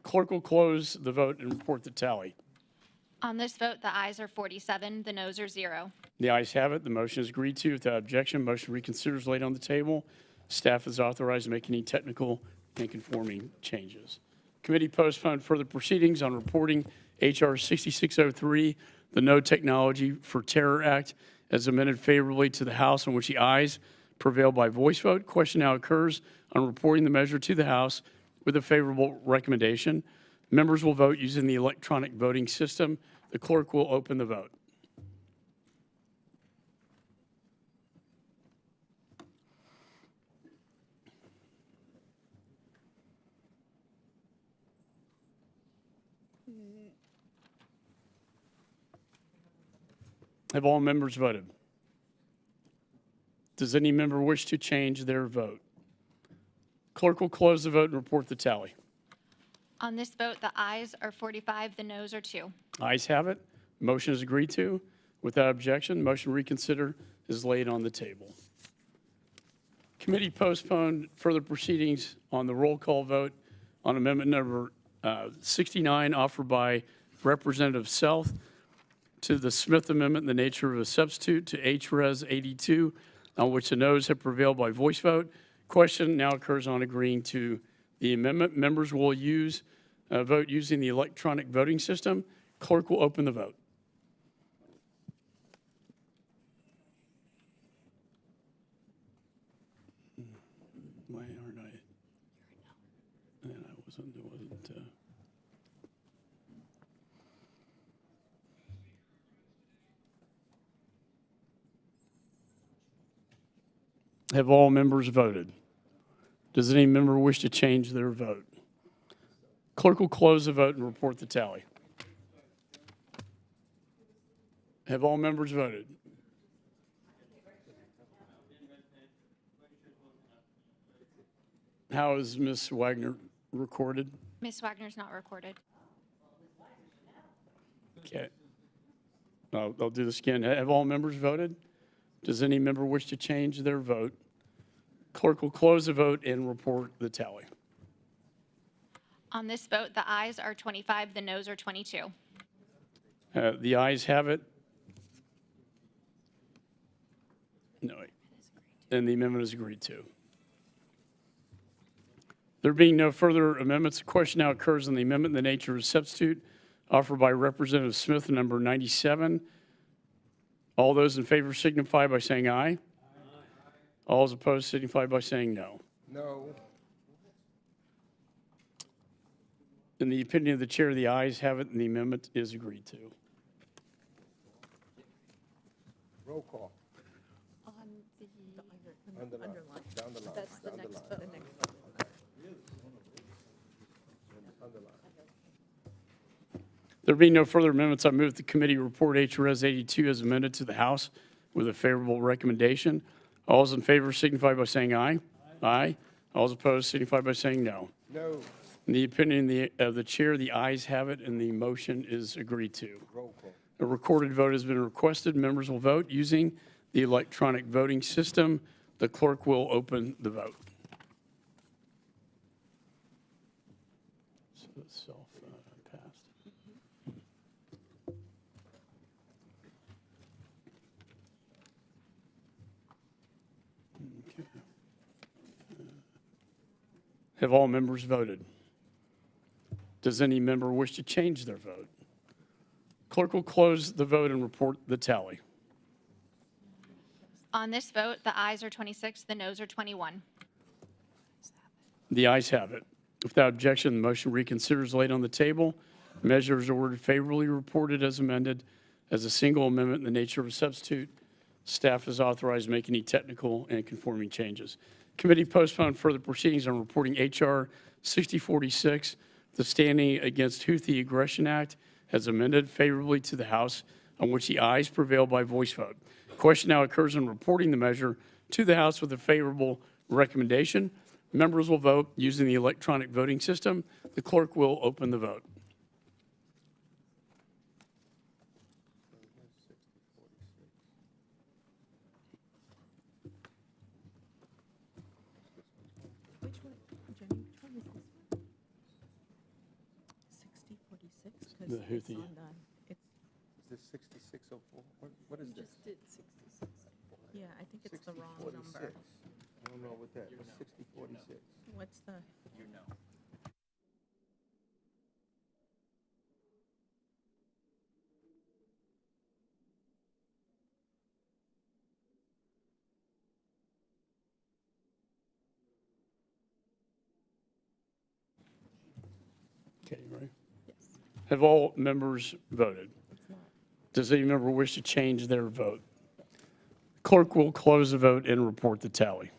Clerk will close the vote and report the tally. On this vote, the ayes are 47, the noes are 0. The ayes have it. The motion is agreed to without objection. Motion to reconsider is laid on the table. Staff is authorized to make any technical and conforming changes. Committee postponed further proceedings on reporting H.R. 6603, the No Technology for Terror Act, as amended favorably to the House, on which the ayes prevail by voice vote. Question now occurs on reporting the measure to the House with a favorable recommendation. Members will vote using the electronic voting system. The clerk will open the vote. Have all members voted? Does any member wish to change their vote? Clerk will close the vote and report the tally. On this vote, the ayes are 45, the noes are 2. Ayes have it. Motion is agreed to. Without objection, motion to reconsider is laid on the table. Committee postponed further proceedings on the roll call vote on amendment number 69 offered by Representative South to the Smith Amendment in the nature of a substitute to H.Res 82, on which the noes have prevailed by voice vote. Question now occurs on agreeing to the amendment. Members will vote using the electronic voting system. Clerk will open the vote. Why aren't I? And I wasn't. Have all members voted? Does any member wish to change their vote? Clerk will close the vote and report the tally. Have all members voted? How is Ms. Wagner recorded? Ms. Wagner's not recorded. Okay. I'll do this again. Have all members voted? Does any member wish to change their vote? Clerk will close the vote and report the tally. On this vote, the ayes are 25, the noes are 22. The ayes have it. No, and the amendment is agreed to. There being no further amendments, the question now occurs on the amendment in the nature of a substitute offered by Representative Smith, number 97. All those in favor signify by saying aye. All those opposed signify by saying no. No. In the opinion of the chair, the ayes have it and the amendment is agreed to. Roll call. On the Underline. Down the line. That's the Down next line. vote. Underline. There being no further amendments, I move the committee report H.Res 82 as amended to the House with a favorable recommendation. All those in favor signify by saying aye. Aye. All those opposed signify by saying no. No. In the opinion of the chair, the ayes have it, and the motion is agreed to. Roll call. A recorded vote has been requested. Members will vote using the electronic voting system. The clerk will open the vote. So it's self-passed. Okay. Have all members voted? Does any member wish to change their vote? Clerk will close the vote and report the tally. On this vote, the ayes are 26, the noes are 21. The ayes have it. Without objection, the motion reconsiders laid on the table. Measures are ordered favorably reported as amended as a single amendment in the nature of a substitute. Staff is authorized to make any technical and conforming changes. Committee postponed further proceedings on reporting H.R. 6046, the Standing Against Houthi Aggression Act, as amended favorably to the House, on which the ayes prevail by voice vote. Question now occurs on reporting the measure to the House with a favorable recommendation. Members will vote using the electronic voting system. The clerk will open the vote. Which one, Jenny, which one is this one? 6046? The Houthi. It's, Is this 6604? What is this? just did 66. Yeah, I think it's the wrong number. 6046. I don't know what that, what's 6046? What's the? Okay, you ready? Yes. Have all members voted? Does any member wish to change their vote? Clerk will close the vote and report the tally.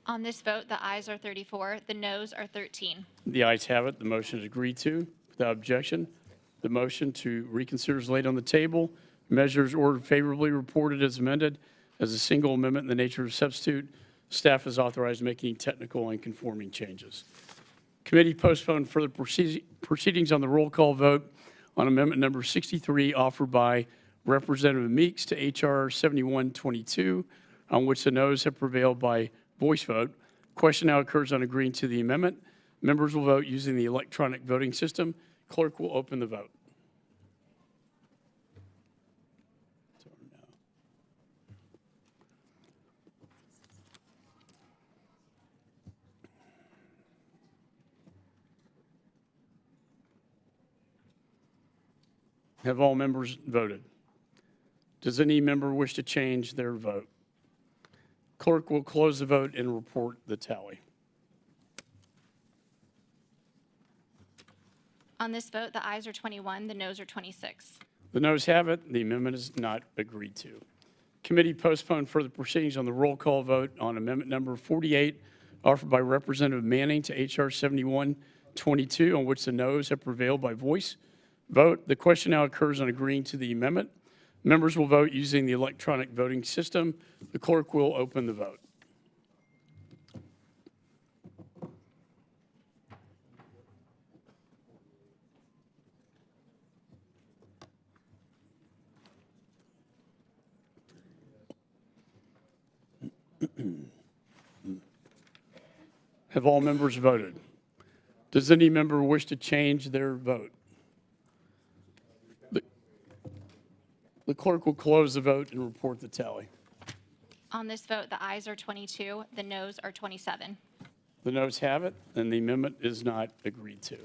On this vote, the ayes are 34, the noes are 13. The ayes have it. The motion is agreed to. Without objection, the motion to reconsider is laid on the table. Measures ordered favorably reported as amended as a single amendment in the nature of a substitute. Staff is authorized to make any technical and conforming changes. Committee postponed further proceedings on the roll call vote on amendment number 63 offered by Representative Meeks to H.R. 7122, on which the noes have prevailed by voice vote. Question now occurs on agreeing to the amendment. Members will vote using the electronic voting system. Clerk will open the vote. Have all members voted? Does any member wish to change their vote? Clerk will close the vote and report the tally. On this vote, the ayes are 21, the noes are 26. The noes have it. The amendment is not agreed to. Committee postponed further proceedings on the roll call vote on amendment number 48 offered by Representative Manning to H.R. 7122, on which the noes have prevailed by voice vote. The question now occurs on agreeing to the amendment. Members will vote using the electronic voting system. The clerk will open the vote. Have all members voted? Does any member wish to change their vote? The clerk will close the vote and report the tally. On this vote, the ayes are 22, the noes are 27. The noes have it, and the amendment is not agreed to.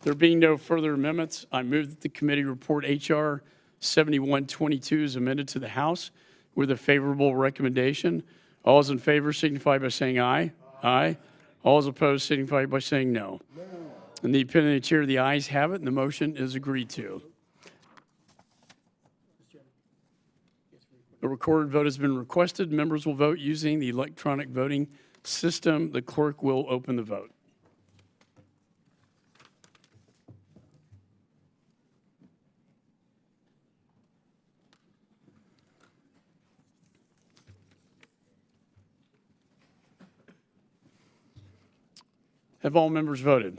There being no further amendments, I move that the committee report H.R. 7122 is amended to the House with a favorable recommendation. All those in favor signify by saying aye. Aye. All those opposed signify by saying no. In the opinion of the chair, the ayes have it, and the motion is agreed to. A recorded vote has been requested. Members will vote using the electronic voting system. The clerk will open the vote. Have all members voted?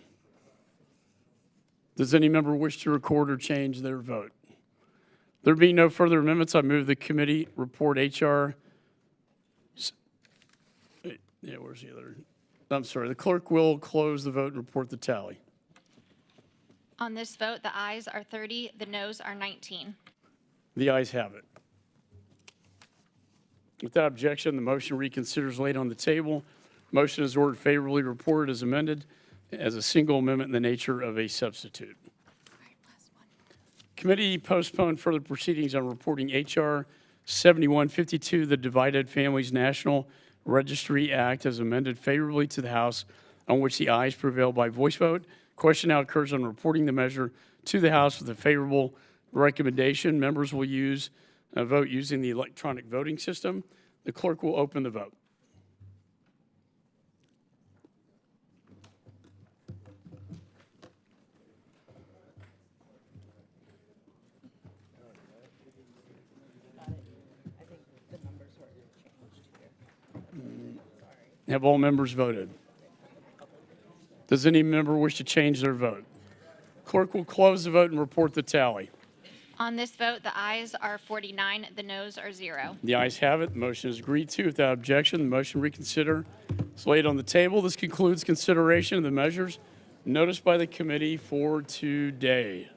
Does any member wish to record or change their vote? There being no further amendments, I move the committee report HR. Yeah, where's the other? I'm sorry. The clerk will close the vote and report the tally. On this vote, the ayes are 30, the noes are 19. The ayes have it. Without objection, the motion reconsiders laid on the table. Motion is ordered favorably reported as amended as a single amendment in the nature of a substitute. Committee postponed further proceedings on reporting H.R. 7152, the Divided Families National Registry Act, as amended favorably to the House, on which the ayes prevail by voice vote. Question now occurs on reporting the measure to the House with a favorable recommendation. Members will vote using the electronic voting system. The clerk will open the vote. Have all members voted? Does any member wish to change their vote? Clerk will close the vote and report the tally. On this vote, the ayes are 49, the noes are 0. The ayes have it. The motion is agreed to without objection. The motion reconsider is laid on the table. This concludes consideration of the measures noticed by the committee for today.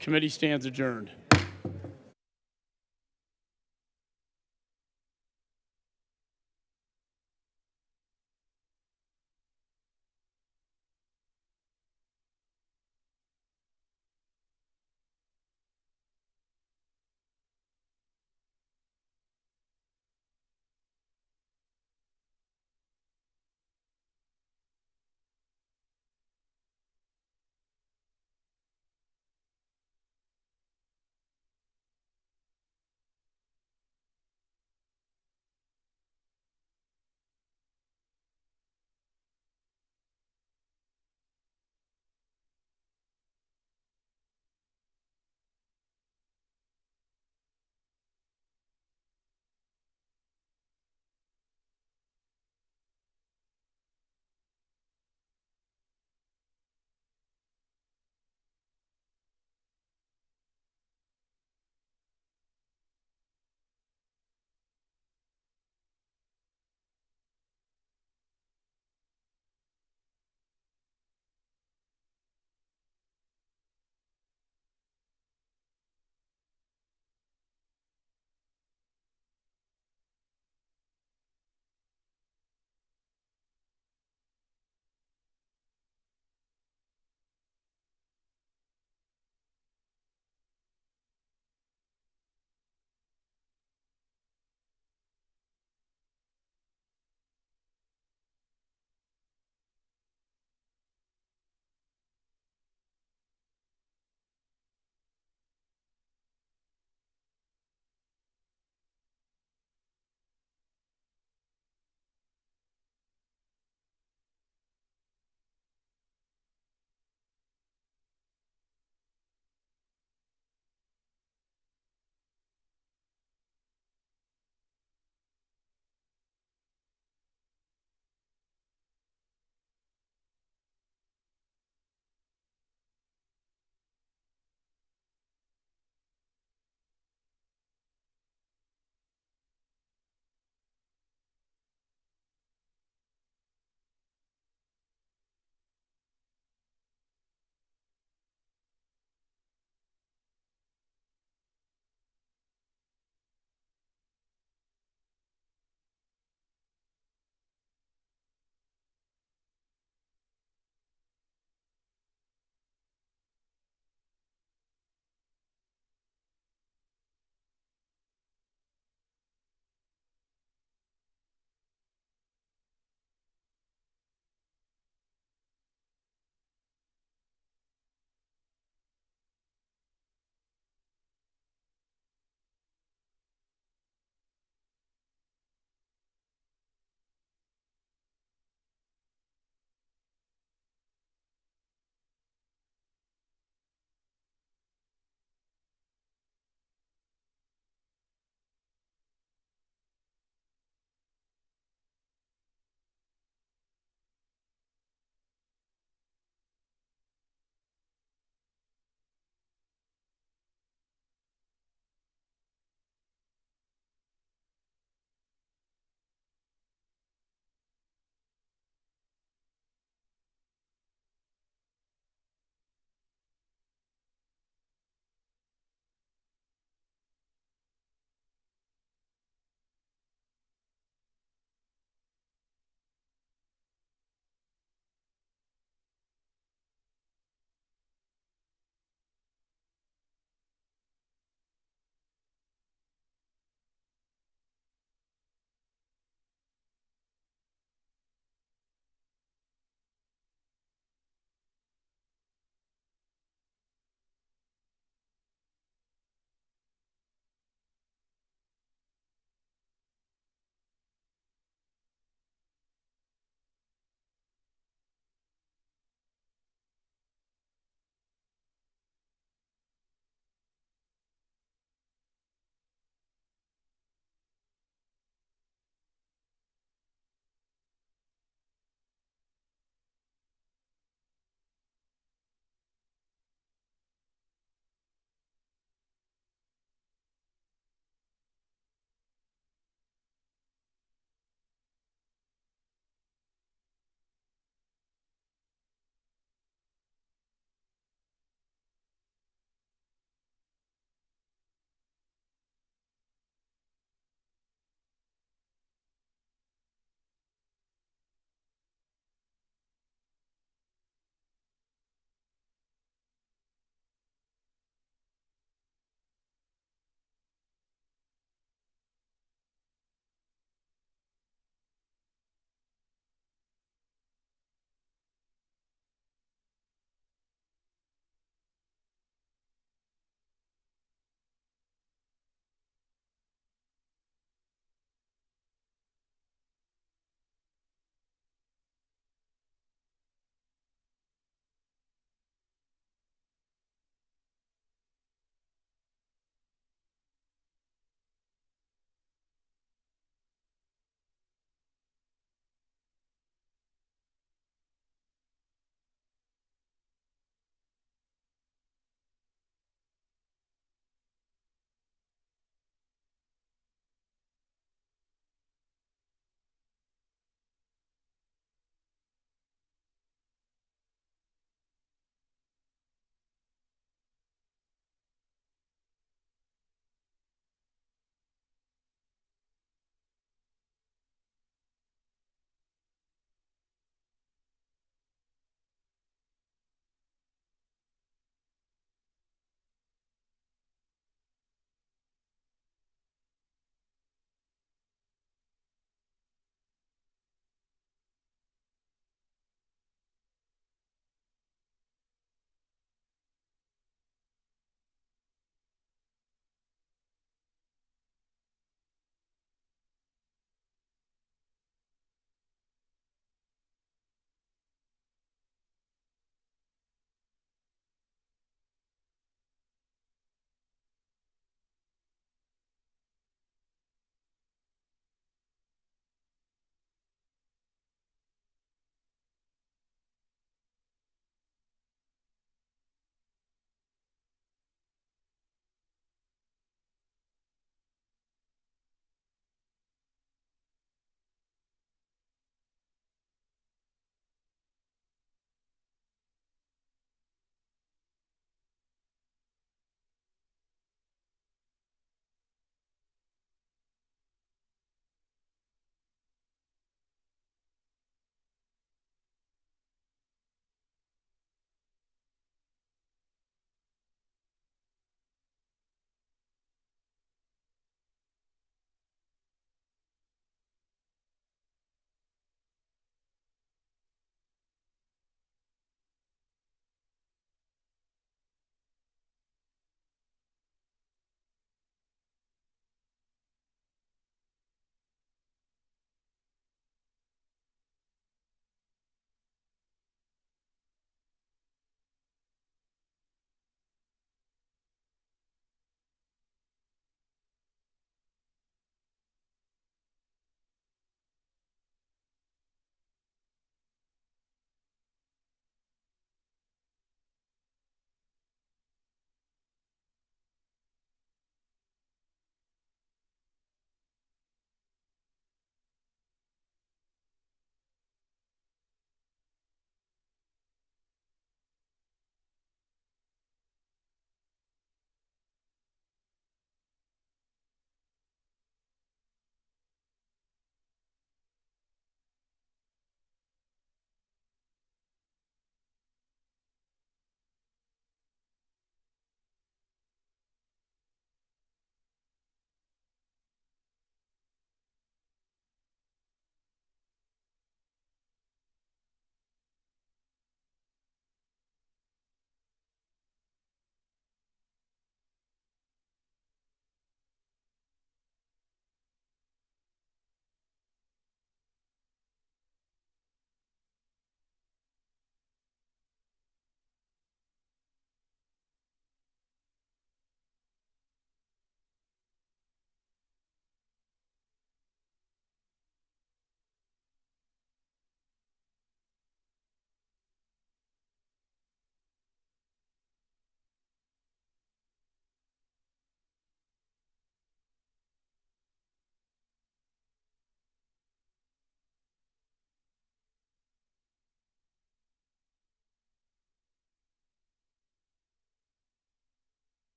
Committee stands adjourned.